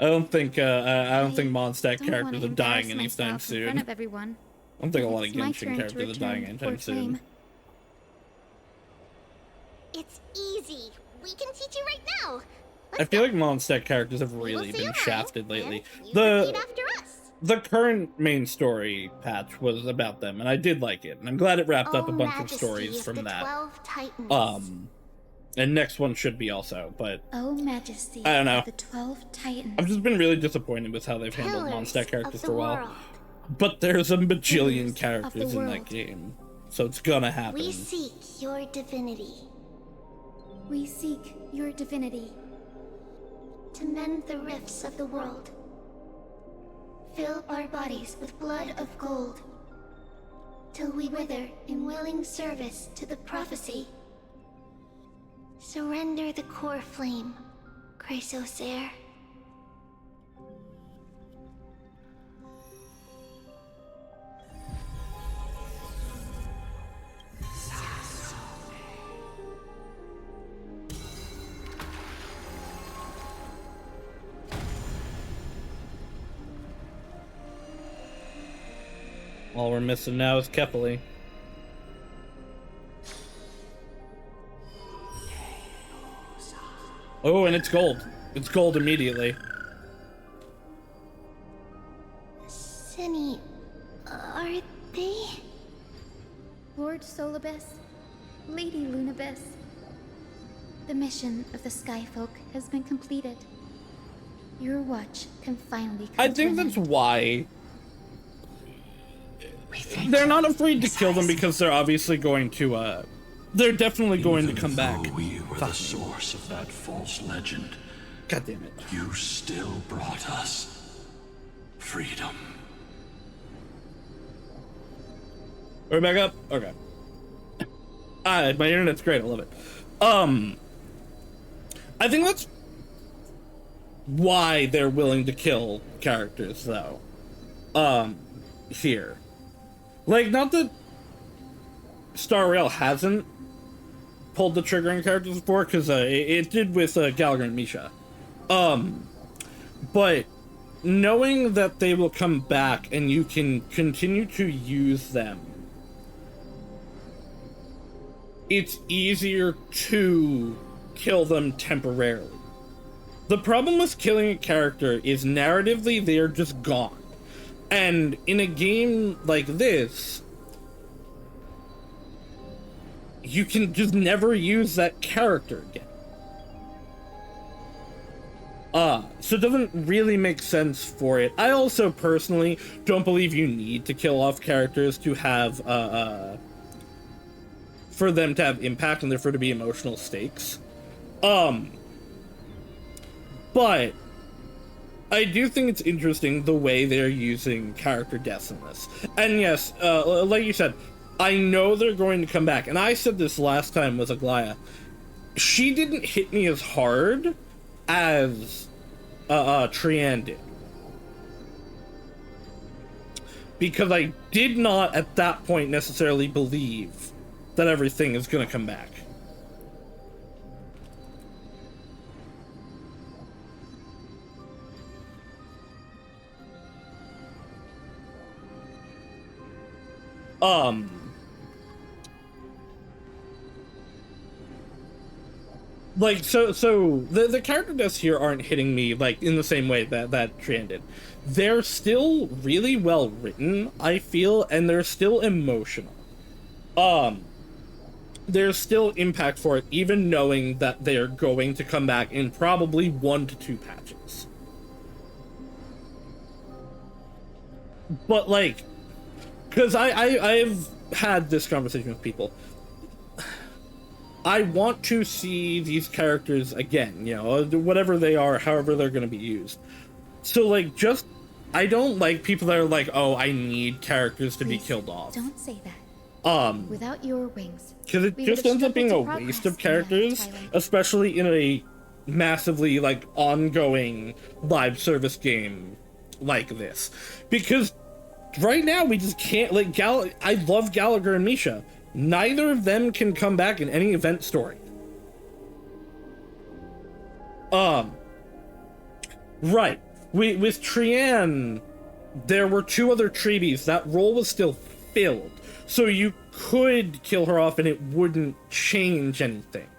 I don't think Mondstadt characters are dying anytime in front soon. of everyone. I don't think a lot of It's my Genshin turn to characters are dying return anytime core soon. flame. It's easy. We can teach you right now. I feel like Mondstadt characters have really been shafted lately. Repeat after us. The current main story patch was about them, and I did like it. And I'm glad it wrapped up a bunch of stories from that. 12 Titans. And next one should be also, but Oh, Majesty. I don't know. of The 12 Titans. I've just been really disappointed with how they've handled Pillars Mondstadt characters of the for a while. world. But there's a bajillion Pillars of characters the in that world. game. so it's gonna happen. We seek your divinity. We seek your divinity. To mend the rifts of the world. Fill our bodies with blood of gold. Till we wither in willing service to the prophecy. Surrender the core flame, Chrysos heir. All we're missing now is Kepali. Oh, and it's gold. It's gold immediately. Cinny, are they? Lord Solibus, Lady Lunabis. The mission of the Skyfolk has been completed. Your watch can finally come I think that's why they're not afraid to kill them, because they're obviously going to, they're definitely going to come back. We were the source of that false legend. God damn it. You still brought us freedom. Are we back up? Okay. My internet's great, I love it. I think that's why they're willing to kill characters, though. Here. Like, not that Star Rail hasn't pulled the trigger on characters before, because it did with Gallagher and Misha. But knowing that they will come back and you can continue to use them, it's easier to kill them temporarily. The problem with killing a character is narratively they're just gone. And in a game like this, you can just never use that character again. So it doesn't really make sense for it. I also personally don't believe you need to kill off characters to have, for them to have impact and therefore to be emotional stakes. But I do think it's interesting the way they're using character deaths in this. And yes, like you said, I know they're going to come back. And I said this last time with Aglaya. She didn't hit me as hard as Trian did. Because I did not at that point necessarily believe that everything is going to come back. Like, so the character deaths here aren't hitting me, like, in the same way that Trian did. They're still really well written, I feel, and they're still emotional. There's still impact for it, even knowing that they're going to come back in probably 1 to 2 patches. But, like, because I've had this conversation with people. I want to see these characters again, you know, whatever they are, however they're going to be used. So, like, just, I don't like people that are like, oh, I need characters to be killed off. Don't say that. Without your wings. Because it just ends up being a waste of characters, especially in a massively, like, ongoing live service game like this. Because right now, we just can't, like, I love Gallagher and Misha. Neither of them can come back in any event story. Right. With Trian, there were 2 other treaties. That role was still filled. So you could kill her off and it wouldn't change anything.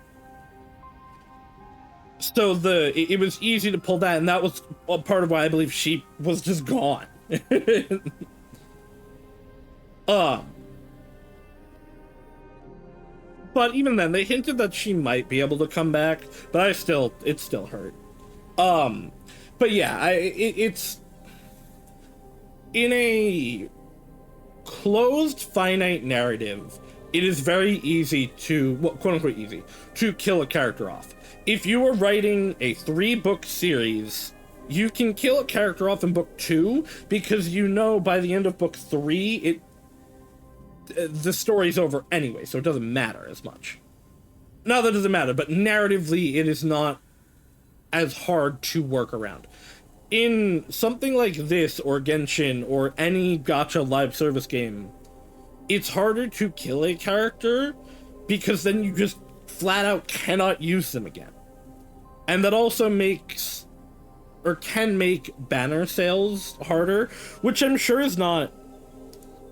So it was easy to pull that, and that was a part of why I believe she was just gone. But even then, they hinted that she might be able to come back, but it still hurt. But yeah, it's in a closed, finite narrative, it is very easy to, well, quote unquote easy, to kill a character off. If you are writing a 3-book series, you can kill a character off in book 2 because you know by the end of book 3, the story's over anyway, so it doesn't matter as much. Not that it doesn't matter, but narratively, it is not as hard to work around. In something like this, or Genshin, or any gacha live service game, it's harder to kill a character because then you just flat out cannot use them again. And that also makes, or can make, banner sales harder, which I'm sure is not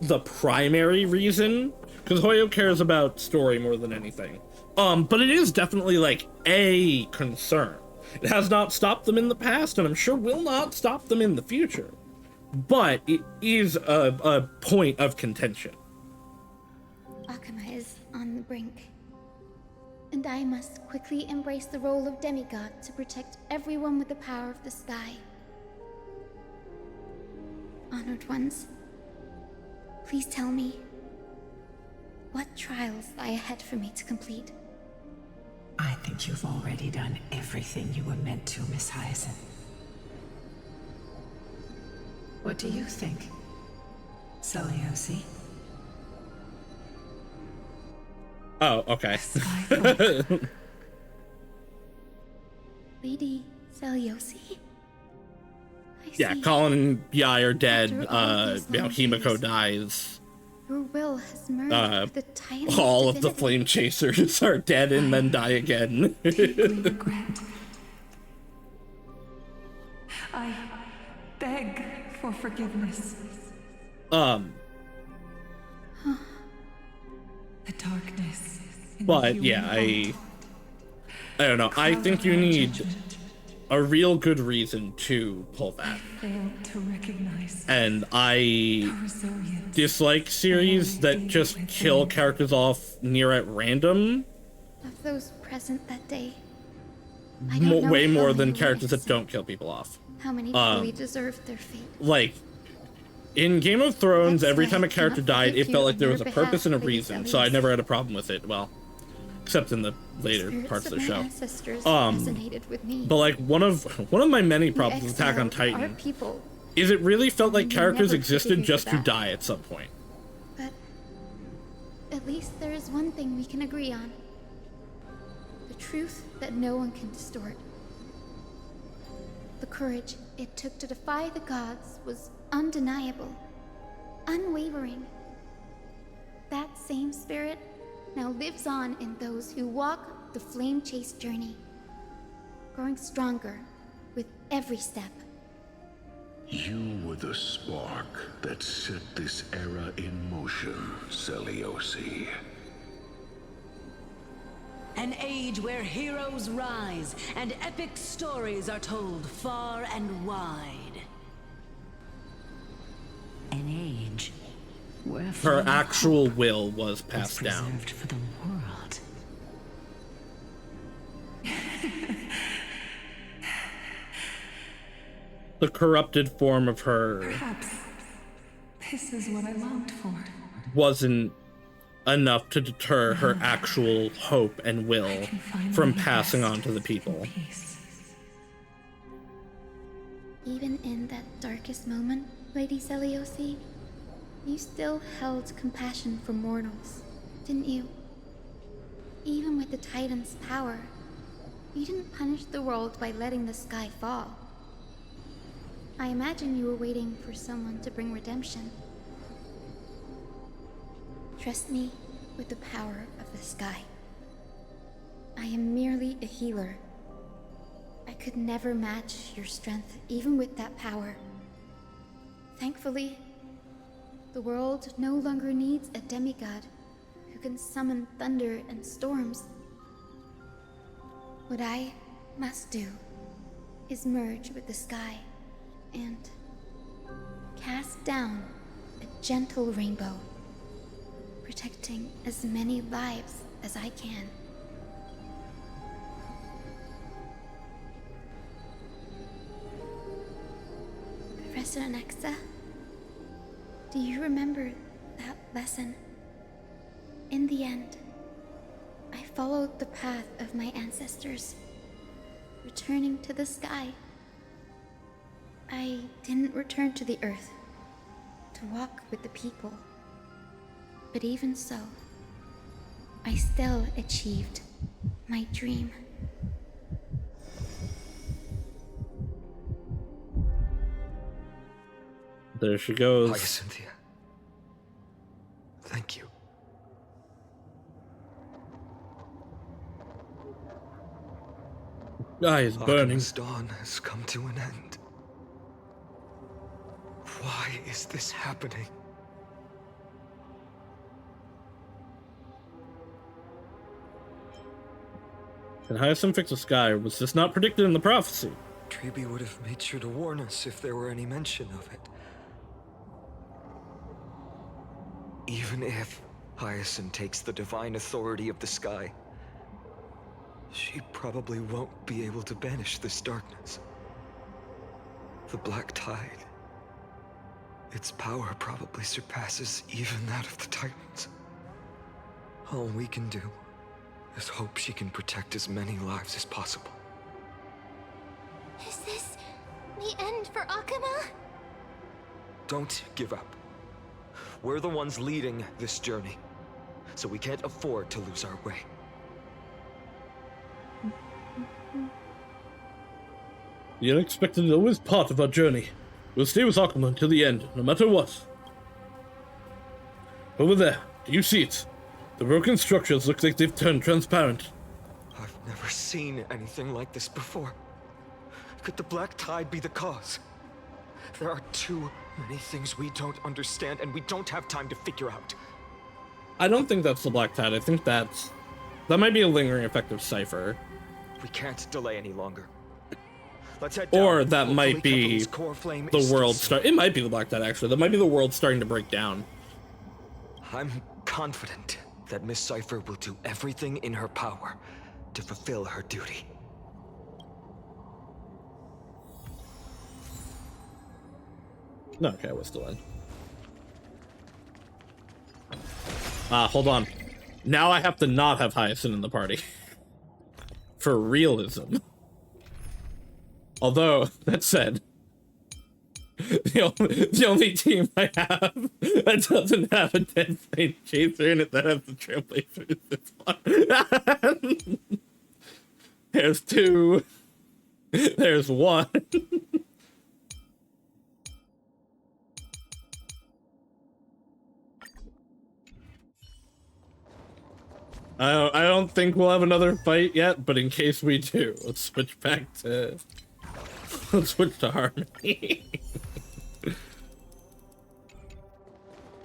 the primary reason, because Hoyo cares about story more than anything. But it is definitely, like, a concern. It has not stopped them in the past, and I'm sure will not stop them in the future. But it is a point of contention. Akama is on the brink. And I must quickly embrace the role of demigod to protect everyone with the power of the sky. Honored ones, please tell me, what trials lie ahead for me to complete? I think you've already done everything you were meant to, Miss Hyacinth. What do you think, Seliosi? Oh, okay. Lady Seliosi? Yeah, Colin and Yai are dead. Himiko dies. Your will has merged with the Titan's all of the divinity. flame chasers are dead and then die again. Deeply regret. I beg for forgiveness. The darkness. But yeah, I don't know. I think you need a real good reason to pull that. Failed to recognize. And I dislike series that just kill characters off near at random. Of those present that day, I don't know Way how more many than were characters that innocent, don't kill people off. how many truly deserved their fate. Like, in Game of Thrones, That's every why time a I character cannot died, it forgive felt you like there on was a your purpose and a behalf, Lady reason, so I Selise. never had a problem with it. Well, except in the later Spirits parts of the my show. ancestors resonated with me. But like one of my many problems with Attack on exiled our Titan people, is it really felt like we characters never existed forgive you just for to that. die at some point. but at least there is one thing we can agree on. The truth that no one can distort. The courage it took to defy the gods was undeniable, unwavering. That same spirit now lives on in those who walk the flame chase journey, growing stronger with every step. You were the spark that set this era in motion, Seliosi. An age where heroes rise and epic stories are told far and wide. An age where Her actual will was passed down. preserved for the world. The corrupted form of her Perhaps this is what I longed for. wasn't enough to deter her actual hope and will from passing on to the people. Even in that darkest moment, Lady Seliosi, you still held compassion for mortals, didn't you? Even with the Titan's power, you didn't punish the world by letting the sky fall. I imagine you were waiting for someone to bring redemption. Trust me with the power of the sky. I am merely a healer. I could never match your strength, even with that power. Thankfully, the world no longer needs a demigod who can summon thunder and storms. What I must do is merge with the sky and cast down a gentle rainbow, protecting as many lives as I can. Professor Anaxa, do you remember that lesson? In the end, I followed the path of my ancestors, returning to the sky. I didn't return to the earth to walk with the people. But even so, I still achieved my dream. There she goes. Hi, Cynthia. Thank you. Eyes burning. Arkhem's dawn has come to an end. Why is this happening? Can Hyacinth fix the sky? Was this not predicted in the prophecy? Treby would have made sure to warn us if there were any mention of it. Even if Hyacinth takes the divine authority of the sky, she probably won't be able to banish this darkness. The Black Tide. Its power probably surpasses even that of the Titans. All we can do is hope she can protect as many lives as possible. Is this the end for Akuma? Don't give up. We're the ones leading this journey, so we can't afford to lose our way. The unexpected is always part of our journey. We'll stay with Akuma until the end, no matter what. Over there, do you see it? The broken structures look like they've turned transparent. I've never seen anything like this before. Could the Black Tide be the cause? There are too many things we don't understand, and we don't have time to figure out. I don't think that's the Black Tide. I think that might be a lingering effect of Cypher. We can't delay any longer. Let's head Or down. that Hopefully might be Company's core flame the is world still It might be the Black Tide, actually. That might be the world starting to break down. I'm confident that Miss Cypher will do everything in her power to fulfill her duty. No, okay, we're still in. Hold on. Now I have to not have Hyacinth in the party. For realism. Although, that said, the only team I have that doesn't have a dead flame chaser in it that has the trailblazer is this one. There's two. There's one. I don't think we'll have another fight yet, but in case we do, let's switch back to... Let's switch to Harmony. The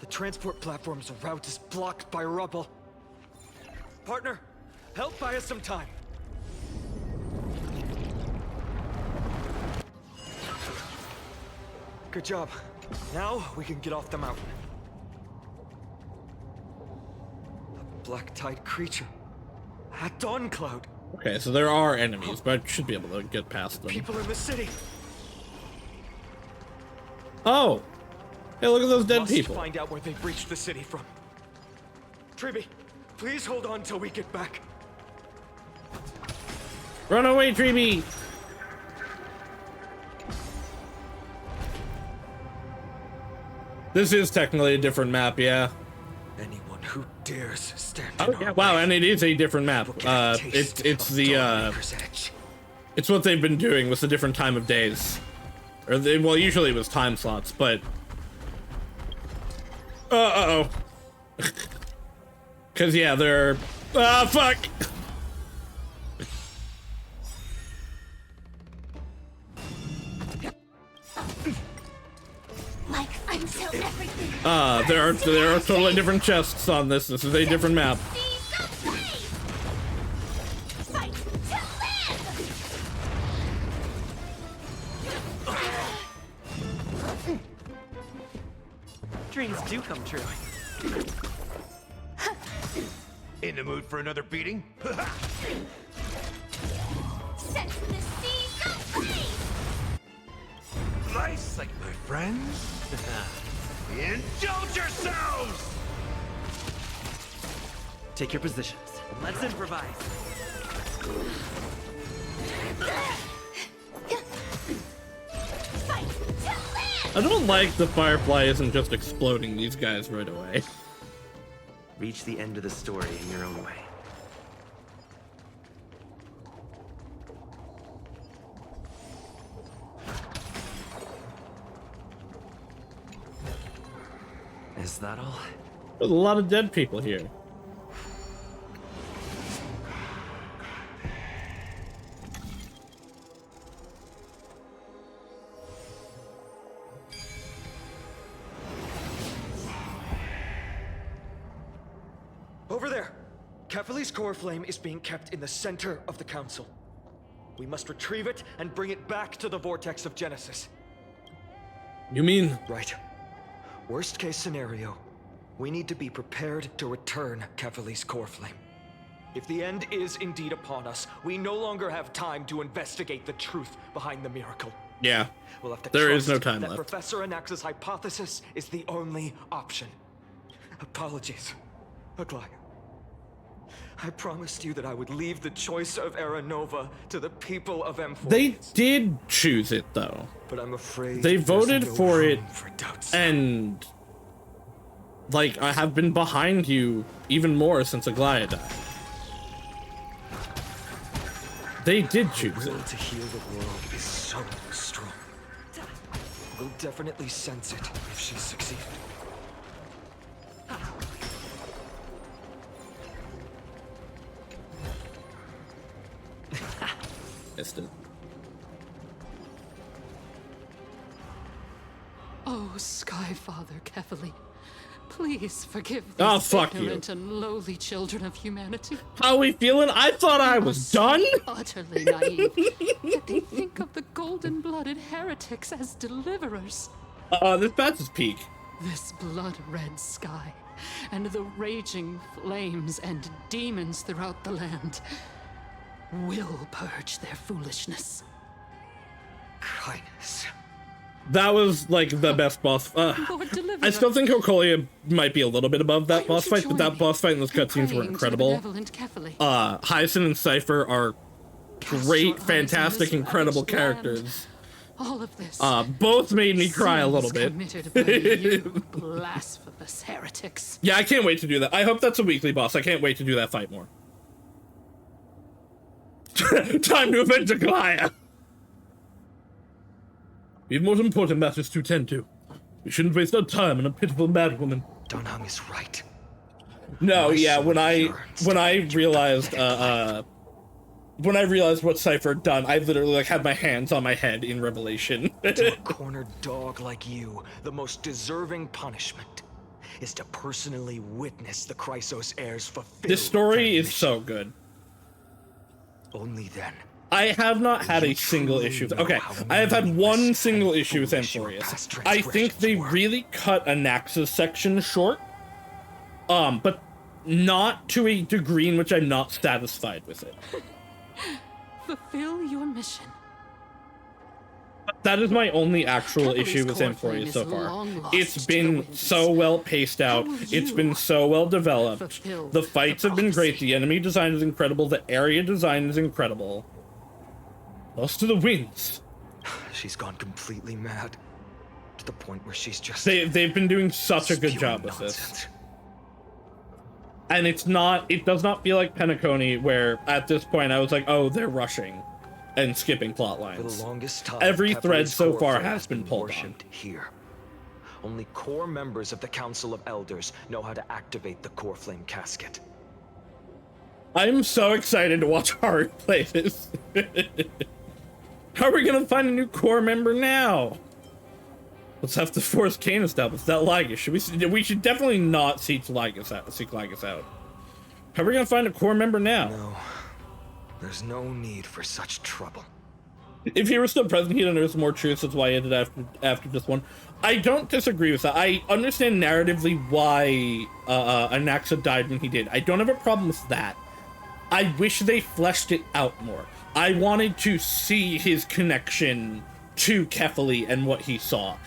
transport platform's route is blocked by rubble. Partner, help buy us some time. Good job. Now we can get off the mountain. A Black Tide creature. A Dawn Cloud. Okay, so there are enemies, but I should be able to get past them. People in the city. Oh! Hey, look at those dead Must people. Find out where they've reached the city from. Treby, please hold on till we get back. Run away, Treby! This is technically a different map, yeah. Anyone who dares stand Oh, yeah, wow, and it is a different map. It's what they've been doing with a different time of days. Or well, usually it was time slots, but uh-oh. Cause yeah, they're fuck. Like until everything. There are totally different chests on this. This is a different map. Fight to live. Dreams do come true. In the mood for another beating? Set the seas ablaze. Nice, like my friends. Indulge yourselves! Take your positions. Let's improvise. I don't like the Firefly isn't just exploding these guys right away. Reach the end of the story in your own way. Is that all? There's a lot of dead people here. Over there! Kefali's core flame is being kept in the center of the council. We must retrieve it and bring it back to the vortex of Genesis. You mean? Right. Worst case scenario, we need to be prepared to return Kefali's core flame. If the end is indeed upon us, we no longer have time to investigate the truth behind the miracle. Yeah. We'll have to there is no trust time that left. Professor Anax's hypothesis is the only option. Apologies, Aglaya. I promised you that I would leave the choice of Era Nova to the people of M4. They did choose it, though. But I'm afraid they voted no for it, room for doubts. and like I have been behind you even more since Aglaya died. They did choose The will it. to heal the world is so strong. We'll definitely sense it if she succeeds. Missed it. Oh, Skyfather Kefali, please forgive these Oh, fuck you. ignorant and lowly children of humanity. How we feeling? I thought I was done. Utterly naive that they think of the golden-blooded heretics as deliverers. This bats his peak. This blood-red sky and the raging flames and demons throughout the land will purge their foolishness. Kindness. That was like the best boss. I still think Okolia might be a little bit above that boss fight, but that boss fight and those cutscenes were incredible. Hyacinth and Cypher are great, fantastic, incredible characters. All of this. Both made me cry a little bit. Committed by you blasphemous heretics. Yeah, I can't wait to do that. I hope that's a weekly boss. I can't wait to do that fight more. Time to avenge Aglaya! We have more important matters to tend to. We shouldn't waste our time on a pitiful madwoman. Dunham is right. No, yeah, when I realized what Cypher had done, I literally like had my hands on my head in Revelation. To a cornered dog like you, the most deserving punishment is to personally witness the Chrysos heirs fulfill. This story is so good. Only then. I have not had a single issue. Okay, I have had one single issue with Amphorius. I think they really cut Anaxa's section short, but not to a degree in which I'm not satisfied with it. Fulfill your mission. That is my only actual issue with Amphorius so far. It's been so well paced out. It's been so well developed. The fights have been great. The enemy design is incredible. The area design is incredible. Lost to the winds. She's gone completely mad. To the point where she's just... They've been doing such a good job with this. And it does not feel like Penacony, where at this point I was like, oh, they're rushing and skipping plot lines. For the longest time, every thread Kefali's so core far flame has been pulled on. Here. Only core members of the Council of Elders know how to activate the core flame casket. I'm so excited to watch Haru play this. How are we gonna find a new core member now? Let's have to force Canis out without Lygus. We should definitely not seek Lygus out. How are we gonna find a core member now? No. There's no need for such trouble. If he were still present, he'd unearth more truths. That's why he ended after this one. I don't disagree with that. I understand narratively why Anaxa died when he did. I don't have a problem with that. I wish they fleshed it out more. I wanted to see his connection to Kefali and what he saw.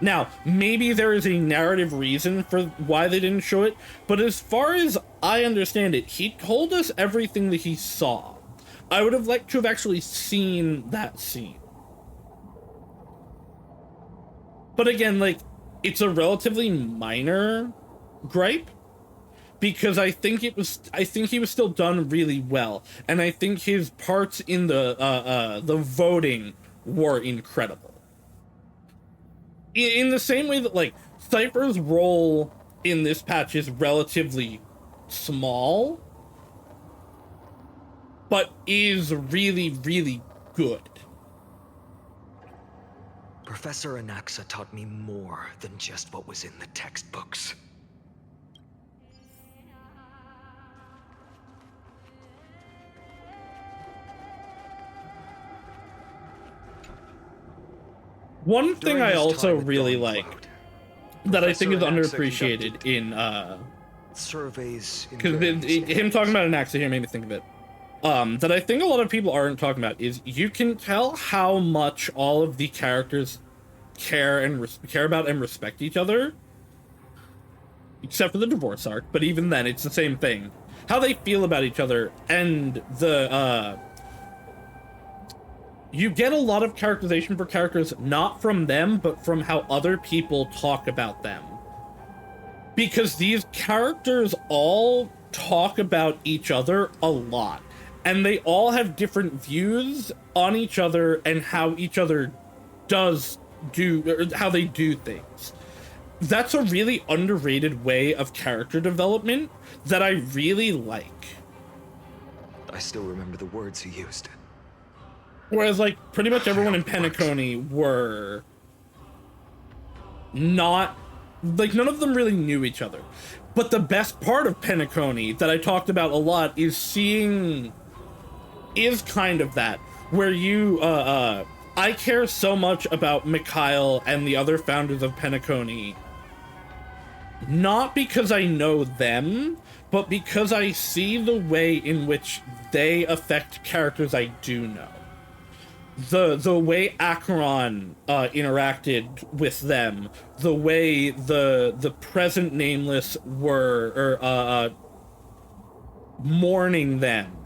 Now, maybe there is a narrative reason for why they didn't show it, but as far as I understand it, he told us everything that he saw. I would have liked to have actually seen that scene. But again, like, it's a relatively minor gripe, because I think he was still done really well, and I think his parts in the voting were incredible. In the same way that, like, Cypher's role in this patch is relatively small, but is really, really good. Professor Anaxa taught me more than just what was in the textbooks. One thing I also really like that I think is underappreciated in surveys, because him talking about Anaxa here made me think of it. That I think a lot of people aren't talking about is you can tell how much all of the characters care about and respect each other, except for the divorce arc. But even then, it's the same thing. How they feel about each other, and you get a lot of characterization for characters not from them, but from how other people talk about them. Because these characters all talk about each other a lot. And they all have different views on each other and how each other how they do things. That's a really underrated way of character development that I really like. I still remember the words he used. Whereas, like, pretty much everyone in Penacony were not... Like, none of them really knew each other. But the best part of Penacony that I talked about a lot is kind of that. Where you, I care so much about Mikhail and the other founders of Penacony. Not because I know them, but because I see the way in which they affect characters I do know. The way Acheron interacted with them, the way the present nameless were mourning them.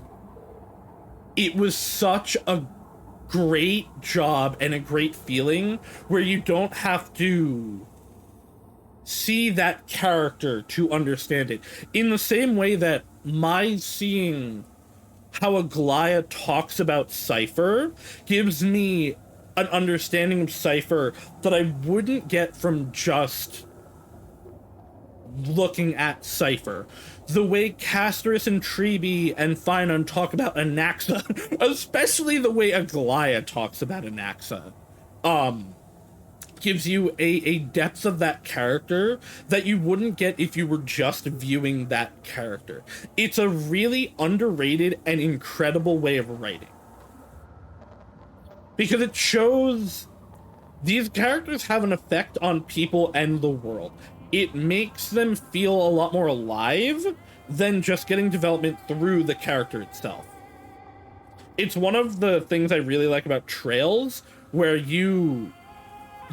It was such a great job and a great feeling where you don't have to see that character to understand it. In the same way that my seeing how Aglaia talks about Cypher gives me an understanding of Cypher that I wouldn't get from just looking at Cypher. The way Casterus and Treeby and Finon talk about Anaxa, especially the way Aglaia talks about Anaxa, gives you a depth of that character that you wouldn't get if you were just viewing that character. It's a really underrated and incredible way of writing. Because it shows these characters have an effect on people and the world. It makes them feel a lot more alive than just getting development through the character itself. It's one of the things I really like about Trails, where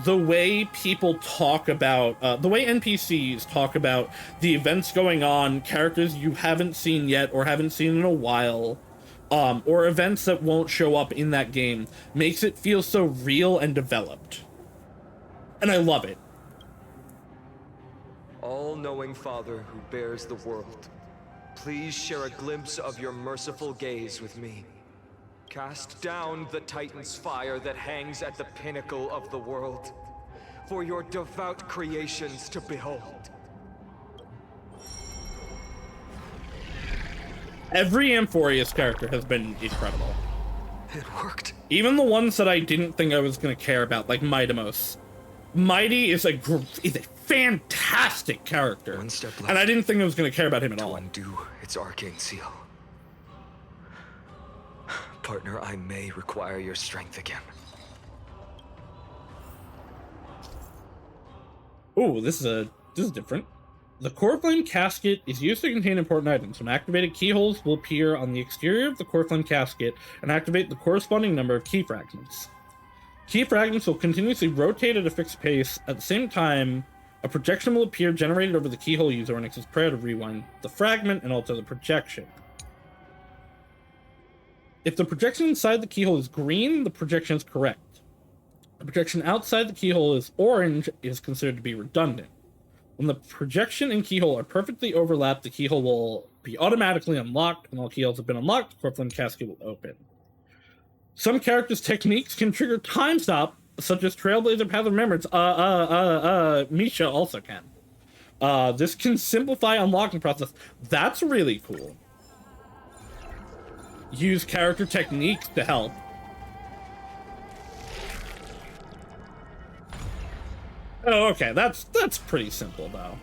the way people talk about, the way NPCs talk about the events going on, characters you haven't seen yet or haven't seen in a while, or events that won't show up in that game, makes it feel so real and developed. And I love it. All-knowing Father who bears the world, please share a glimpse of your merciful gaze with me. Cast down the Titan's fire that hangs at the pinnacle of the world, for your devout creations to behold. Every Amphorius character has been incredible. It worked. Even the ones that I didn't think I was going to care about, like Mightimos. Mighty is a fantastic character, One step left, and I didn't think I was going to care about him at all. To undo its arcane seal. Partner, I may require your strength again. Ooh, this is different. The Core Flame Casket is used to contain important items. When activated, keyholes will appear on the exterior of the Core Flame Casket and activate the corresponding number of key fragments. Key fragments will continuously rotate at a fixed pace at the same time A projection will appear generated over the keyhole user when it's prayer to rewind the fragment and alter the projection. If the projection inside the keyhole is green, the projection is correct. The projection outside the keyhole is orange is considered to be redundant. When the projection and keyhole are perfectly overlapped, the keyhole will be automatically unlocked. When all keyholes have been unlocked, the Corphlane casket will open. Some characters' techniques can trigger time stop, such as Trailblazer Path of Remembrance. Misha also can. This can simplify unlocking process. That's really cool. Use character techniques to help. Oh, okay, that's pretty simple, though.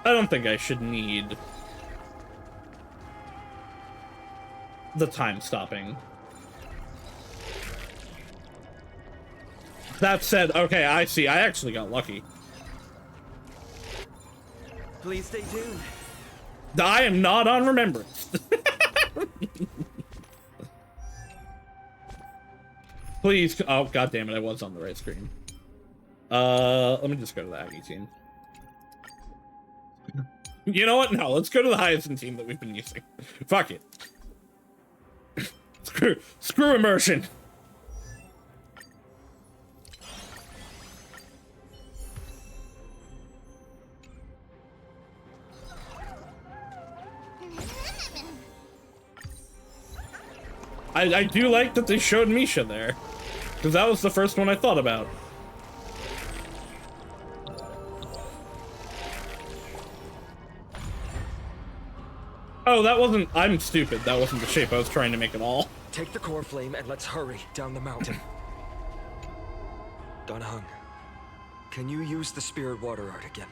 I don't think I should need the time stopping. That said, okay, I see. I actually got lucky. Please stay tuned. I am not on Remembrance. Please. Oh, god damn it, I was on the right screen. Let me just go to the Aggie team. You know what? No, let's go to the Hyacinth team that we've been using. Fuck it. Screw immersion. I do like that they showed Misha there, because that was the first one I thought about. Oh, that wasn't... I'm stupid. That wasn't the shape I was trying to make at all. Take the core flame and let's hurry down the mountain. Dan Heng, can you use the spirit water art again?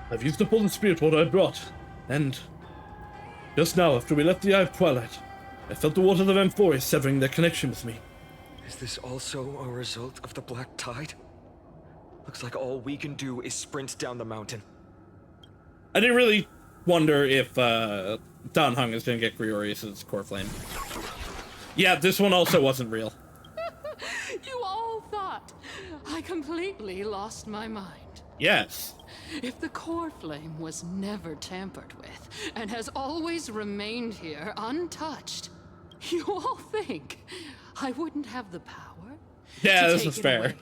I've used up all the spirit water I brought, and just now, after we left the Eye of Twilight, I felt the waters of Amphoria severing their connection with me. Is this also a result of the Black Tide? Looks like all we can do is sprint down the mountain. I didn't really wonder if Dan Heng is going to get Griorius' core flame. Yeah, this one also wasn't real. You all thought I completely lost my mind. Yes. If the core flame was never tampered with and has always remained here untouched, you all think I wouldn't have the power? Yeah, to this take is it fair.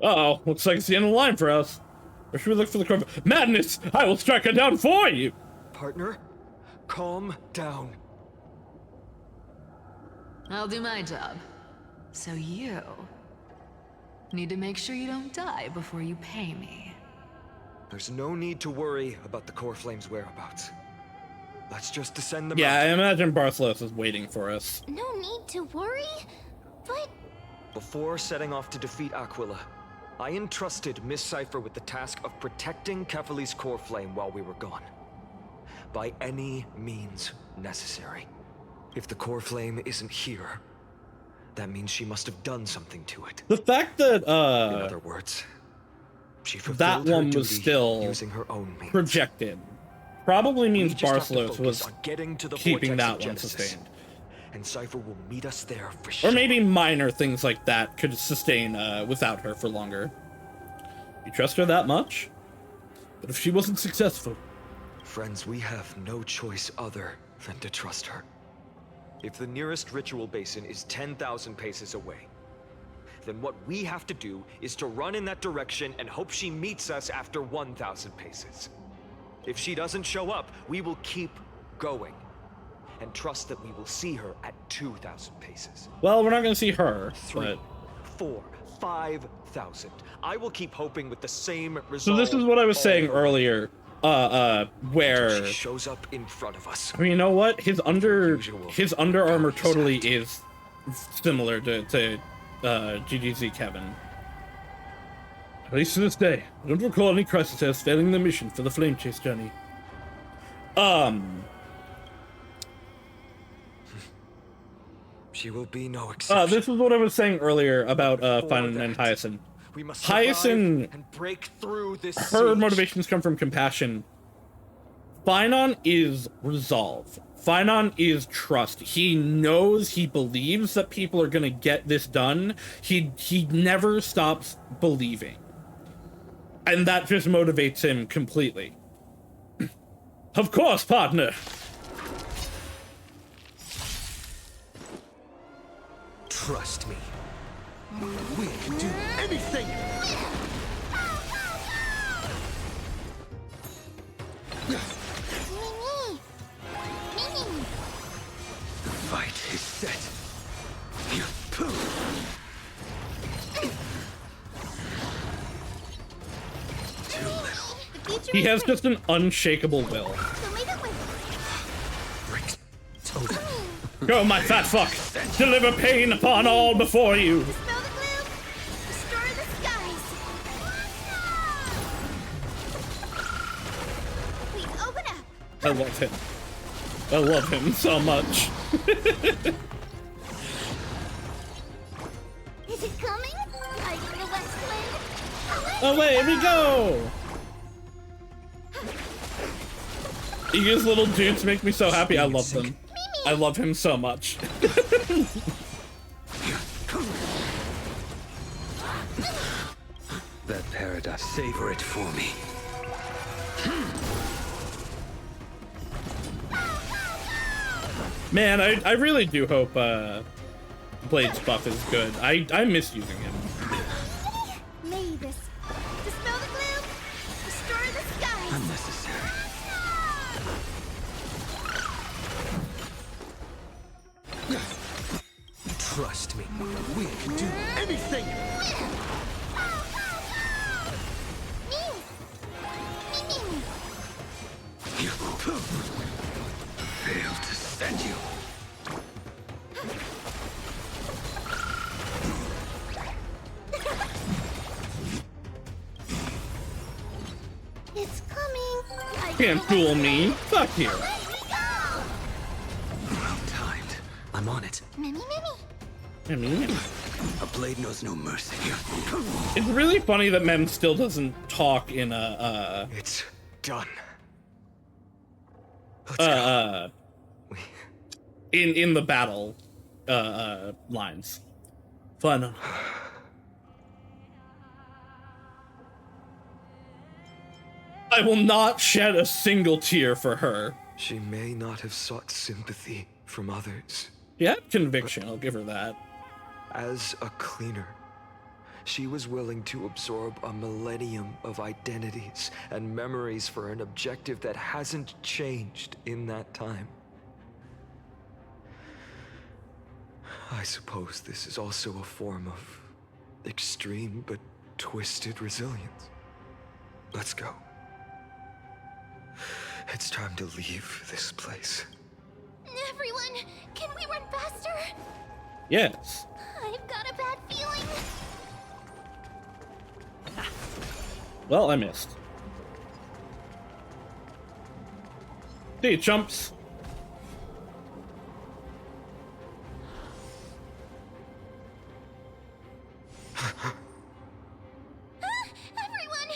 Uh-oh, looks like it's the end of the line for us. Or should we look for the core? Madness! I will strike her down for you! Partner, calm down. I'll do my job. So you need to make sure you don't die before you pay me. There's no need to worry about the core flame's whereabouts. Let's just descend the Yeah, mountain. I imagine Barcelos is waiting for us. No need to worry, but... Before setting off to defeat Aquila, I entrusted Miss Cypher with the task of protecting Kefali's core flame while we were gone. By any means necessary. If the core flame isn't here, that means she must have done something to it. The fact that, in other words, she that fulfilled her one was duty still using her own means. projected probably means We just have to Barcelos focus was on getting to the keeping vortex that of one Genesis. sustained. And Cypher will meet us there for sure. Or maybe minor things like that could sustain without her for longer. You trust her that much? But if she wasn't successful... Friends, we have no choice other than to trust her. If the nearest ritual basin is 10,000 paces away, then what we have to do is to run in that direction and hope she meets us after 1,000 paces. If she doesn't show up, we will keep going and trust that we will see her at 2,000 paces. Well, we're not going to see her, 3, but... 4, 5,000. I will keep hoping with the same result. So this is what I was saying earlier, where... She shows up in front of us. I mean, you know what? His Under Armour totally is similar to GGZ Kevin. At least to this day, I don't recall any crisis tests failing the mission for the Flame Chase journey. She will be no exception. This is what I was saying earlier about Final and Hyacinth. We must Hyacinth, and break through this her siege. motivations come from compassion Finon is resolve. Finon is trust. He knows, he believes that people are gonna get this done. He never stops believing. And that just motivates him completely. Of course, partner. Trust me. We can do anything! The fight is set. Too little. He has just an unshakable will. Go, my fat fuck! Deliver pain upon all before you! I love him. I love him so much. Is it coming? Hiding the west wind? Away we go! These little dudes make me so happy. I love them. I love him so much. That paradise, savor it for me. Man, I really do hope Blade's buff is good. I miss using him. Mavis, dispel the gloom, destroy the skies. Unnecessary. Trust me, we can do anything! Failed to send you. It's coming. Can't fool me. Fuck you. Well timed. I'm on it. Mimi. A blade knows no mercy. It's really funny that Mem still doesn't talk in a It's done. in the battle lines. Fun. I will not shed a single tear for her. She may not have sought sympathy from others. Yeah, conviction, I'll give her that. As a cleaner, she was willing to absorb a millennium of identities and memories for an objective that hasn't changed in that time. I suppose this is also a form of extreme but twisted resilience. Let's go. It's time to leave this place. Everyone, can we run faster? Yes. I've got a bad feeling. Well, I missed. Hey, chumps. Everyone!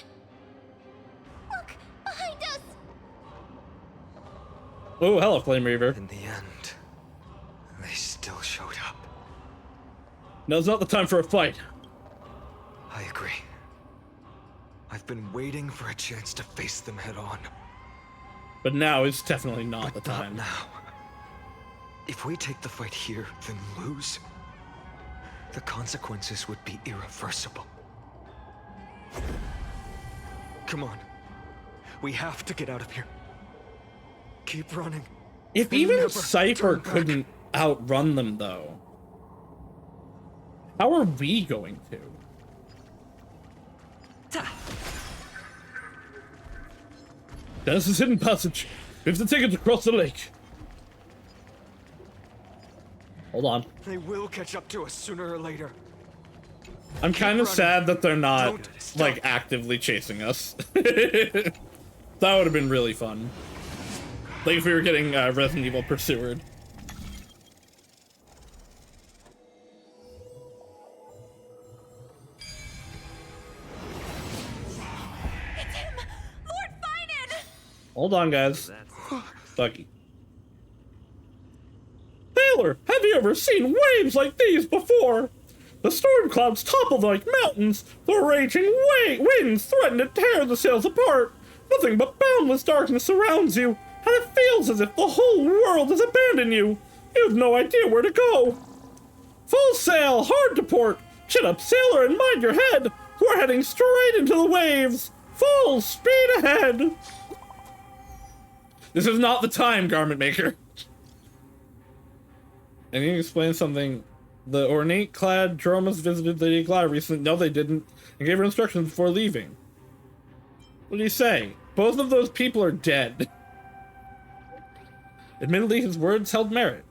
Look, behind us! Oh, hello, Flame Reaver. In the end, they still showed up. Now's not the time for a fight. I agree. I've been waiting for a chance to face them head on. But now is definitely not the time. Not now. If we take the fight here, then lose, the consequences would be irreversible. Come on. We have to get out of here. Keep running. If even Cypher couldn't outrun them, though, how are we going to? There's this hidden passage. We have to take it across the lake. Hold on. They will catch up to us sooner or later. I'm kind of sad that they're not, like, actively chasing us. That would have been really fun. Like if we were getting Resident Evil Pursued. Hold on, guys. Ducky. Sailor, have you ever seen waves like these before? The storm clouds topple like mountains. The raging winds threaten to tear the sails apart. Nothing but boundless darkness surrounds you, and it feels as if the whole world has abandoned you. You have no idea where to go. Full sail, hard to port. Chin up, sailor, and mind your head. We're heading straight into the waves. Full speed ahead. This is not the time, garment maker. And you explain something. The ornate clad Dromas visited Lady Glad recently. No, they didn't. And gave her instructions before leaving. What do you say? Both of those people are dead. Admittedly, his words held merit.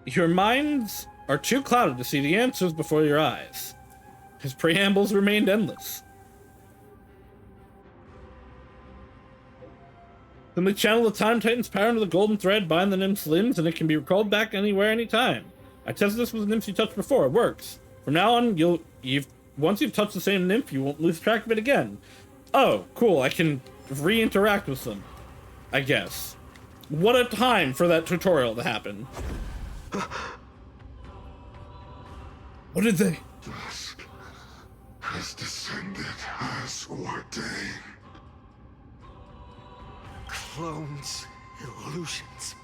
Your minds are too clouded to see the answers before your eyes. His preambles remained endless. Simply channel the Time Titan's power into the golden thread, bind the nymph's limbs, and it can be recalled back anywhere, anytime. I tested this with the nymphs you touched before. It works. From now on, once you've touched the same nymph, you won't lose track of it again. Oh, cool. I can re-interact with them, I guess. What a time for that tutorial to happen. What did they? Dusk has descended as ordained. Clones, illusions.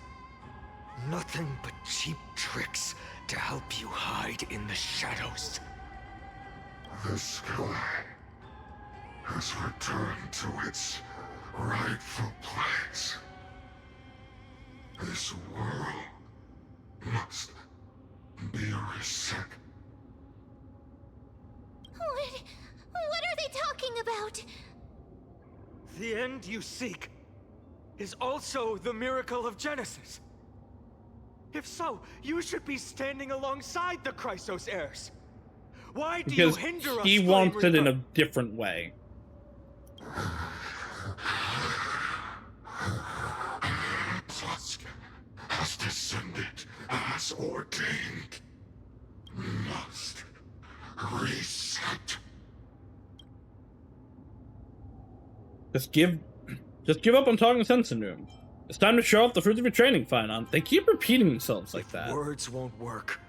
Nothing but cheap tricks to help you hide in the shadows. The sky has returned to its rightful place. This world must be reset. What are they talking about? The end you seek is also the miracle of Genesis. If so, you should be standing alongside the Chrysos heirs. Why do you hinder us? He wants it in a different way. Dusk has descended as ordained. Must reset. Just give up on talking sense into him. It's time to show off the fruits of your training, Finon. They keep repeating themselves like that. Words won't work.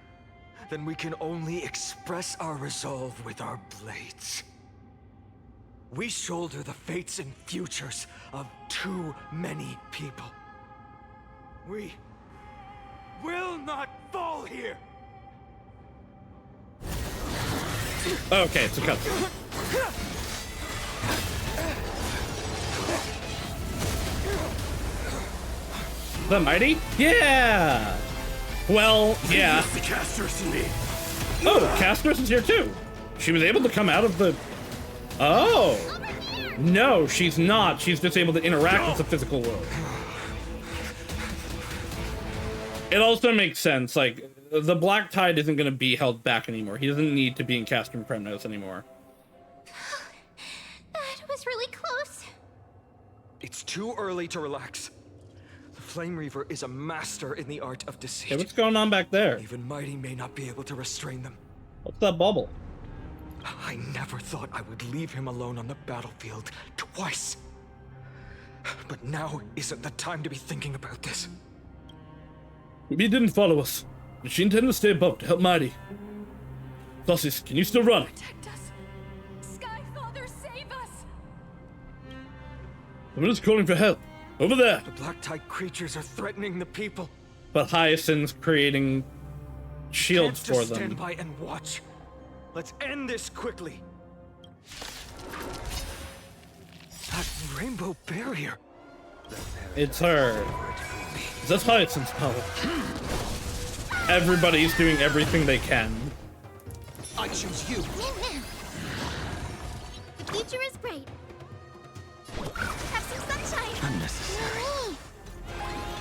Then we can only express our resolve with our blades. We shoulder the fates and futures of too many people. We will not fall here! Okay, it's a cutscene. The mighty? Yeah! Well, yeah. The Castress in me. Oh, Castress is here too. She was able to come out of the... Oh! No, she's not. She's just able to interact with the physical world. It also makes sense, like, the Black Tide isn't going to be held back anymore. He doesn't need to be in Castrum Premnos anymore. That was really close. It's too early to relax. The Flame Reaver is a master in the art of deceit. Hey, what's going on back there? Even Mighty may not be able to restrain them. What's that bubble? I never thought I would leave him alone on the battlefield twice. But now isn't the time to be thinking about this. Maybe didn't follow us. Did she intend to stay above to help Mighty? Thassis, can you still run? Protect us! Skyfather, save us! Someone is calling for help. Over there. The Black Tide creatures are threatening the people. But Hyacinth's creating shields Can't for just them. stand by and watch. Let's end this quickly. That rainbow barrier. It's her. That's Hyacinth's power. Everybody's doing everything they can. I choose you. The future is bright. Have some sunshine. Unnecessary.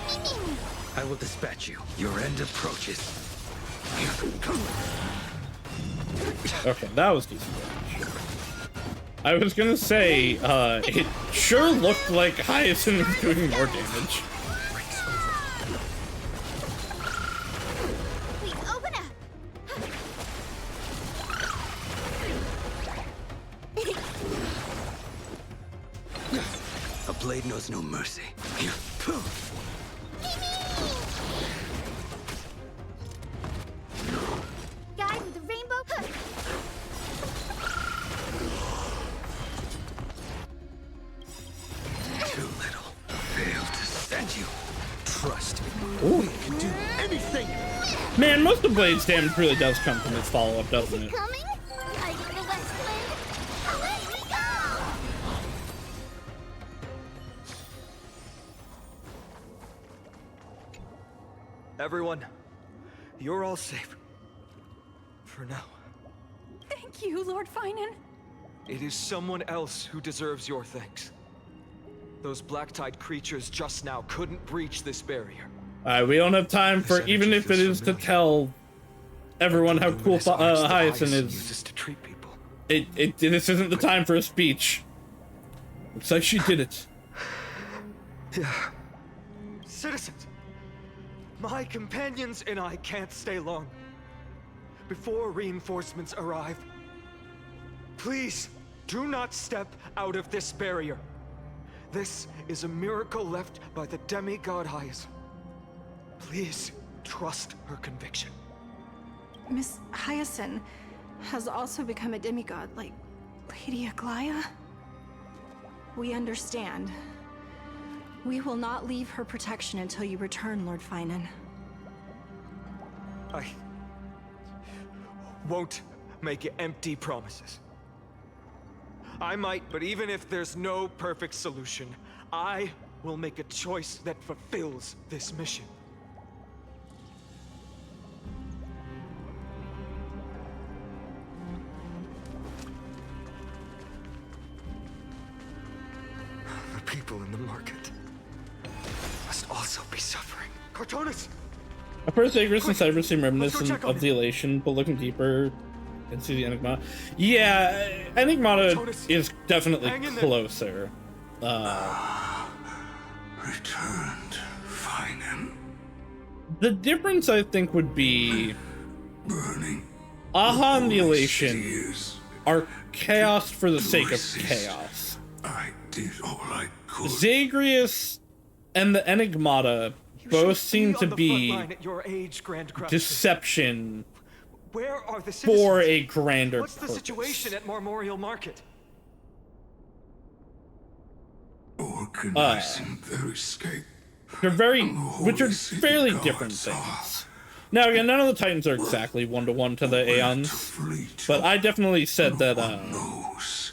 Mimi. I will dispatch you. Your end approaches. Okay, that was decent. I was gonna say, it sure looked like Hyacinth was doing more damage. Please open up. blade knows no mercy. Guy with the rainbow. Too little. Failed to send you. Trust me. Ooh. We can do anything. Man, most of Blade's damage really does come from his follow-up, doesn't it? Coming? Hiding the west wind. Away we go! Everyone, you're all safe. For now. Thank you, Lord Finan. It is someone else who deserves your thanks. Those black-tide creatures just now couldn't breach this barrier. Alright, we don't have time for, even if it is to tell everyone how cool Hyacinth is. To treat people. This isn't the time for a speech. Looks like she did it. Yeah. Citizens, my companions and I can't stay long. Before reinforcements arrive, please do not step out of this barrier. This is a miracle left by the demigod Hyacinth. Please trust her conviction. Miss Hyacinth has also become a demigod, like Lady Aglaya. We understand. We will not leave her protection until you return, Lord Finan. I won't make empty promises. I might, but even if there's no perfect solution, I will make a choice that fulfills this mission. The people in the market must also be suffering. Cartonis! At first, Zagreus and Cyber seem reminiscent of the Elation, but looking deeper and see the Enigmata. Yeah, Enigmata is definitely closer. Returned, Finan. The difference, I think, would be Burning. Aha and the Elation are chaos for the sake of chaos. I did all I could. Zagreus and the Enigmata both seem to be deception Where are the for citizens? a grander What's the purpose. situation at Memorial Market? Organizing their escape. They're which are fairly different things. Now again, none of the Titans are exactly one-to-one to the Aeons, but I definitely said that,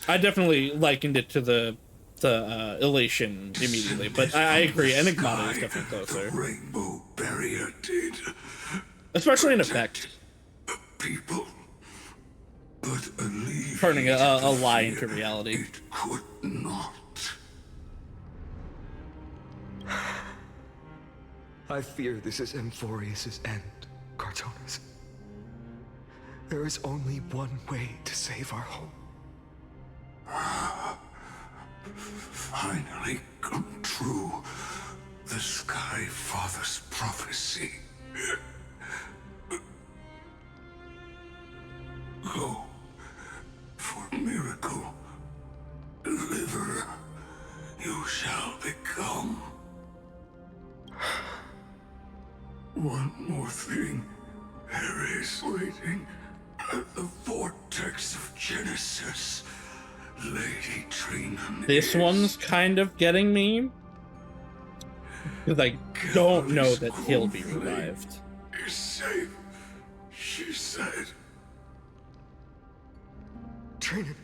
I definitely likened it to the Elation immediately, but I agree, Enigmata is definitely closer. Rainbow barrier did. Especially in effect. People. But Turning a lie into reality. Could not. I fear this is Amphorius's end, Cartonis. There is only one way to save our home. Finally come true. The Sky Father's prophecy. Go for miracle. Deliverer, you shall become. One more thing. There is waiting at the vortex of Genesis. Lady Trina. This one's kind of getting me, because I don't know that he'll be revived. Is safe, she said. Trina.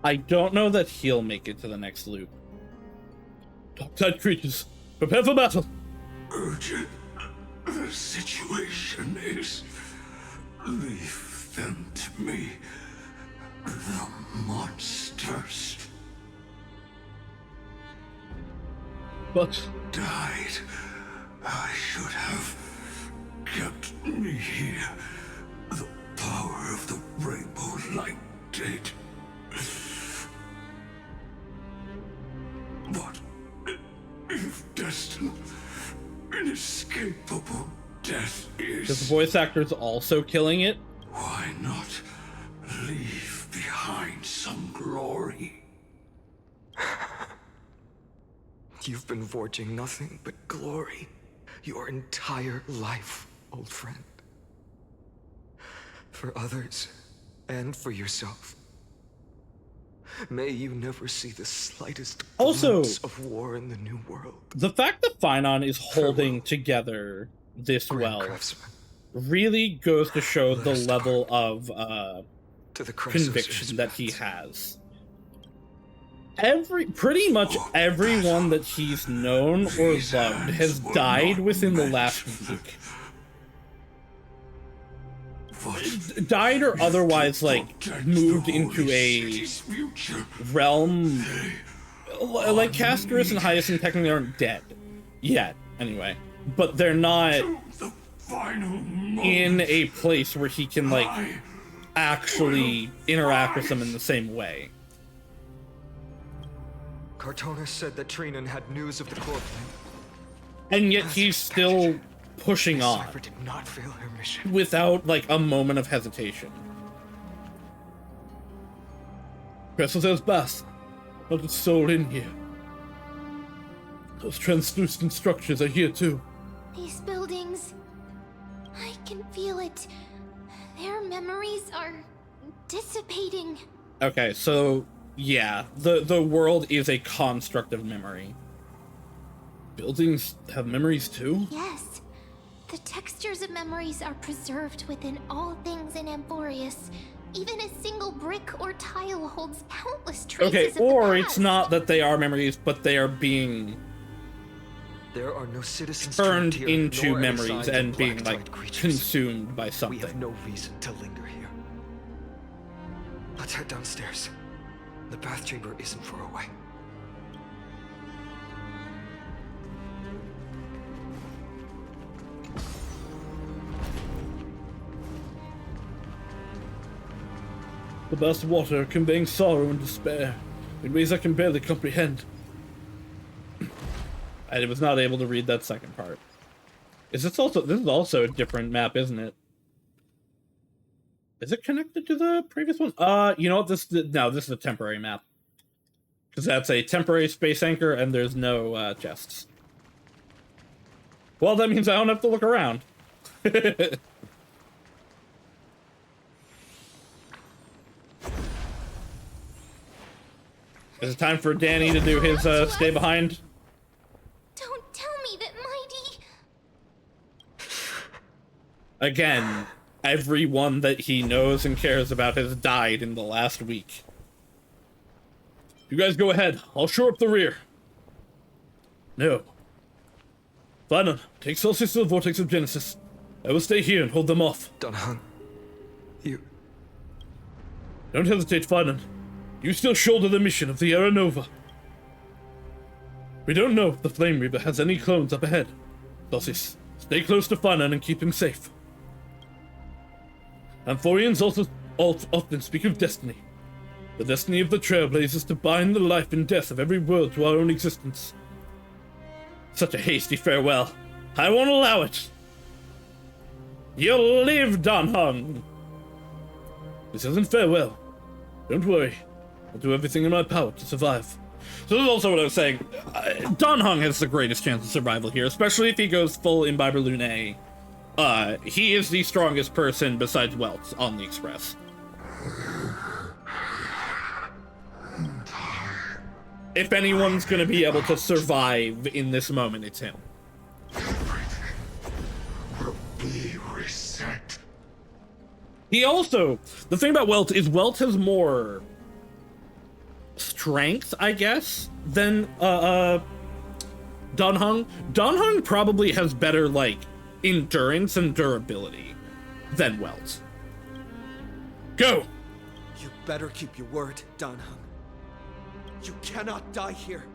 I don't know that he'll make it to the next loop. Dark-side creatures, prepare for battle. Urgent. The situation is. Leave them to me. The monsters. But died. I should have kept me here. The power of the rainbow light did. But if destined, inescapable death is. Because the voice actor's also killing it. Why not leave behind some glory? You've been forging nothing but glory your entire life, old friend. For others, and for yourself. May you never see the slightest glimpse of war in the new world. The fact that Finon is holding together this well really goes to show the level of conviction that he has. Pretty much everyone that he's known or loved has died within the last week. Died or otherwise, like, moved into a realm. Like, Cascarus and Hyacinth technically aren't dead. Yet, anyway. But they're not in a place where he can, like, actually interact with them in the same way. Cartonis said that Trinan had news of the core plan. And yet he's still pushing on. Did not fail her mission. Without, like, a moment of hesitation. Crystal says best. Not a soul in here. Those translucent structures are here too. These buildings... I can feel it. Their memories are dissipating. Okay, so yeah, the world is a construct of memory. Buildings have memories too? Yes. The textures of memories are preserved within all things in Amborius. Even a single brick or tile holds countless traces Okay, of the or past. it's not that they are memories, but they are being There are no citizens turned here, into nor any memories signs of and being, black like, tide creatures. consumed by We something. have no reason to linger here. Let's head downstairs. The bath chamber isn't far away. The burst of water conveying sorrow and despair in ways I can barely comprehend. I was not able to read that second part. This is also a different map, isn't it? Is it connected to the previous one? You know what? This is a temporary map. Because that's a temporary space anchor and there's no chests. Well, that means I don't have to look around. Is it time for Danny to do his stay behind? Don't tell me that Mighty... Again, everyone that he knows and cares about has died in the last week. You guys go ahead. I'll shore up the rear. No. Finon, take Celsius to the Vortex of Genesis. I will stay here and hold them off. Dunhung, you... Don't hesitate, Finon. You still shoulder the mission of the Era Nova. We don't know if the Flame Reaper has any clones up ahead. Celsius, stay close to Finon and keep him safe. Amphorians also often speak of destiny. The destiny of the Trailblazers to bind the life and death of every world to our own existence. Such a hasty farewell. I won't allow it. You'll live, Dunhung. This isn't farewell. Don't worry. I'll do everything in my power to survive. So this is also what I was saying. Dunhung has the greatest chance of survival here, especially if he goes full Imbiber Lune. He is the strongest person besides Welt on the Express. If anyone's gonna be able to survive in this moment, it's him. Will be reset. He also, the thing about Welt is Welt has more strength, I guess, than Dunhung. Dunhung probably has better, like, endurance and durability than Welt. Go! You better keep your word, Dunhung. You cannot die here.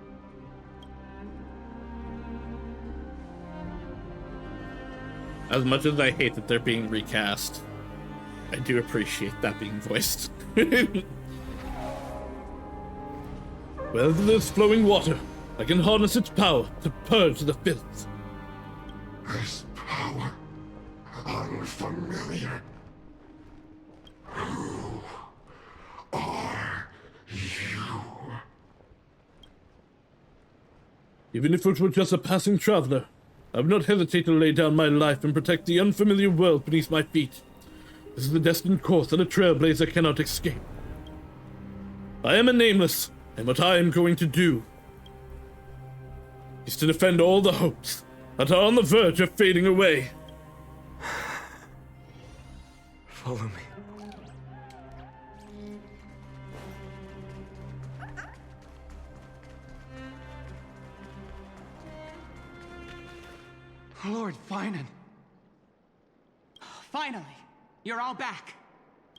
As much as I hate that they're being recast, I do appreciate that being voiced. Where there's flowing water, I can harness its power to purge the filth. This power, unfamiliar. Who are you? Even if it were just a passing traveler, I would not hesitate to lay down my life and protect the unfamiliar world beneath my feet. This is the destined course that a trailblazer cannot escape. I am a nameless, and what I am going to do is to defend all the hopes that are on the verge of fading away. Follow me. Lord Finan. Finally, you're all back.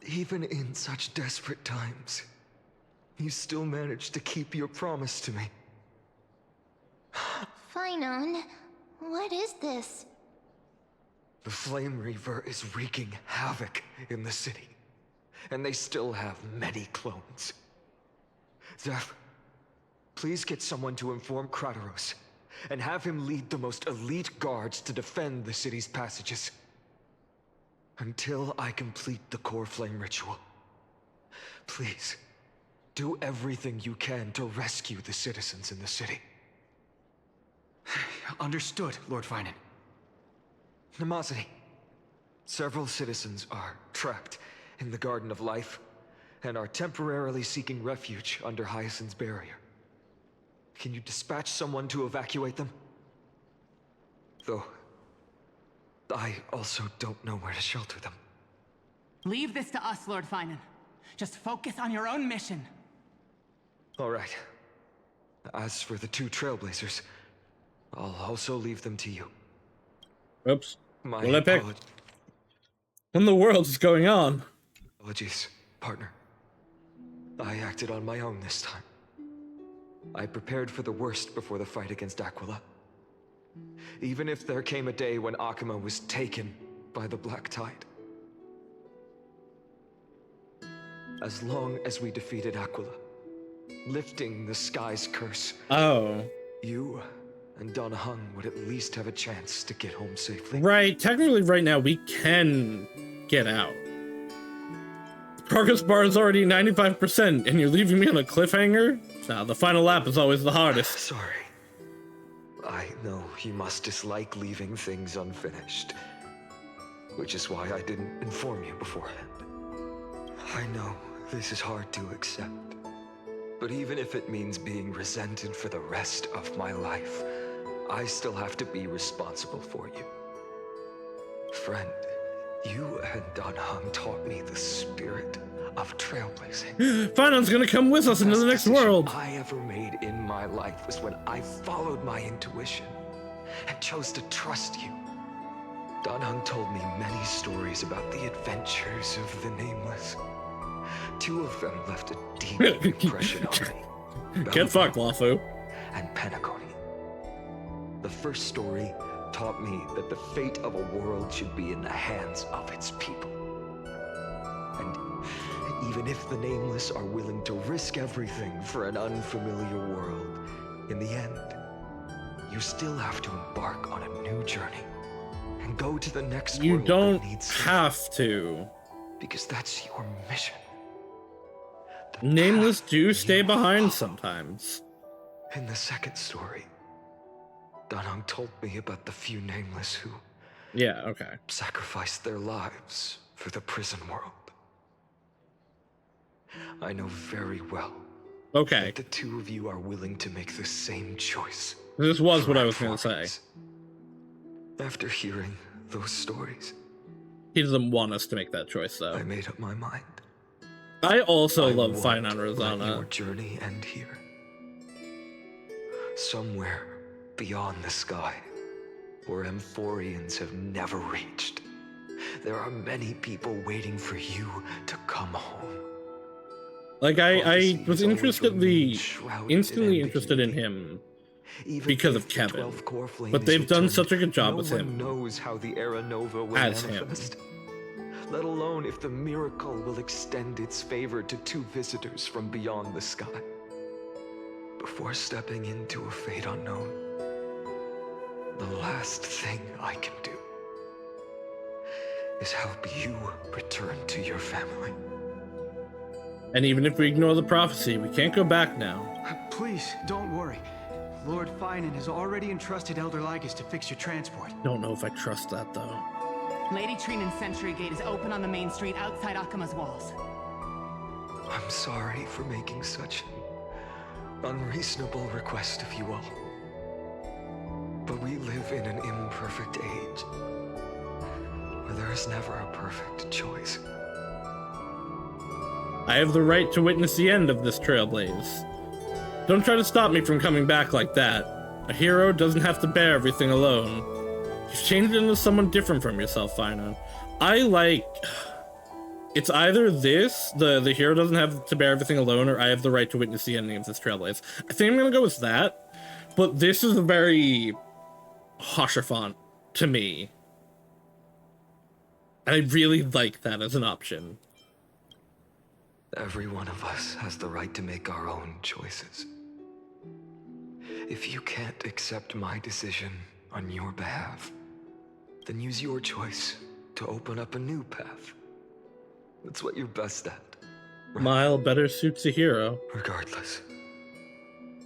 Even in such desperate times, you still managed to keep your promise to me. Finan, what is this? The Flame Reaver is wreaking havoc in the city, and they still have many clones. Zeph, please get someone to inform Kratos, and have him lead the most elite guards to defend the city's passages. Until I complete the core flame ritual. Please, do everything you can to rescue the citizens in the city. Understood, Lord Finan. Nemosity, several citizens are trapped in the Garden of Life, and are temporarily seeking refuge under Hyacinth's barrier. Can you dispatch someone to evacuate them? Though, I also don't know where to shelter them. Leave this to us, Lord Finan. Just focus on your own mission. All right. As for the two Trailblazers, I'll also leave them to you. Oops. My What did I pick? What in the world is going on? Apologies, partner. I acted on my own this time. I prepared for the worst before the fight against Aquila. Even if there came a day when Akuma was taken by the Black Tide. As long as we defeated Aquila, lifting the sky's curse. Oh. You and Donahung would at least have a chance to get home safely. Right, technically right now we can get out. The progress bar is already 95%, and you're leaving me on a cliffhanger? Nah, the final lap is always the hardest. Sorry. I know you must dislike leaving things unfinished. Which is why I didn't inform you beforehand. I know this is hard to accept. But even if it means being resented for the rest of my life, I still have to be responsible for you. Friend, you and Donahung taught me the spirit of trailblazing. Finan's gonna come with us into the next world. I ever made in my life was when I followed my intuition and chose to trust you. Donahung told me many stories about the adventures of the Nameless. Two of them left a deep impression on me. Get fucked, Lafu. And Penacony. The first story taught me that the fate of a world should be in the hands of its people. And even if the Nameless are willing to risk everything for an unfamiliar world, in the end, you still have to embark on a new journey and go to the next world. You don't have to. Because that's your mission. Nameless do stay behind sometimes. In the second story, Donahung told me about the few Nameless who sacrificed their lives for the prison world. I know very well that the two of you are willing to make the same choice. This was what I was going to say. After hearing those stories, he doesn't want us to make that choice, though. I made up my mind. I also love Finan Rosanna. Let your journey end here. Somewhere beyond the sky, where Amphorians have never reached. There are many people waiting for you to come home. Like, I was instantly interested in him because of Kevin, but they've done such a good job with him knows how the Era Nova will as manifest. Let alone if the miracle will extend its favor to two visitors from beyond the sky. Before stepping into a fate unknown, the last thing I can do is help you return to your family. And even if we ignore the prophecy, we can't go back now. Please, don't worry. Lord Finan has already entrusted Elder Lygus to fix your transport. Don't know if I trust that, though. Lady Trinan's Sentry Gate is open on the main street outside Akima's walls. I'm sorry for making such an unreasonable request of you all. But we live in an imperfect age, where there is never a perfect choice. I have the right to witness the end of this trailblaze. Don't try to stop me from coming back like that. A hero doesn't have to bear everything alone. You've changed into someone different from yourself, Finan. I like... It's either this, the hero doesn't have to bear everything alone, or I have the right to witness the ending of this trailblaze. I think I'm gonna go with that, but this is a very Hashafant to me. And I really like that as an option. Every one of us has the right to make our own choices. If you can't accept my decision on your behalf, then use your choice to open up a new path. That's what you're best at. Right? Mile better suits a hero. Regardless,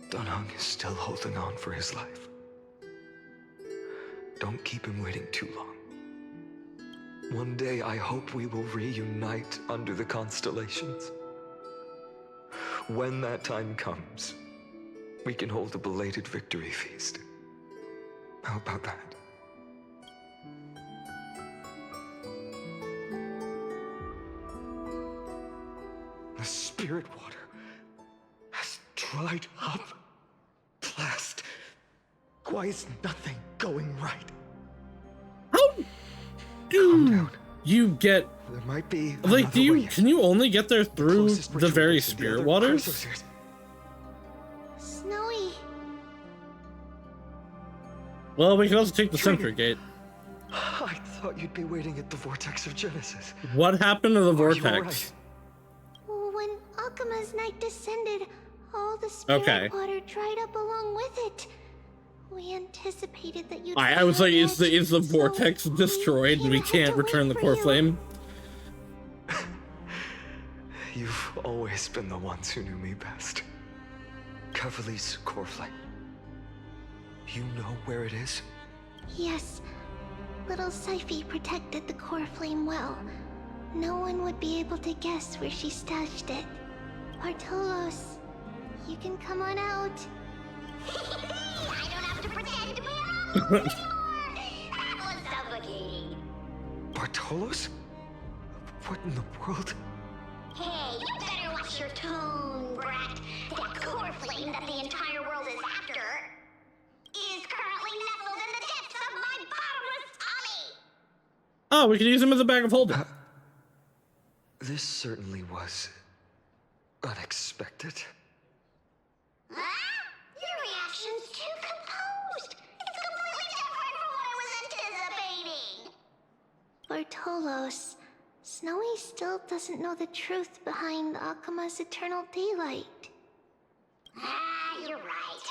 Dunhung is still holding on for his life. Don't keep him waiting too long. One day I hope we will reunite under the constellations. When that time comes, we can hold a belated victory feast. How about that? The spirit water has dried up. Blast. Why is nothing going right? How do you get... There might be... Like, can you only get there through the very spirit waters? Snowy. Well, we can also take the Sentry Gate. I thought you'd be waiting at the Vortex of Genesis. What happened to the Vortex? Right? When Akima's night descended, all the spirit water dried up along with it. We anticipated that you'd... I was like, is the Vortex destroyed and we can't return the core flame? You've always been the ones who knew me best. Cavali's core flame. You know where it is? Yes. Little Syphe protected the core flame well. No one would be able to guess where she stashed it. Bartolos, you can come on out. I don't have to pretend to be around anymore. That was suffocating. Bartolos? What in the world? Hey, you better watch your tone, brat. That core flame that the entire world is after is currently nestled in the depths of my bottomless tummy. Oh, we could use him as a bag of holding. This certainly was unexpected. Huh? Your reaction's too composed. It's completely different from what I was anticipating. Bartolos, Snowy still doesn't know the truth behind Akima's eternal daylight. You're right.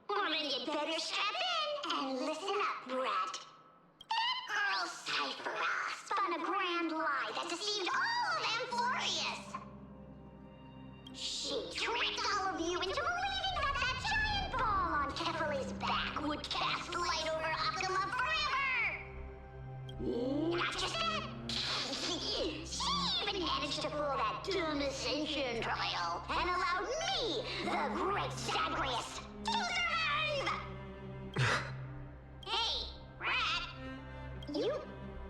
Well, then you'd better strap in and listen up, brat. That girl Cypher spun a grand lie that deceived all of Amphorius. She tricked all of you into believing that that giant ball on Kefali's back would cast light over Akima forever. Not just that. She even managed to pull that dumb ascension trial and allowed me, the Great Zagreus, to survive! Hey, Rat, you...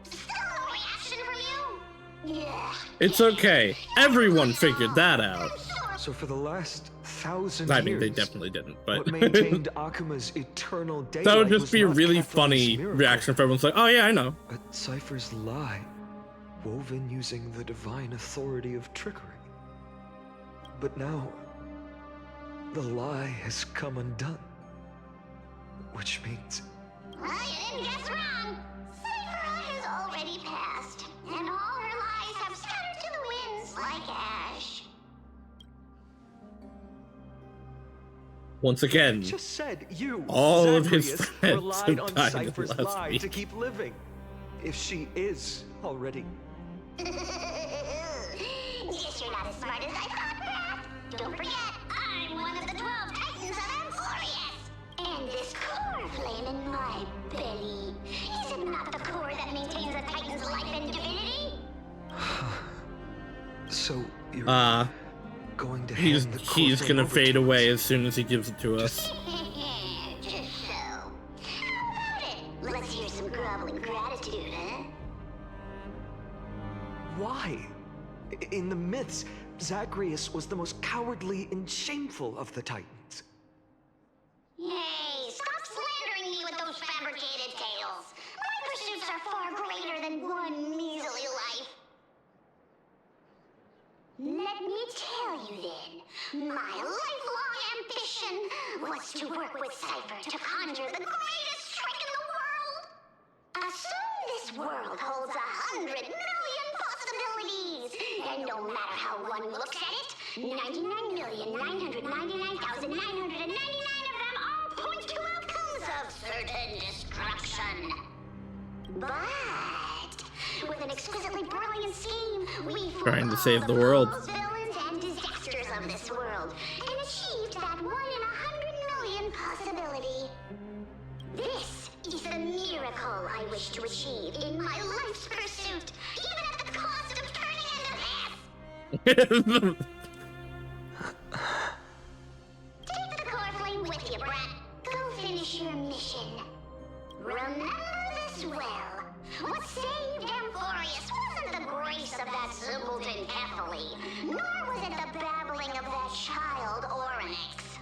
still no reaction from you? Yeah. It's okay. Everyone figured that out. So for the last 1,000 I years... mean, they definitely didn't, but... what maintained Akima's eternal daylight that would just be a was not really Kefali's funny miracle, reaction if everyone's like, oh yeah, I know. but Cypher's lie, woven using the divine authority of trickery. But now, the lie has come undone. Which means... Well, you didn't guess wrong. Cypher has already passed, and all her lies have scattered to the winds like ash. Once again, just said you, all of his Zagreus, friends relied on have died in Cypher's the last lie week. to keep living. If she is already... Guess you're not as smart as I thought, Brat. Don't forget, I'm one of the 12 Titans of Amphorius. core flame in my belly. Is it not the core that maintains a Titan's life and divinity? So you're going to he's hand the core flame gonna over fade to away us? as soon as he gives it to us. Just so. How about it? Let's hear some groveling gratitude, huh? Why? In the myths, Zagreus was the most cowardly and shameful of the Titans. Hey, stop slandering me with those fabricated tales. My pursuits are far greater than one measly life. Let me tell you then, my lifelong ambition was to work with Cypher to conjure the greatest trick in the world. Assume this world holds 100 million possibilities, and no matter how one looks at it, 99,999,999 of them all point to outcomes of certain destruction. But with an exquisitely brilliant scheme, we Trying to save the world. villains and disasters of this world, and achieved that 1 in 100 million possibility. This is the miracle I wish to achieve in my life's pursuit, even at the cost of turning into this. Take the core flame with you, brat. Go finish your mission. Remember this well. What saved Amphorius wasn't the grace of that simpleton Kephale, nor was it the babbling of that child Oryx.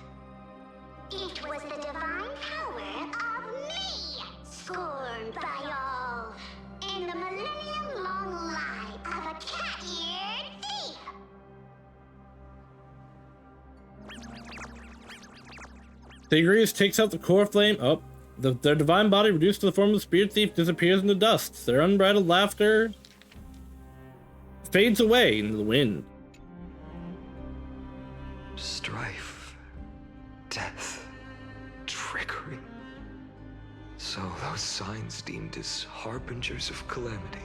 It was the divine power of me, scorned by all, and the millennium-long lie of a cat-eared thief. Zagreus takes out the core flame. Oh, their divine body, reduced to the form of the spirit thief, disappears in the dust. Their unbridled laughter fades away into the wind. Strife, death, trickery. So those signs deemed as harbingers of calamity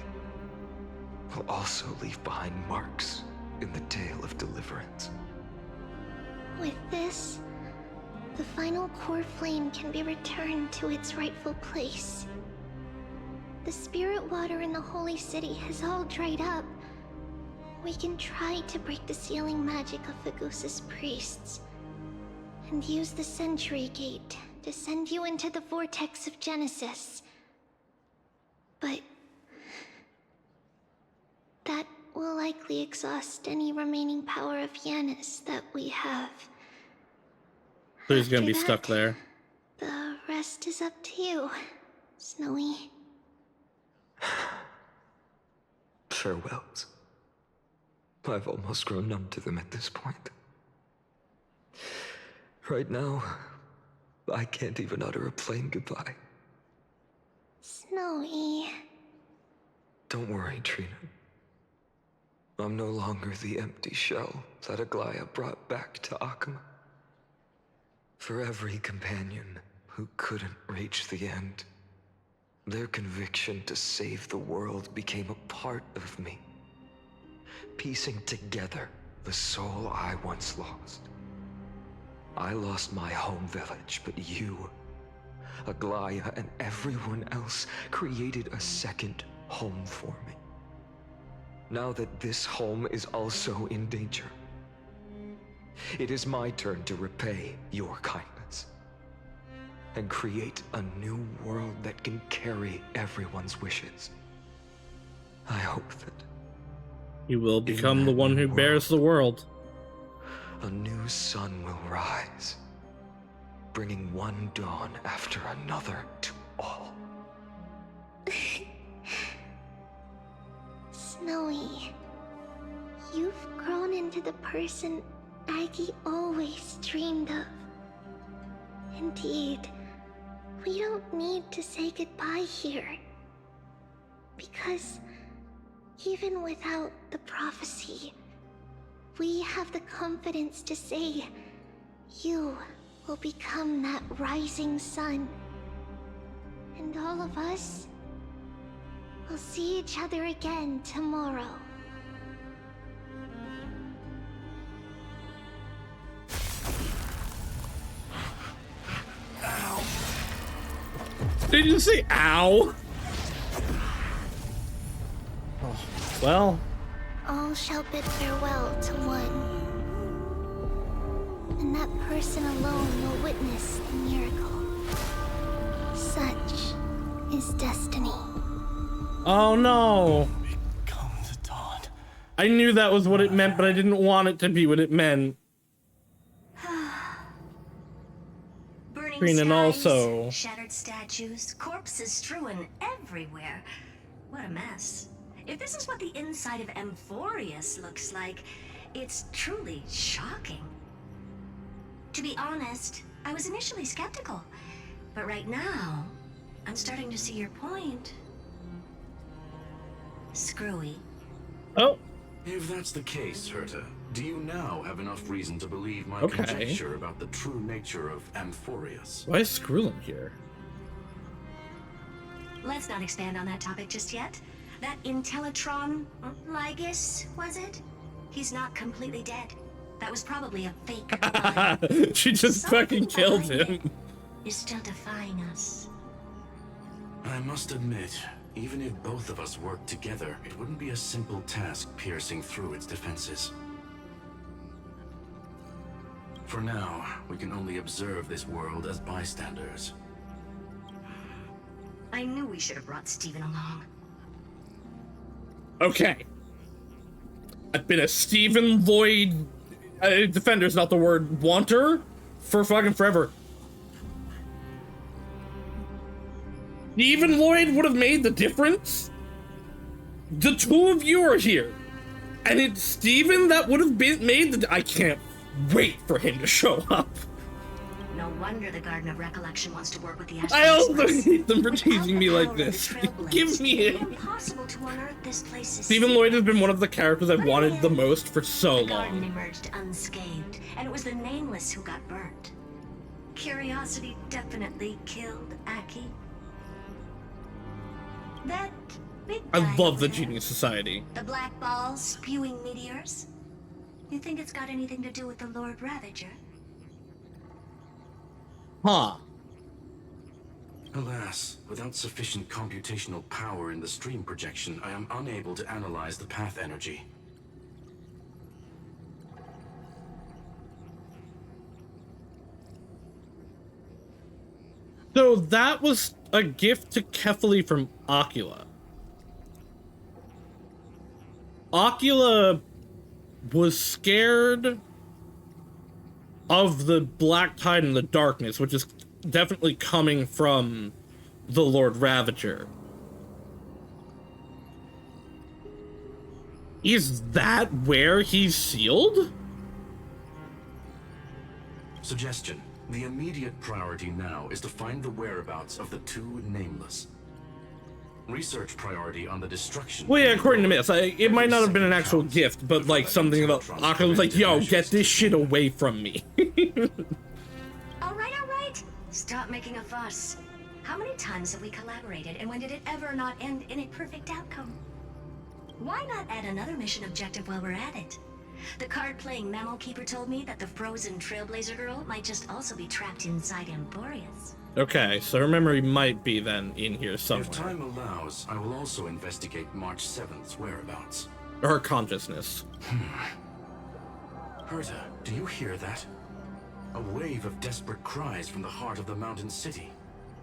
will also leave behind marks in the tale of deliverance. With this, the final core flame can be returned to its rightful place. The spirit water in the holy city has all dried up. We can try to break the sealing magic of Fagusa's priests and use the Century Gate to send you into the vortex of Genesis. But that will likely exhaust any remaining power of Yanis that we have. So he's gonna be After stuck that, there. The rest is up to you, Snowy. Farewells. I've almost grown numb to them at this point. Right now, I can't even utter a plain goodbye. Snowy. Don't worry, Trina. I'm no longer the empty shell that Aglaya brought back to Akama. For every companion who couldn't reach the end, their conviction to save the world became a part of me, piecing together the soul I once lost. I lost my home village, but you, Aglaya, and everyone else created a second home for me. Now that this home is also in danger, it is my turn to repay your kindness and create a new world that can carry everyone's wishes. I hope that You will become the one who bears the world. a new sun will rise, bringing one dawn after another to all. Snowy, you've grown into the person Aggie always dreamed of. Indeed, we don't need to say goodbye here. Because even without the prophecy, we have the confidence to say you will become that rising sun. And all of us will see each other again tomorrow. didn't say ow. Oh, well. All shall bid farewell to one. And that person alone will witness the miracle. Such is destiny. Oh no. I knew that was what it meant, but I didn't want it to be what it meant. Burning Green and skies, also shattered statues, corpses strewn everywhere. What a mess. If this is what the inside of Amphorius looks like, it's truly shocking. To be honest, I was initially skeptical, but right now, I'm starting to see your point. Screwy. Oh. If that's the case, Herta, do you now have enough reason to believe my Okay. conjecture about the true nature of Amphorius? Why is Skrulin here? Let's not expand on that topic just yet. That Intellitron, Lygus, was it? He's not completely dead. That was probably a fake. She just fucking killed him. Is still defying us. I must admit, even if both of us worked together, it wouldn't be a simple task piercing through its defenses. For now, we can only observe this world as bystanders. I knew we should have brought Steven along. Okay. I've been a Stephen Lloyd defender's not the word wanter for fucking forever. Stephen Lloyd would have made the difference. The two of you are here, and it's Stephen that would have been made the. I can't wait for him to show up. No wonder the Garden of Recollection wants to work with the I also Astronauts. hate them for teasing me like this. Give me him. Impossible to unearth this place's Stephen Lloyd has been one of the characters I've wanted the most for so Garden long. emerged unscathed, and it was the Nameless who got burnt. Curiosity definitely killed Aki. That big I guy love over the there, Genius Society. the black balls spewing meteors. You think it's got anything to do with the Lord Ravager? Huh. Alas, without sufficient computational power in the stream projection, I am unable to analyze the path energy. So that was a gift to Kefali from Ocula. Ocula was scared of the black tide and the darkness, which is definitely coming from the Lord Ravager. Is that where he's sealed? Suggestion. The immediate priority now is to find the whereabouts of the two Nameless. Research priority on the destruction. Well, yeah, according to Miss, it might not have been an actual gift, but like something about Ocula was like, yo, get this shit away from me. All right. Stop making a fuss. How many times have we collaborated, and when did it ever not end in a perfect outcome? Why not add another mission objective while we're at it? The card-playing Mammal Keeper told me that the frozen Trailblazer girl might just also be trapped inside Amphorius. Okay, so her memory might be then in here If somewhere. time allows, I will also investigate March 7th's whereabouts. Or her consciousness. Herta, do you hear that? A wave of desperate cries from the heart of the mountain city.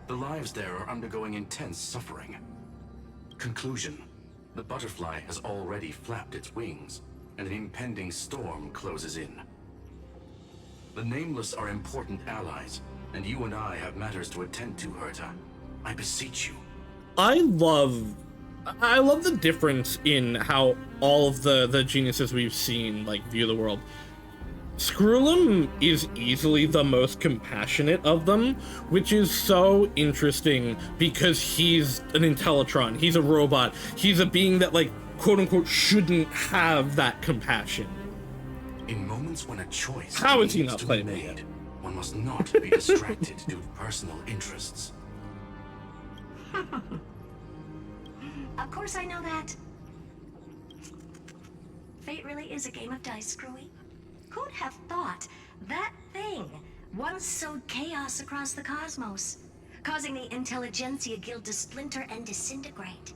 The lives there are undergoing intense suffering. Conclusion. The butterfly has already flapped its wings, and an impending storm closes in. The Nameless are important allies, and you and I have matters to attend to, Herta. I beseech you. I love the difference in how all of the geniuses we've seen like view the world. Skrulum is easily the most compassionate of them, which is so interesting because he's an Intellitron, he's a robot, he's a being that like quote-unquote shouldn't have that compassion. In moments when a choice How is he needs not to playing be me yet? made, one must not be distracted due to personal interests. Of course I know that. Fate really is a game of dice, Screwy. Who'd have thought that thing once sowed chaos across the cosmos causing the Intelligentsia Guild to splinter and disintegrate.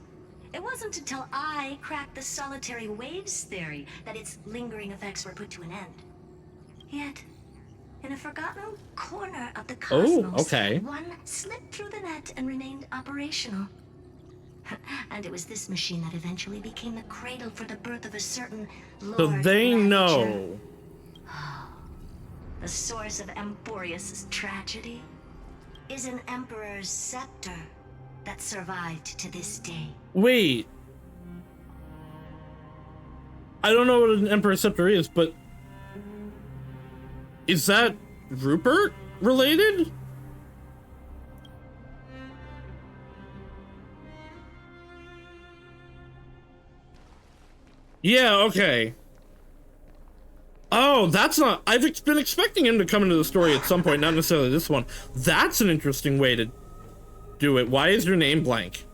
It wasn't until I cracked the solitary waves theory that its lingering effects were put to an end. Yet, in a forgotten corner of the cosmos, one slipped through the net and remained operational. And it was this machine that eventually became the cradle for the birth of a certain Lord So they Ravager. know. The source of Emporius' tragedy is an Emperor's scepter that survived to this day. Wait. I don't know what an Emperor Scepter is, but is that Rupert related? Yeah, okay. Oh, that's not... I've been expecting him to come into the story at some point, not necessarily this one. That's an interesting way to do it. Why is your name blank?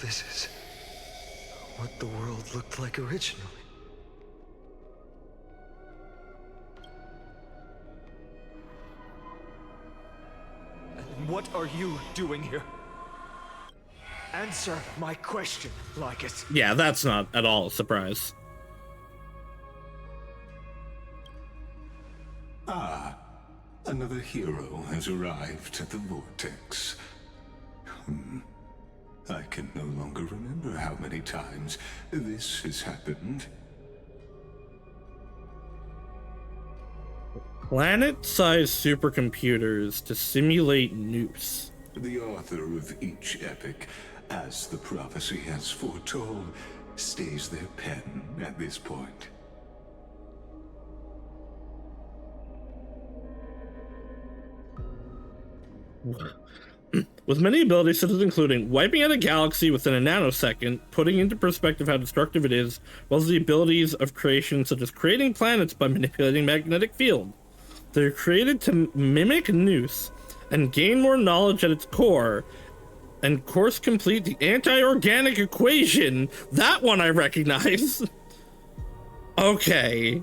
This is what the world looked like originally. And what are you doing here? Answer my question, Lycus. Yeah, that's not at all a surprise. Ah, another hero has arrived at the vortex. I can no longer remember how many times this has happened. Planet-sized supercomputers to simulate Noose. The author of each epic, as the prophecy has foretold, stays their pen at this point. With many abilities such as including wiping out a galaxy within a nanosecond, putting into perspective how destructive it is, as well as the abilities of creation such as creating planets by manipulating magnetic field. They're created to mimic Noose and gain more knowledge at its core, and course complete the anti-organic equation. That one I recognize. Okay.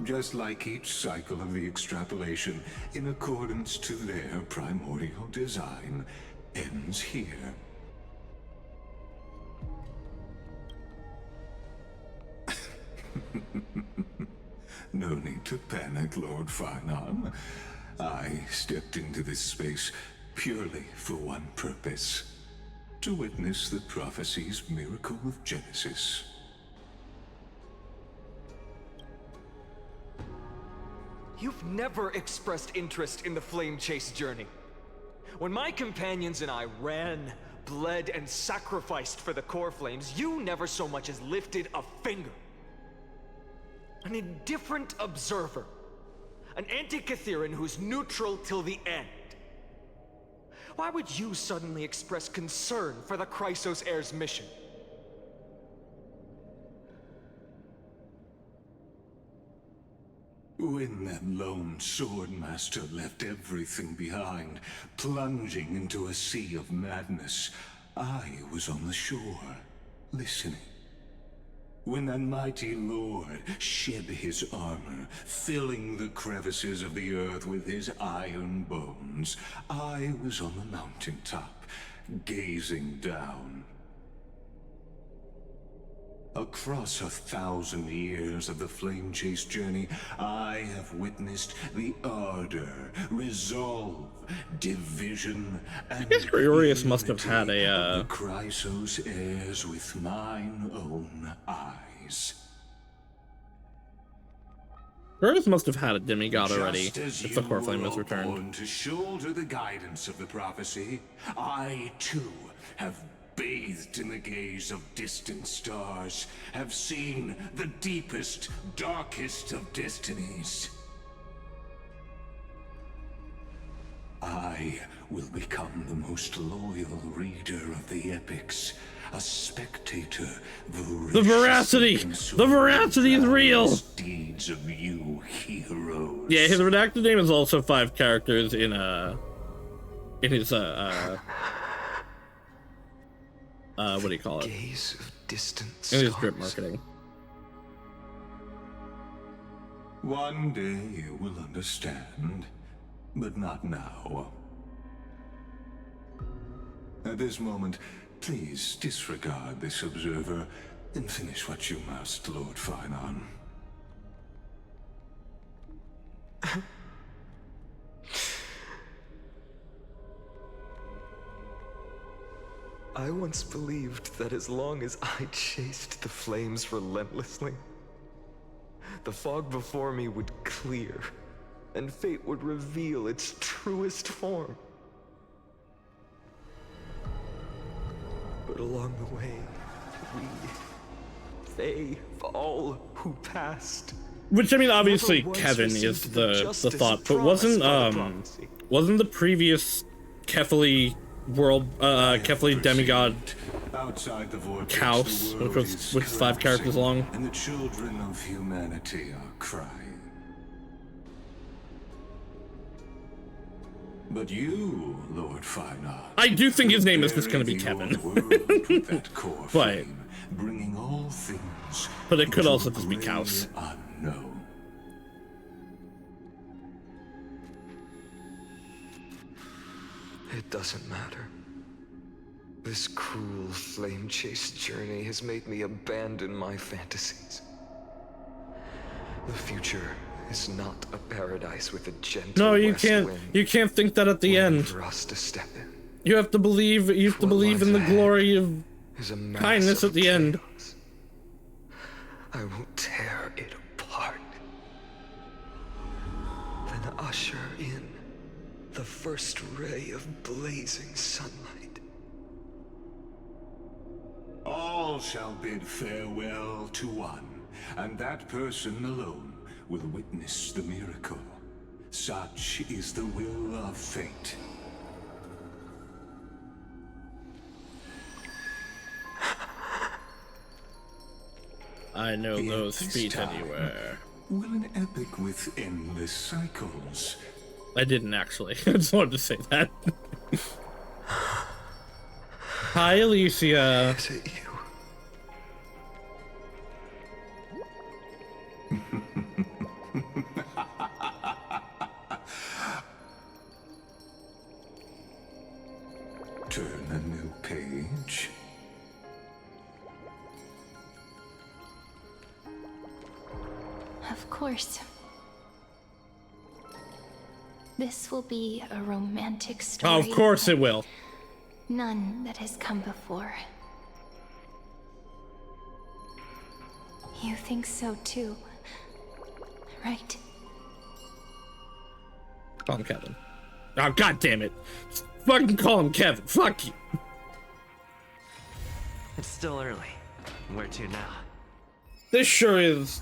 Just like each cycle of the extrapolation, in accordance to their primordial design, ends here. No need to panic, Lord Farnon. I stepped into this space purely for one purpose: to witness the prophecy's miracle of Genesis. You've never expressed interest in the Flame Chase journey. When my companions and I ran, bled, and sacrificed for the core flames, you never so much as lifted a finger. An indifferent observer. An Antikytheran who's neutral till the end. Why would you suddenly express concern for the Chrysos heir's mission? When that lone swordmaster left everything behind, plunging into a sea of madness, I was on the shore, listening. When that mighty lord shed his armor, filling the crevices of the earth with his iron bones, I was on the mountaintop, gazing down. Across 1,000 years of the Flame Chase journey, I have witnessed the ardor, resolve, division, and I guess Gregorius must have had unity a, of the Chrysos heirs with mine own eyes. Gregorius must have had a demigod already, Just as if the you core flame were was returned. born to shoulder the guidance of the prophecy, I too have bathed in the gaze of distant stars, have seen the deepest, darkest of destinies. I will become the most loyal reader of the epics, a spectator. The veracity is real. Deeds of you heroes. Yeah, his redacted name is also 5 characters in his what do you call it? Gaze of distant In his stars. drip marketing. One day you will understand, but not now. At this moment, please disregard this observer and finish what you must, Lord Finon. I once believed that as long as I chased the flames relentlessly, the fog before me would clear, and fate would reveal its truest form. But along the way, they, all who passed. Which, I mean, obviously Kevin is the thought, but wasn't the previous Kefli Kefli demigod Outside the vortex, Saus, the world which was is 5 characters long? and the children of humanity are crying. But you, Lord Finon, I do think his name is just going to be Kevin. But bringing all things it could also just be Saus. Unknown. It doesn't matter. This cruel flame-chased journey has made me abandon my fantasies. The future is not a paradise with a gentle No, you west can't. wind You can't think that at the end. for us to step in. You have to believe. You have to believe in the glory of kindness at the end. I will tear it apart. Then usher in the first ray of blazing sunlight. All shall bid farewell to one, and that person alone will witness the miracle. Such is the will of fate. I know Yet those this feet time, anywhere. Will an epic with endless cycles? I didn't actually. I just wanted to say that. Hi, Alicia. Is it you? Turn a new page. Of course. This will be a romantic story. Oh, of course it will. None that has come before. You think so too, right? Call him Kevin. Oh, god damn it. Just fucking call him Kevin. Fuck you. It's still early. Where to now? This sure is.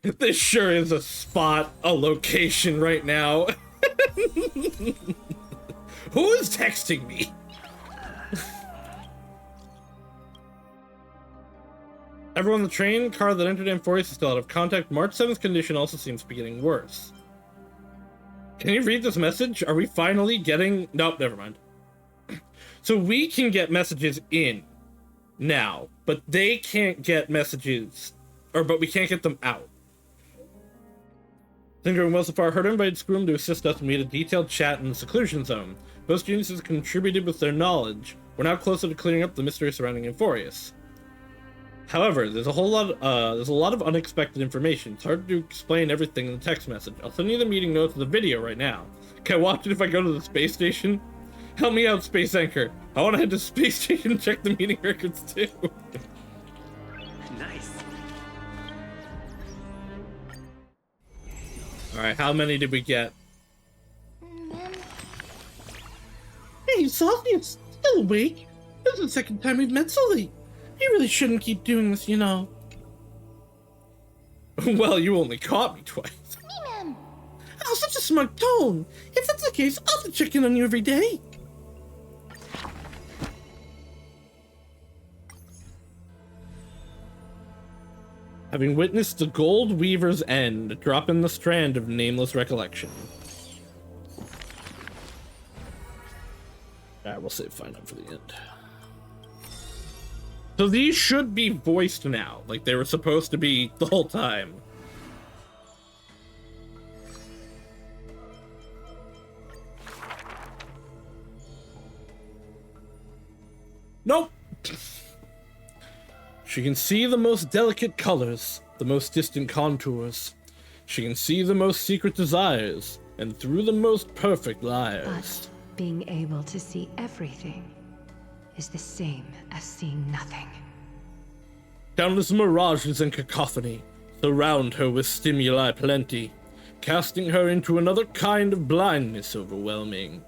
This sure is a spot, a location right now. Who is texting me? Everyone on the train car that entered Amphorius is still out of contact. March 7th condition also seems to be getting worse. Can you read this message? Are we finally getting... Nope, never mind. So we can get messages in now, but they can't get messages... but we can't get them out. Things are going well so far. Heard invited Scroom to assist us, and we had a detailed chat in the seclusion zone. Both geniuses contributed with their knowledge. We're now closer to clearing up the mystery surrounding Amphorius. However, there's a lot of unexpected information. It's hard to explain everything in the text message. I'll send you the meeting notes of the video right now. Can I watch it if I go to the space station? Help me out, Space Anchor. I want to head to space station and check the meeting records too. Nice. Alright, how many did we get? Hey, Saus, you're still awake? This is the second time we've met so late. You really shouldn't keep doing this, you know. Well, you only caught me twice. Ma'am. Oh, such a smug tone. If that's the case, I'll have to check in on you every day. Having witnessed the Gold Weaver's end, drop in the strand of nameless recollection. Alright, we'll save find out for the end. So these should be voiced now, like they were supposed to be the whole time. Nope. She can see the most delicate colors, the most distant contours. She can see the most secret desires, and through the most perfect liars. But being able to see everything is the same as seeing nothing. Countless mirages and cacophony surround her with stimuli plenty, casting her into another kind of blindness overwhelming.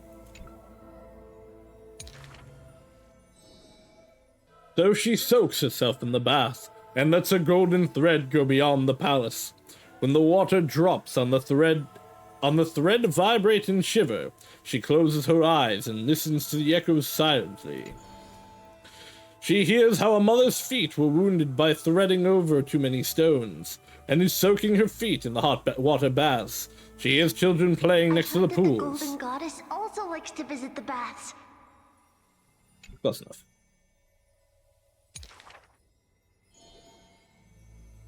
So she soaks herself in the bath, and lets her golden thread go beyond the palace. When the water drops on the thread vibrate and shiver, she closes her eyes and listens to the echoes silently. She hears how a mother's feet were wounded by threading over too many stones, and is soaking her feet in the hot water baths. She hears children playing next to the pools. The Golden Goddess also likes to visit the baths. Close enough.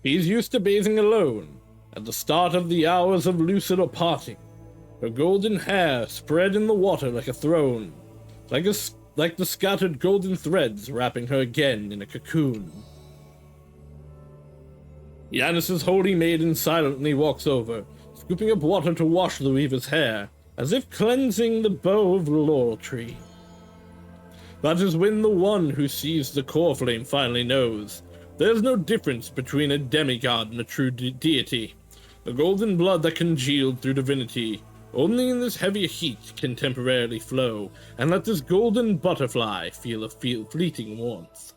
He's used to bathing alone, at the start of the hours of lucid or parting. Her golden hair spread in the water like a throne, like the scattered golden threads wrapping her again in a cocoon. Yanis's holy maiden silently walks over, scooping up water to wash the weaver's hair, as if cleansing the bow of the laurel tree. That is when the one who sees the core flame finally knows. There's no difference between a demigod and a true deity. The golden blood that congealed through divinity, only in this heavy heat can temporarily flow, and let this golden butterfly feel a fleeting warmth.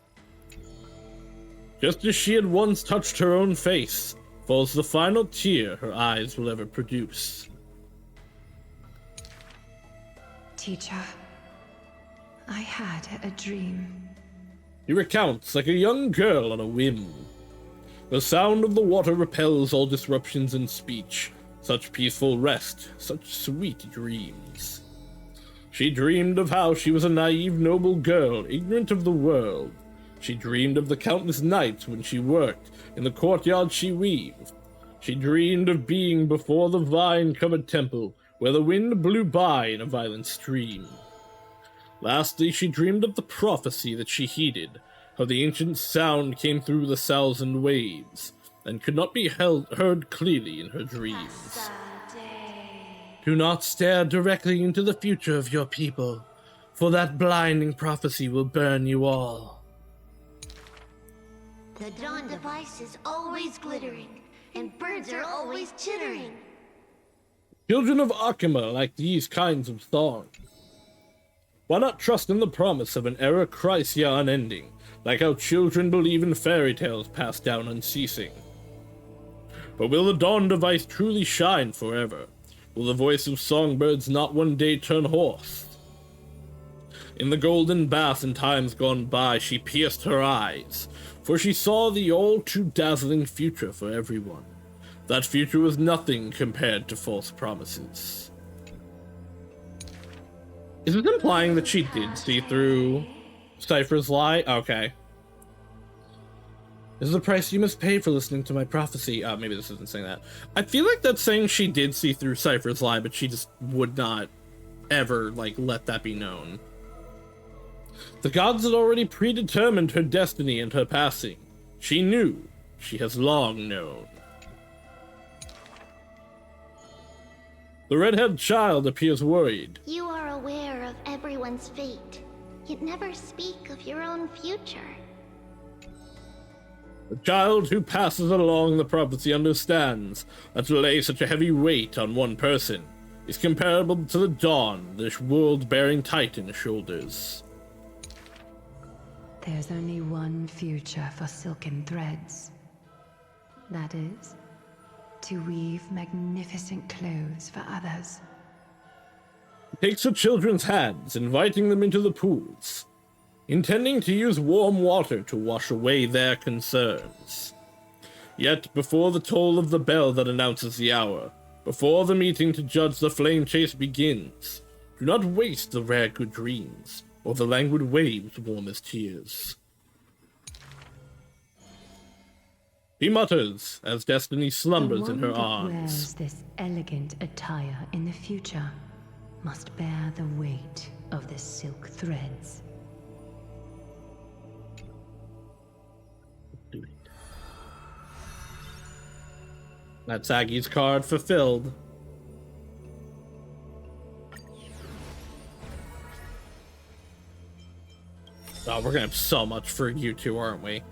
Just as she had once touched her own face, falls the final tear her eyes will ever produce. Teacher, I had a dream. He recounts like a young girl on a whim. The sound of the water repels all disruptions in speech. Such peaceful rest, such sweet dreams. She dreamed of how she was a naive, noble girl, ignorant of the world. She dreamed of the countless nights when she worked, in the courtyard she weaved. She dreamed of being before the vine-covered temple, where the wind blew by in a violent stream. Lastly, she dreamed of the prophecy that she heeded, how the ancient sound came through the thousand waves, and could not be heard clearly in her dreams. Do not stare directly into the future of your people, for that blinding prophecy will burn you all. The dawn device is always glittering, and birds are always chittering. Children of Akima like these kinds of songs. Why not trust in the promise of an era Chrysia unending, like how children believe in fairy tales passed down unceasing? But will the dawn device truly shine forever? Will the voice of songbirds not one day turn hoarse? In the golden bath in times gone by, she pierced her eyes, for she saw the all-too-dazzling future for everyone. That future was nothing compared to false promises. Is it implying that she did see through Cypher's lie? Okay. This is the price you must pay for listening to my prophecy. Maybe this isn't saying that. I feel like that's saying she did see through Cypher's lie, but she just would not ever, let that be known. The gods had already predetermined her destiny and her passing. She knew. She has long known. The red-haired child appears worried. You are aware of everyone's fate, yet never speak of your own future. The child who passes along the prophecy understands that to lay such a heavy weight on one person is comparable to the dawn, the world-bearing Titan's shoulders. There's only one future for silken threads. That is, to weave magnificent clothes for others. Takes her children's hands, inviting them into the pools, intending to use warm water to wash away their concerns. Yet, before the toll of the bell that announces the hour, before the meeting to judge the flame chase begins, do not waste the rare good dreams, or the languid waves warm as tears. He mutters as destiny slumbers in her arms. The one that wears this elegant attire in the future must bear the weight of the silk threads. That's Aggie's card fulfilled. Oh, we're gonna have so much for you two, aren't we?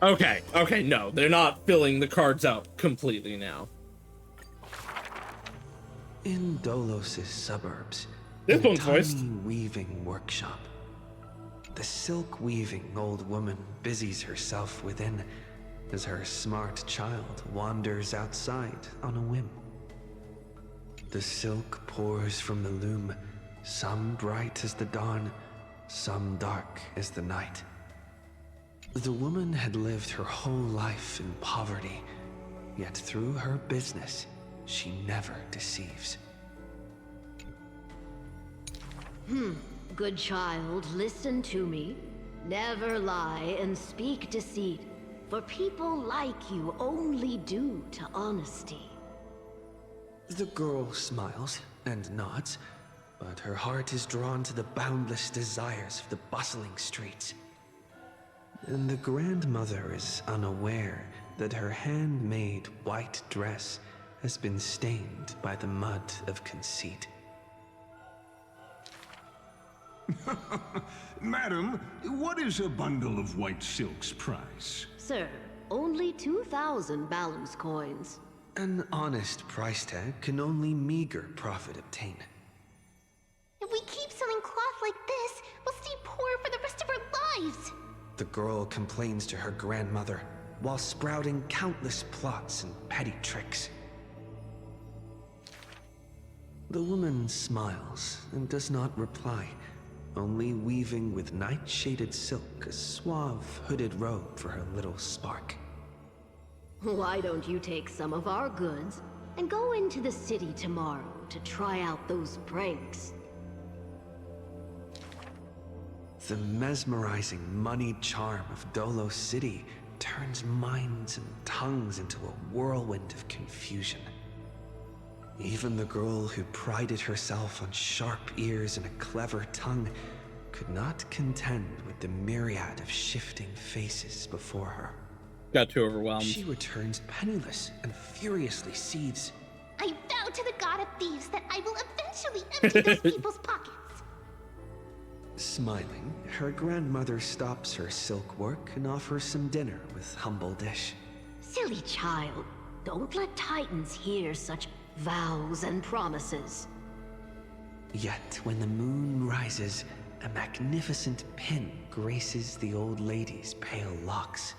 Okay, okay, no, they're not filling the cards out completely now. In Dolos' suburbs, This in a one's voiced. tiny weaving workshop, the silk-weaving old woman busies herself within as her smart child wanders outside on a whim. The silk pours from the loom, some bright as the dawn, some dark as the night. The woman had lived her whole life in poverty, yet through her business, she never deceives. Good child, listen to me. Never lie and speak deceit, for people like you only do to honesty. The girl smiles and nods, but her heart is drawn to the boundless desires of the bustling streets. And the grandmother is unaware that her handmade white dress has been stained by the mud of conceit. Madam, what is a bundle of white silk's price? Sir, only 2,000 Balus coins. An honest price tag can only meager profit obtain. If we keep selling cloth like this, we'll stay poor for the rest of our lives. The girl complains to her grandmother while sprouting countless plots and petty tricks. The woman smiles and does not reply, only weaving with night-shaded silk a suave, hooded robe for her little spark. Why don't you take some of our goods and go into the city tomorrow to try out those pranks? The mesmerizing, moneyed charm of Dolos City turns minds and tongues into a whirlwind of confusion. Even the girl who prided herself on sharp ears and a clever tongue could not contend with the myriad of shifting faces before her. Got too overwhelmed. She returns penniless and furiously seethes. I vow to the god of thieves that I will eventually empty those people's pockets. Smiling, her grandmother stops her silk work and offers some dinner with humble dish. Silly child, don't let Titans hear such vows and promises. Yet when the moon rises, a magnificent pin graces the old lady's pale locks.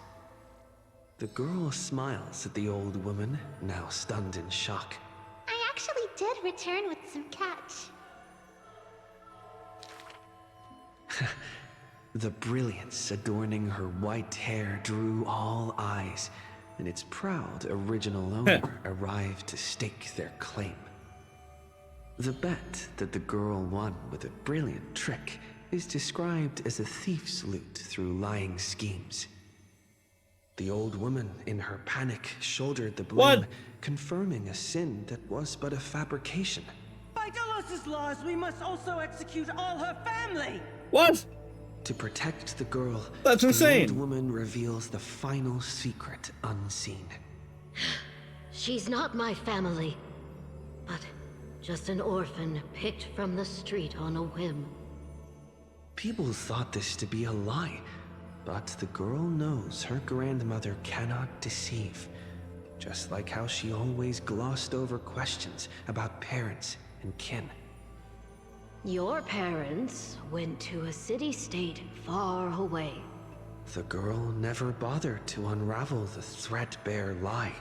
The girl smiles at the old woman, now stunned in shock. I actually did return with some catch. The brilliance adorning her white hair drew all eyes, and its proud original owner arrived to stake their claim. The bet that the girl won with a brilliant trick is described as a thief's loot through lying schemes. The old woman, in her panic, shouldered the blame, confirming a sin that was but a fabrication. By Dolos' laws, we must also execute all her family! What? To protect the girl, that's insane. The old woman reveals the final secret unseen. She's not my family, but just an orphan picked from the street on a whim. People thought this to be a lie, but the girl knows her grandmother cannot deceive, just like how she always glossed over questions about parents and kin. Your parents went to a city-state far away. The girl never bothered to unravel the threadbare lie.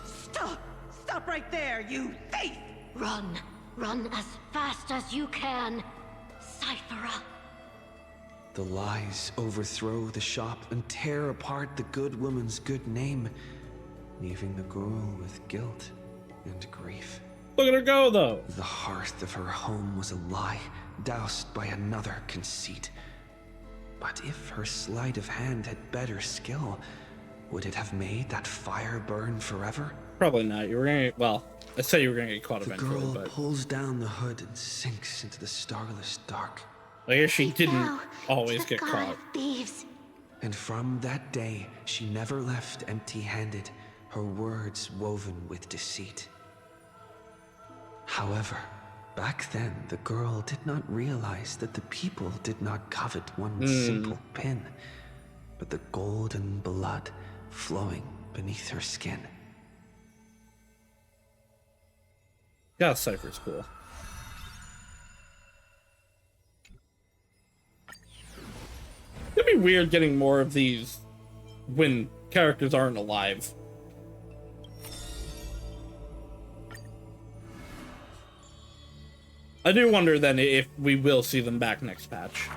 Stop! Stop right there, you thief! Run! Run as fast as you can! Cyphera! The lies overthrow the shop and tear apart the good woman's good name, leaving the girl with guilt and grief. Look at her go, though. The hearth of her home was a lie, doused by another conceit. But if her sleight of hand had better skill, would it have made that fire burn forever? Probably not. You were gonna, well, I say you were gonna get caught the eventually, girl but pulls down the hood and sinks into the starless dark. I guess she didn't Vow always to the get god caught. of thieves And from that day, she never left empty-handed, her words woven with deceit. However, back then, the girl did not realize that the people did not covet one simple pin, but the golden blood flowing beneath her skin. Yeah, Cypher's cool. It'd be weird getting more of these when characters aren't alive. I do wonder then if we will see them back next patch.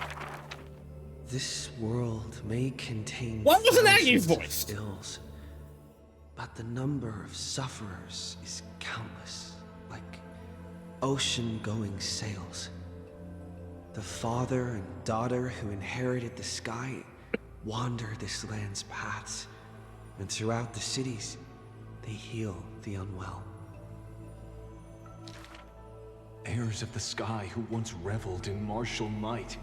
This world may contain what was an Aggie's thousands voice? of ills, but the number of sufferers is countless, like ocean-going sails. The father and daughter who inherited the sky wander this land's paths, and throughout the cities, they heal the unwell. Heirs of the sky who once reveled in martial might,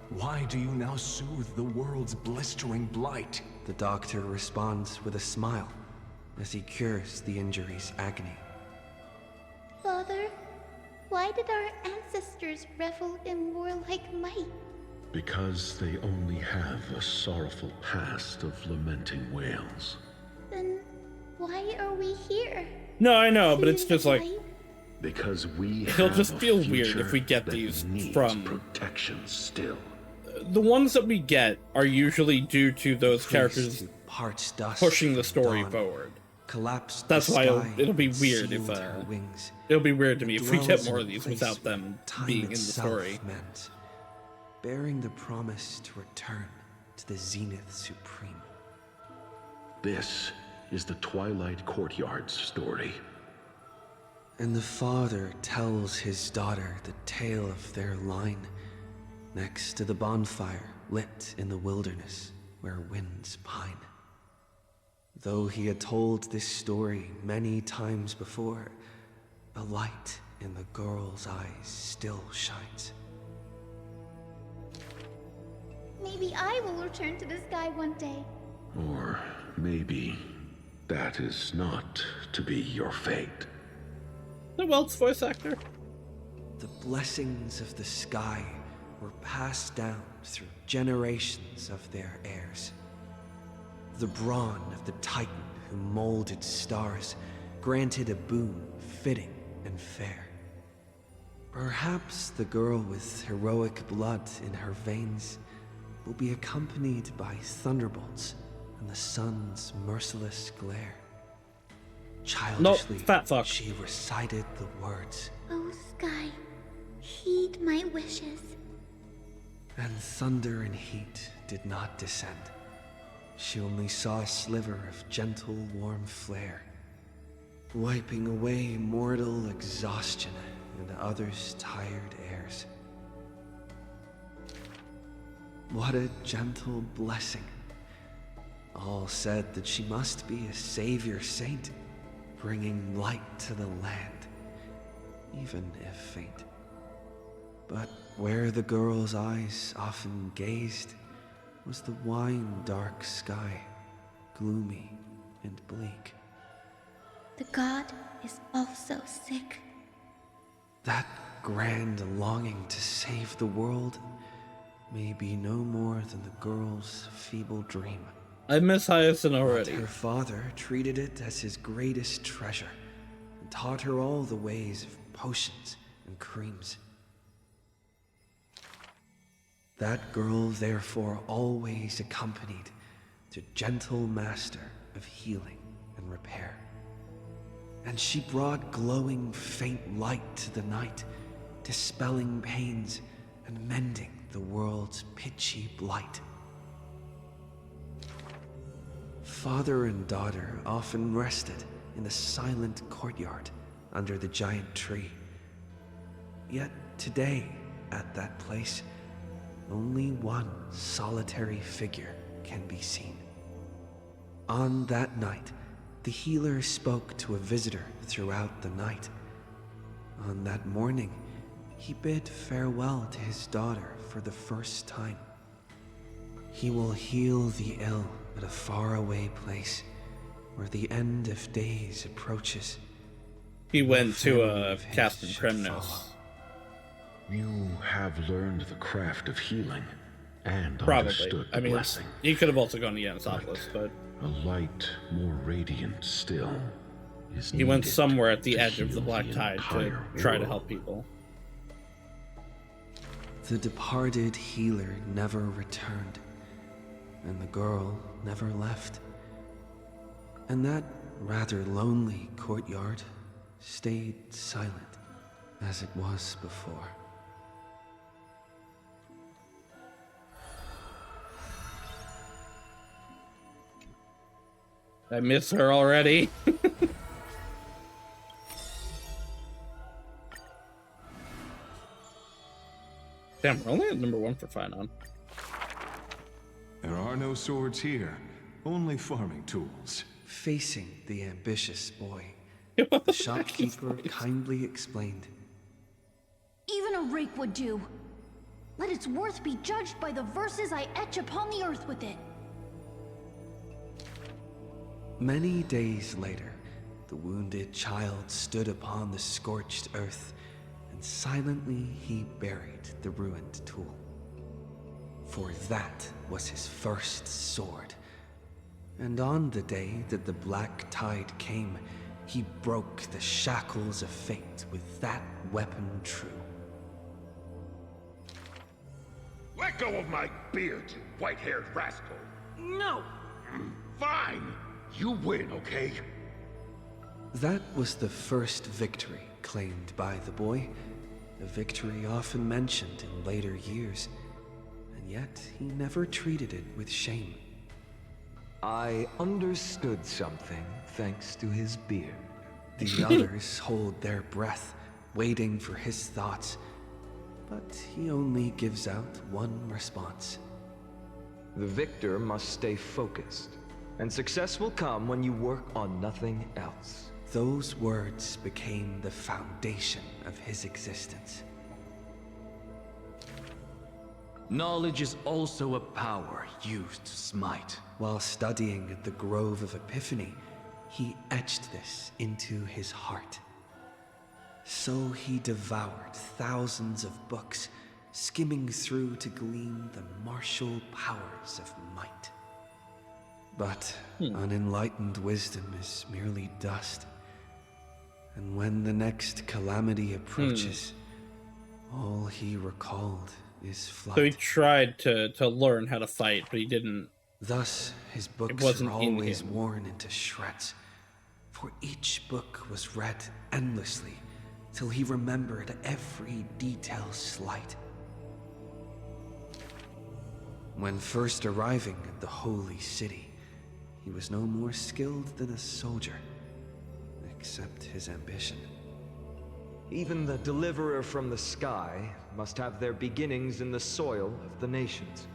why do you now soothe the world's blistering blight? The doctor responds with a smile as he cures the injury's agony. Father, why did our ancestors revel in warlike might? Because they only have a sorrowful past of lamenting wails. Then why are we here? No, I know, but it's just like because we it'll have just a feel weird future if we get that these needs from protection still. The ones that we get are usually due to those characters pushing the story forward. That's why it'll be weird if it'll be weird to me if we get more of these without them being in the story. Meant, bearing the promise to return to the Zenith Supreme. This is the Twilight Courtyard's story. And the father tells his daughter the tale of their line next to the bonfire lit in the wilderness where winds pine. Though he had told this story many times before, a light in the girl's eyes still shines. Maybe I will return to the sky one day. Or maybe that is not to be your fate. The Welt's voice actor. The blessings of the sky were passed down through generations of their heirs. The brawn of the Titan who molded stars granted a boon fitting and fair. Perhaps the girl with heroic blood in her veins will be accompanied by thunderbolts and the sun's merciless glare. Childishly, fat fuck. She recited the words. Oh, sky, heed my wishes. And thunder and heat did not descend. She only saw a sliver of gentle, warm flare, wiping away mortal exhaustion and others' tired airs. What a gentle blessing. All said that she must be a savior saint, bringing light to the land, even if faint. But where the girl's eyes often gazed was the wine-dark sky, gloomy and bleak. The god is also sick. That grand longing to save the world may be no more than the girl's feeble dream. I miss Hyacinth already. But her father treated it as his greatest treasure and taught her all the ways of potions and creams. That girl, therefore, always accompanied the gentle master of healing and repair. And she brought glowing, faint light to the night, dispelling pains and mending the world's pitchy blight. Father and daughter often rested in the silent courtyard under the giant tree. Yet today, at that place, only one solitary figure can be seen. On that night, the healer spoke to a visitor throughout the night. On that morning, he bid farewell to his daughter for the first time. He will heal the ill at a faraway place where the end of days approaches. He went to Castor Kremnos. You have learned the craft of healing and Probably. understood the I mean, blessing. he could have also gone to Yanisopoulos, but A light more radiant still is he went needed somewhere at the to edge of the heal Black Tide to entire try to world. help people. The departed healer never returned, and the girl never left. And that rather lonely courtyard stayed silent as it was before. I miss her already. Damn, we're only at number 1 for Finon. There are no swords here, only farming tools. Facing the ambitious boy, the shopkeeper kindly explained. Even a rake would do. Let its worth be judged by the verses I etch upon the earth with it. Many days later, the wounded child stood upon the scorched earth, and silently he buried the ruined tool. For that was his first sword. And on the day that the Black Tide came, he broke the shackles of fate with that weapon true. Let go of my beard, you white-haired rascal! No! Fine! You win, okay? That was the first victory claimed by the boy, a victory often mentioned in later years, and yet he never treated it with shame. I understood something thanks to his beard. The others hold their breath, waiting for his thoughts, but he only gives out one response. The victor must stay focused, and success will come when you work on nothing else. Those words became the foundation of his existence. Knowledge is also a power used to smite. While studying at the Grove of Epiphany, he etched this into his heart. So he devoured thousands of books, skimming through to glean the martial powers of might. But unenlightened wisdom is merely dust. And when the next calamity approaches, all he recalled is flight. So he tried to learn how to fight, but he didn't. Thus, his books wasn't were in always him. worn into shreds, for each book was read endlessly till he remembered every detail slight. When first arriving at the holy city, he was no more skilled than a soldier, except his ambition. Even the deliverer from the sky must have their beginnings in the soil of the nations.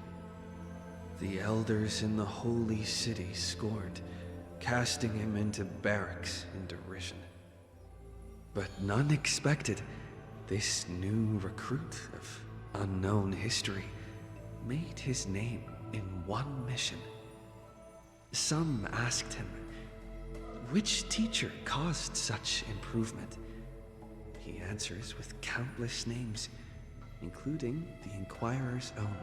The elders in the holy city scorned, casting him into barracks in derision. But none expected this new recruit of unknown history made his name in one mission. Some asked him, which teacher caused such improvement? He answers with countless names, including the Inquirer's own.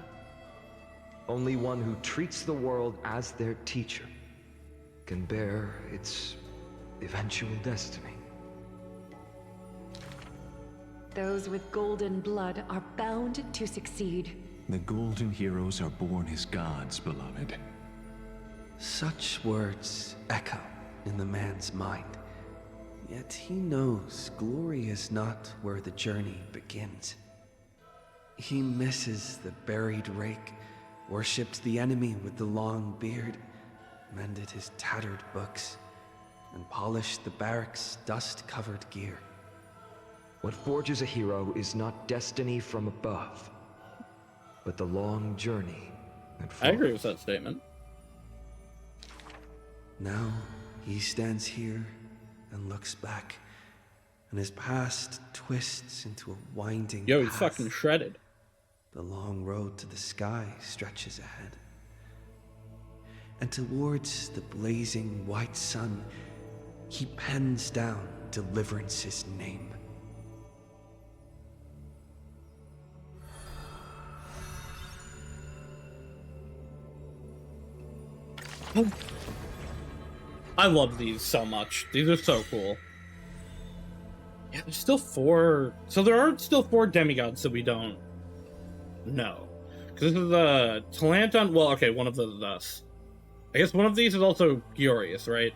Only one who treats the world as their teacher can bear its eventual destiny. Those with golden blood are bound to succeed. The golden heroes are born as gods, beloved. Such words echo in the man's mind. Yet he knows glory is not where the journey begins. He misses the buried rake, worshipped the enemy with the long beard, mended his tattered books, and polished the barracks' dust-covered gear. What forges a hero is not destiny from above, but the long journey that follows. I agree with that statement. Now he stands here and looks back, and his past twists into a winding Yo, he's path. fucking shredded. The long road to the sky stretches ahead. and towards the blazing white sun, he pens down Deliverance's name. I love these so much. These are so cool. Yeah, there's still 4. So there are still 4 demigods that we don't know. Because this is Talanton. Well, okay, one of those is us. I guess one of these is also Giorius, right?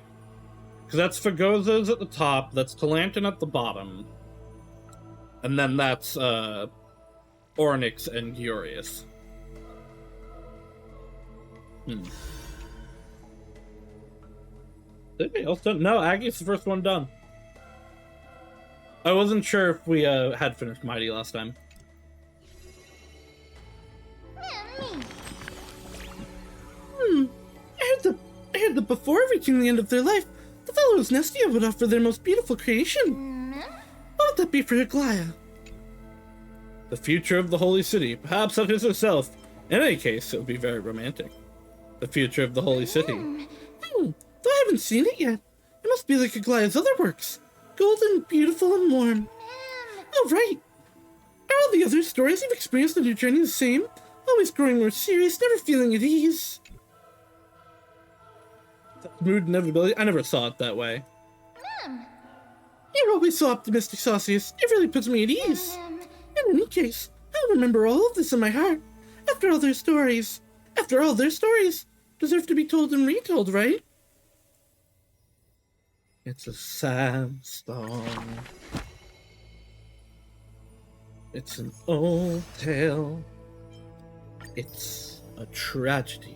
Because that's Fagoza's at the top, that's Talanton at the bottom. And then that's Ornyx and Giorius. Anybody else done? No, Aggie's the first one done. I wasn't sure if we had finished Mighty last time. I heard that before reaching the end of their life, the fellows Nestia would offer their most beautiful creation. What would that be for Aglaya? The future of the Holy City. Perhaps that is herself. In any case, it would be very romantic. The future of the Holy City. Though I haven't seen it yet. It must be like Aglaya's other works. Golden, beautiful, and warm. Oh, right. Are all the other stories you've experienced on your journey the same? Always growing more serious, never feeling at ease. Mood inevitability. I never saw it that way. You're always so optimistic, Saucius. It really puts me at ease. In any case, I'll remember all of this in my heart. After all their stories deserve to be told and retold, right? It's a sad song. It's an old tale. It's a tragedy.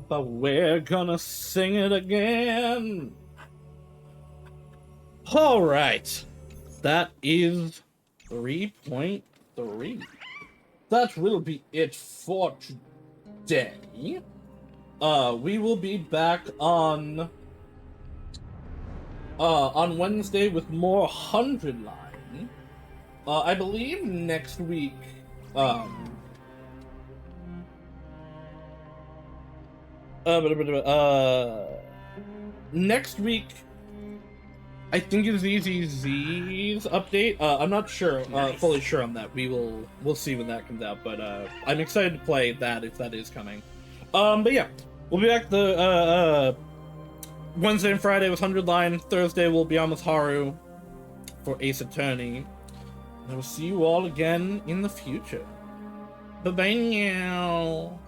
But we're gonna sing it again. All right. That is 3.3. That will be it for today. We will be back on Wednesday with more 100 line. I believe next week, next week, I think is EZZ's update. I'm not sure, fully sure on that. We'll see when that comes out, but I'm excited to play that if that is coming. But yeah, we'll be back the Wednesday and Friday with 100 line. Thursday we'll be on with Haru for Ace Attorney. And I will see you all again in the future. Bye bye now.